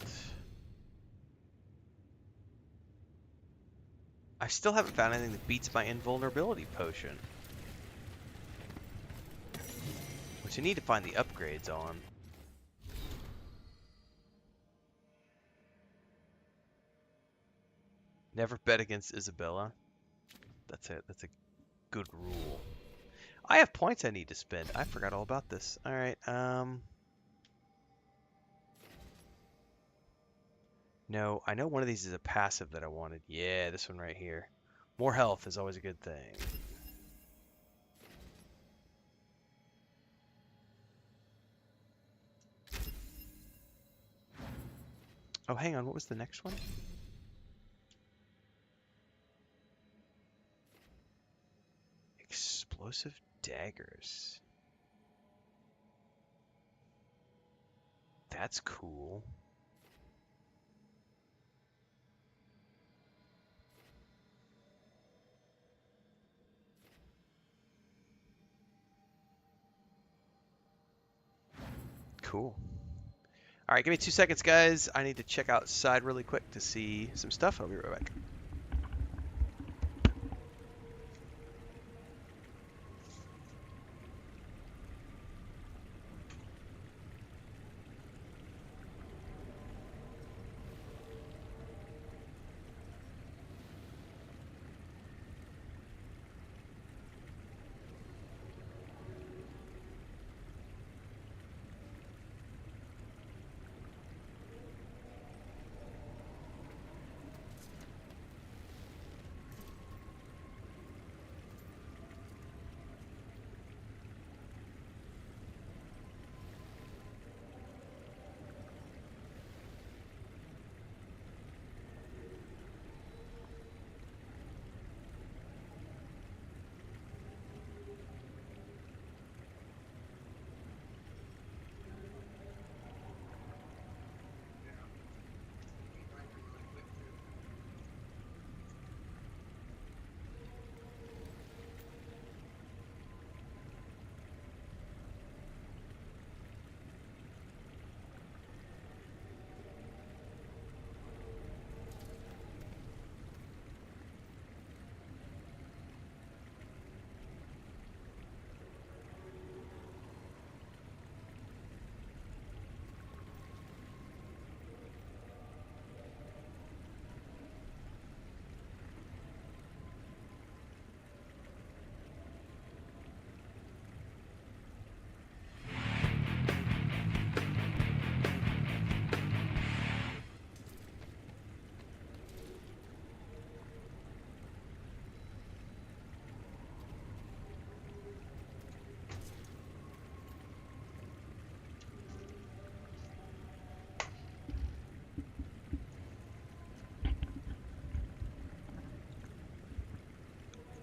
Speaker 1: I still haven't found anything that beats my invulnerability potion. which I need to find the upgrades on. Never bet against Isabella. That's a good rule. I have points I need to spend. I forgot all about this. All right. No, I know one of these is a passive that I wanted. Yeah, this one right here. More health is always a good thing. Oh, hang on. What was the next one? Explosive daggers. That's cool. Cool. All right, give me 2 seconds, guys. I need to check outside really quick to see some stuff. I'll be right back.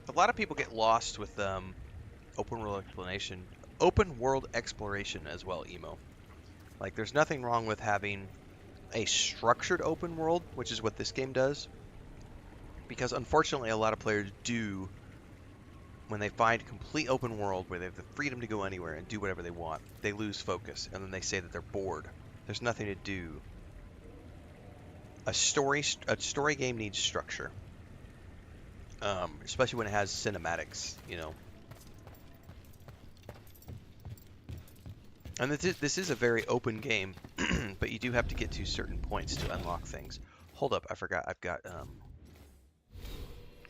Speaker 1: A lot of people get lost with open world exploration as well, emo. Like, there's nothing wrong with having a structured open world, which is what this game does, because unfortunately a lot of players do, when they find complete open world where they have the freedom to go anywhere and do whatever they want, they lose focus, and then they say that they're bored. There's nothing to do. A story game needs structure. Especially when it has cinematics, you know. And this is a very open game, but you do have to get to certain points to unlock things. Hold up, I forgot. I've got, I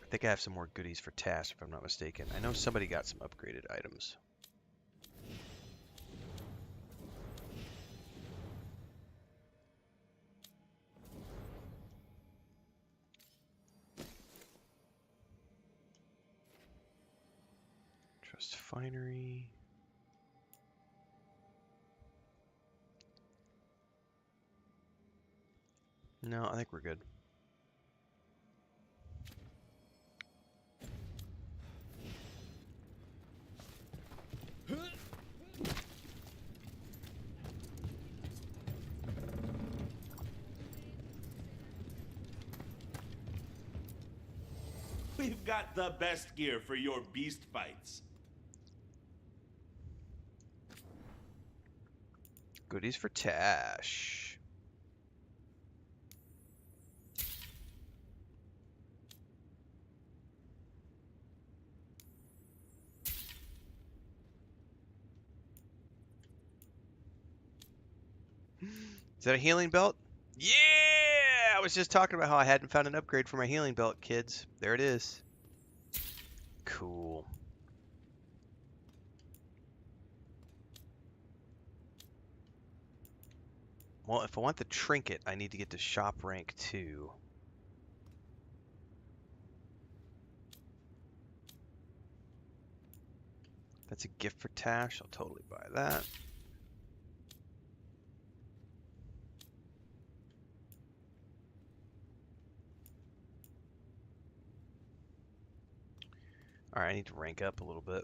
Speaker 1: think I have some more goodies for tasks, if I'm not mistaken. I know somebody got some upgraded items. Trust Finery. No, I think we're good.
Speaker 15: We've got the best gear for your beast fights.
Speaker 1: Goodies for Tash. Is that a healing belt? Yeah! I was just talking about how I hadn't found an upgrade for my healing belt, kids. There it is. Cool. Well, if I want the trinket, I need to get to shop rank 2. That's a gift for Tash. I'll totally buy that. Alright, I need to rank up a little bit.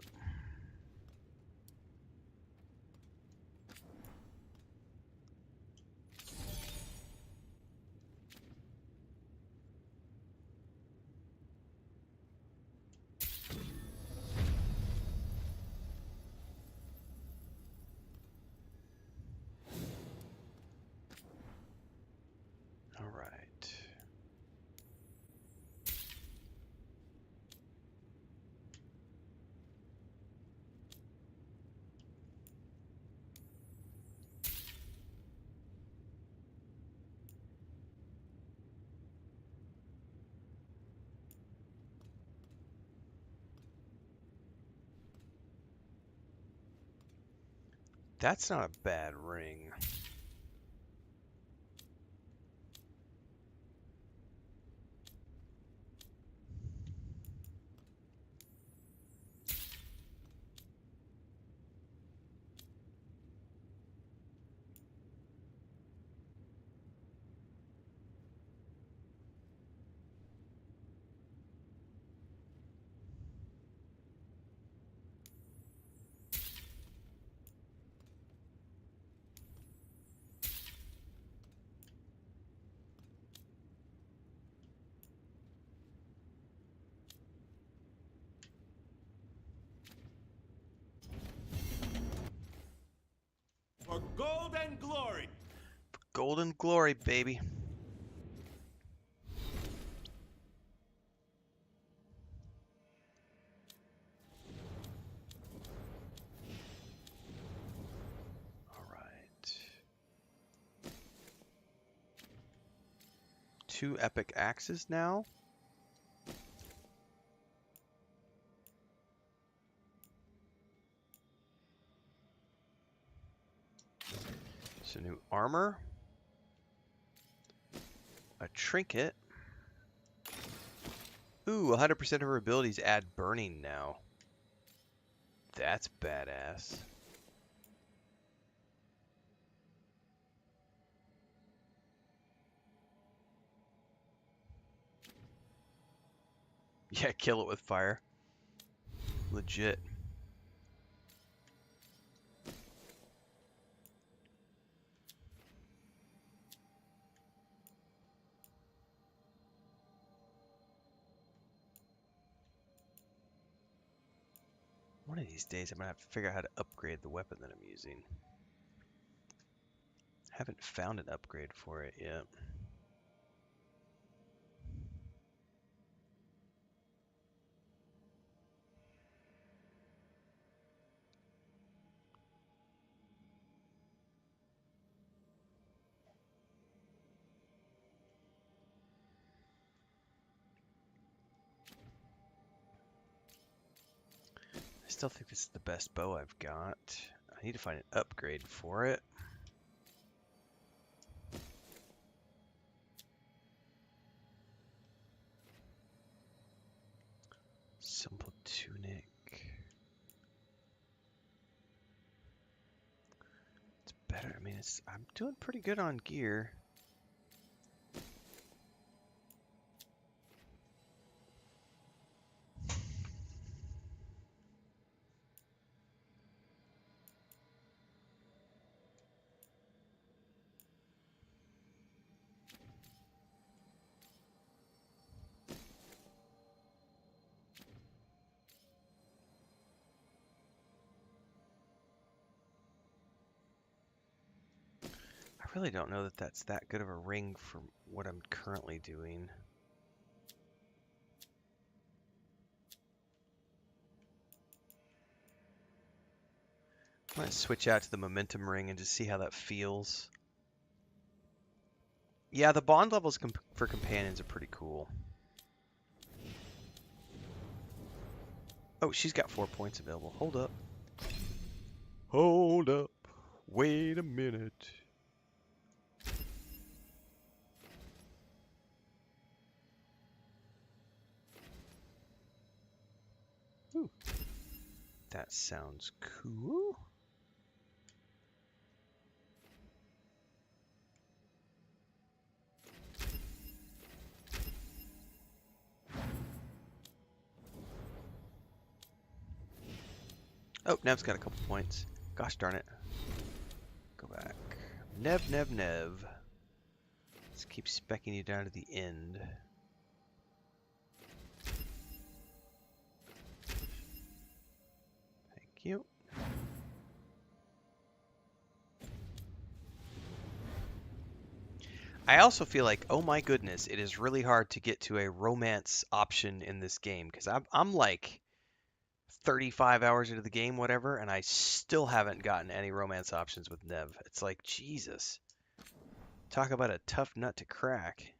Speaker 1: Alright. That's not a bad ring.
Speaker 15: For gold and glory.
Speaker 1: Golden glory, baby. Alright. 2 epic axes now. So new armor. A trinket. Ooh, 100% of her abilities add burning now. That's badass. Yeah, kill it with fire. Legit. One of these days I'm gonna have to figure out how to upgrade the weapon that I'm using. Haven't found an upgrade for it yet. I still think this is the best bow I've got. I need to find an upgrade for it. Simple tunic. It's better. I mean, I'm doing pretty good on gear. I really don't know that that's that good of a ring for what I'm currently doing. I might switch out to the momentum ring and just see how that feels. Yeah, the bond levels for companions are pretty cool. Oh, she's got 4 points available. Hold up. Hold up. Wait a minute. Ooh. That sounds cool. Oh, Nev's got a couple points. Gosh darn it. Go back. Nev, Nev, Nev. Let's keep specking you down to the end. Thank you. I also feel like, oh my goodness, it is really hard to get to a romance option in this game because I'm like 35 hours into the game, whatever, and I still haven't gotten any romance options with Nev. It's like, Jesus. Talk about a tough nut to crack.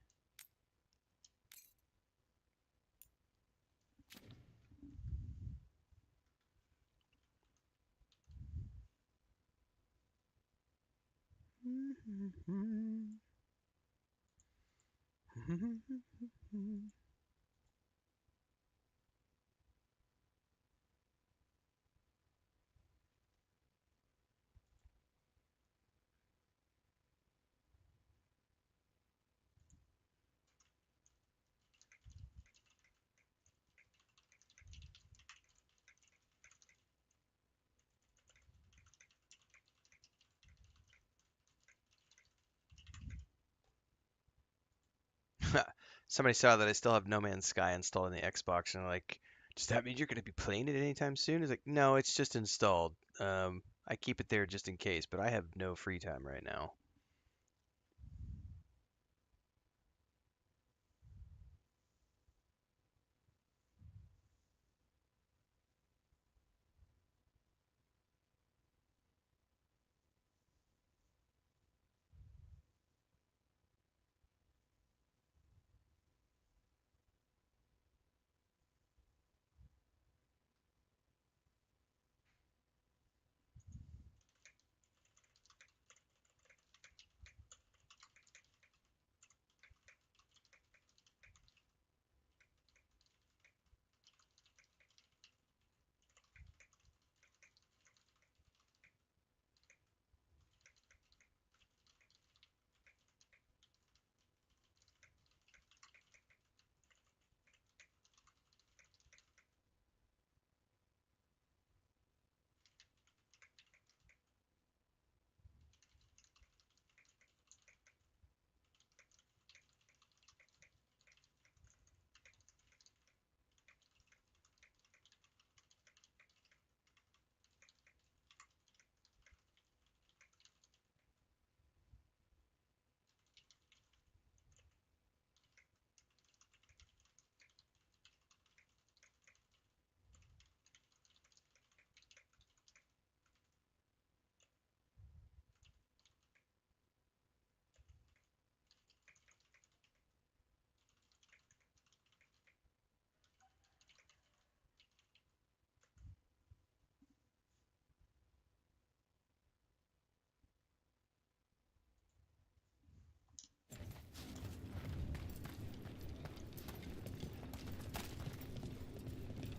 Speaker 1: Somebody saw that I still have No Man's Sky installed on the Xbox, and they're like, does that mean you're going to be playing it anytime soon? It's like, no, it's just installed. I keep it there just in case, but I have no free time right now.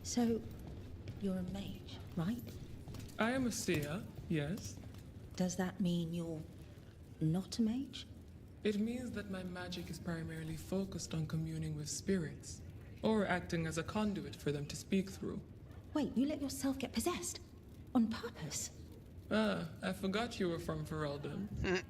Speaker 18: So, you're a mage, right?
Speaker 20: I am a seer, yes.
Speaker 18: Does that mean you're not a mage?
Speaker 20: It means that my magic is primarily focused on communing with spirits, or acting as a conduit for them to speak through.
Speaker 18: Wait, you let yourself get possessed? On purpose?
Speaker 20: Ah, I forgot you were from Ferelden.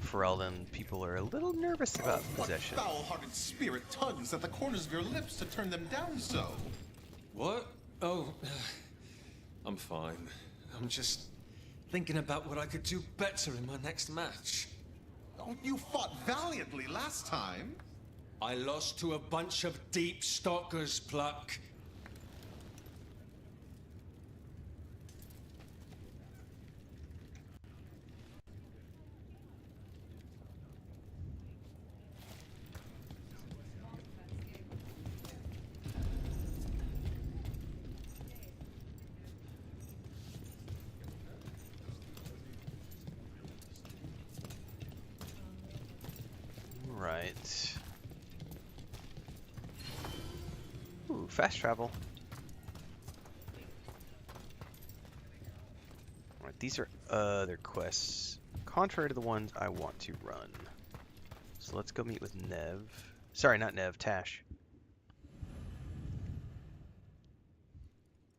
Speaker 1: Ferelden people are a little nervous about possession.
Speaker 22: What foul-hearted spirit tugs at the corners of your lips to turn them down so?
Speaker 23: What? Oh, I'm fine. I'm just thinking about what I could do better in my next match.
Speaker 22: Oh, you fought valiantly last time.
Speaker 23: I lost to a bunch of deep stalkers, Pluck.
Speaker 1: Alright. Ooh, fast travel. Alright, these are other quests, contrary to the ones I want to run. So let's go meet with Nev. Sorry, not Nev, Tash.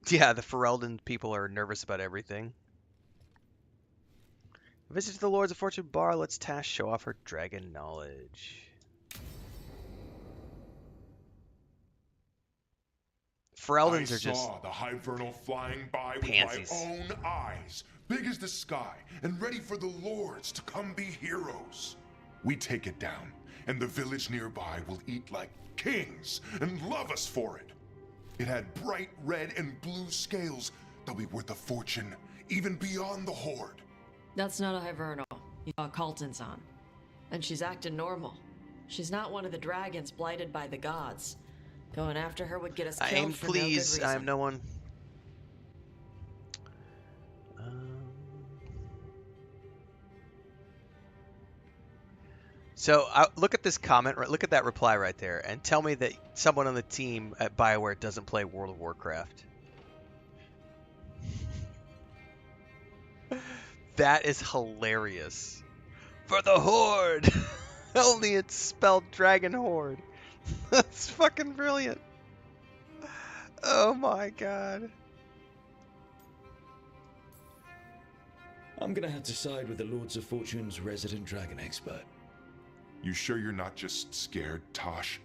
Speaker 1: Yeah, the Ferelden people are nervous about everything. Visit the Lords of Fortune Bar. Let's Tash show off her dragon knowledge. Fereldans are just...
Speaker 4: I saw the Hivernal flying by
Speaker 1: pansies.
Speaker 4: with my own eyes, big as the sky, and ready for the Lords to come be heroes. We take it down, and the village nearby will eat like kings and love us for it. It had bright red and blue scales that'll be worth a fortune, even beyond the Horde.
Speaker 10: That's not a Hivernal. You saw Calton's on. And she's acting normal. She's not one of the dragons blighted by the gods. Going after her would get us killed for no good reason.
Speaker 1: I am no one. So look at this comment, look at that reply right there, and tell me that someone on the team at BioWare doesn't play World of Warcraft. That is hilarious. For the Horde! Only it's spelled Dragon Horde. That's fucking brilliant. Oh my god.
Speaker 6: I'm gonna have to side with the Lords of Fortune's resident dragon expert.
Speaker 4: You sure you're not just scared, Tosh?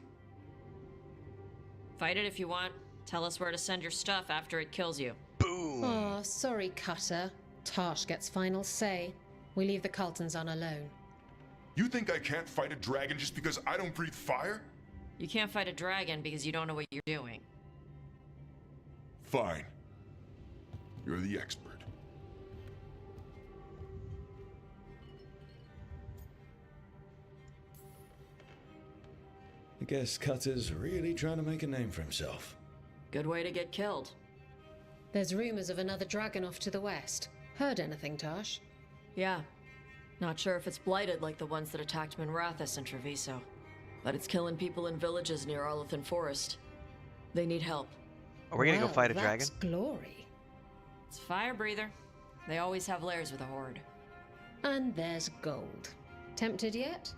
Speaker 10: Fight it if you want. Tell us where to send your stuff after it kills you.
Speaker 1: Boom.
Speaker 7: Oh, sorry, Cutter. Tosh gets final say. We leave the Cultons on alone.
Speaker 4: You think I can't fight a dragon just because I don't breathe fire?
Speaker 10: You can't fight a dragon because you don't know what you're doing.
Speaker 4: Fine. You're the expert.
Speaker 6: I guess Cutter's really trying to make a name for himself.
Speaker 10: Good way to get killed.
Speaker 7: There's rumors of another dragon off to the west. Heard anything, Tosh?
Speaker 10: Yeah. Not sure if it's blighted like the ones that attacked Minrathous and Treviso. But it's killing people in villages near Arlethan Forest. They need help.
Speaker 1: Are we gonna go fight a dragon?
Speaker 7: That's glory.
Speaker 10: It's a fire breather. They always have lairs with a horde.
Speaker 7: And there's gold. Tempted yet?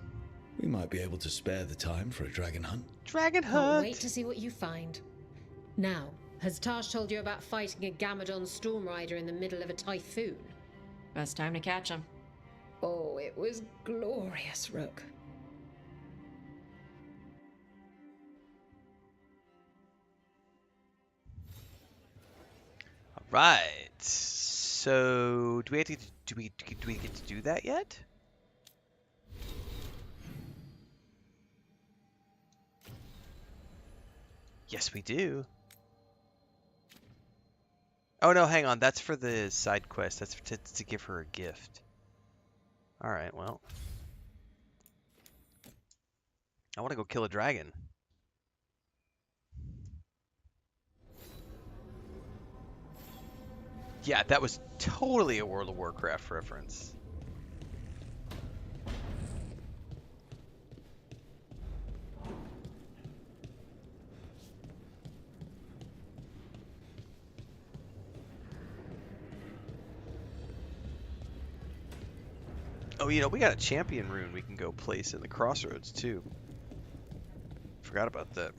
Speaker 6: We might be able to spare the time for a dragon hunt.
Speaker 1: Dragon
Speaker 7: Can't
Speaker 1: hunt!
Speaker 7: wait to see what you find. Now, has Tosh told you about fighting a Gamadon storm rider in the middle of a typhoon?
Speaker 10: Best time to catch him.
Speaker 7: Oh, it was glorious, Rook.
Speaker 1: Right. So, do we get to do that yet? Yes, we do. Oh no, hang on. That's for the side quest. That's to give her a gift. All right. Well, I want to go kill a dragon. Yeah, that was totally a World of Warcraft reference. Oh, you know, we got a champion rune we can go place in the crossroads, too. Forgot about that.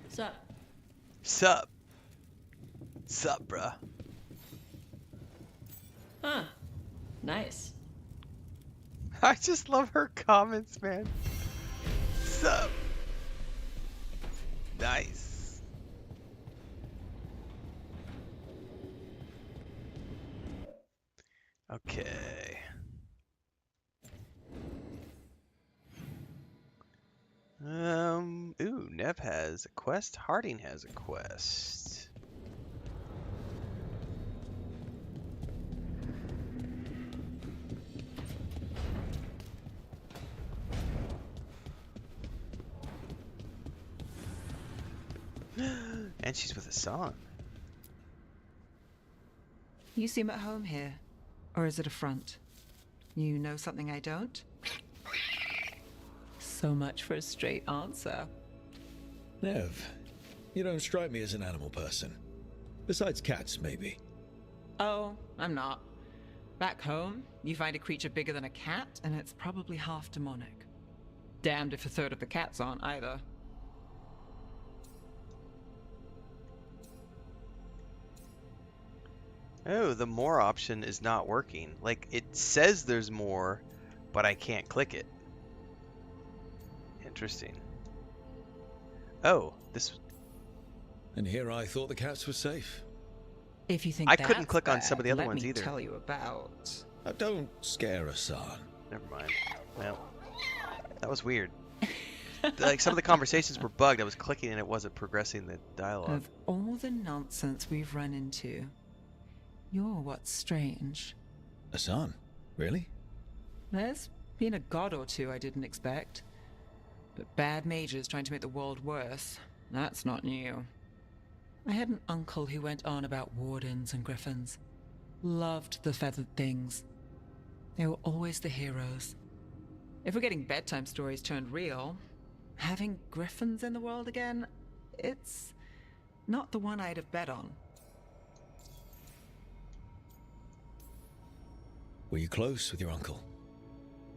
Speaker 10: Sup?
Speaker 1: Sup? Sup, bruh?
Speaker 10: Huh. Nice.
Speaker 1: I just love her comments, man. Sup? Nice. Okay. Ooh, Nev has a quest. Harding has a quest. And she's with a song.
Speaker 5: You seem at home here. Or is it a front? You know something I don't? So much for a straight answer.
Speaker 6: Nev, you don't strike me as an animal person. Besides cats, maybe.
Speaker 5: Oh, I'm not. Back home, you find a creature bigger than a cat, and it's probably half demonic. Damned if a third of the cats aren't either.
Speaker 1: Oh, the more option is not working. Like, it says there's more, but I can't click it. Interesting. Oh, this...
Speaker 6: And here I thought the cats were safe.
Speaker 5: If you think
Speaker 1: I couldn't click on some of the other ones either.
Speaker 5: Let me tell you about...
Speaker 6: Don't scare us, son.
Speaker 1: Never mind. Well, that was weird. Like, some of the conversations were bugged. I was clicking and it wasn't progressing the dialogue.
Speaker 5: Of all the nonsense we've run into, you're what's strange.
Speaker 6: A son? Really?
Speaker 5: There's been a god or two I didn't expect. But bad mages trying to make the world worse, that's not new. I had an uncle who went on about wardens and griffins. Loved the feathered things. They were always the heroes. If we're getting bedtime stories turned real, having griffins in the world again, it's not the one I'd have bet on.
Speaker 6: Were you close with your uncle?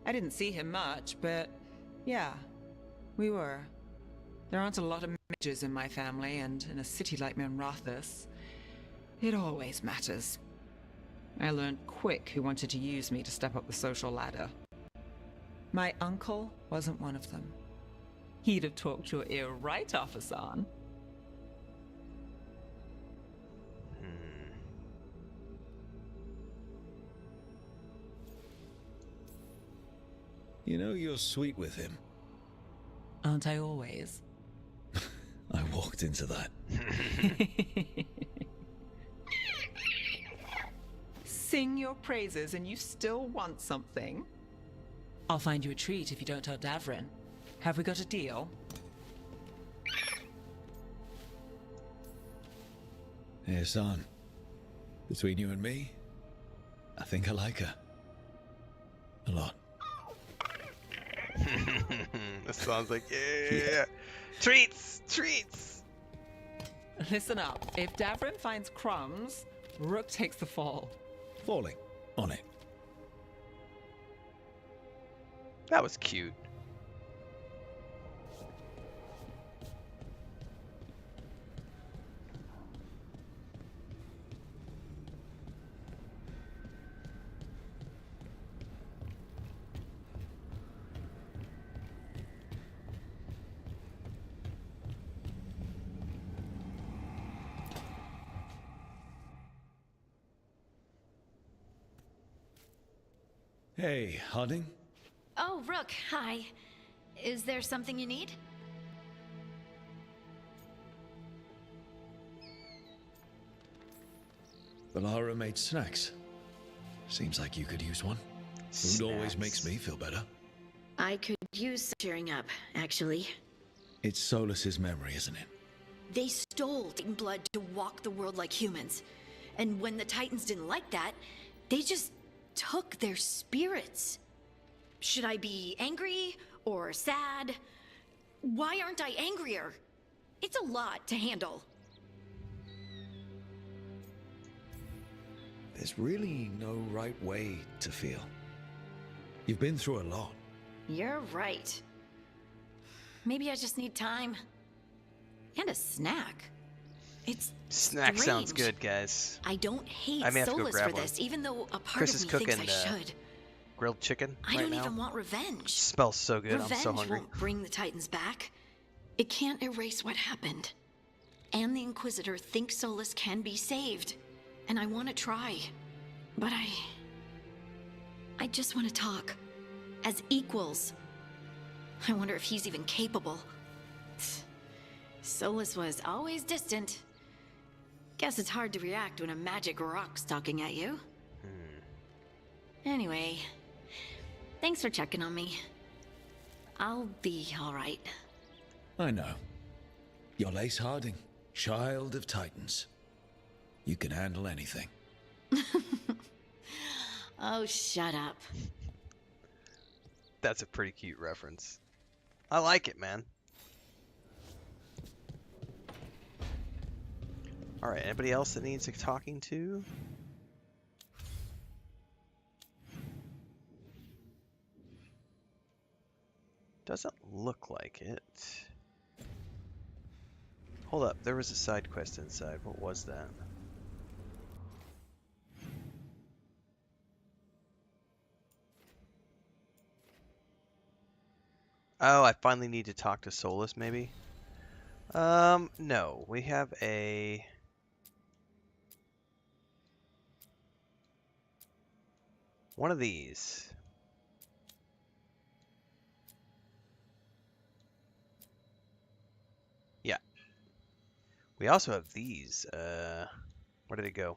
Speaker 5: I didn't see him much, but yeah, we were. There aren't a lot of mages in my family, and in a city like Minrathous, it always matters. I learned quick who wanted to use me to step up the social ladder. My uncle wasn't one of them. He'd have talked your ear right off, Hassan.
Speaker 6: You know you're sweet with him.
Speaker 5: Aren't I always?
Speaker 6: I walked into that.
Speaker 5: Sing your praises and you still want something? I'll find you a treat if you don't tell Davrin. Have we got a deal?
Speaker 6: Hey, son. Between you and me, I think I like her. A lot.
Speaker 1: This sounds like, yeah. Treats! Treats!
Speaker 5: Listen up. If Davrin finds crumbs, Rook takes the fall.
Speaker 6: Falling. On it.
Speaker 1: That was cute.
Speaker 6: Hey, Harding?
Speaker 11: Oh, Rook, hi. Is there something you need?
Speaker 6: Valara made snacks. Seems like you could use one. Food always makes me feel better.
Speaker 11: I could use cheering up, actually.
Speaker 6: It's Solus's memory, isn't it?
Speaker 11: They stole Titan blood to walk the world like humans. And when the Titans didn't like that, they just took their spirits. Should I be angry or sad? Why aren't I angrier? It's a lot to handle.
Speaker 6: There's really no right way to feel. You've been through a lot.
Speaker 11: You're right. Maybe I just need time. And a snack. It's
Speaker 1: Snack
Speaker 11: strange.
Speaker 1: sounds good, guys.
Speaker 11: I don't hate
Speaker 1: I may have to go
Speaker 11: Solus
Speaker 1: grab
Speaker 11: for
Speaker 1: one.
Speaker 11: this, even though a part
Speaker 1: Chris
Speaker 11: of
Speaker 1: is
Speaker 11: me
Speaker 1: cooking
Speaker 11: thinks I should.
Speaker 1: grilled chicken
Speaker 11: I
Speaker 1: right
Speaker 11: don't
Speaker 1: now.
Speaker 11: even want revenge.
Speaker 1: Smells so good.
Speaker 11: Revenge
Speaker 1: I'm so hungry.
Speaker 11: won't bring the Titans back. It can't erase what happened. And the Inquisitor thinks Solus can be saved. And I want to try. But I just want to talk. As equals. I wonder if he's even capable. Solus was always distant. Guess it's hard to react when a magic rock's talking at you. Anyway, thanks for checking on me. I'll be alright.
Speaker 6: I know. You're Lace Harding, child of Titans. You can handle anything.
Speaker 11: Oh, shut up.
Speaker 1: That's a pretty cute reference. I like it, man. Alright, anybody else that needs talking to? Doesn't look like it. Hold up, there was a side quest inside. What was that? Oh, I finally need to talk to Solus, maybe? No. We have a... one of these. Yeah. We also have these. Where did it go?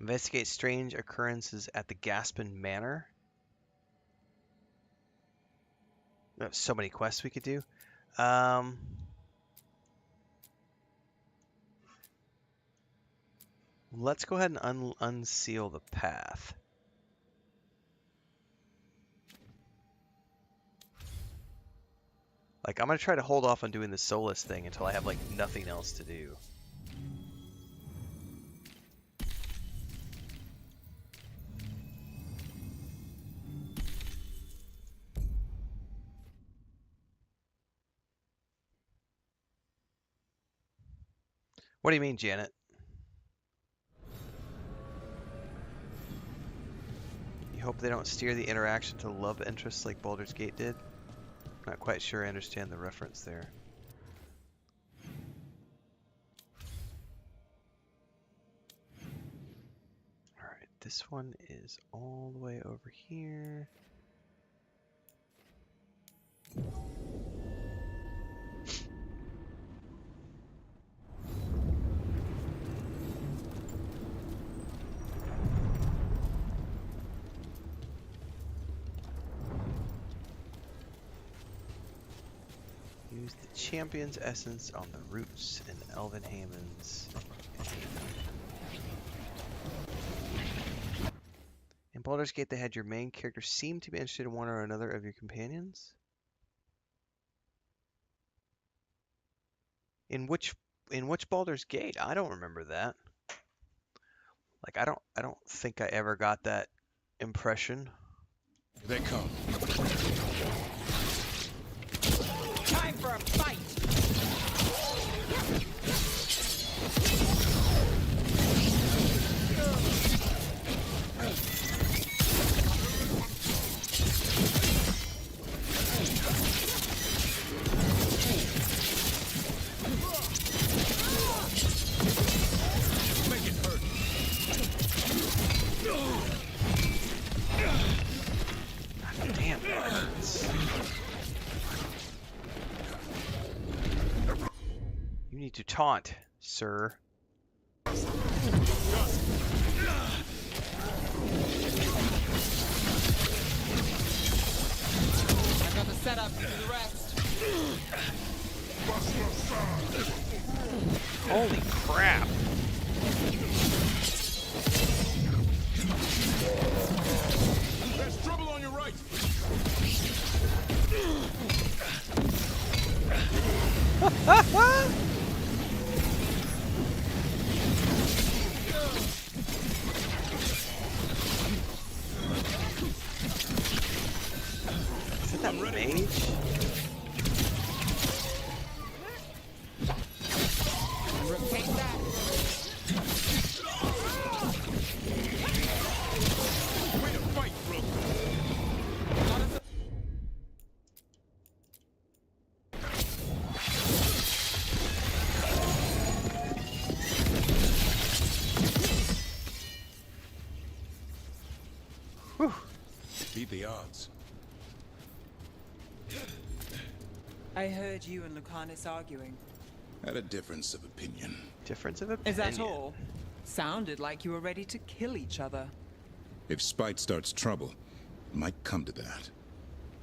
Speaker 1: Investigate strange occurrences at the Gaspin Manor. There's so many quests we could do. Let's go ahead and unseal the path. Like, I'm going to try to hold off on doing the Solus thing until I have, like, nothing else to do. What do you mean, Janet? You hope they don't steer the interaction to love interests like Baldur's Gate did? Not quite sure I understand the reference there. Alright, this one is all the way over here. Use the champion's essence on the roots and elven Hammonds. In Baldur's Gate, they had your main character seem to be interested in one or another of your companions. In which Baldur's Gate? I don't remember that. Like, I don't think I ever got that impression.
Speaker 2: Here they come.
Speaker 3: Time for a fight!
Speaker 2: Make it hurt.
Speaker 1: God damn, that hurts. You need to taunt, sir.
Speaker 3: I got the setup to the rest.
Speaker 1: Holy crap!
Speaker 2: There's trouble on your right.
Speaker 1: Is that mage?
Speaker 3: Take that.
Speaker 2: Way to fight, bro.
Speaker 1: Whew.
Speaker 2: Beat the odds.
Speaker 5: I heard you and Lucanus arguing.
Speaker 2: Had a difference of opinion.
Speaker 1: Difference of opinion.
Speaker 5: Is that all? Sounded like you were ready to kill each other.
Speaker 2: If spite starts trouble, it might come to that.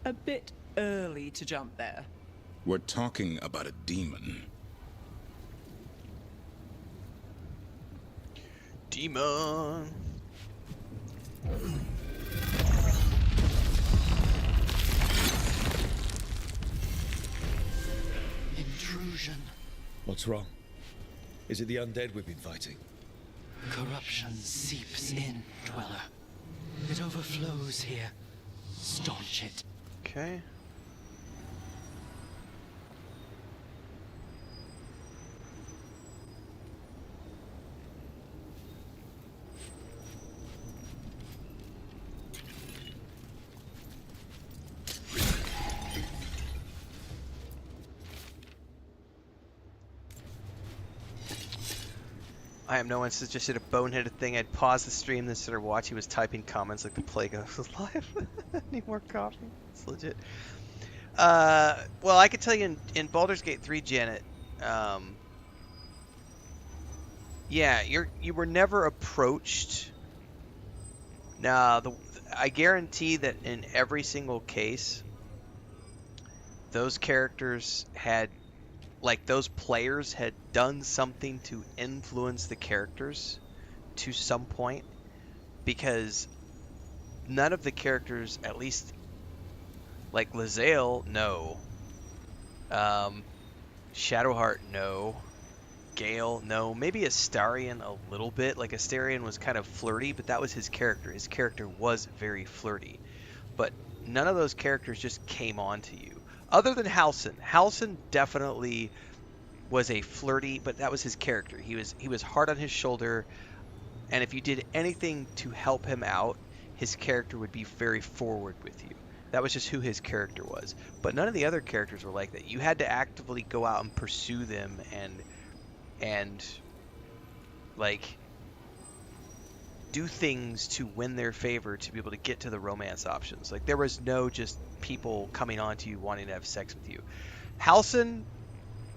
Speaker 5: A bit early to jump there.
Speaker 2: We're talking about a demon.
Speaker 1: Demon.
Speaker 6: What's wrong? Is it the undead we've been fighting?
Speaker 9: Corruption seeps in, Dweller. It overflows here. Staunch it.
Speaker 1: Okay. I am no one suggested a boneheaded thing. I'd pause the stream, then start watch. He was typing comments like the plague was live. Need more coffee. It's legit. Well, I could tell you in Baldur's Gate 3, Janet. Yeah, you were never approached. Nah, I guarantee that in every single case, those characters had, like, those players had done something to influence the characters to some point, because none of the characters, at least, like Lae'zel, no. Shadowheart, no. Gale, no. Maybe Astarion a little bit. Like, Astarion was kind of flirty, but that was his character. His character was very flirty. But none of those characters just came on to you. Other than Halsin. Halsin definitely was a flirty, but that was his character. He was hard on his shoulder, and if you did anything to help him out, his character would be very forward with you. That was just who his character was. But none of the other characters were like that. You had to actively go out and pursue them and like do things to win their favor to be able to get to the romance options. Like, there was no just people coming on to you wanting to have sex with you. Halsin,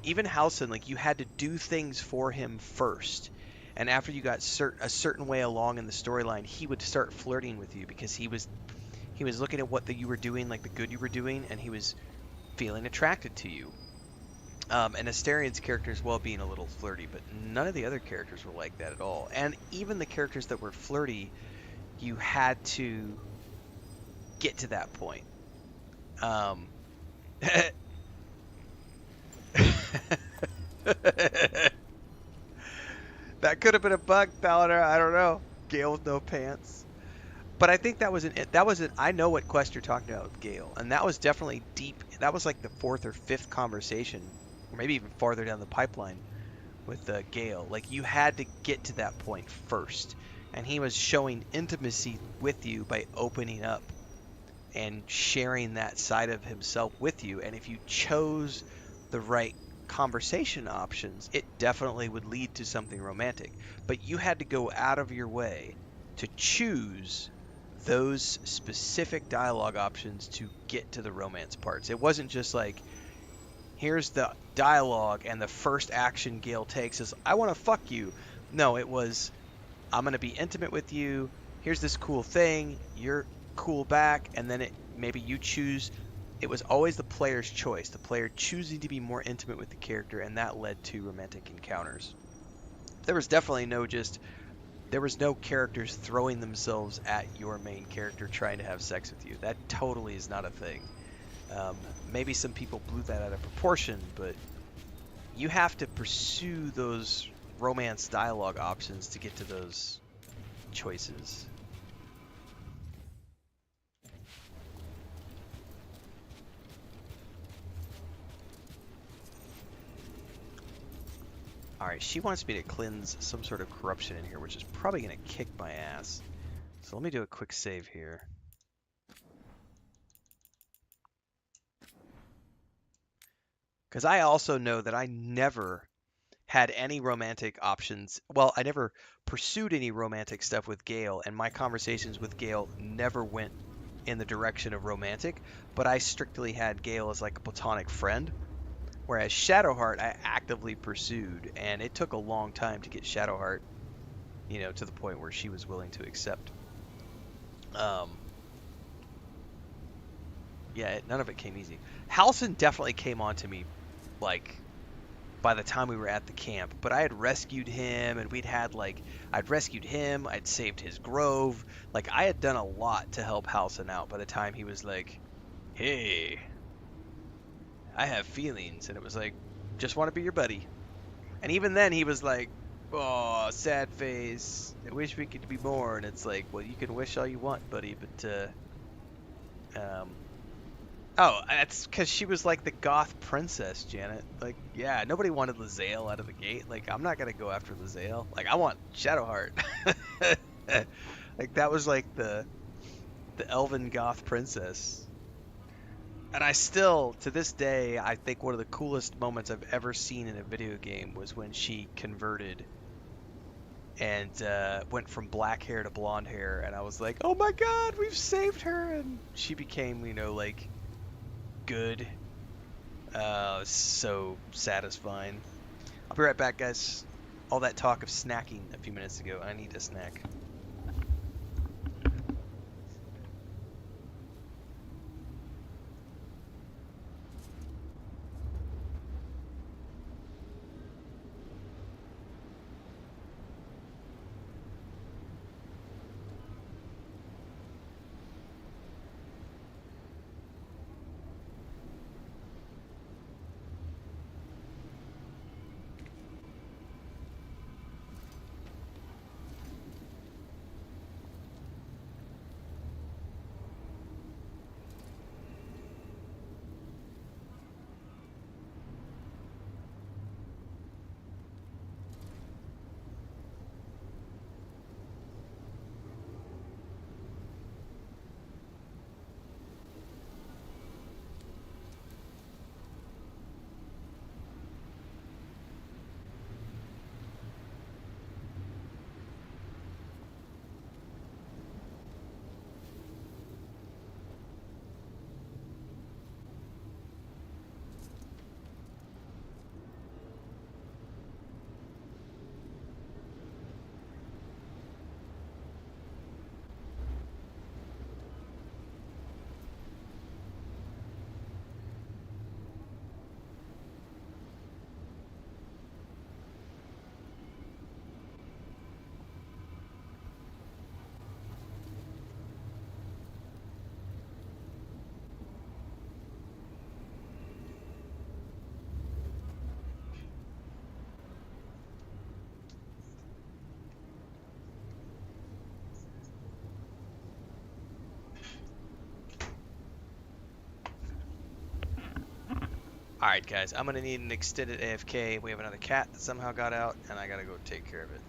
Speaker 1: even Halsin, like, you had to do things for him first. And after you got a certain way along in the storyline, he would start flirting with you because he was looking at what you were doing, like the good you were doing, and he was feeling attracted to you. And Astarion's character as well being a little flirty, but none of the other characters were like that at all. And even the characters that were flirty, you had to get to that point. That could have been a bug, Paladar. I don't know. Gale with no pants. But I think that was I know what quest you're talking about with Gale, and that was definitely deep. That was like the 4th or 5th conversation, or maybe even farther down the pipeline with Gale. Like, you had to get to that point first, and he was showing intimacy with you by opening up and sharing that side of himself with you. And if you chose the right conversation options, it definitely would lead to something romantic. But you had to go out of your way to choose those specific dialogue options to get to the romance parts. It wasn't just like, here's the dialogue and the first action Gale takes is, I want to fuck you. No, it was, I'm going to be intimate with you. Here's this cool thing. You're cool back. And then maybe you choose. It was always the player's choice. The player choosing to be more intimate with the character, and that led to romantic encounters. There was definitely there was no characters throwing themselves at your main character trying to have sex with you. That totally is not a thing. Maybe some people blew that out of proportion, but you have to pursue those romance dialogue options to get to those choices. Alright, she wants me to cleanse some sort of corruption in here, which is probably going to kick my ass. So let me do a quick save here. Because I also know that I never had any romantic options. Well, I never pursued any romantic stuff with Gale, and my conversations with Gale never went in the direction of romantic, but I strictly had Gale as like a platonic friend. Whereas Shadowheart, I actively pursued, and it took a long time to get Shadowheart, to the point where she was willing to accept. Yeah, none of it came easy. Halsin definitely came on to me, like, by the time we were at the camp. But I had rescued him, and I'd rescued him, I'd saved his grove. Like, I had done a lot to help Halsin out by the time he was like, hey, I have feelings. And it was like, just want to be your buddy. And even then, he was like, "Oh, sad face. I wish we could be more." And it's like, well, you can wish all you want, buddy, but oh, that's because she was like the goth princess, Janet. Like, yeah, nobody wanted Lae'zel out of the gate. Like, I'm not gonna go after Lae'zel. Like, I want Shadowheart. Like, that was like the elven goth princess. And I still, to this day, I think one of the coolest moments I've ever seen in a video game was when she converted and went from black hair to blonde hair. And I was like, oh my god, we've saved her. And she became, like, good. So satisfying. I'll be right back, guys. All that talk of snacking a few minutes ago. I need a snack. Alright, guys, I'm going to need an extended AFK. We have another cat that somehow got out, and I got to go take care of it.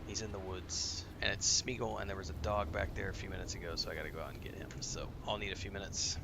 Speaker 1: He's in the woods, and it's Smeagol, and there was a dog back there a few minutes ago, so I got to go out and get him. So I'll need a few minutes.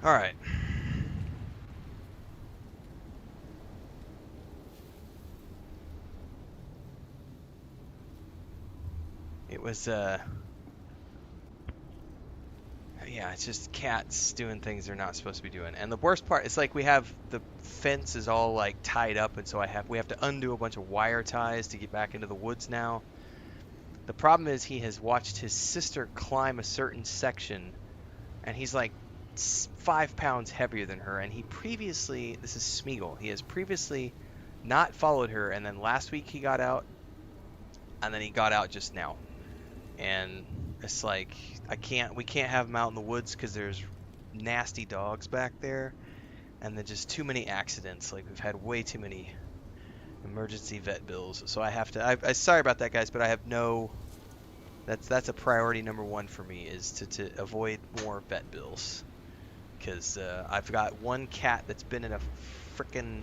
Speaker 1: All right. It was, yeah, it's just cats doing things they're not supposed to be doing. And the worst part, it's like we have the fence is all like tied up, and so we have to undo a bunch of wire ties to get back into the woods now. The problem is he has watched his sister climb a certain section, and he's like 5 pounds heavier than her, and he previously, this is Smeagol, he has previously not followed her, and then last week he got out, and then he got out just now. And it's like, we can't have him out in the woods because there's nasty dogs back there, and then just too many accidents. Like, we've had way too many emergency vet bills, so I have to, I sorry about that, guys, but I have no, that's a priority number one for me, is to avoid more vet bills, because I've got one cat that's been in a frickin'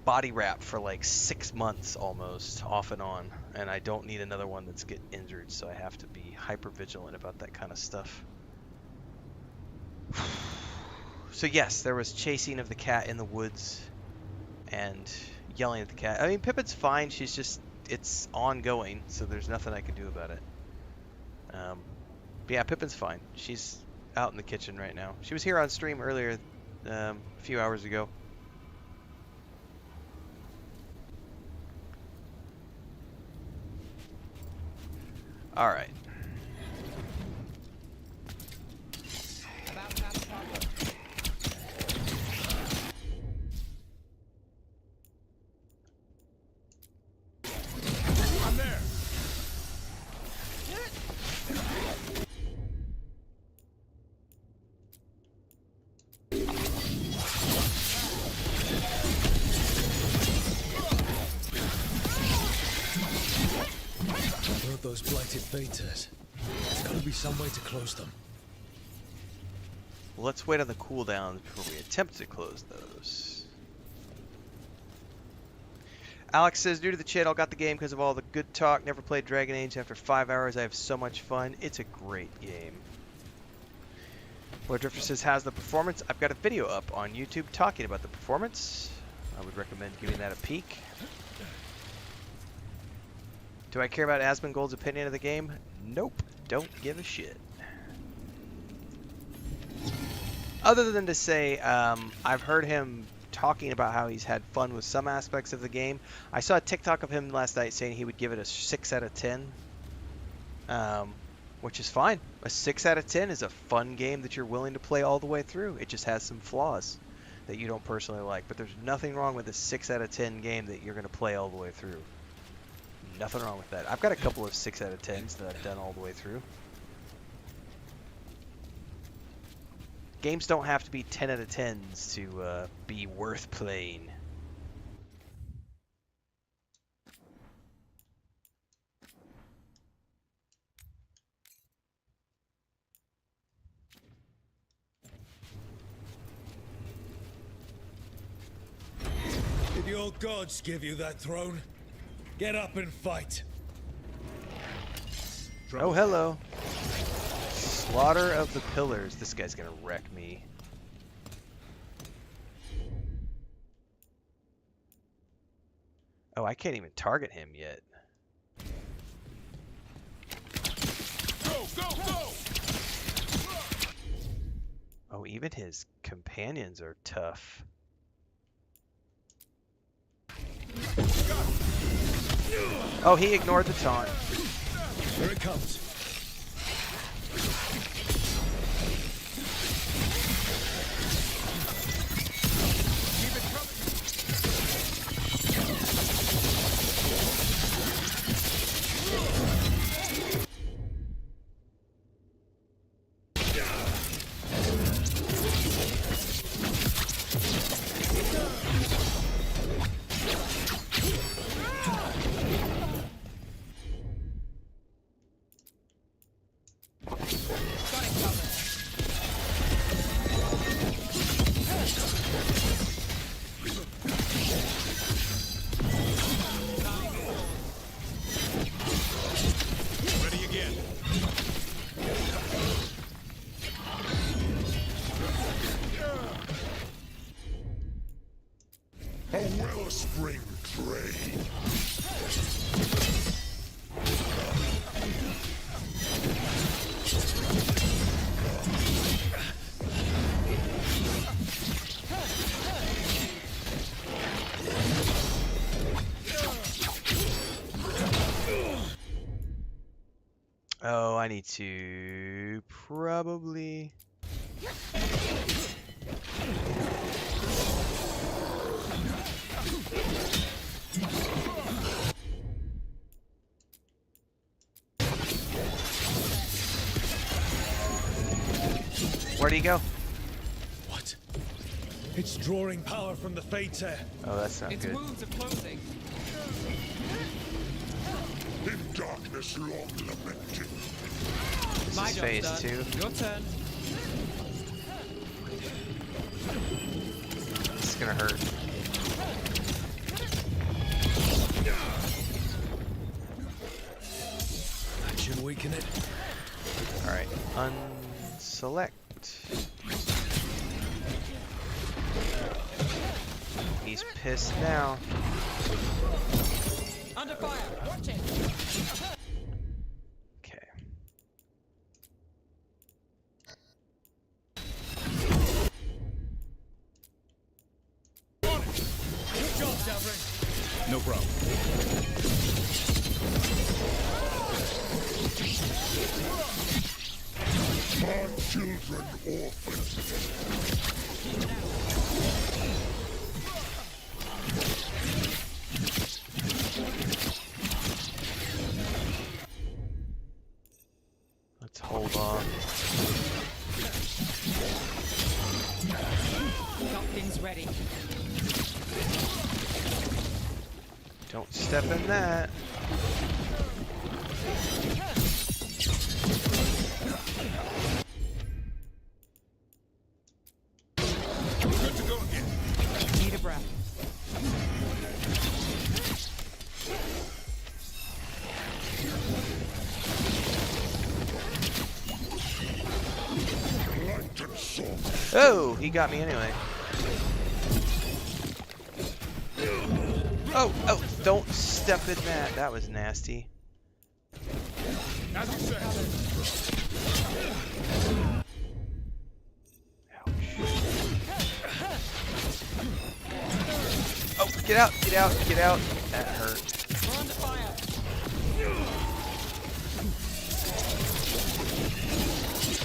Speaker 1: body wrap for like 6 months almost, off and on, and I don't need another one that's getting injured, so I have to be hyper vigilant about that kind of stuff. So yes, there was chasing of the cat in the woods and yelling at the cat. I mean, Pippin's fine, she's just, it's ongoing, so there's nothing I can do about it. But yeah, Pippin's fine. She's out in the kitchen right now. She was here on stream earlier, a few hours ago. All right.
Speaker 4: I'm there.
Speaker 6: Those blighted betas. There's got to be some way to close them.
Speaker 1: Well, let's wait on the cooldowns before we attempt to close those. Alex says, new to the channel, got the game because of all the good talk. Never played Dragon Age. After 5 hours, I have so much fun. It's a great game. Blood Drifter says, how's the performance? I've got a video up on YouTube talking about the performance. I would recommend giving that a peek. Do I care about Asmongold's opinion of the game? Nope. Don't give a shit. Other than to say, I've heard him talking about how he's had fun with some aspects of the game. I saw a TikTok of him last night saying he would give it a 6 out of 10. Which is fine. A 6 out of 10 is a fun game that you're willing to play all the way through. It just has some flaws that you don't personally like. But there's nothing wrong with a 6 out of 10 game that you're going to play all the way through. Nothing wrong with that. I've got a couple of 6 out of 10s that I've done all the way through. Games don't have to be 10 out of 10s to be worth playing.
Speaker 6: Did your gods give you that throne? Get up and fight.
Speaker 1: Oh, hello. Slaughter of the Pillars. This guy's gonna wreck me. Oh, I can't even target him yet.
Speaker 4: Go, go, go!
Speaker 1: Oh, even his companions are tough. Oh, he ignored the taunt.
Speaker 6: Here it comes.
Speaker 4: A wellspring trade.
Speaker 1: Oh, I need to probably... Where'd he go?
Speaker 6: What? It's drawing power from the Fade Tear.
Speaker 1: Oh, that's not
Speaker 3: Its
Speaker 1: good.
Speaker 3: wounds are closing.
Speaker 4: In darkness long lamented.
Speaker 1: This
Speaker 3: My
Speaker 1: is
Speaker 3: job's
Speaker 1: phase
Speaker 3: done.
Speaker 1: 2.
Speaker 3: Your turn.
Speaker 1: This is gonna hurt.
Speaker 6: That should weaken it.
Speaker 1: Alright, unselect. He's pissed now.
Speaker 3: Under fire. Watch it.
Speaker 1: Okay.
Speaker 6: Good job, Davrin.
Speaker 16: No problem.
Speaker 4: Our children
Speaker 1: Let's hold on.
Speaker 3: Got things ready.
Speaker 1: Don't step in that.
Speaker 4: good to go again.
Speaker 3: Need a breath.
Speaker 4: Light and soft.
Speaker 1: Oh, he got me anyway. Oh, oh, don't step in that. That was nasty.
Speaker 4: As you said.
Speaker 1: Oh, get out, get out, get out. That hurt.
Speaker 3: We're under fire.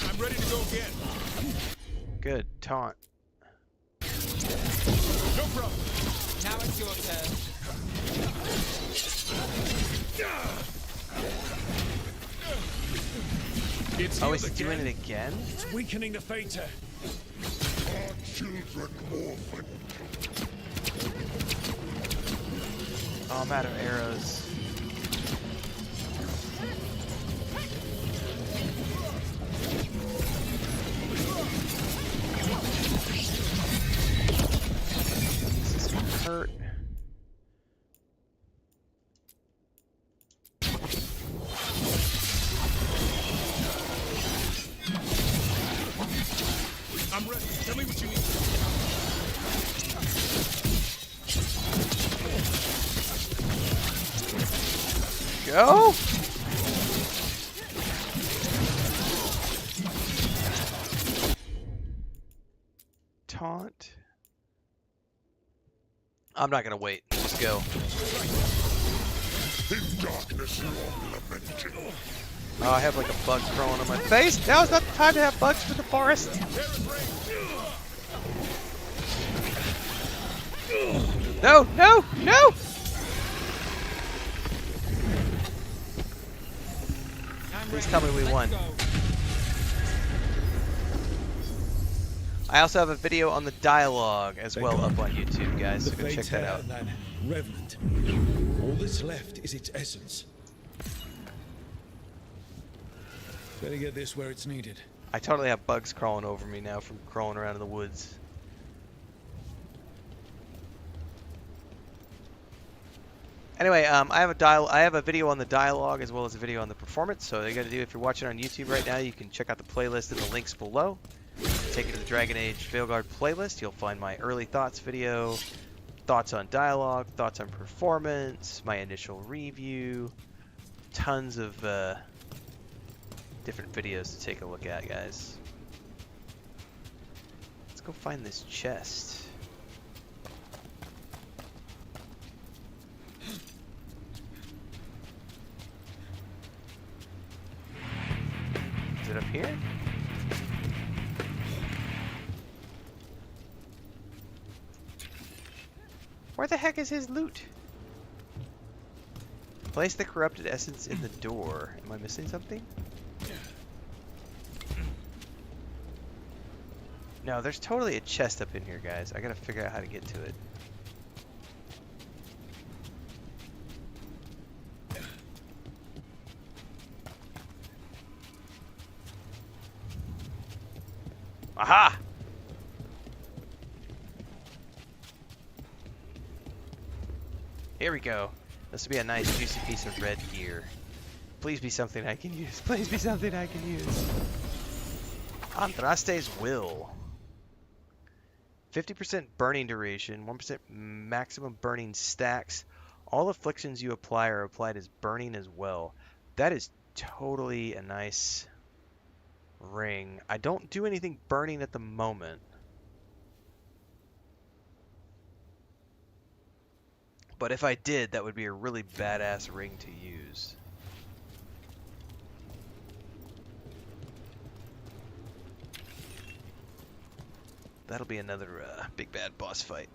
Speaker 4: I'm ready to go again.
Speaker 1: Good, taunt.
Speaker 4: No problem.
Speaker 3: Now it's your turn.
Speaker 4: It's
Speaker 1: Oh, he's doing it again?
Speaker 6: It's weakening the Fade Tear.
Speaker 4: Our children orphaned.
Speaker 1: Oh, I'm out of arrows. This is gonna hurt.
Speaker 4: I'm ready. Tell me what you need.
Speaker 1: Go! Taunt. I'm not gonna wait. Just go.
Speaker 4: In darkness long lamented.
Speaker 1: Oh, I have like a bug crawling on my face. Now is not the time to have bugs for the forest. No, no, no! Please tell me we won. I also have a video on the dialogue as well up on YouTube, guys, so go check that out.
Speaker 6: Revenant. All that's left is its essence. Better get this where it's needed.
Speaker 1: I totally have bugs crawling over me now from crawling around in the woods. Anyway, I have a video on the dialogue as well as a video on the performance. So all you got to do, if you're watching on YouTube right now, you can check out the playlist in the links below. Take you to the Dragon Age Veilguard playlist. You'll find my early thoughts video, thoughts on dialogue, thoughts on performance, my initial review, tons of different videos to take a look at, guys. Let's go find this chest. Is it up here? Where the heck is his loot? Place the corrupted essence in the door. Am I missing something? No, there's totally a chest up in here, guys. I gotta figure out how to get to it. Aha! Here we go. This will be a nice juicy piece of red gear. Please be something I can use. Please be something I can use. Andraste's Will. 50% burning duration, 1% maximum burning stacks. All afflictions you apply are applied as burning as well. That is totally a nice ring. I don't do anything burning at the moment. But if I did, that would be a really badass ring to use. That'll be another big bad boss fight.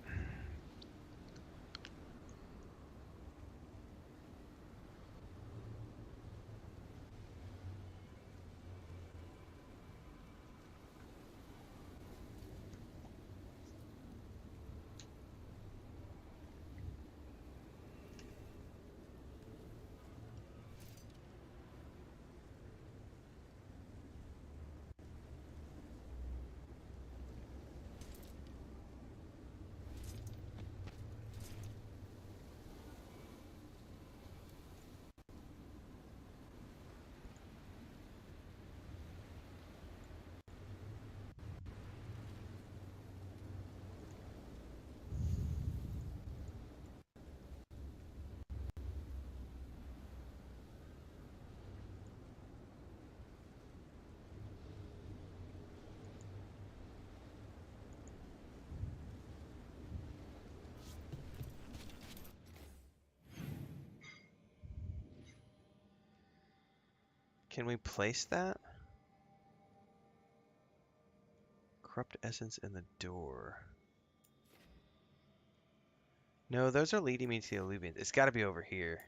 Speaker 1: Can we place that? Corrupt essence in the door. No, those are leading me to the Illuvians. It's got to be over here.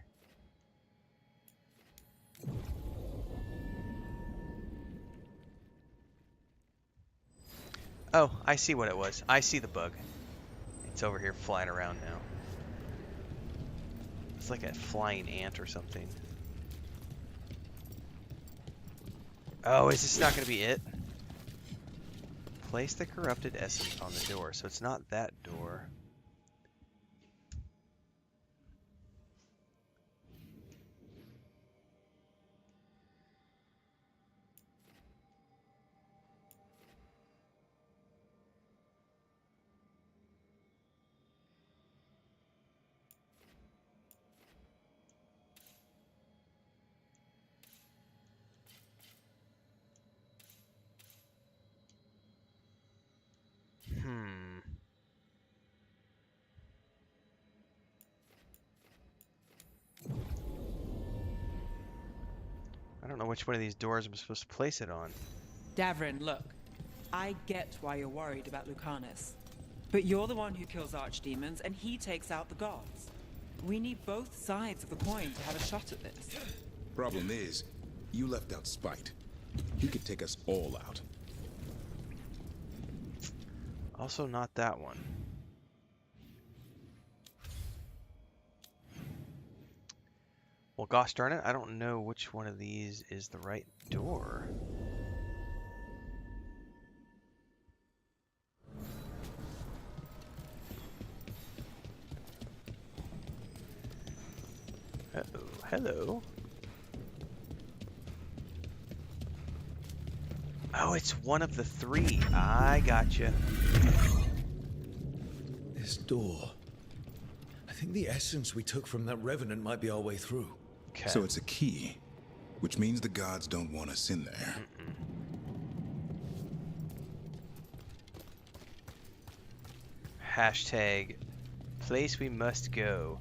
Speaker 1: Oh, I see what it was. I see the bug. It's over here flying around now. It's like a flying ant or something. Oh, is this not going to be it? Place the corrupted essence on the door. So it's not that door. I don't know which one of these doors I'm supposed to place it on.
Speaker 5: Davrin, look. I get why you're worried about Lucanus. But you're the one who kills archdemons, and he takes out the gods. We need both sides of the coin to have a shot at this.
Speaker 2: Problem is, you left out Spite. He could take us all out.
Speaker 1: Also not that one. Well, gosh darn it, I don't know which one of these is the right door. Uh-oh, hello. Oh, it's one of the three. I gotcha.
Speaker 6: This door. think the essence we took from that revenant might be our way through.
Speaker 2: Okay. So it's a key, which means the gods don't want us in there.
Speaker 1: Hashtag place we must go.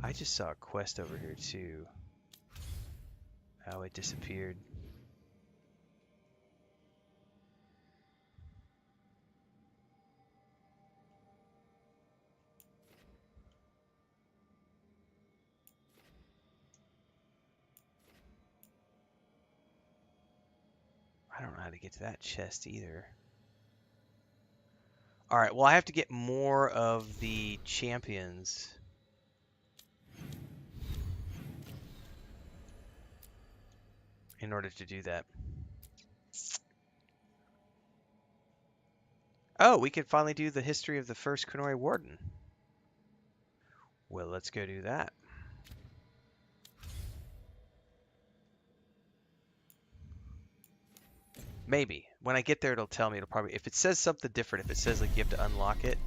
Speaker 1: I just saw a quest over here too. Oh, it disappeared. I don't know how to get to that chest either. Alright, well I have to get more of the champions. In order to do that. Oh, we can finally do the history of the first Krenoi Warden. Well, let's go do that. Maybe. When I get there, it'll tell me. It'll probably, if it says something different, if it says like you have to unlock it.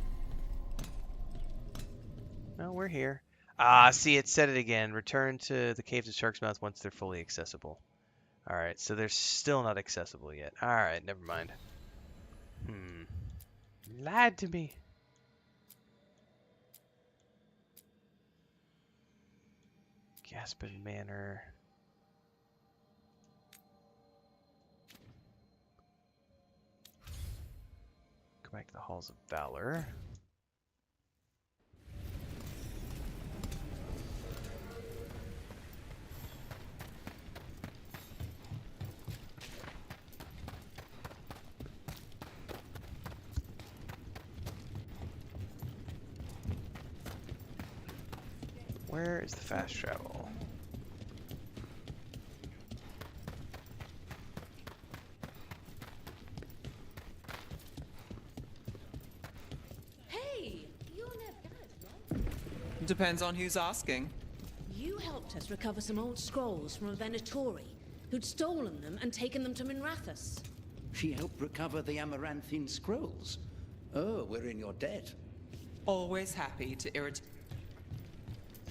Speaker 1: No, we're here. Ah, see, it said it again. Return to the Caves of Shark's Mouth once they're fully accessible. Alright, so they're still not accessible yet. Alright, never mind. You lied to me. Gaspin Manor. Go back to the Halls of Valor. Where is the fast travel?
Speaker 8: Hey, you're Nev Gad, right?
Speaker 5: Depends on who's asking.
Speaker 8: You helped us recover some old scrolls from a Venatori who'd stolen them and taken them to Minrathous.
Speaker 14: She helped recover the Amaranthine scrolls. Oh, we're in your debt.
Speaker 5: Always happy to irritate.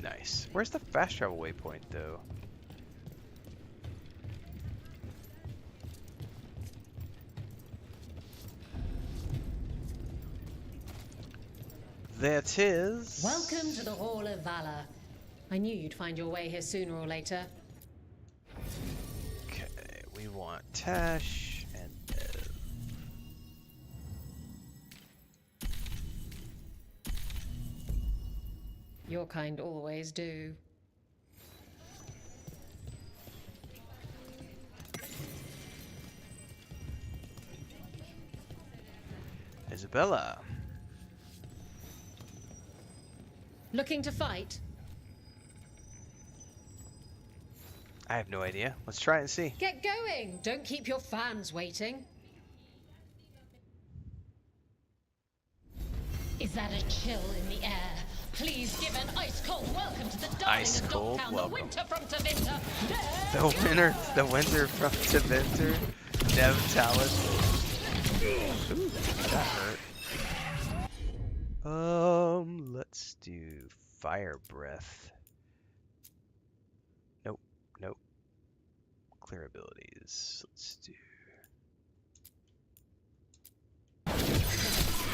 Speaker 1: Nice. Where's the fast travel waypoint, though? That is.
Speaker 7: Welcome to the Hall of Valor. I knew you'd find your way here sooner or later.
Speaker 1: Okay, we want Tash and Ev.
Speaker 7: Your kind always do.
Speaker 1: Isabella.
Speaker 7: Looking to fight?
Speaker 1: I have no idea. Let's try and see.
Speaker 7: Get going! Don't keep your fans waiting. Is that a chill in the air? Please give an ice-cold welcome to the darling of Dogtown, the winter from Tevinter.
Speaker 1: The winter from Tevinter. Nev Talus. Ooh, that hurt. Let's do Fire Breath. Nope, nope. Clear abilities. Let's do.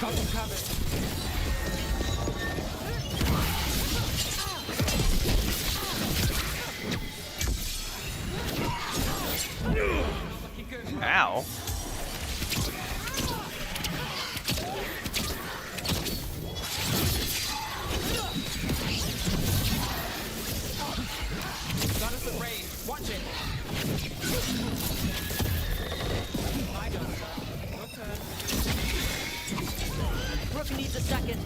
Speaker 5: Got them covered.
Speaker 1: Ow.
Speaker 5: Got us at range. Watch it. My go, sir. Your turn.
Speaker 8: Rook needs a second.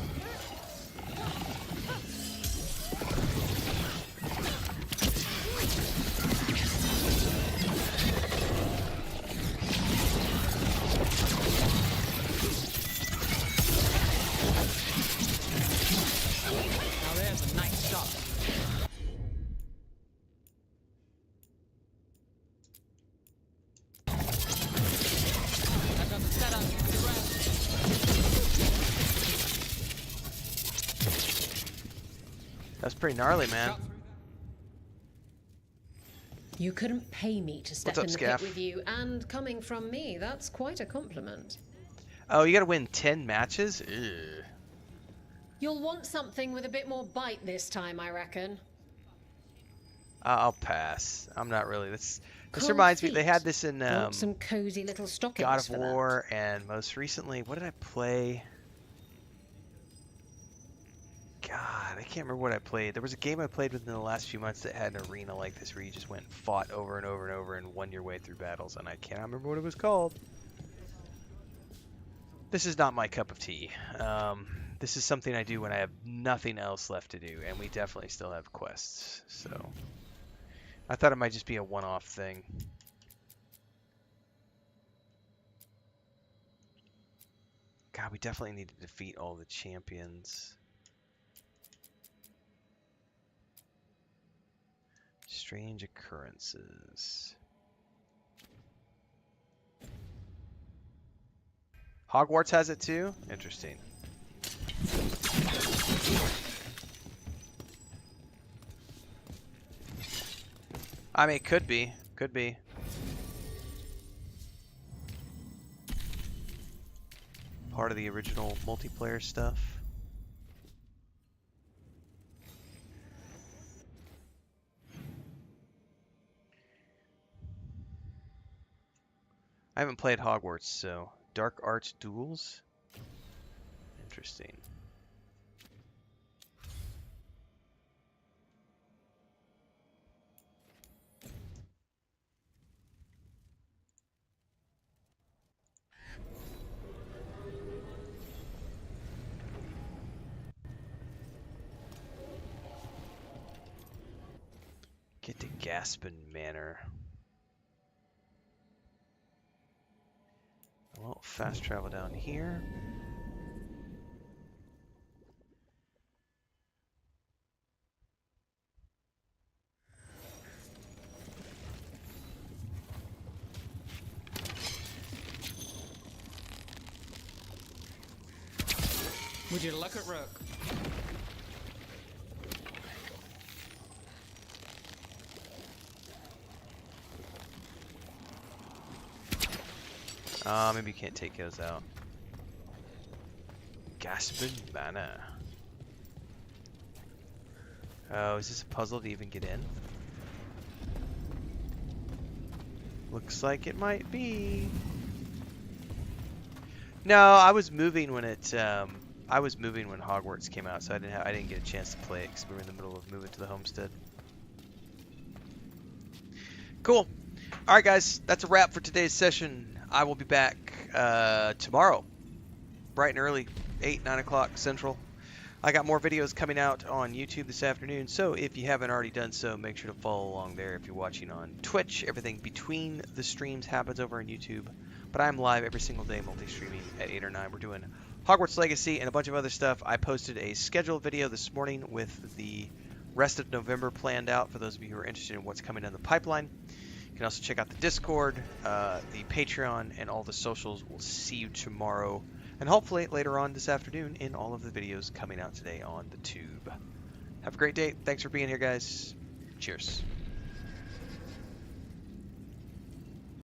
Speaker 5: Now there's a nice shot. That doesn't set up the rest.
Speaker 1: That's pretty gnarly, man.
Speaker 7: You couldn't pay me to step
Speaker 1: What's up,
Speaker 7: in the
Speaker 1: Scaff?
Speaker 7: pit with you, and coming from me, that's quite a compliment.
Speaker 1: Oh, you gotta win 10 matches? Ew.
Speaker 7: You'll want something with a bit more bite this time, I reckon.
Speaker 1: I'll pass. I'm not really. This reminds me. They had this in
Speaker 7: Want some cozy little stockings
Speaker 1: God of
Speaker 7: for
Speaker 1: War, and most recently, what did I play? God, I can't remember what I played. There was a game I played within the last few months that had an arena like this where you just went and fought over and over and over and won your way through battles, and I can't remember what it was called. This is not my cup of tea. This is something I do when I have nothing else left to do, and we definitely still have quests, so I thought it might just be a one-off thing. God, we definitely need to defeat all the champions. Strange occurrences. Hogwarts has it too? Interesting. I mean, it could be. Could be. Part of the original multiplayer stuff. I haven't played Hogwarts, so Dark Arts Duels? Interesting. Get to Gaspin Manor. Well, fast travel down here.
Speaker 3: Would you look at Rook?
Speaker 1: Maybe you can't take those out. Gaspin Manor. Oh, is this a puzzle to even get in? Looks like it might be. No, I was moving when it. I was moving when Hogwarts came out, so I didn't get a chance to play it because we were in the middle of moving to the homestead. Cool. All right, guys, that's a wrap for today's session. I will be back tomorrow, bright and early, 8, 9 o'clock Central. I got more videos coming out on YouTube this afternoon, so if you haven't already done so, make sure to follow along there. If you're watching on Twitch, everything between the streams happens over on YouTube, but I'm live every single day multi-streaming at 8 or 9. We're doing Hogwarts Legacy and a bunch of other stuff. I posted a scheduled video this morning with the rest of November planned out for those of you who are interested in what's coming down the pipeline. You can also check out the Discord, the Patreon, and all the socials. We'll see you tomorrow, and hopefully later on this afternoon in all of the videos coming out today on the tube. Have a great day. Thanks for being here, guys. Cheers.